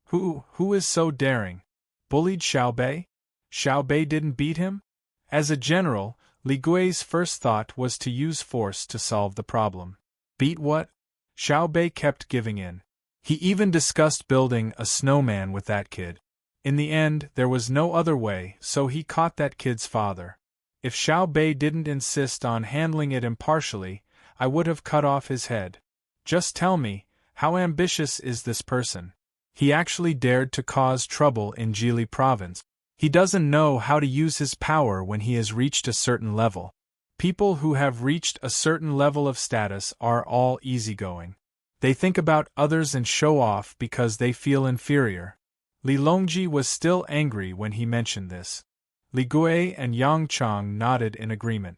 Who is so daring? Bullied Xiao Bei? Xiao Bei didn't beat him? As a general, Li Gui's first thought was to use force to solve the problem. Beat what? Xiao Bei kept giving in. He even discussed building a snowman with that kid. In the end, there was no other way, so he caught that kid's father. If Xiao Bei didn't insist on handling it impartially, I would have cut off his head. Just tell me, how ambitious is this person? He actually dared to cause trouble in Jili province. He doesn't know how to use his power when he has reached a certain level. People who have reached a certain level of status are all easygoing. They think about others and show off because they feel inferior. Li Longji was still angry when he mentioned this. Li Gui and Yang Chang nodded in agreement.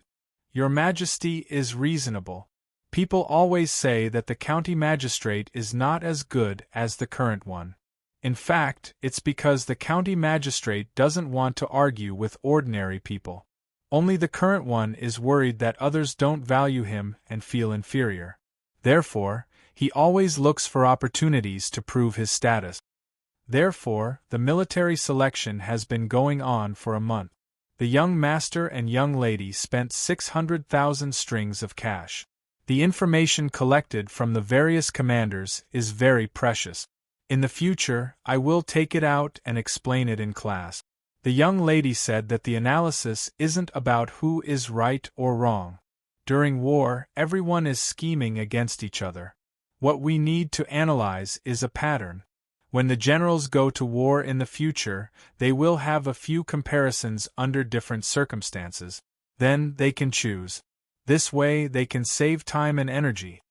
Your Majesty is reasonable. People always say that the county magistrate is not as good as the current one. In fact, it's because the county magistrate doesn't want to argue with ordinary people. Only the current one is worried that others don't value him and feel inferior. Therefore, he always looks for opportunities to prove his status. Therefore, the military selection has been going on for a month. The young master and young lady spent 600,000 strings of cash. The information collected from the various commanders is very precious. In the future, I will take it out and explain it in class. The young lady said that the analysis isn't about who is right or wrong. During war, everyone is scheming against each other. What we need to analyze is a pattern. When the generals go to war in the future, they will have a few comparisons under different circumstances. Then they can choose. This way they can save time and energy.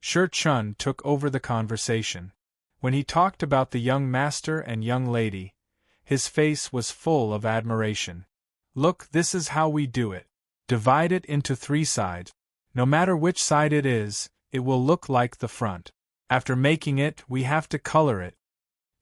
Shi Chun took over the conversation. When he talked about the young master and young lady, his face was full of admiration. Look, this is how we do it. Divide it into 3 sides. No matter which side it is, it will look like the front. After making it, we have to color it.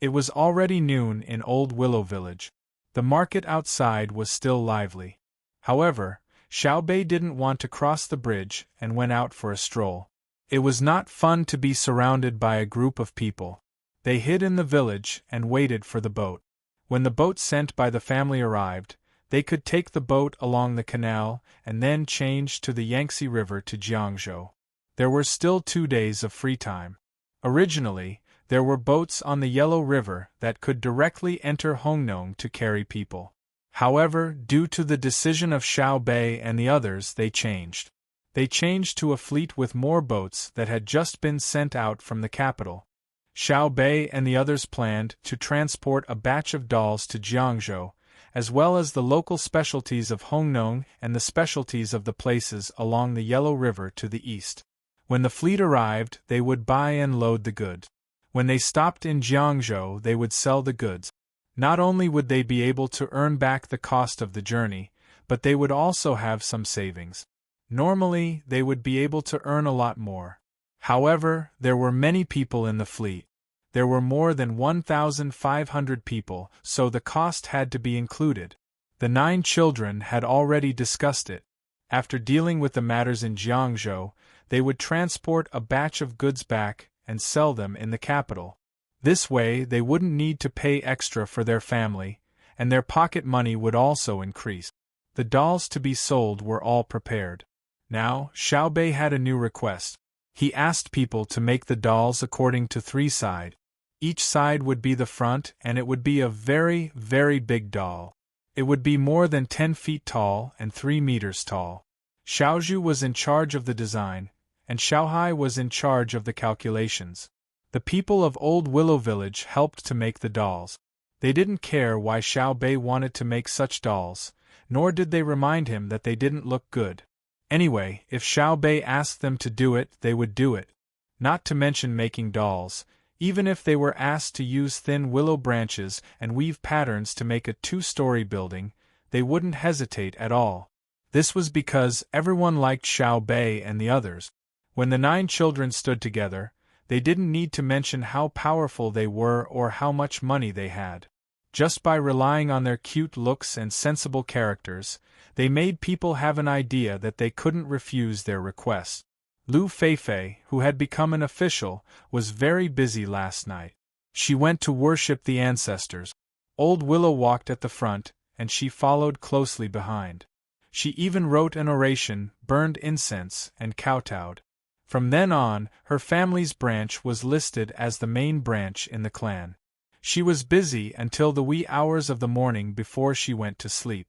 It was already noon in Old Willow Village. The market outside was still lively. However, Xiao Bei didn't want to cross the bridge and went out for a stroll. It was not fun to be surrounded by a group of people. They hid in the village and waited for the boat. When the boat sent by the family arrived, they could take the boat along the canal and then change to the Yangtze River to Jiangzhou. There were still 2 days of free time. Originally, there were boats on the Yellow River that could directly enter Hongnong to carry people. However, due to the decision of Xiao Bei and the others, they changed. They changed to a fleet with more boats that had just been sent out from the capital. Xiao Bei and the others planned to transport a batch of dolls to Jiangzhou, as well as the local specialties of Hongnong and the specialties of the places along the Yellow River to the east. When the fleet arrived, they would buy and load the goods. When they stopped in Jiangzhou, they would sell the goods. Not only would they be able to earn back the cost of the journey, but they would also have some savings. Normally, they would be able to earn a lot more. However, there were many people in the fleet. There were more than 1,500 people, so the cost had to be included. The 9 children had already discussed it. After dealing with the matters in Jiangzhou, they would transport a batch of goods back and sell them in the capital. This way they wouldn't need to pay extra for their family, and their pocket money would also increase. The dolls to be sold were all prepared. Now, Xiao Bei had a new request. He asked people to make the dolls according to 3 sides. Each side would be the front, and it would be a very, very big doll. It would be more than 10 feet tall and 3 meters tall. Xiaozhu was in charge of the design, and Xiaohai was in charge of the calculations. The people of Old Willow Village helped to make the dolls. They didn't care why Xiao Bei wanted to make such dolls, nor did they remind him that they didn't look good. Anyway, if Xiao Bei asked them to do it, they would do it. Not to mention making dolls, even if they were asked to use thin willow branches and weave patterns to make a 2-story building, they wouldn't hesitate at all. This was because everyone liked Xiao Bei and the others. When the 9 children stood together, they didn't need to mention how powerful they were or how much money they had. Just by relying on their cute looks and sensible characters, they made people have an idea that they couldn't refuse their requests. Lu Feifei, who had become an official, was very busy last night. She went to worship the ancestors. Old Willow walked at the front, and she followed closely behind. She even wrote an oration, burned incense, and kowtowed. From then on, her family's branch was listed as the main branch in the clan. She was busy until the wee hours of the morning before she went to sleep.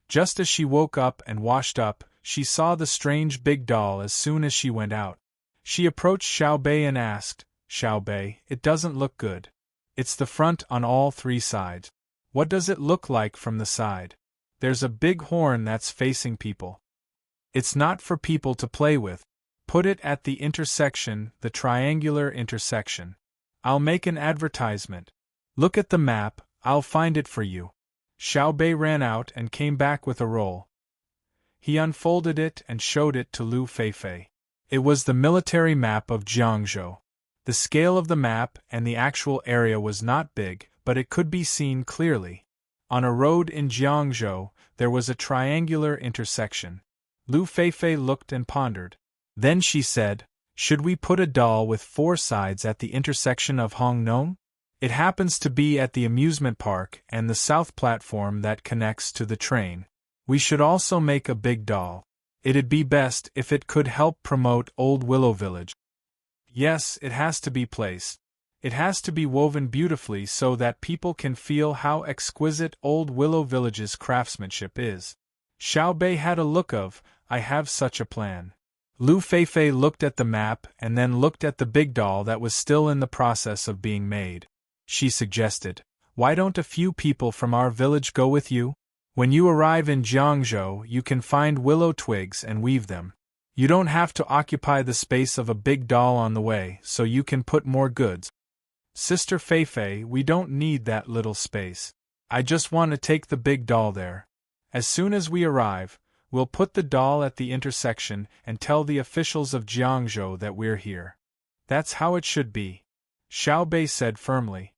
Just as she woke up and washed up, she saw the strange big doll as soon as she went out. She approached Xiao Bei and asked, "Xiao Bei, it doesn't look good. It's the front on all 3 sides. What does it look like from the side? There's a big horn that's facing people. It's not for people to play with. Put it at the intersection, the triangular intersection. I'll make an advertisement. Look at the map, I'll find it for you." Xiao Bei ran out and came back with a roll. He unfolded it and showed it to Lu Feifei. It was the military map of Jiangzhou. The scale of the map and the actual area was not big, but it could be seen clearly. On a road in Jiangzhou, there was a triangular intersection. Lu Feifei looked and pondered. Then she said, "Should we put a doll with 4 sides at the intersection of Hongnong? It happens to be at the amusement park and the south platform that connects to the train. We should also make a big doll. It'd be best if it could help promote Old Willow Village." "Yes, it has to be placed. It has to be woven beautifully so that people can feel how exquisite Old Willow Village's craftsmanship is. Xiao Bei had a look of, I have such a plan. Lu Feifei looked at the map and then looked at the big doll that was still in the process of being made. She suggested, why don't a few people from our village go with you? When you arrive in Jiangzhou, you can find willow twigs and weave them. You don't have to occupy the space of a big doll on the way, so you can put more goods. Sister Feifei, we don't need that little space. I just want to take the big doll there. As soon as we arrive, we'll put the doll at the intersection and tell the officials of Jiangzhou that we're here. That's how it should be, Xiao Bei said firmly.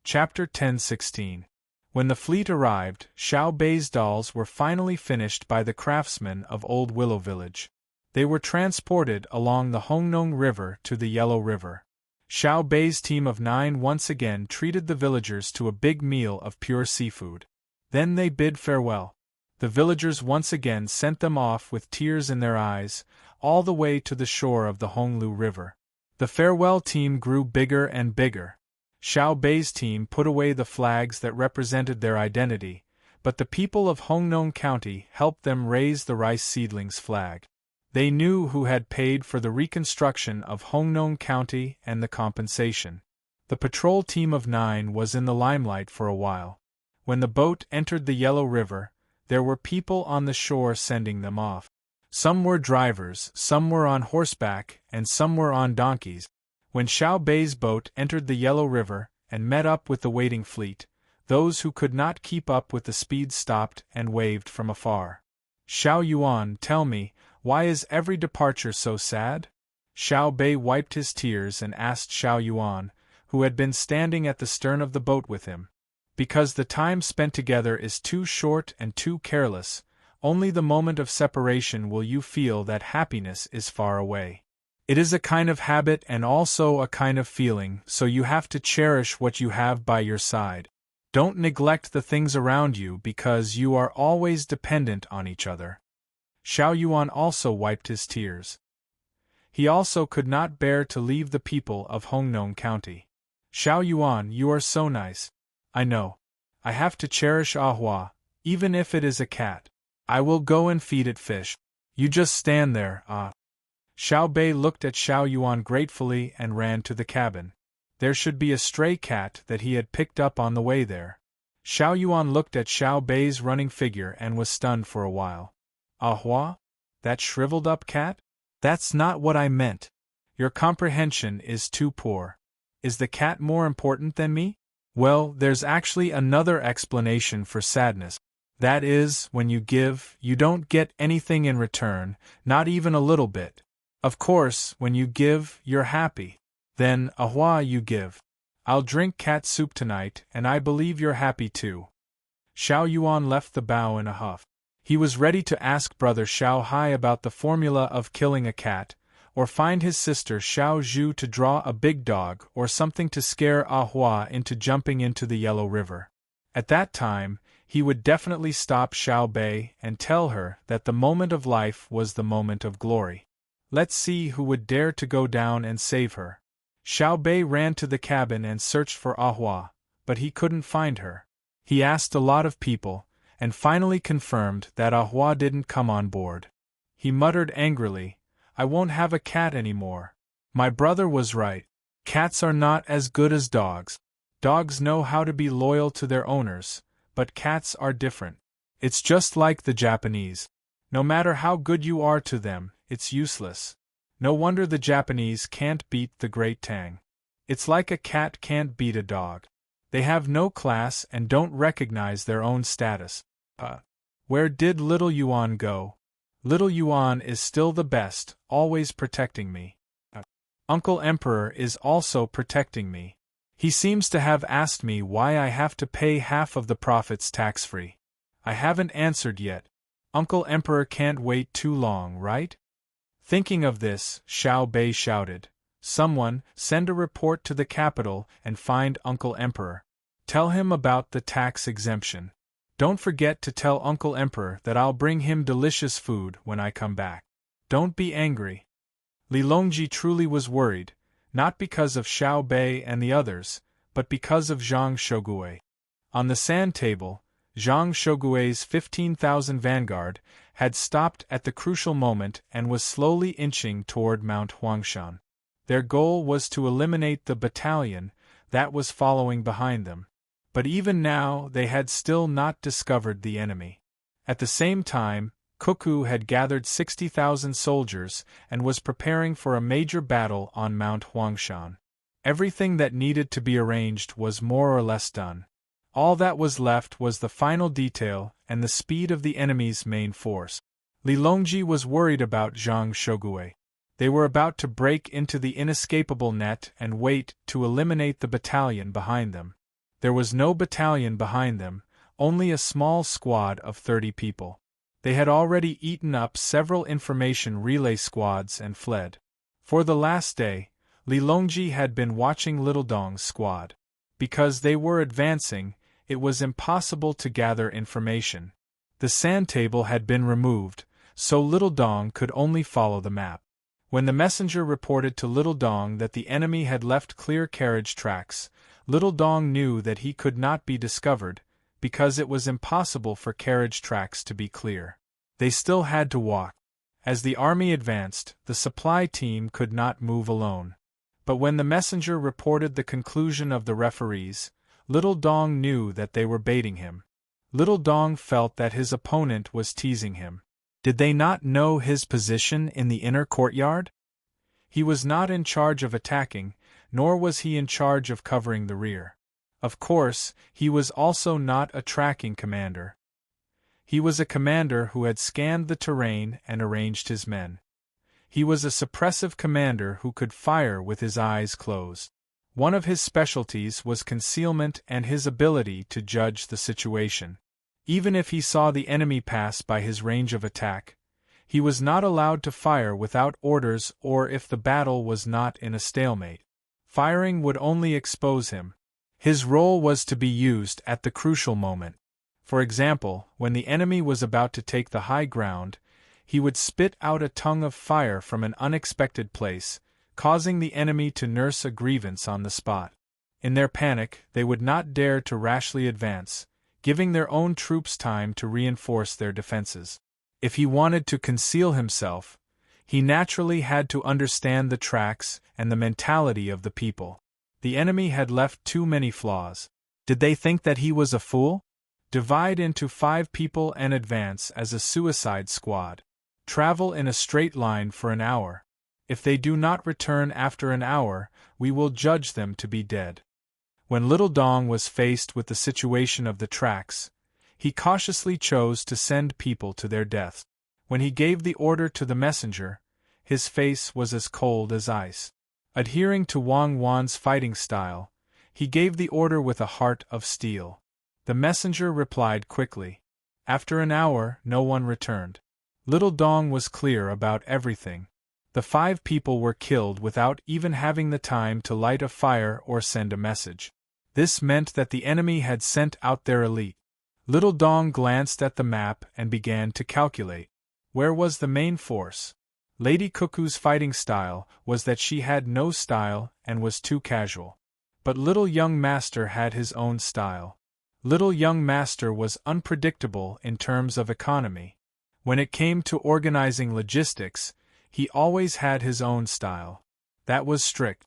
Chapter 10:16. When the fleet arrived, Xiao Bei's dolls were finally finished by the craftsmen of Old Willow Village. They were transported along the Hongnong River to the Yellow River. Xiao Bei's team of 9 once again treated the villagers to a big meal of pure seafood. Then they bid farewell. The villagers once again sent them off with tears in their eyes, all the way to the shore of the Honglu River. The farewell team grew bigger and bigger. Xiao Bei's team put away the flags that represented their identity, but the people of Hongnong County helped them raise the rice seedlings flag. They knew who had paid for the reconstruction of Hongnong County and the compensation. The patrol team of 9 was in the limelight for a while. When the boat entered the Yellow River, there were people on the shore sending them off. Some were drivers, some were on horseback, and some were on donkeys. When Xiao Bei's boat entered the Yellow River and met up with the waiting fleet, those who could not keep up with the speed stopped and waved from afar. Xiao Yuan, tell me, why is every departure so sad? Xiao Bei wiped his tears and asked Xiao Yuan, who had been standing at the stern of the boat with him. Because the time spent together is too short and too careless, only the moment of separation will you feel that happiness is far away. It is a kind of habit and also a kind of feeling, so you have to cherish what you have by your side. Don't neglect the things around you because you are always dependent on each other. Xiao Yuan also wiped his tears. He also could not bear to leave the people of Hongnong County. Xiao Yuan, you are so nice. I know. I have to cherish Ahua, even if it is a cat. I will go and feed it fish. You just stand there, Xiao Bei looked at Xiao Yuan gratefully and ran to the cabin. There should be a stray cat that he had picked up on the way there. Xiao Yuan looked at Xiao Bei's running figure and was stunned for a while. Ahua? That shriveled-up cat? That's not what I meant. Your comprehension is too poor. Is the cat more important than me? Well, there's actually another explanation for sadness. That is, when you give, you don't get anything in return, not even a little bit. Of course, when you give, you're happy. Then, Ahua, you give. I'll drink cat soup tonight, and I believe you're happy too. Xiao Yuan left the bow in a huff. He was ready to ask Brother Xiao Hai about the formula of killing a cat, or find his sister Xiao Zhu to draw a big dog or something to scare Ahua into jumping into the Yellow River. At that time, he would definitely stop Xiao Bei and tell her that the moment of life was the moment of glory. Let's see who would dare to go down and save her. Xiao Bei ran to the cabin and searched for Ahua, but he couldn't find her. He asked a lot of people, and finally confirmed that Ahua didn't come on board. He muttered angrily, I won't have a cat anymore. My brother was right. Cats are not as good as dogs. Dogs know how to be loyal to their owners, but cats are different. It's just like the Japanese. No matter how good you are to them, it's useless. No wonder the Japanese can't beat the great Tang. It's like a cat can't beat a dog. They have no class and don't recognize their own status. Where did little Yuan go? Little Yuan is still the best, always protecting me. Uncle Emperor is also protecting me. He seems to have asked me why I have to pay half of the profits tax-free. I haven't answered yet. Uncle Emperor can't wait too long, right? Thinking of this, Xiao Bei shouted, Someone, send a report to the capital and find Uncle Emperor. Tell him about the tax exemption. Don't forget to tell Uncle Emperor that I'll bring him delicious food when I come back. Don't be angry. Li Longji truly was worried, not because of Xiao Bei and the others, but because of Zhang Shogui. On the sand table, Zhang Shogui's 15,000 vanguard had stopped at the crucial moment and was slowly inching toward Mount Huangshan. Their goal was to eliminate the battalion that was following behind them. But even now they had still not discovered the enemy. At the same time, Cuckoo had gathered 60,000 soldiers and was preparing for a major battle on Mount Huangshan. Everything that needed to be arranged was more or less done. All that was left was the final detail and the speed of the enemy's main force. Li Longji was worried about Zhang Shogui. They were about to break into the inescapable net and wait to eliminate the battalion behind them. There was no battalion behind them, only a small squad of 30 people. They had already eaten up several information relay squads and fled. For the last day, Li Longji had been watching Little Dong's squad. Because they were advancing, it was impossible to gather information. The sand table had been removed, so Little Dong could only follow the map. When the messenger reported to Little Dong that the enemy had left clear carriage tracks, Little Dong knew that he could not be discovered, because it was impossible for carriage tracks to be clear. They still had to walk. As the army advanced, the supply team could not move alone. But when the messenger reported the conclusion of the referees, Little Dong knew that they were baiting him. Little Dong felt that his opponent was teasing him. Did they not know his position in the inner courtyard? He was not in charge of attacking, nor was he in charge of covering the rear. Of course, he was also not a tracking commander. He was a commander who had scanned the terrain and arranged his men. He was a suppressive commander who could fire with his eyes closed. One of his specialties was concealment and his ability to judge the situation. Even if he saw the enemy pass by his range of attack, he was not allowed to fire without orders or if the battle was not in a stalemate. Firing would only expose him. His role was to be used at the crucial moment. For example, when the enemy was about to take the high ground, he would spit out a tongue of fire from an unexpected place, causing the enemy to nurse a grievance on the spot. In their panic, they would not dare to rashly advance, giving their own troops time to reinforce their defenses. If he wanted to conceal himself, he naturally had to understand the tracks and the mentality of the people. The enemy had left too many flaws. Did they think that he was a fool? Divide into 5 people and advance as a suicide squad. Travel in a straight line for an hour. If they do not return after an hour, we will judge them to be dead. When Little Dong was faced with the situation of the tracks, he cautiously chose to send people to their deaths. When he gave the order to the messenger, his face was as cold as ice. Adhering to Wang Wan's fighting style, he gave the order with a heart of steel. The messenger replied quickly. After an hour, no one returned. Little Dong was clear about everything. The 5 people were killed without even having the time to light a fire or send a message. This meant that the enemy had sent out their elite. Little Dong glanced at the map and began to calculate. Where was the main force? Lady Cuckoo's fighting style was that she had no style and was too casual. But Little Young Master had his own style. Little Young Master was unpredictable in terms of economy. When it came to organizing logistics, he always had his own style. That was strict.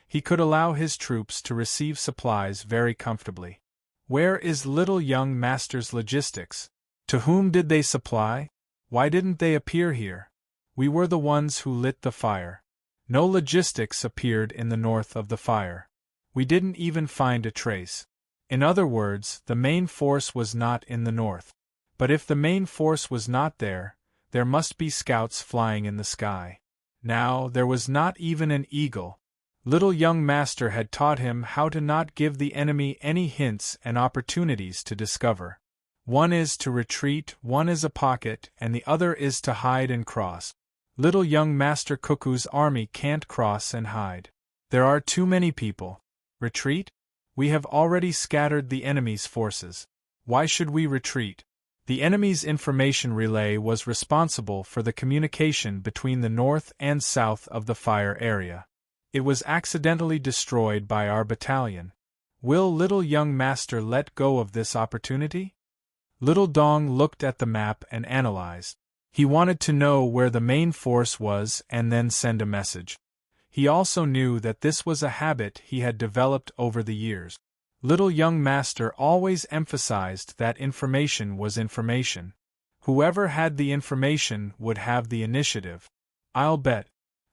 He could allow his troops to receive supplies very comfortably. Where is Little Young Master's logistics? To whom did they supply? Why didn't they appear here? We were the ones who lit the fire. No logistics appeared in the north of the fire. We didn't even find a trace. In other words, the main force was not in the north. But if the main force was not there, there must be scouts flying in the sky. Now, there was not even an eagle. Little Young Master had taught him how to not give the enemy any hints and opportunities to discover. One is to retreat, one is a pocket, and the other is to hide and cross. Little Young Master Cuckoo's army can't cross and hide. There are too many people. Retreat? We have already scattered the enemy's forces. Why should we retreat? The enemy's information relay was responsible for the communication between the north and south of the fire area. It was accidentally destroyed by our battalion. Will little young master let go of this opportunity? Little Dong looked at the map and analyzed. He wanted to know where the main force was and then send a message. He also knew that this was a habit he had developed over the years. Little young master always emphasized that information was information. Whoever had the information would have the initiative. I'll bet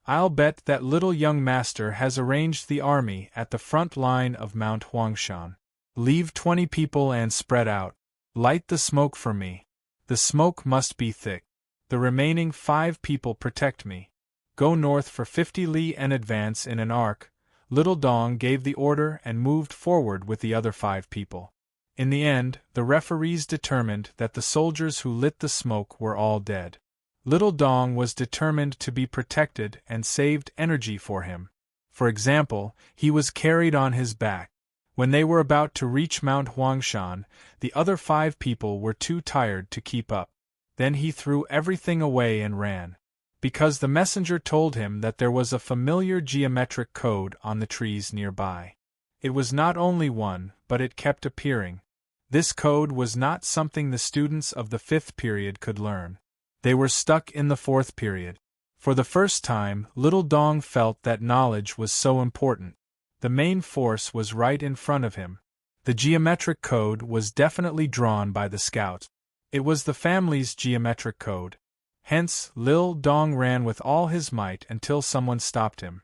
that little young master has arranged the army at the front line of Mount Huangshan. Leave 20 people and spread out. Light the smoke for me. The smoke must be thick. The remaining 5 people protect me. Go north for 50 li and advance in an arc. Little Dong gave the order and moved forward with the other 5 people. In the end, the referees determined that the soldiers who lit the smoke were all dead. Little Dong was determined to be protected and saved energy for him. For example, he was carried on his back. When they were about to reach Mount Huangshan, the other 5 people were too tired to keep up. Then he threw everything away and ran. Because the messenger told him that there was a familiar geometric code on the trees nearby. It was not only one, but it kept appearing. This code was not something the students of the 5th period could learn. They were stuck in the 4th period. For the first time, Little Dong felt that knowledge was so important. The main force was right in front of him. The geometric code was definitely drawn by the scouts. It was the family's geometric code. Hence, Lil Dong ran with all his might until someone stopped him.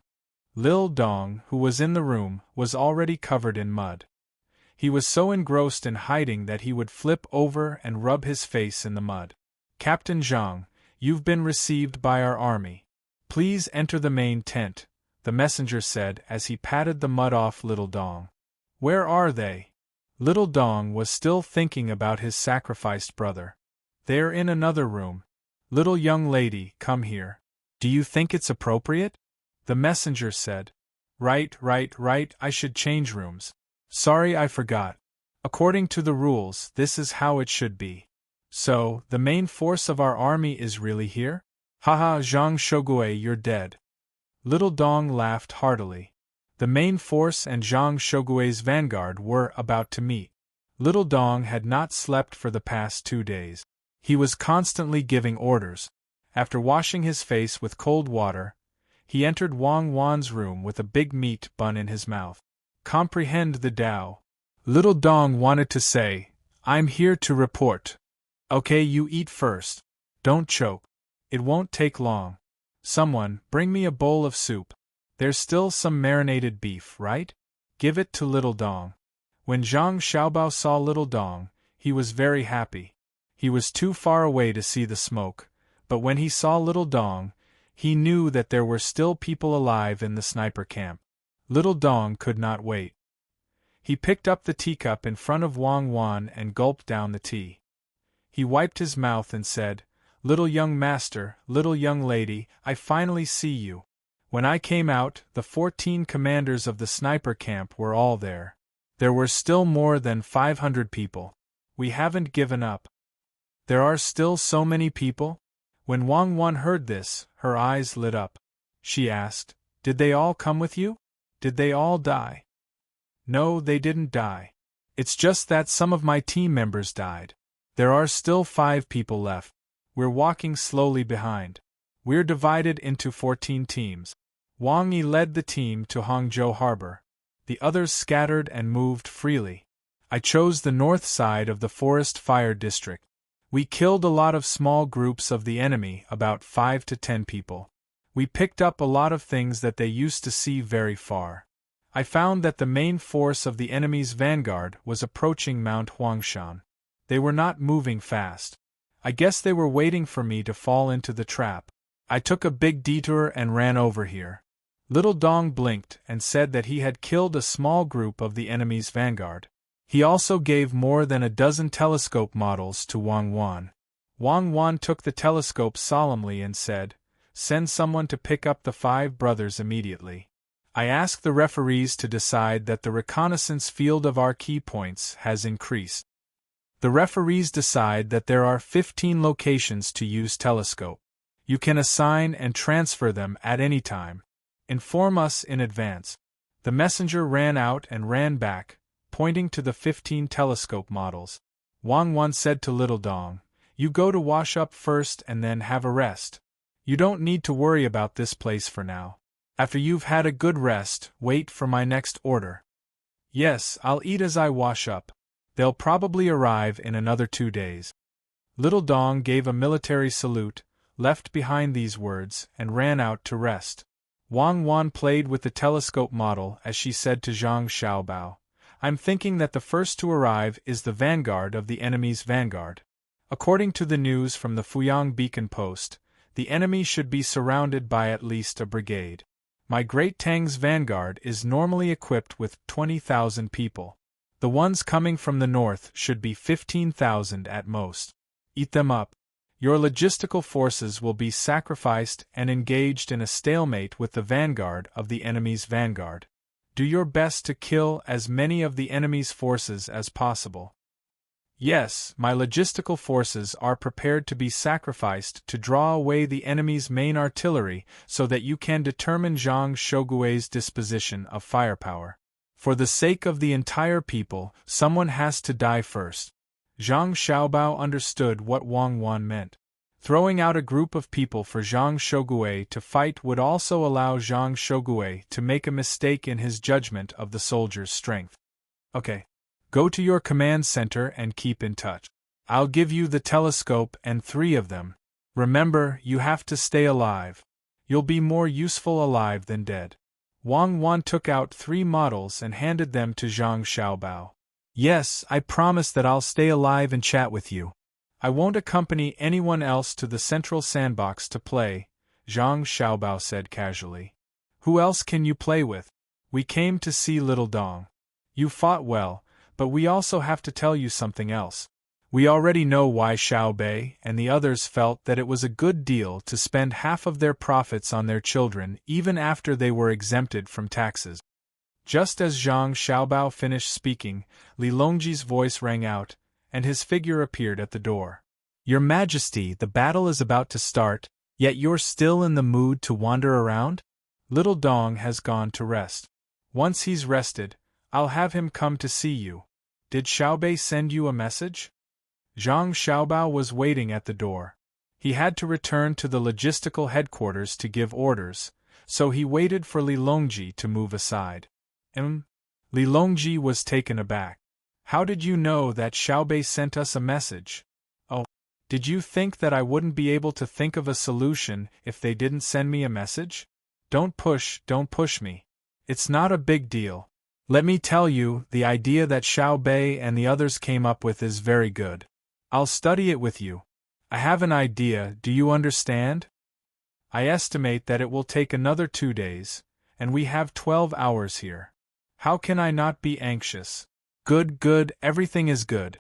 Lil Dong, who was in the room, was already covered in mud. He was so engrossed in hiding that he would flip over and rub his face in the mud. Captain Zhang, you've been received by our army. Please enter the main tent, the messenger said as he patted the mud off Little Dong. Where are they? Little Dong was still thinking about his sacrificed brother. They're in another room. Little young lady, come here. Do you think it's appropriate? The messenger said. Right, I should change rooms. Sorry, I forgot. According to the rules, this is how it should be. So, the main force of our army is really here? Haha, Zhang Shogui, you're dead. Little Dong laughed heartily. The main force and Zhang Shogui's vanguard were about to meet. Little Dong had not slept for the past 2 days. He was constantly giving orders. After washing his face with cold water, he entered Wang Wan's room with a big meat bun in his mouth. Comprehend the Tao. Little Dong wanted to say, I'm here to report. Okay, you eat first. Don't choke. It won't take long. Someone, bring me a bowl of soup. There's still some marinated beef, right? Give it to Little Dong. When Zhang Xiaobao saw Little Dong, he was very happy. He was too far away to see the smoke, but when he saw Little Dong, he knew that there were still people alive in the sniper camp. Little Dong could not wait. He picked up the teacup in front of Wang Wan and gulped down the tea. He wiped his mouth and said, Little young master, little young lady, I finally see you. When I came out, the 14 commanders of the sniper camp were all there. There were still more than 500 people. We haven't given up. There are still so many people? When Wang Wan heard this, her eyes lit up. She asked, Did they all come with you? Did they all die? No, they didn't die. It's just that some of my team members died. There are still 5 people left. We're walking slowly behind. We're divided into 14 teams. Wang Yi led the team to Hangzhou Harbor. The others scattered and moved freely. I chose the north side of the forest fire district. We killed a lot of small groups of the enemy, about 5 to 10 people. We picked up a lot of things that they used to see very far. I found that the main force of the enemy's vanguard was approaching Mount Huangshan. They were not moving fast. I guess they were waiting for me to fall into the trap. I took a big detour and ran over here. Little Dong blinked and said that he had killed a small group of the enemy's vanguard. He also gave more than a dozen telescope models to Wang Wan. Wang Wan took the telescope solemnly and said, Send someone to pick up the 5 brothers immediately. I asked the referees to decide that the reconnaissance field of our key points has increased. The referees decide that there are 15 locations to use telescope. You can assign and transfer them at any time. Inform us in advance. The messenger ran out and ran back, pointing to the 15 telescope models. Wang Wan said to Little Dong, "You go to wash up first and then have a rest. You don't need to worry about this place for now. After you've had a good rest, wait for my next order." "Yes, I'll eat as I wash up. They'll probably arrive in another 2 days." Little Dong gave a military salute, left behind these words, and ran out to rest. Wang Wan played with the telescope model as she said to Zhang Xiaobao, "I'm thinking that the first to arrive is the vanguard of the enemy's vanguard. According to the news from the Fuyang Beacon Post, the enemy should be surrounded by at least a brigade. My great Tang's vanguard is normally equipped with 20,000 people. The ones coming from the north should be 15,000 at most. Eat them up. Your logistical forces will be sacrificed and engaged in a stalemate with the vanguard of the enemy's vanguard. Do your best to kill as many of the enemy's forces as possible." "Yes, my logistical forces are prepared to be sacrificed to draw away the enemy's main artillery so that you can determine Zhang Shogui's disposition of firepower. For the sake of the entire people, someone has to die first." Zhang Xiaobao understood what Wang Wan meant. Throwing out a group of people for Zhang Shogui to fight would also allow Zhang Shogui to make a mistake in his judgment of the soldier's strength. "Okay. Go to your command center and keep in touch. I'll give you the telescope and 3 of them. Remember, you have to stay alive. You'll be more useful alive than dead." Wang Wan took out 3 models and handed them to Zhang Xiaobao. "Yes, I promise that I'll stay alive and chat with you. I won't accompany anyone else to the central sandbox to play," Zhang Xiaobao said casually. "Who else can you play with? We came to see Little Dong. You fought well, but we also have to tell you something else. We already know why Xiao Bei and the others felt that it was a good deal to spend half of their profits on their children even after they were exempted from taxes." Just as Zhang Xiaobao finished speaking, Li Longji's voice rang out, and his figure appeared at the door. "Your Majesty, the battle is about to start, yet you're still in the mood to wander around? Little Dong has gone to rest. Once he's rested, I'll have him come to see you. Did Xiaobei send you a message?" Zhang Xiaobao was waiting at the door. He had to return to the logistical headquarters to give orders, so he waited for Li Longji to move aside. Li Longji was taken aback. "How did you know that Xiaobei sent us a message? Oh, did you think that I wouldn't be able to think of a solution if they didn't send me a message? Don't push me. It's not a big deal. Let me tell you, the idea that Xiaobei and the others came up with is very good. I'll study it with you. I have an idea, do you understand? I estimate that it will take another 2 days, and we have 12 hours here. How can I not be anxious? Good, everything is good.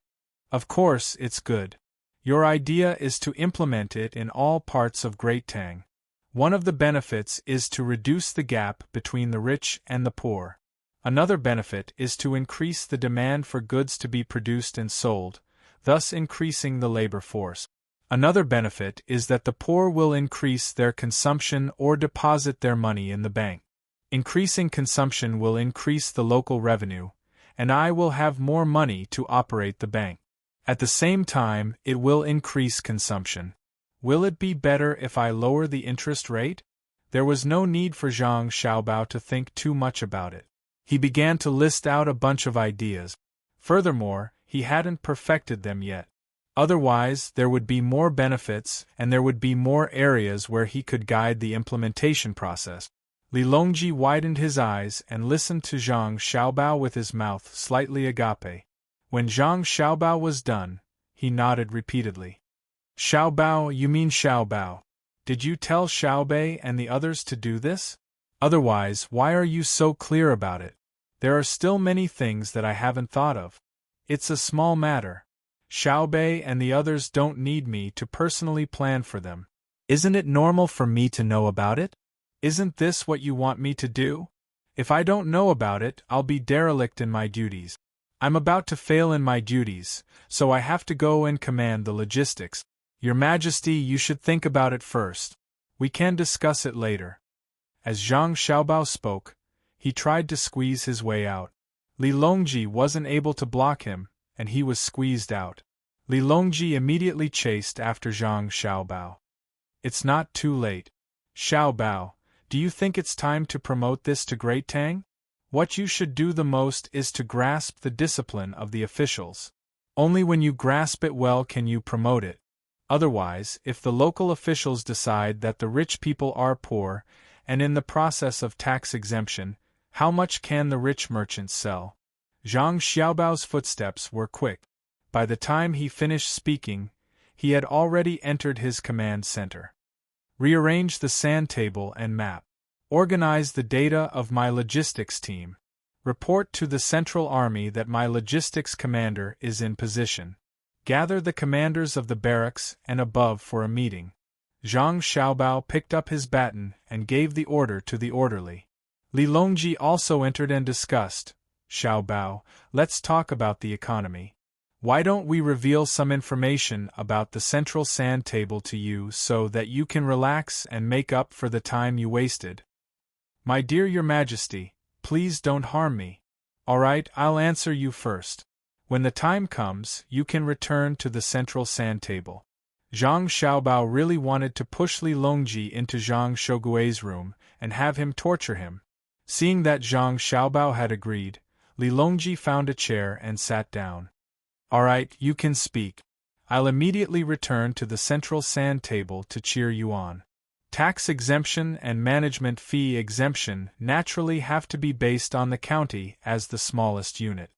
Of course, it's good. Your idea is to implement it in all parts of Great Tang. One of the benefits is to reduce the gap between the rich and the poor. Another benefit is to increase the demand for goods to be produced and sold, thus increasing the labor force. Another benefit is that the poor will increase their consumption or deposit their money in the bank. Increasing consumption will increase the local revenue, and I will have more money to operate the bank. At the same time, it will increase consumption. Will it be better if I lower the interest rate? There was no need for Zhang Xiaobao to think too much about it. He began to list out a bunch of ideas. Furthermore, he hadn't perfected them yet. Otherwise, there would be more benefits and there would be more areas where he could guide the implementation process. Li Longji widened his eyes and listened to Zhang Xiaobao with his mouth slightly agape. When Zhang Xiaobao was done, he nodded repeatedly. "Xiaobao, you mean Xiaobao. Did you tell Xiaobei and the others to do this? Otherwise, why are you so clear about it? There are still many things that I haven't thought of. It's a small matter. Xiaobei and the others don't need me to personally plan for them. Isn't it normal for me to know about it? Isn't this what you want me to do? If I don't know about it, I'll be derelict in my duties. I'm about to fail in my duties, so I have to go and command the logistics. Your Majesty, you should think about it first. We can discuss it later." As Zhang Xiaobao spoke, he tried to squeeze his way out. Li Longji wasn't able to block him, and he was squeezed out. Li Longji immediately chased after Zhang Xiaobao. It's not too late. Xiaobao, do you think it's time to promote this to Great Tang? What you should do the most is to grasp the discipline of the officials. Only when you grasp it well can you promote it. Otherwise, if the local officials decide that the rich people are poor, and in the process of tax exemption, how much can the rich merchants sell? Zhang Xiaobao's footsteps were quick. By the time he finished speaking, he had already entered his command center. Rearrange the sand table and map. Organize the data of my logistics team. Report to the Central Army that my logistics commander is in position. Gather the commanders of the barracks and above for a meeting. Zhang Xiaobao picked up his baton and gave the order to the orderly. Li Longji also entered and discussed. Xiaobao, let's talk about the economy. Why don't we reveal some information about the central sand table to you so that you can relax and make up for the time you wasted? My dear Your Majesty, please don't harm me. All right, I'll answer you first. When the time comes, you can return to the central sand table. Zhang Xiaobao really wanted to push Li Longji into Zhang Shogui's room and have him torture him. Seeing that Zhang Xiaobao had agreed, Li Longji found a chair and sat down. All right, you can speak. I'll immediately return to the central sand table to cheer you on. Tax exemption and management fee exemption naturally have to be based on the county as the smallest unit.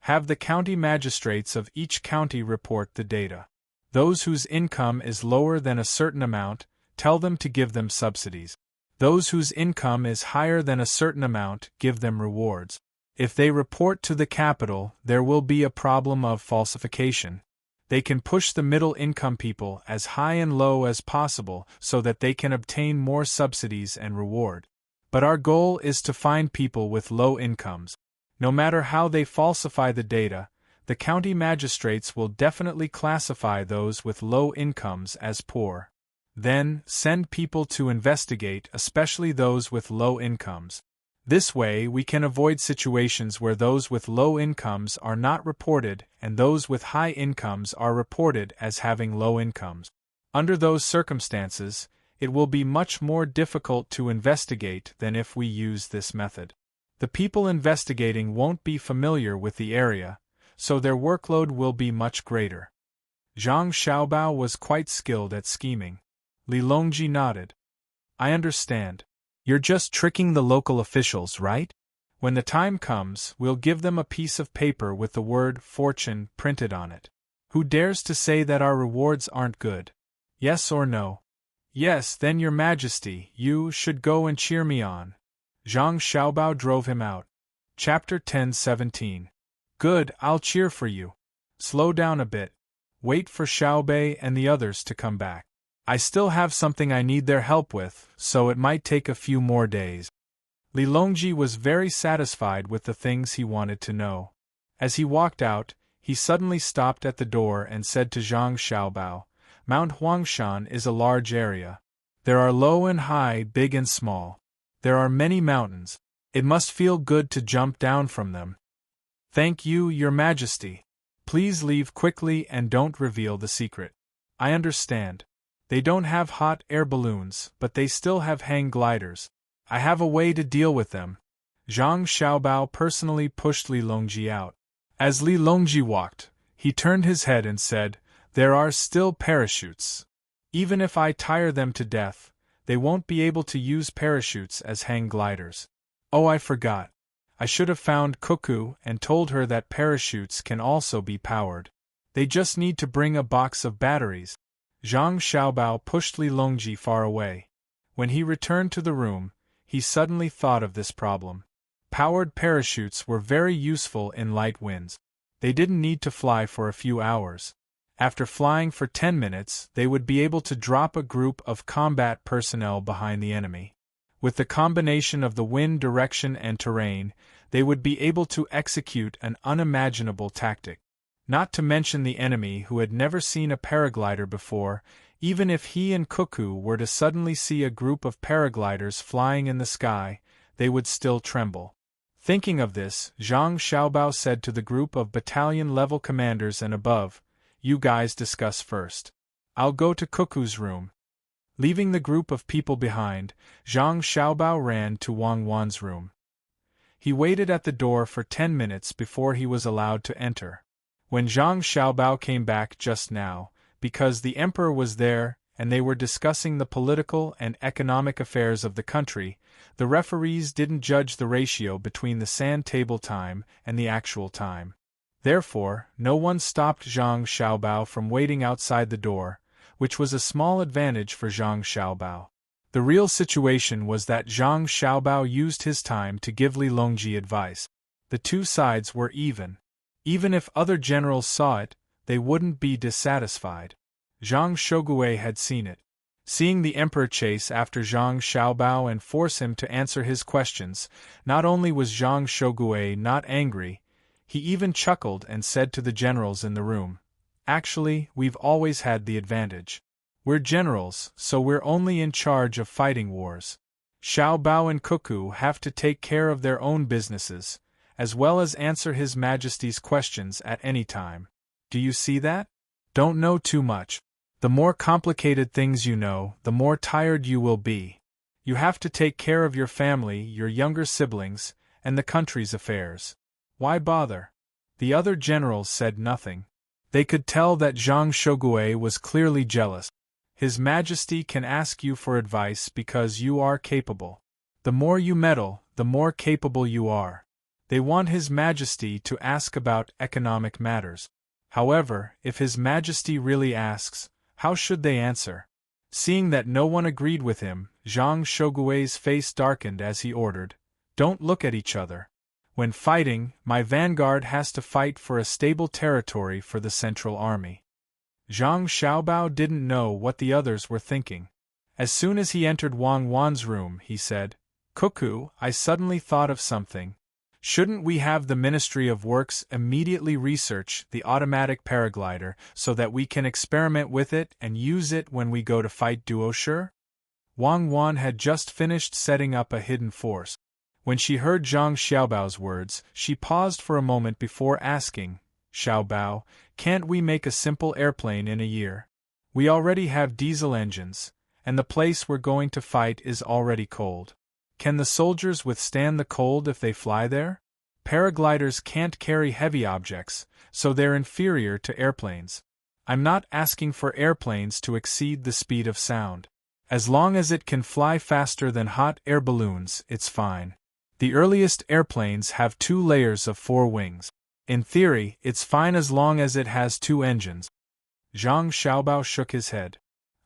Have the county magistrates of each county report the data. Those whose income is lower than a certain amount, tell them to give them subsidies. Those whose income is higher than a certain amount, give them rewards. If they report to the capital, there will be a problem of falsification. They can push the middle-income people as high and low as possible so that they can obtain more subsidies and reward. But our goal is to find people with low incomes. No matter how they falsify the data, the county magistrates will definitely classify those with low incomes as poor. Then, send people to investigate, especially those with low incomes. This way we can avoid situations where those with low incomes are not reported and those with high incomes are reported as having low incomes. Under those circumstances, it will be much more difficult to investigate than if we use this method. The people investigating won't be familiar with the area, so their workload will be much greater. Zhang Xiaobao was quite skilled at scheming. Li Longji nodded. I understand. You're just tricking the local officials, right? When the time comes, we'll give them a piece of paper with the word fortune printed on it. Who dares to say that our rewards aren't good? Yes or no? Yes, then Your Majesty, you should go and cheer me on. Zhang Xiaobao drove him out. Chapter 10:17. Good, I'll cheer for you. Slow down a bit. Wait for Xiaobei and the others to come back. I still have something I need their help with, so it might take a few more days. Li Longji was very satisfied with the things he wanted to know. As he walked out, he suddenly stopped at the door and said to Zhang Xiaobao, Mount Huangshan is a large area. There are low and high, big and small. There are many mountains. It must feel good to jump down from them. Thank you, Your Majesty. Please leave quickly and don't reveal the secret. I understand. They don't have hot air balloons, but they still have hang gliders. I have a way to deal with them. Zhang Xiaobao personally pushed Li Longji out. As Li Longji walked, he turned his head and said, There are still parachutes. Even if I tire them to death, they won't be able to use parachutes as hang gliders. Oh, I forgot. I should have found Cuckoo and told her that parachutes can also be powered. They just need to bring a box of batteries. Zhang Xiaobao pushed Li Longji far away. When he returned to the room, he suddenly thought of this problem. Powered parachutes were very useful in light winds. They didn't need to fly for a few hours. After flying for 10 minutes, they would be able to drop a group of combat personnel behind the enemy. With the combination of the wind direction and terrain, they would be able to execute an unimaginable tactic. Not to mention the enemy who had never seen a paraglider before, Even if he and Cuckoo were to suddenly see a group of paragliders flying in the sky, they would still tremble. Thinking of this, Zhang Xiaobao said to the group of battalion-level commanders and above, "You guys discuss first. I'll go to Cuckoo's room." Leaving the group of people behind, Zhang Xiaobao ran to Wang Wan's room. He waited at the door for 10 minutes before he was allowed to enter. When Zhang Xiaobao came back just now, because the emperor was there and they were discussing the political and economic affairs of the country, the referees didn't judge the ratio between the sand table time and the actual time. Therefore, no one stopped Zhang Xiaobao from waiting outside the door, which was a small advantage for Zhang Xiaobao. The real situation was that Zhang Xiaobao used his time to give Li Longji advice. The two sides were even. Even if other generals saw it, they wouldn't be dissatisfied. Zhang Shogui had seen it. Seeing the emperor chase after Zhang Xiaobao and force him to answer his questions, not only was Zhang Shogui not angry, he even chuckled and said to the generals in the room, "Actually, we've always had the advantage. We're generals, so we're only in charge of fighting wars. Xiaobao and Cuckoo have to take care of their own businesses, as well as answer His Majesty's questions at any time. Do you see that? Don't know too much. The more complicated things you know, the more tired you will be. You have to take care of your family, your younger siblings, and the country's affairs. Why bother?" The other generals said nothing. They could tell that Zhang Shogui was clearly jealous. His Majesty can ask you for advice because you are capable. The more you meddle, the more capable you are. They want His Majesty to ask about economic matters. However, if His Majesty really asks, how should they answer? Seeing that no one agreed with him, Zhang Shogui's face darkened as he ordered, "Don't look at each other. When fighting, my vanguard has to fight for a stable territory for the Central Army." Zhang Xiaobao didn't know what the others were thinking. As soon as he entered Wang Wan's room, he said, "Cuckoo, I suddenly thought of something. Shouldn't we have the Ministry of Works immediately research the automatic paraglider so that we can experiment with it and use it when we go to fight Duoshi?" Wang Wan had just finished setting up a hidden force. When she heard Zhang Xiaobao's words, she paused for a moment before asking, "Xiaobao, can't we make a simple airplane in a year? We already have diesel engines, and the place we're going to fight is already cold. Can the soldiers withstand the cold if they fly there? Paragliders can't carry heavy objects, so they're inferior to airplanes. I'm not asking for airplanes to exceed the speed of sound. As long as it can fly faster than hot air balloons, it's fine. The earliest airplanes have 2 layers of 4 wings. In theory, it's fine as long as it has 2 engines." Zhang Xiaobao shook his head.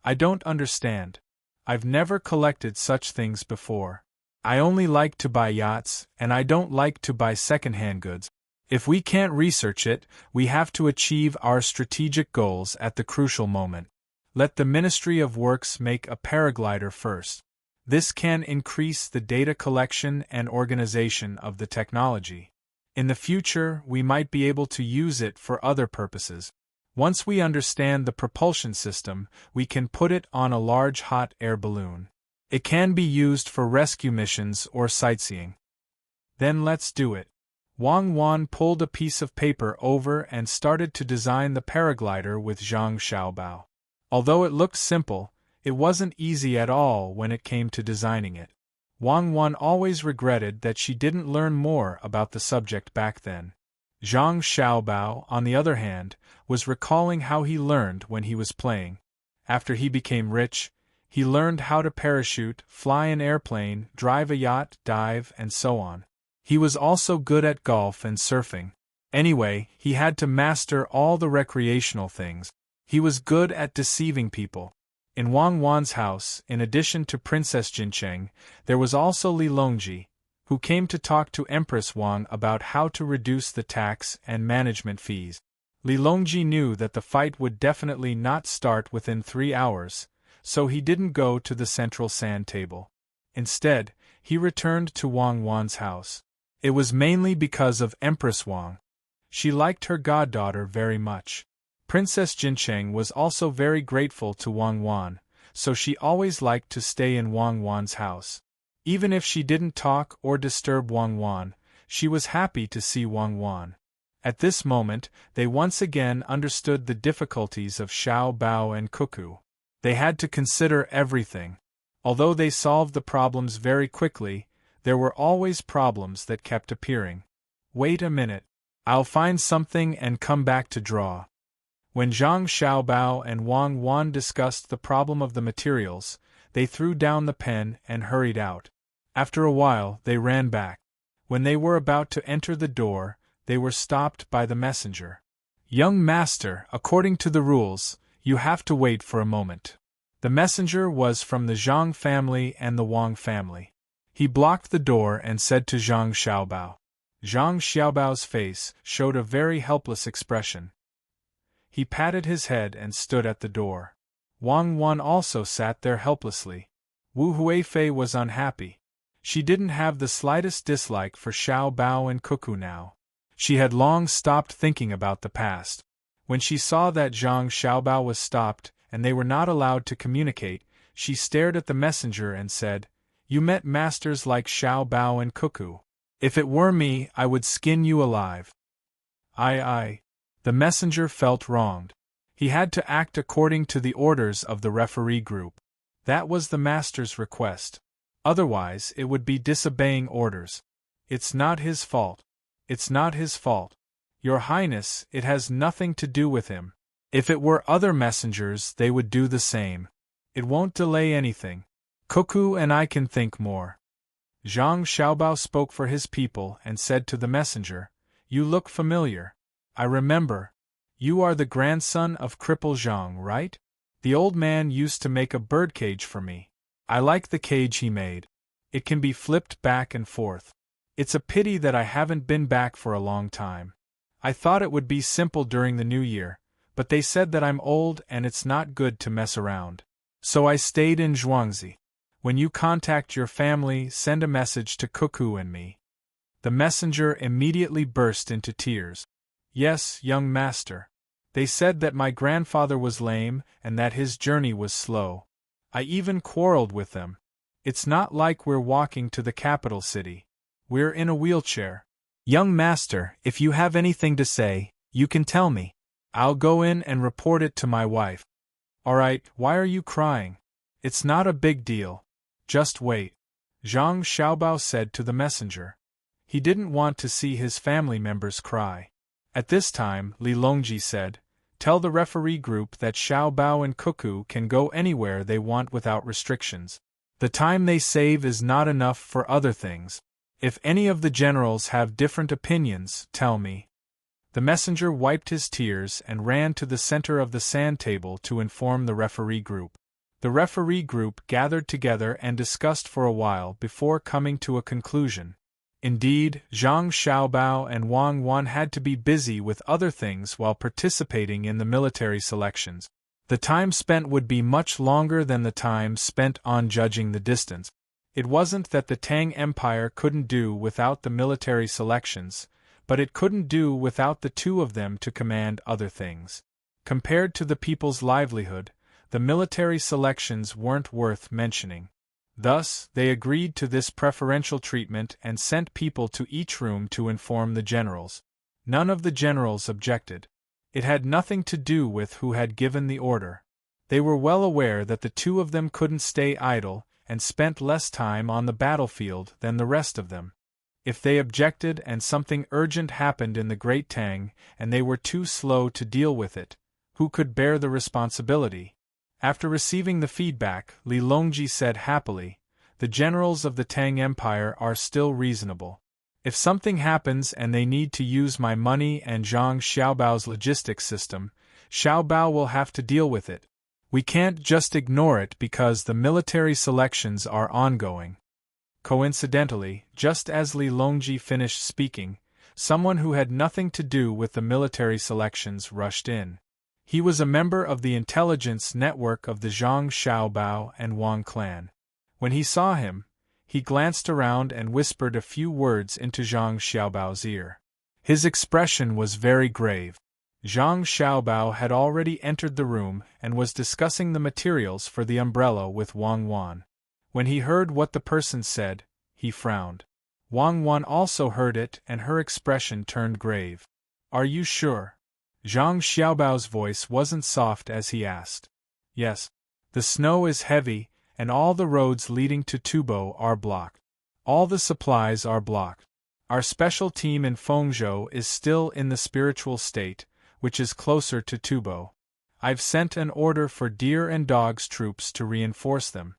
"I don't understand. I've never collected such things before. I only like to buy yachts, and I don't like to buy second-hand goods. If we can't research it, we have to achieve our strategic goals at the crucial moment. Let the Ministry of Works make a paraglider first. This can increase the data collection and organization of the technology. In the future, we might be able to use it for other purposes. Once we understand the propulsion system, we can put it on a large hot air balloon. It can be used for rescue missions or sightseeing. Then let's do it." Wang Wan pulled a piece of paper over and started to design the paraglider with Zhang Xiaobao. Although it looked simple, it wasn't easy at all when it came to designing it. Wang Wan always regretted that she didn't learn more about the subject back then. Zhang Xiaobao, on the other hand, was recalling how he learned when he was playing. After he became rich, he learned how to parachute, fly an airplane, drive a yacht, dive, and so on. He was also good at golf and surfing. Anyway, he had to master all the recreational things. He was good at deceiving people. In Wang Wan's house, in addition to Princess Jincheng, there was also Li Longji, who came to talk to Empress Wang about how to reduce the tax and management fees. Li Longji knew that the fight would definitely not start within 3 hours, so he didn't go to the central sand table. Instead, he returned to Wang Wan's house. It was mainly because of Empress Wang. She liked her goddaughter very much. Princess Jincheng was also very grateful to Wang Wan, so she always liked to stay in Wang Wan's house. Even if she didn't talk or disturb Wang Wan, she was happy to see Wang Wan. At this moment, they once again understood the difficulties of Xiao Bao and Cuckoo. They had to consider everything. Although they solved the problems very quickly, there were always problems that kept appearing. Wait a minute. I'll find something and come back to draw. When Zhang Xiaobao and Wang Wan discussed the problem of the materials, they threw down the pen and hurried out. After a while, they ran back. When they were about to enter the door, they were stopped by the messenger. Young master, according to the rules, you have to wait for a moment. The messenger was from the Zhang family and the Wang family. He blocked the door and said to Zhang Xiaobao. Zhang Xiaobao's face showed a very helpless expression. He patted his head and stood at the door. Wang Wan also sat there helplessly. Wu Huifei was unhappy. She didn't have the slightest dislike for Xiao Bao and Cuckoo now. She had long stopped thinking about the past. When she saw that Zhang Xiaobao was stopped and they were not allowed to communicate, she stared at the messenger and said, "You met masters like Xiao Bao and Cuckoo. If it were me, I would skin you alive." I. The messenger felt wronged. He had to act according to the orders of the referee group. That was the master's request. Otherwise, it would be disobeying orders. It's not his fault. It's not his fault. Your Highness, it has nothing to do with him. If it were other messengers, they would do the same. It won't delay anything. Cuckoo and I can think more. Zhang Xiaobao spoke for his people and said to the messenger, "You look familiar. I remember. You are the grandson of Cripple Zhang, right? The old man used to make a birdcage for me. I like the cage he made. It can be flipped back and forth. It's a pity that I haven't been back for a long time. I thought it would be simple during the new year, but they said that I'm old and it's not good to mess around. So I stayed in Zhuangzi. When you contact your family, send a message to Cuckoo and me." The messenger immediately burst into tears. "Yes, young master. They said that my grandfather was lame and that his journey was slow. I even quarreled with them. It's not like we're walking to the capital city. We're in a wheelchair. Young master, if you have anything to say, you can tell me. I'll go in and report it to my wife." "Alright, why are you crying? It's not a big deal. Just wait," Zhang Xiaobao said to the messenger. He didn't want to see his family members cry. At this time, Li Longji said, "Tell the referee group that Xiao Bao and Cuckoo can go anywhere they want without restrictions. The time they save is not enough for other things. If any of the generals have different opinions, tell me." The messenger wiped his tears and ran to the center of the sand table to inform the referee group. The referee group gathered together and discussed for a while before coming to a conclusion. Indeed, Zhang Xiaobao and Wang Wan had to be busy with other things while participating in the military selections. The time spent would be much longer than the time spent on judging the distance. It wasn't that the Tang Empire couldn't do without the military selections, but it couldn't do without the two of them to command other things. Compared to the people's livelihood, the military selections weren't worth mentioning. Thus, they agreed to this preferential treatment and sent people to each room to inform the generals. None of the generals objected. It had nothing to do with who had given the order. They were well aware that the two of them couldn't stay idle and spent less time on the battlefield than the rest of them. If they objected and something urgent happened in the Great Tang and they were too slow to deal with it, who could bear the responsibility? After receiving the feedback, Li Longji said happily, "The generals of the Tang Empire are still reasonable. If something happens and they need to use my money and Zhang Xiaobao's logistics system, Xiao Bao will have to deal with it. We can't just ignore it because the military selections are ongoing." Coincidentally, just as Li Longji finished speaking, someone who had nothing to do with the military selections rushed in. He was a member of the intelligence network of the Zhang Xiaobao and Wang clan. When he saw him, he glanced around and whispered a few words into Zhang Xiaobao's ear. His expression was very grave. Zhang Xiaobao had already entered the room and was discussing the materials for the umbrella with Wang Wan. When he heard what the person said, he frowned. Wang Wan also heard it and her expression turned grave. Are you sure? Zhang Xiaobao's voice wasn't soft as he asked. Yes. The snow is heavy, and all the roads leading to Tubo are blocked. All the supplies are blocked. Our special team in Fengzhou is still in the spiritual state, which is closer to Tubo. I've sent an order for deer and dogs troops to reinforce them.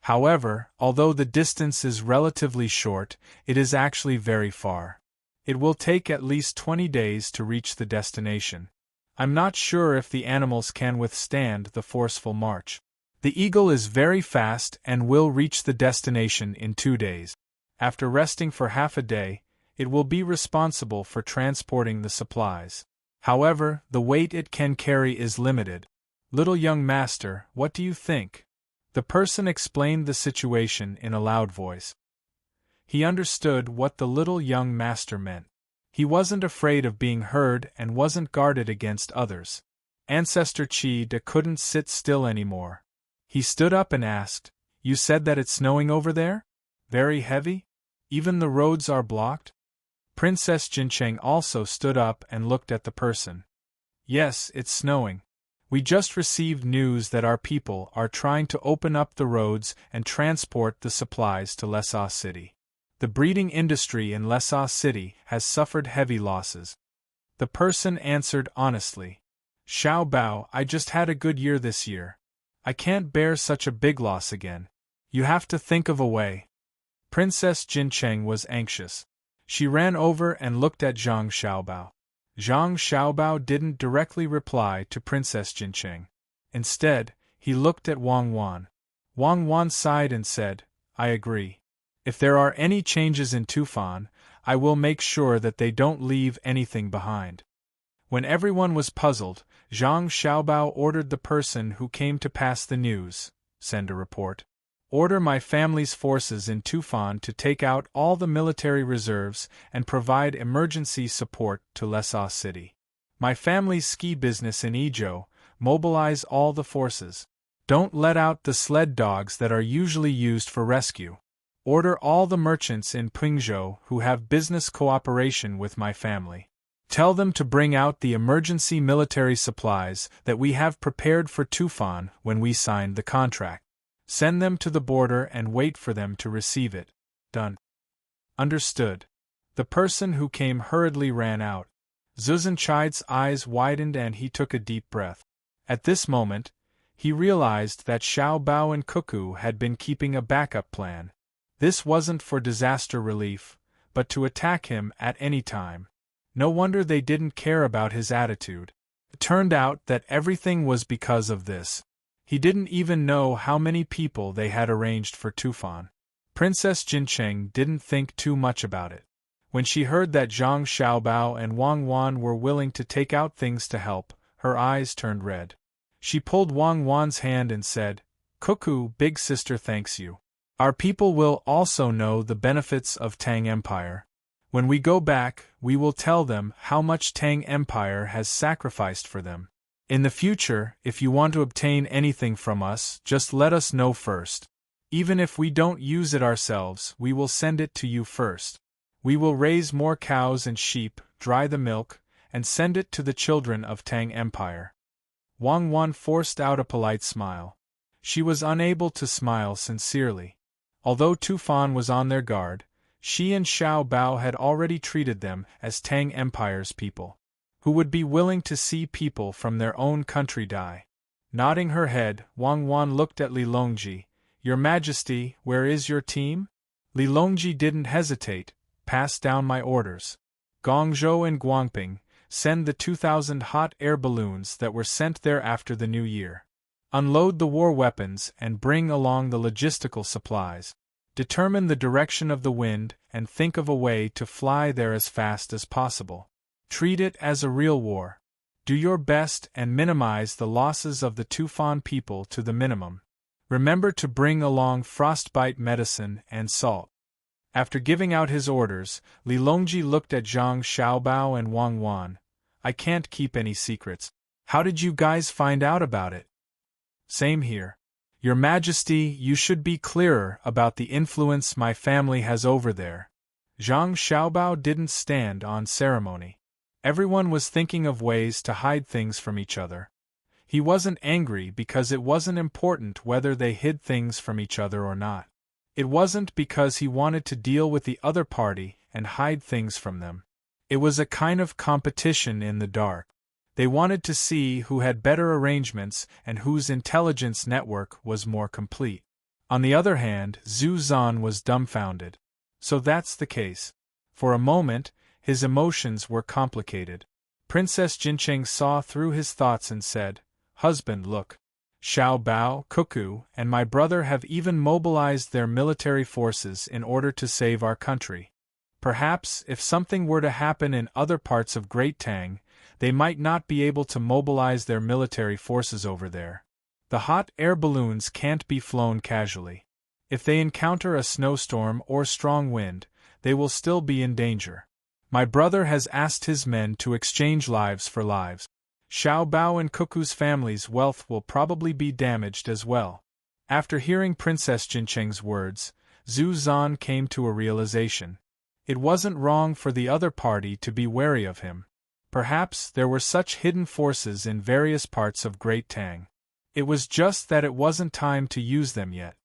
However, although the distance is relatively short, it is actually very far. It will take at least 20 days to reach the destination. I'm not sure if the animals can withstand the forceful march. The eagle is very fast and will reach the destination in 2 days. After resting for half a day, it will be responsible for transporting the supplies. However, the weight it can carry is limited. Little young master, what do you think? The person explained the situation in a loud voice. He understood what the little young master meant. He wasn't afraid of being heard and wasn't guarded against others. Ancestor Qi De couldn't sit still anymore. He stood up and asked, You said that it's snowing over there? Very heavy? Even the roads are blocked? Princess Jincheng also stood up and looked at the person. Yes, it's snowing. We just received news that our people are trying to open up the roads and transport the supplies to Lhasa City. The breeding industry in Lhasa City has suffered heavy losses. The person answered honestly. Xiao Bao, I just had a good year this year. I can't bear such a big loss again. You have to think of a way. Princess Jincheng was anxious. She ran over and looked at Zhang Xiaobao. Zhang Xiaobao didn't directly reply to Princess Jincheng. Instead, he looked at Wang Wan. Wang Wan sighed and said, I agree. If there are any changes in Tufan, I will make sure that they don't leave anything behind. When everyone was puzzled, Zhang Xiaobao ordered the person who came to pass the news, send a report. Order my family's forces in Tufan to take out all the military reserves and provide emergency support to Lhasa City. My family's ski business in Izhou, mobilize all the forces. Don't let out the sled dogs that are usually used for rescue. Order all the merchants in Pingzhou who have business cooperation with my family. Tell them to bring out the emergency military supplies that we have prepared for Tufan when we signed the contract. Send them to the border and wait for them to receive it. Done. Understood. The person who came hurriedly ran out. Zuzanchai's eyes widened and he took a deep breath. At this moment, he realized that Xiao Bao and Cuckoo had been keeping a backup plan. This wasn't for disaster relief, but to attack him at any time. No wonder they didn't care about his attitude. It turned out that everything was because of this. He didn't even know how many people they had arranged for Tufan. Princess Jincheng didn't think too much about it. When she heard that Zhang Xiaobao and Wang Wan were willing to take out things to help, her eyes turned red. She pulled Wang Wan's hand and said, Cuckoo, big sister thanks you. Our people will also know the benefits of Tang Empire. When we go back, we will tell them how much Tang Empire has sacrificed for them. In the future, if you want to obtain anything from us, just let us know first. Even if we don't use it ourselves, we will send it to you first. We will raise more cows and sheep, dry the milk, and send it to the children of Tang Empire. Wang Wan forced out a polite smile. She was unable to smile sincerely. Although Tufan was on their guard, she and Xiao Bao had already treated them as Tang Empire's people, who would be willing to see people from their own country die. Nodding her head, Wang Wan looked at Li Longji. Your Majesty, where is your team? Li Longji didn't hesitate. Pass down my orders. Guangzhou and Guangping, send the 2,000 hot air balloons that were sent there after the New Year. Unload the war weapons and bring along the logistical supplies. Determine the direction of the wind and think of a way to fly there as fast as possible. Treat it as a real war. Do your best and minimize the losses of the Tufan people to the minimum. Remember to bring along frostbite medicine and salt. After giving out his orders, Li Longji looked at Zhang Xiaobao and Wang Wan. I can't keep any secrets. How did you guys find out about it? Same here. Your Majesty, you should be clearer about the influence my family has over there. Zhang Xiaobao didn't stand on ceremony. Everyone was thinking of ways to hide things from each other. He wasn't angry because it wasn't important whether they hid things from each other or not. It wasn't because he wanted to deal with the other party and hide things from them. It was a kind of competition in the dark. They wanted to see who had better arrangements and whose intelligence network was more complete. On the other hand, Zhu Zan was dumbfounded. So that's the case. For a moment, his emotions were complicated. Princess Jincheng saw through his thoughts and said, "Husband, look. Xiao Bao, Cuckoo, and my brother have even mobilized their military forces in order to save our country. Perhaps, if something were to happen in other parts of Great Tang, they might not be able to mobilize their military forces over there. The hot air balloons can't be flown casually. If they encounter a snowstorm or strong wind, they will still be in danger. My brother has asked his men to exchange lives for lives. Xiao Bao and Cuckoo's family's wealth will probably be damaged as well." After hearing Princess Jincheng's words, Zhu Zan came to a realization. It wasn't wrong for the other party to be wary of him. Perhaps there were such hidden forces in various parts of Great Tang. It was just that it wasn't time to use them yet.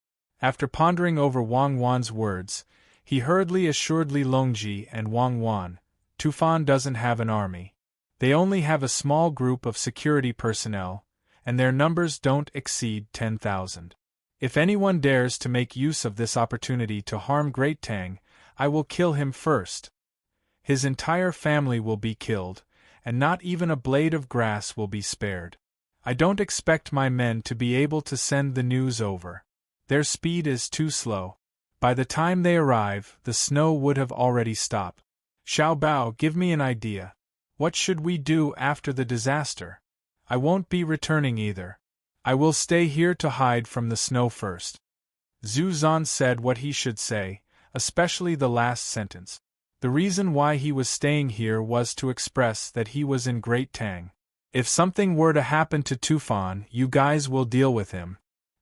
After pondering over Wang Wan's words, he hurriedly assured Li Longji and Wang Wan, "Tufan doesn't have an army. They only have a small group of security personnel, and their numbers don't exceed 10,000. If anyone dares to make use of this opportunity to harm Great Tang, I will kill him first. His entire family will be killed, and not even a blade of grass will be spared. I don't expect my men to be able to send the news over. Their speed is too slow. By the time they arrive, the snow would have already stopped. Xiao Bao, give me an idea. What should we do after the disaster? I won't be returning either. I will stay here to hide from the snow first." Zhu Zan said what he should say, especially the last sentence. The reason why he was staying here was to express that he was in Great Tang. If something were to happen to Tufan, you guys will deal with him.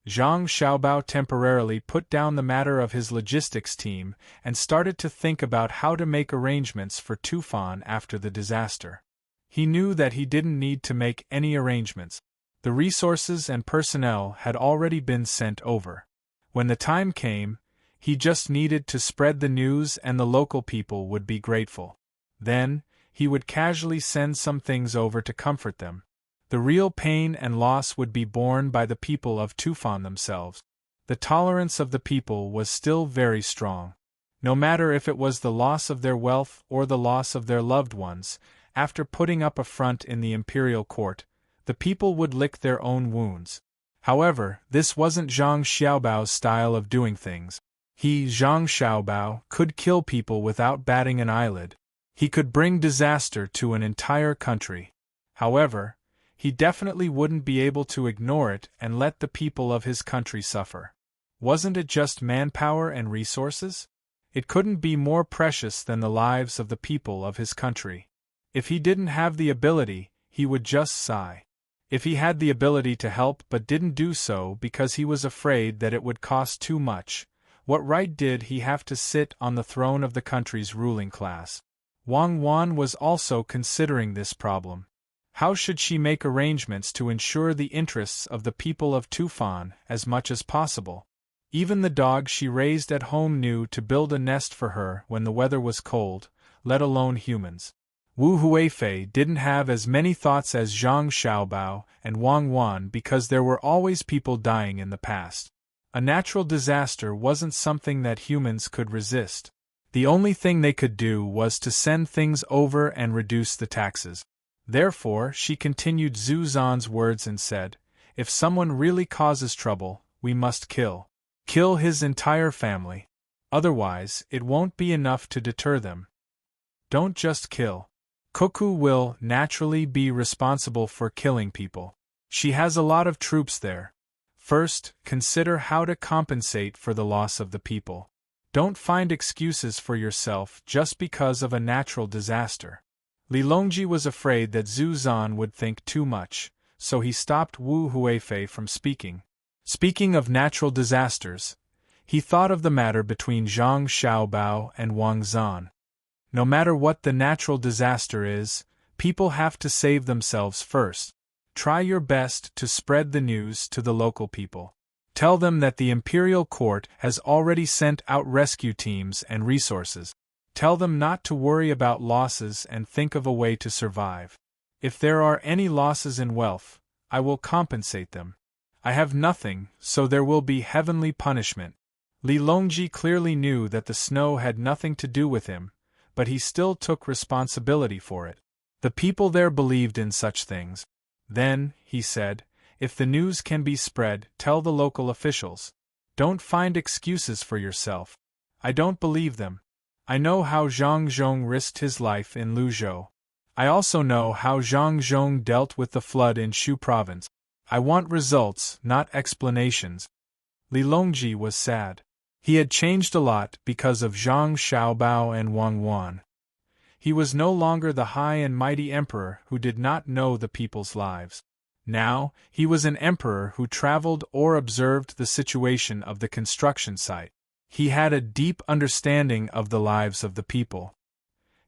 Zhang Xiaobao temporarily put down the matter of his logistics team and started to think about how to make arrangements for Tufan after the disaster. He knew that he didn't need to make any arrangements. The resources and personnel had already been sent over. When the time came, he just needed to spread the news and the local people would be grateful. Then, he would casually send some things over to comfort them. The real pain and loss would be borne by the people of Tufan themselves. The tolerance of the people was still very strong. No matter if it was the loss of their wealth or the loss of their loved ones, after putting up a front in the imperial court, the people would lick their own wounds. However, this wasn't Zhang Xiaobao's style of doing things. He, Zhang Xiaobao, could kill people without batting an eyelid. He could bring disaster to an entire country. However, he definitely wouldn't be able to ignore it and let the people of his country suffer. Wasn't it just manpower and resources? It couldn't be more precious than the lives of the people of his country. If he didn't have the ability, he would just sigh. If he had the ability to help but didn't do so because he was afraid that it would cost too much, what right did he have to sit on the throne of the country's ruling class? Wang Wan was also considering this problem. How should she make arrangements to ensure the interests of the people of Tufan as much as possible? Even the dog she raised at home knew to build a nest for her when the weather was cold, let alone humans. Wu Huifei didn't have as many thoughts as Zhang Xiaobao and Wang Wan because there were always people dying in the past. A natural disaster wasn't something that humans could resist. The only thing they could do was to send things over and reduce the taxes. Therefore, she continued Zhu Zan's words and said, "If someone really causes trouble, we must kill. Kill his entire family. Otherwise, it won't be enough to deter them. Don't just kill. Cuckoo will naturally be responsible for killing people. She has a lot of troops there. First, consider how to compensate for the loss of the people. Don't find excuses for yourself just because of a natural disaster. Li Longji was afraid that Zhu Zan would think too much, so he stopped Wu Huifei from speaking. Speaking of natural disasters, he thought of the matter between Zhang Xiaobao and Wang Zan. No matter what the natural disaster is, people have to save themselves first. Try your best to spread the news to the local people. Tell them that the imperial court has already sent out rescue teams and resources. Tell them not to worry about losses and think of a way to survive. If there are any losses in wealth, I will compensate them. I have nothing, so there will be heavenly punishment. Li Longji clearly knew that the snow had nothing to do with him, but he still took responsibility for it. The people there believed in such things. Then, he said, if the news can be spread, tell the local officials. Don't find excuses for yourself. I don't believe them. I know how Zhang Zhong risked his life in Luzhou. I also know how Zhang Zhong dealt with the flood in Shu province. I want results, not explanations. Li Longji was sad. He had changed a lot because of Zhang Xiaobao and Wang Wan. He was no longer the high and mighty emperor who did not know the people's lives. Now, he was an emperor who traveled or observed the situation of the construction site. He had a deep understanding of the lives of the people.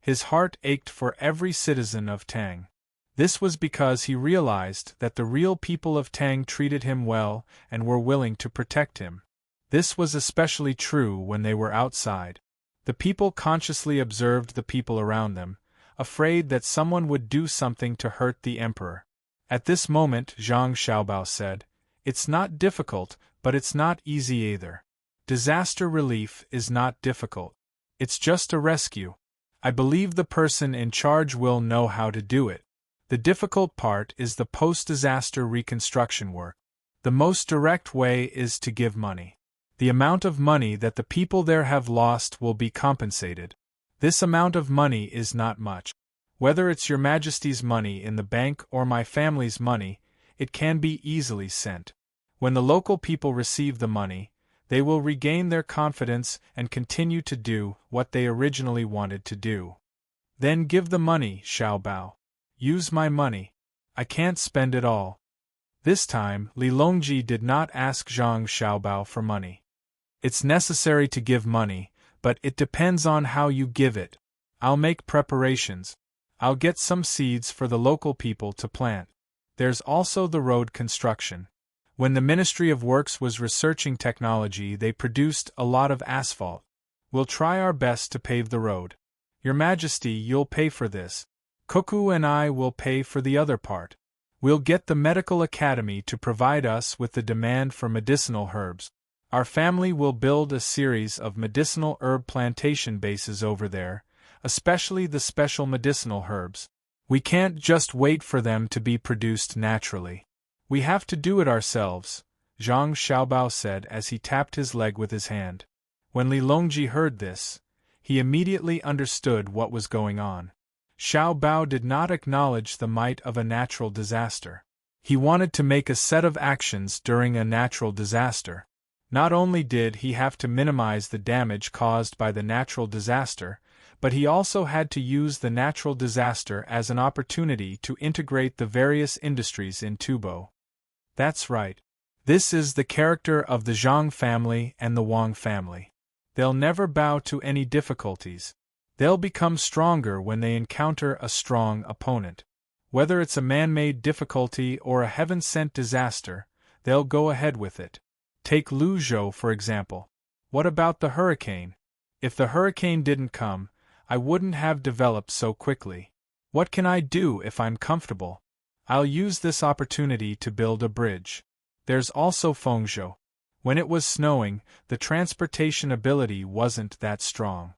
His heart ached for every citizen of Tang. This was because he realized that the real people of Tang treated him well and were willing to protect him. This was especially true when they were outside. The people consciously observed the people around them, afraid that someone would do something to hurt the emperor. At this moment, Zhang Xiaobao said, "It's not difficult, but it's not easy either. Disaster relief is not difficult. It's just a rescue. I believe the person in charge will know how to do it. The difficult part is the post-disaster reconstruction work. The most direct way is to give money. The amount of money that the people there have lost will be compensated. This amount of money is not much. Whether it's Your Majesty's money in the bank or my family's money, it can be easily sent. When the local people receive the money, they will regain their confidence and continue to do what they originally wanted to do. Then give the money, Xiaobao. Use my money. I can't spend it all." This time, Li Longji did not ask Zhang Xiaobao for money. It's necessary to give money, but it depends on how you give it. I'll make preparations. I'll get some seeds for the local people to plant. There's also the road construction. When the Ministry of Works was researching technology, they produced a lot of asphalt. We'll try our best to pave the road. Your Majesty, you'll pay for this. Cuckoo and I will pay for the other part. We'll get the medical academy to provide us with the demand for medicinal herbs. Our family will build a series of medicinal herb plantation bases over there, especially the special medicinal herbs. We can't just wait for them to be produced naturally. We have to do it ourselves, Zhang Xiaobao said as he tapped his leg with his hand. When Li Longji heard this, he immediately understood what was going on. Xiaobao did not acknowledge the might of a natural disaster. He wanted to make a set of actions during a natural disaster. Not only did he have to minimize the damage caused by the natural disaster, but he also had to use the natural disaster as an opportunity to integrate the various industries in Tubo. That's right. This is the character of the Zhang family and the Wang family. They'll never bow to any difficulties. They'll become stronger when they encounter a strong opponent. Whether it's a man-made difficulty or a heaven-sent disaster, they'll go ahead with it. Take Luzhou, for example. What about the hurricane? If the hurricane didn't come, I wouldn't have developed so quickly. What can I do if I'm comfortable? I'll use this opportunity to build a bridge. There's also Fengzhou. When it was snowing, the transportation ability wasn't that strong.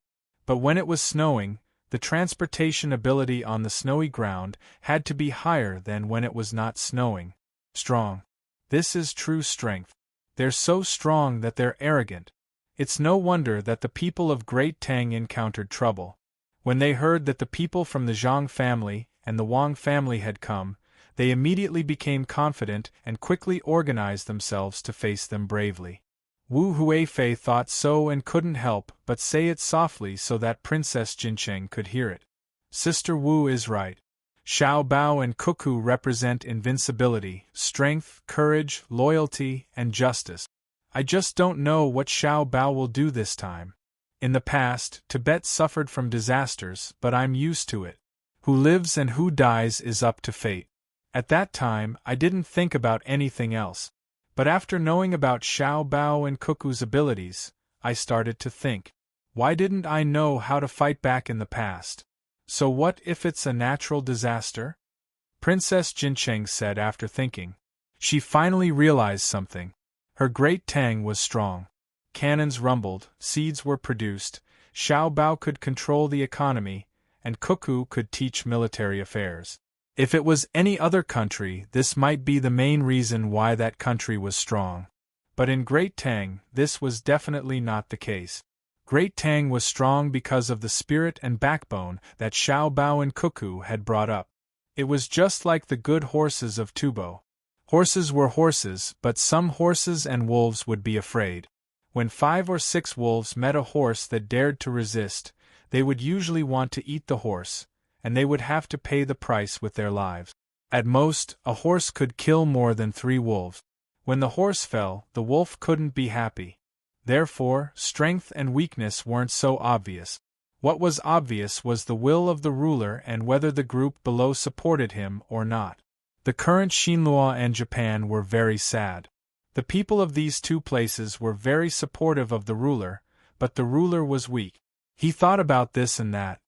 But when it was snowing, the transportation ability on the snowy ground had to be higher than when it was not snowing. Strong. This is true strength. They're so strong that they're arrogant. It's no wonder that the people of Great Tang encountered trouble. When they heard that the people from the Zhang family and the Wang family had come, they immediately became confident and quickly organized themselves to face them bravely. Wu Huifei thought so and couldn't help but say it softly so that Princess Jincheng could hear it. Sister Wu is right. Xiao Bao and Cuckoo represent invincibility, strength, courage, loyalty, and justice. I just don't know what Xiao Bao will do this time. In the past, Tibet suffered from disasters, but I'm used to it. Who lives and who dies is up to fate. At that time, I didn't think about anything else. But after knowing about Xiao Bao and Cuckoo's abilities, I started to think. Why didn't I know how to fight back in the past? So what if it's a natural disaster? Princess Jincheng said after thinking. She finally realized something. Her great Tang was strong. Cannons rumbled, seeds were produced, Xiao Bao could control the economy, and Cuckoo could teach military affairs. If it was any other country, this might be the main reason why that country was strong. But in Great Tang, this was definitely not the case. Great Tang was strong because of the spirit and backbone that Xiao Bao and Cuckoo had brought up. It was just like the good horses of Tubo. Horses were horses, but some horses and wolves would be afraid. When 5 or 6 wolves met a horse that dared to resist, they would usually want to eat the horse, and they would have to pay the price with their lives. At most, a horse could kill more than 3 wolves. When the horse fell, the wolf couldn't be happy. Therefore, strength and weakness weren't so obvious. What was obvious was the will of the ruler and whether the group below supported him or not. The current Xinhua and Japan were very sad. The people of these two places were very supportive of the ruler, but the ruler was weak. He thought about this and that.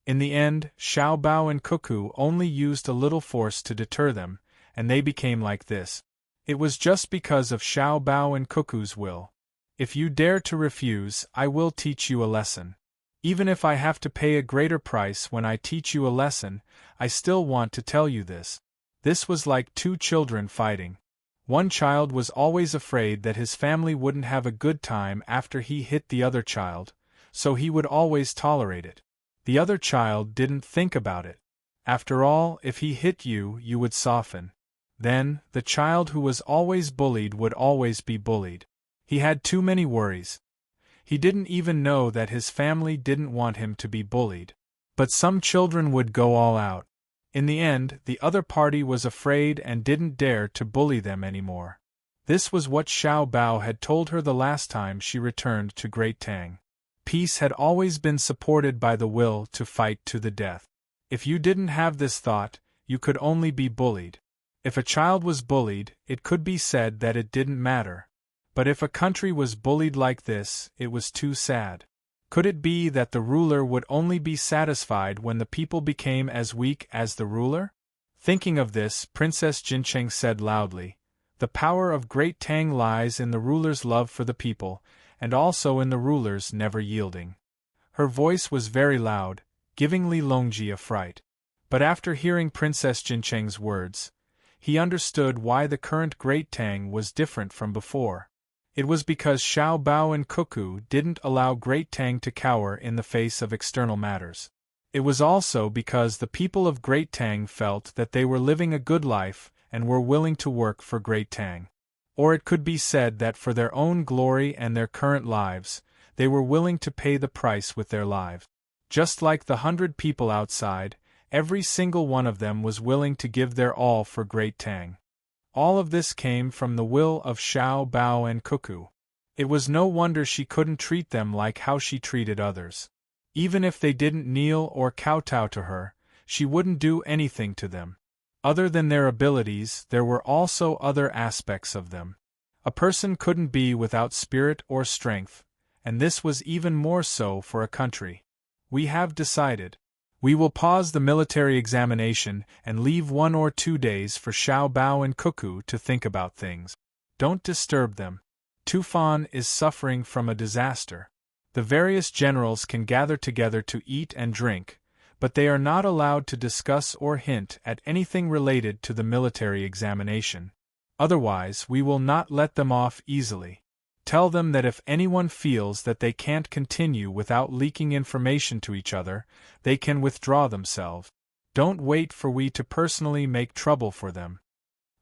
In the end, Xiao Bao and Cuckoo only used a little force to deter them, and they became like this. It was just because of Xiao Bao and Cuckoo's will. If you dare to refuse, I will teach you a lesson. Even if I have to pay a greater price when I teach you a lesson, I still want to tell you this. This was like 2 children fighting. One child was always afraid that his family wouldn't have a good time after he hit the other child, so he would always tolerate it. The other child didn't think about it. After all, if he hit you, you would soften. Then, the child who was always bullied would always be bullied. He had too many worries. He didn't even know that his family didn't want him to be bullied. But some children would go all out. In the end, the other party was afraid and didn't dare to bully them anymore. This was what Xiao Bao had told her the last time she returned to Great Tang. Peace had always been supported by the will to fight to the death. If you didn't have this thought, you could only be bullied. If a child was bullied, it could be said that it didn't matter. But if a country was bullied like this, it was too sad. Could it be that the ruler would only be satisfied when the people became as weak as the ruler? Thinking of this, Princess Jincheng said loudly, "The power of Great Tang lies in the ruler's love for the people, and also in the ruler's never yielding." Her voice was very loud, giving Li Longji a fright. But after hearing Princess Jincheng's words, he understood why the current Great Tang was different from before. It was because Xiao Bao and Cuckoo didn't allow Great Tang to cower in the face of external matters. It was also because the people of Great Tang felt that they were living a good life and were willing to work for Great Tang. Or it could be said that for their own glory and their current lives, they were willing to pay the price with their lives. Just like the 100 people outside, every single one of them was willing to give their all for Great Tang. All of this came from the will of Xiao Bao and Cuckoo. It was no wonder she couldn't treat them like how she treated others. Even if they didn't kneel or kowtow to her, she wouldn't do anything to them. Other than their abilities, there were also other aspects of them. A person couldn't be without spirit or strength, and this was even more so for a country. We have decided. We will pause the military examination and leave 1 or 2 days for Xiao Bao and Cuckoo to think about things. Don't disturb them. Tufan is suffering from a disaster. The various generals can gather together to eat and drink, but they are not allowed to discuss or hint at anything related to the military examination. Otherwise, we will not let them off easily. Tell them that if anyone feels that they can't continue without leaking information to each other, they can withdraw themselves. Don't wait for we to personally make trouble for them.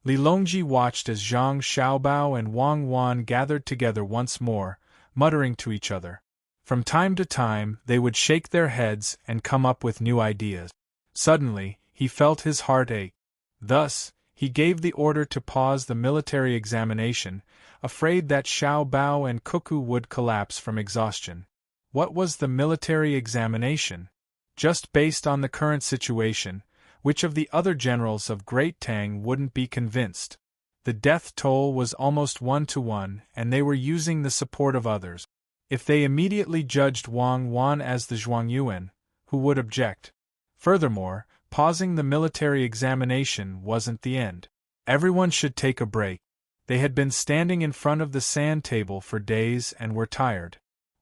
Li Longji watched as Zhang Xiaobao and Wang Wan gathered together once more, muttering to each other. From time to time, they would shake their heads and come up with new ideas. Suddenly, he felt his heart ache. Thus, he gave the order to pause the military examination, afraid that Xiao Bao and Cuckoo would collapse from exhaustion. What was the military examination? Just based on the current situation, which of the other generals of Great Tang wouldn't be convinced? The death toll was almost 1-to-1, and they were using the support of others. If they immediately judged Wang Wan as the Zhuangyuan, who would object? Furthermore, pausing the military examination wasn't the end. Everyone should take a break. They had been standing in front of the sand table for days and were tired.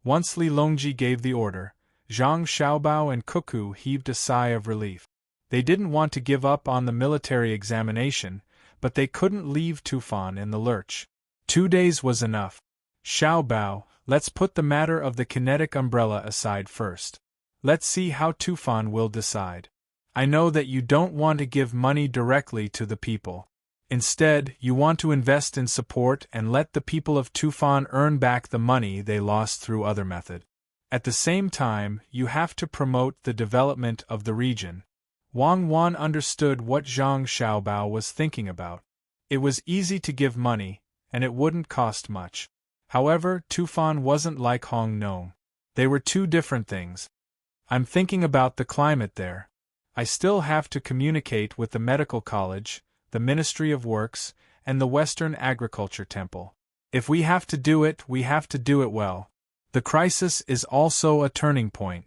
Once Li Longji gave the order, Zhang Xiaobao and Cuckoo heaved a sigh of relief. They didn't want to give up on the military examination, but they couldn't leave Tufan in the lurch. 2 days was enough. Xiaobao, let's put the matter of the kinetic umbrella aside first. Let's see how Tufan will decide. I know that you don't want to give money directly to the people. Instead, you want to invest in support and let the people of Tufan earn back the money they lost through other method. At the same time, you have to promote the development of the region. Wang Wan understood what Zhang Xiaobao was thinking about. It was easy to give money, and it wouldn't cost much. However, Tufan wasn't like Hong Nong. They were two different things. I'm thinking about the climate there. I still have to communicate with the medical college, the Ministry of Works, and the Western Agriculture Temple. If we have to do it, we have to do it well. The crisis is also a turning point.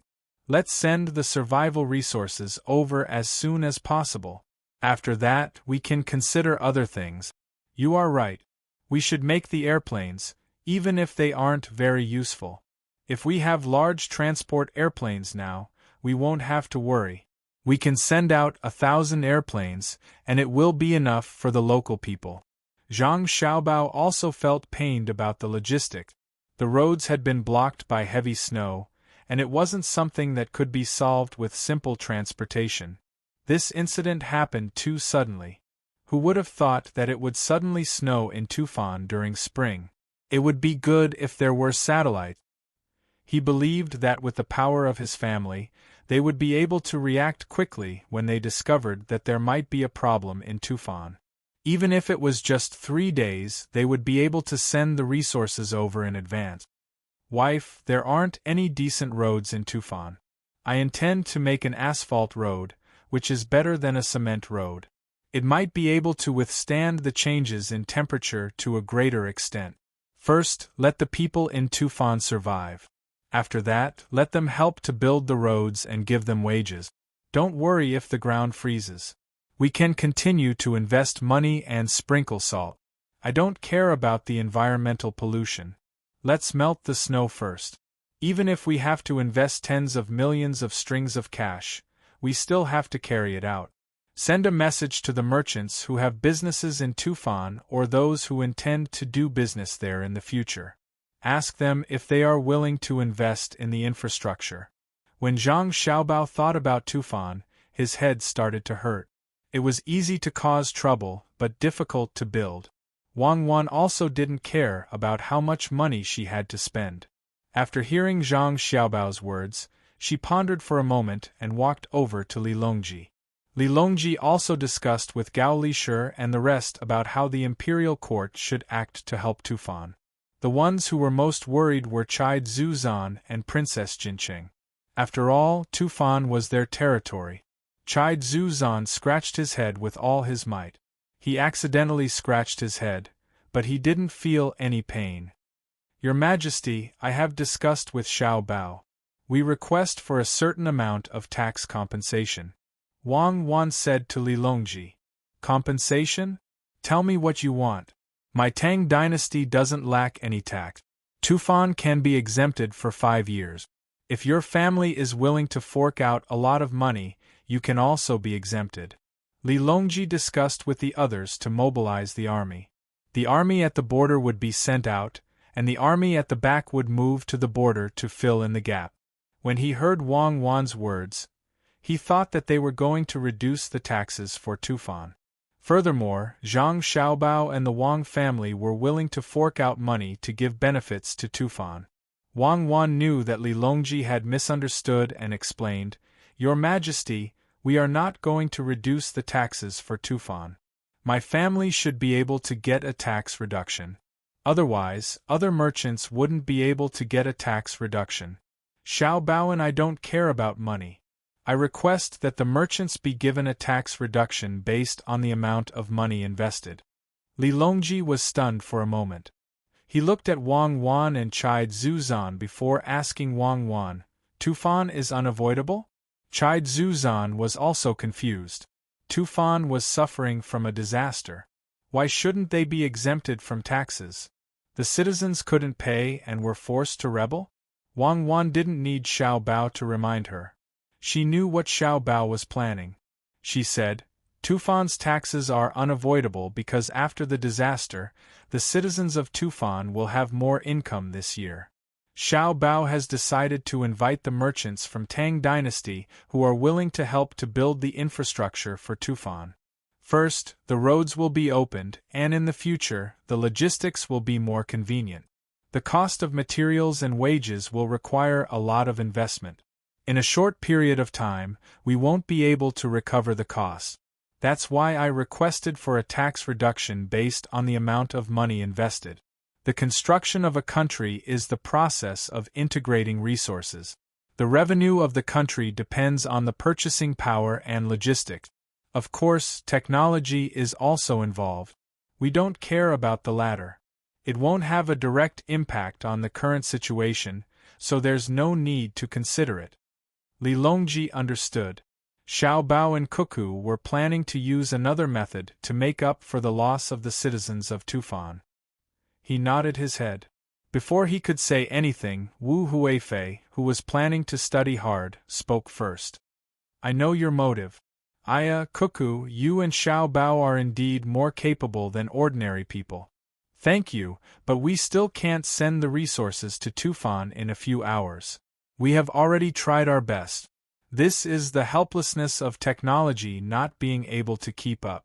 Let's send the survival resources over as soon as possible. After that, we can consider other things. You are right. We should make the airplanes, even if they aren't very useful. If we have large transport airplanes now, we won't have to worry. We can send out 1,000 airplanes, and it will be enough for the local people. Zhang Xiaobao also felt pained about the logistics. The roads had been blocked by heavy snow, and it wasn't something that could be solved with simple transportation. This incident happened too suddenly. Who would have thought that it would suddenly snow in Tufan during spring? It would be good if there were satellites. He believed that with the power of his family, they would be able to react quickly when they discovered that there might be a problem in Tufan. Even if it was just 3 days, they would be able to send the resources over in advance. Wife, there aren't any decent roads in Tufan. I intend to make an asphalt road, which is better than a cement road. It might be able to withstand the changes in temperature to a greater extent. First, let the people in Tufan survive. After that, let them help to build the roads and give them wages. Don't worry if the ground freezes. We can continue to invest money and sprinkle salt. I don't care about the environmental pollution. Let's melt the snow first. Even if we have to invest tens of millions of strings of cash, we still have to carry it out. Send a message to the merchants who have businesses in Tufan or those who intend to do business there in the future. Ask them if they are willing to invest in the infrastructure. When Zhang Xiaobao thought about Tufan, his head started to hurt. It was easy to cause trouble, but difficult to build. Wang Wan also didn't care about how much money she had to spend. After hearing Zhang Xiaobao's words, she pondered for a moment and walked over to Li Longji. Li Longji also discussed with Gao Lishur and the rest about how the imperial court should act to help Tufan. The ones who were most worried were Chai Zuzan and Princess Jinqing. After all, Tufan was their territory. Chai Zuzan scratched his head with all his might. He accidentally scratched his head, but he didn't feel any pain. Your Majesty, I have discussed with Xiao Bao. We request for a certain amount of tax compensation. Wang Wan said to Li Longji. Compensation? Tell me what you want. My Tang dynasty doesn't lack any tax. Tufan can be exempted for 5 years. If your family is willing to fork out a lot of money, you can also be exempted. Li Longji discussed with the others to mobilize the army. The army at the border would be sent out, and the army at the back would move to the border to fill in the gap. When he heard Wang Wan's words, he thought that they were going to reduce the taxes for Tufan. Furthermore, Zhang Xiaobao and the Wang family were willing to fork out money to give benefits to Tufan. Wang Wan knew that Li Longji had misunderstood and explained, "Your Majesty, we are not going to reduce the taxes for Tufan. My family should be able to get a tax reduction. Otherwise, other merchants wouldn't be able to get a tax reduction. Xiao Bao and I don't care about money. I request that the merchants be given a tax reduction based on the amount of money invested." Li Longji was stunned for a moment. He looked at Wang Wan and Chide Zuzan before asking Wang Wan, "Tufan is unavoidable?" Chide Zuzan was also confused. Tufan was suffering from a disaster. Why shouldn't they be exempted from taxes? The citizens couldn't pay and were forced to rebel? Wang Wan didn't need Xiao Bao to remind her. She knew what Xiao Bao was planning. She said, "Tufan's taxes are unavoidable because after the disaster, the citizens of Tufan will have more income this year. Xiao Bao has decided to invite the merchants from Tang dynasty who are willing to help to build the infrastructure for Tufan. First, the roads will be opened, and in the future, the logistics will be more convenient. The cost of materials and wages will require a lot of investment. In a short period of time, we won't be able to recover the costs. That's why I requested for a tax reduction based on the amount of money invested. The construction of a country is the process of integrating resources. The revenue of the country depends on the purchasing power and logistics. Of course, technology is also involved. We don't care about the latter. It won't have a direct impact on the current situation, so there's no need to consider it." Li Longji understood. Xiao Bao and Cuckoo were planning to use another method to make up for the loss of the citizens of Tufan. He nodded his head. Before he could say anything, Wu Huifei, who was planning to study hard, spoke first. "I know your motive. Aya, Cuckoo, you and Xiao Bao are indeed more capable than ordinary people. Thank you, but we still can't send the resources to Tufan in a few hours. We have already tried our best. This is the helplessness of technology not being able to keep up."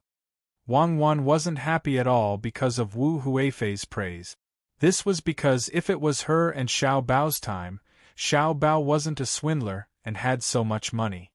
Wang Wan wasn't happy at all because of Wu Huifei's praise. This was because if it was her and Xiao Bao's time, Xiao Bao wasn't a swindler and had so much money.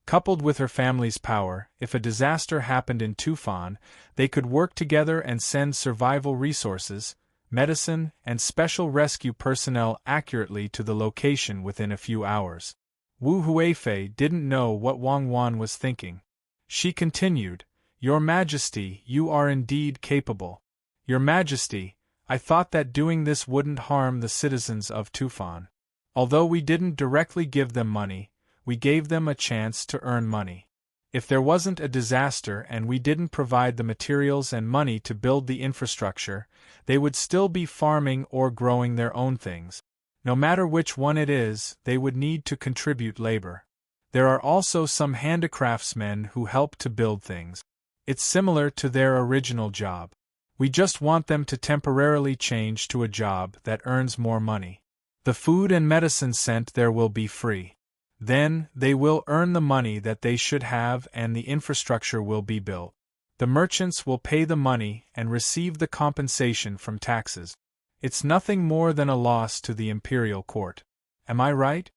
Coupled with her family's power, if a disaster happened in Tufan, they could work together and send survival resources, medicine, and special rescue personnel accurately to the location within a few hours. Wu Huifei didn't know what Wang Wan was thinking. She continued, "Your Majesty, you are indeed capable. Your Majesty, I thought that doing this wouldn't harm the citizens of Tufan. Although we didn't directly give them money, we gave them a chance to earn money. If there wasn't a disaster and we didn't provide the materials and money to build the infrastructure, they would still be farming or growing their own things. No matter which one it is, they would need to contribute labor. There are also some handicraftsmen who help to build things. It's similar to their original job. We just want them to temporarily change to a job that earns more money. The food and medicine sent there will be free. Then, they will earn the money that they should have and the infrastructure will be built. The merchants will pay the money and receive the compensation from taxes. It's nothing more than a loss to the imperial court. Am I right?"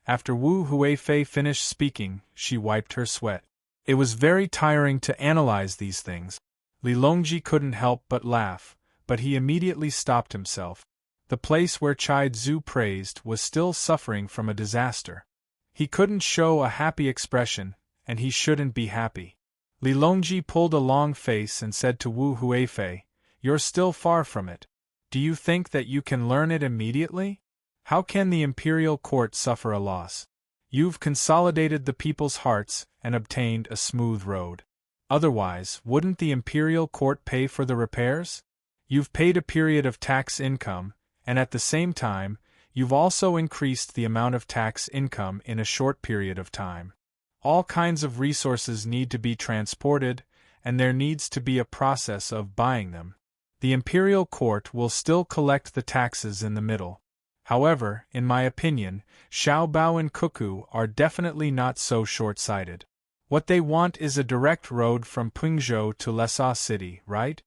After Wu Huifei finished speaking, she wiped her sweat. It was very tiring to analyze these things. Li Longji couldn't help but laugh, but he immediately stopped himself. The place where Chide Zhu praised was still suffering from a disaster. He couldn't show a happy expression, and he shouldn't be happy. Li Longji pulled a long face and said to Wu Huifei, "You're still far from it. Do you think that you can learn it immediately? How can the imperial court suffer a loss? You've consolidated the people's hearts and obtained a smooth road. Otherwise, wouldn't the imperial court pay for the repairs? You've paid a period of tax income, and at the same time, you've also increased the amount of tax income in a short period of time. All kinds of resources need to be transported, and there needs to be a process of buying them. The imperial court will still collect the taxes in the middle. However, in my opinion, Xiao Bao and Cuckoo are definitely not so short-sighted. What they want is a direct road from Pingzhou to Lesa City, right?"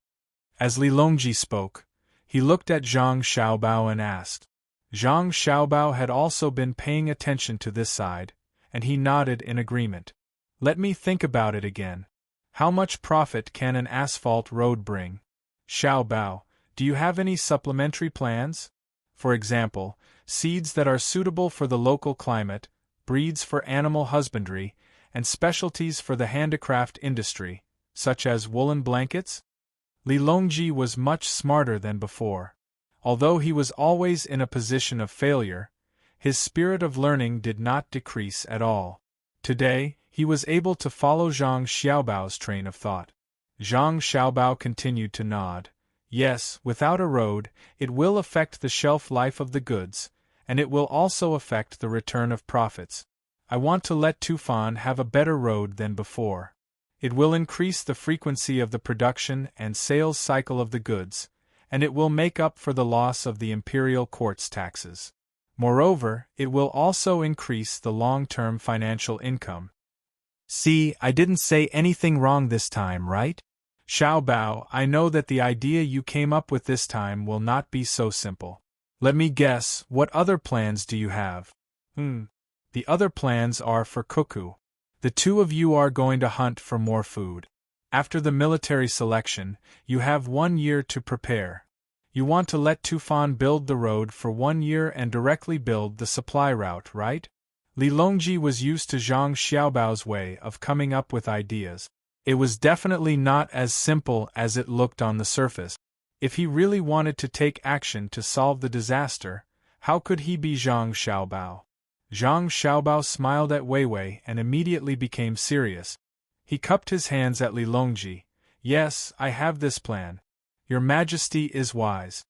As Li Longji spoke, he looked at Zhang Xiaobao and asked, Zhang Xiaobao had also been paying attention to this side, and he nodded in agreement. Let me think about it again. How much profit can an asphalt road bring? Xiaobao, do you have any supplementary plans? For example, seeds that are suitable for the local climate, breeds for animal husbandry, and specialties for the handicraft industry, such as woolen blankets? Li Longji was much smarter than before. Although he was always in a position of failure, his spirit of learning did not decrease at all. Today, he was able to follow Zhang Xiaobao's train of thought. Zhang Xiaobao continued to nod. Yes, without a road, it will affect the shelf life of the goods, and it will also affect the return of profits. I want to let Tufan have a better road than before. It will increase the frequency of the production and sales cycle of the goods, and it will make up for the loss of the imperial court's taxes. Moreover, it will also increase the long-term financial income. See, I didn't say anything wrong this time, right? Xiaobao, I know that the idea you came up with this time will not be so simple. Let me guess, what other plans do you have? The other plans are for Cuckoo. The two of you are going to hunt for more food. After the military selection, you have 1 year to prepare. You want to let Tufan build the road for 1 year and directly build the supply route, right? Li Longji was used to Zhang Xiaobao's way of coming up with ideas. It was definitely not as simple as it looked on the surface. If he really wanted to take action to solve the disaster, how could he be Zhang Xiaobao? Zhang Xiaobao smiled at Weiwei and immediately became serious. He cupped his hands at Li Longji. Yes, I have this plan. Your Majesty is wise.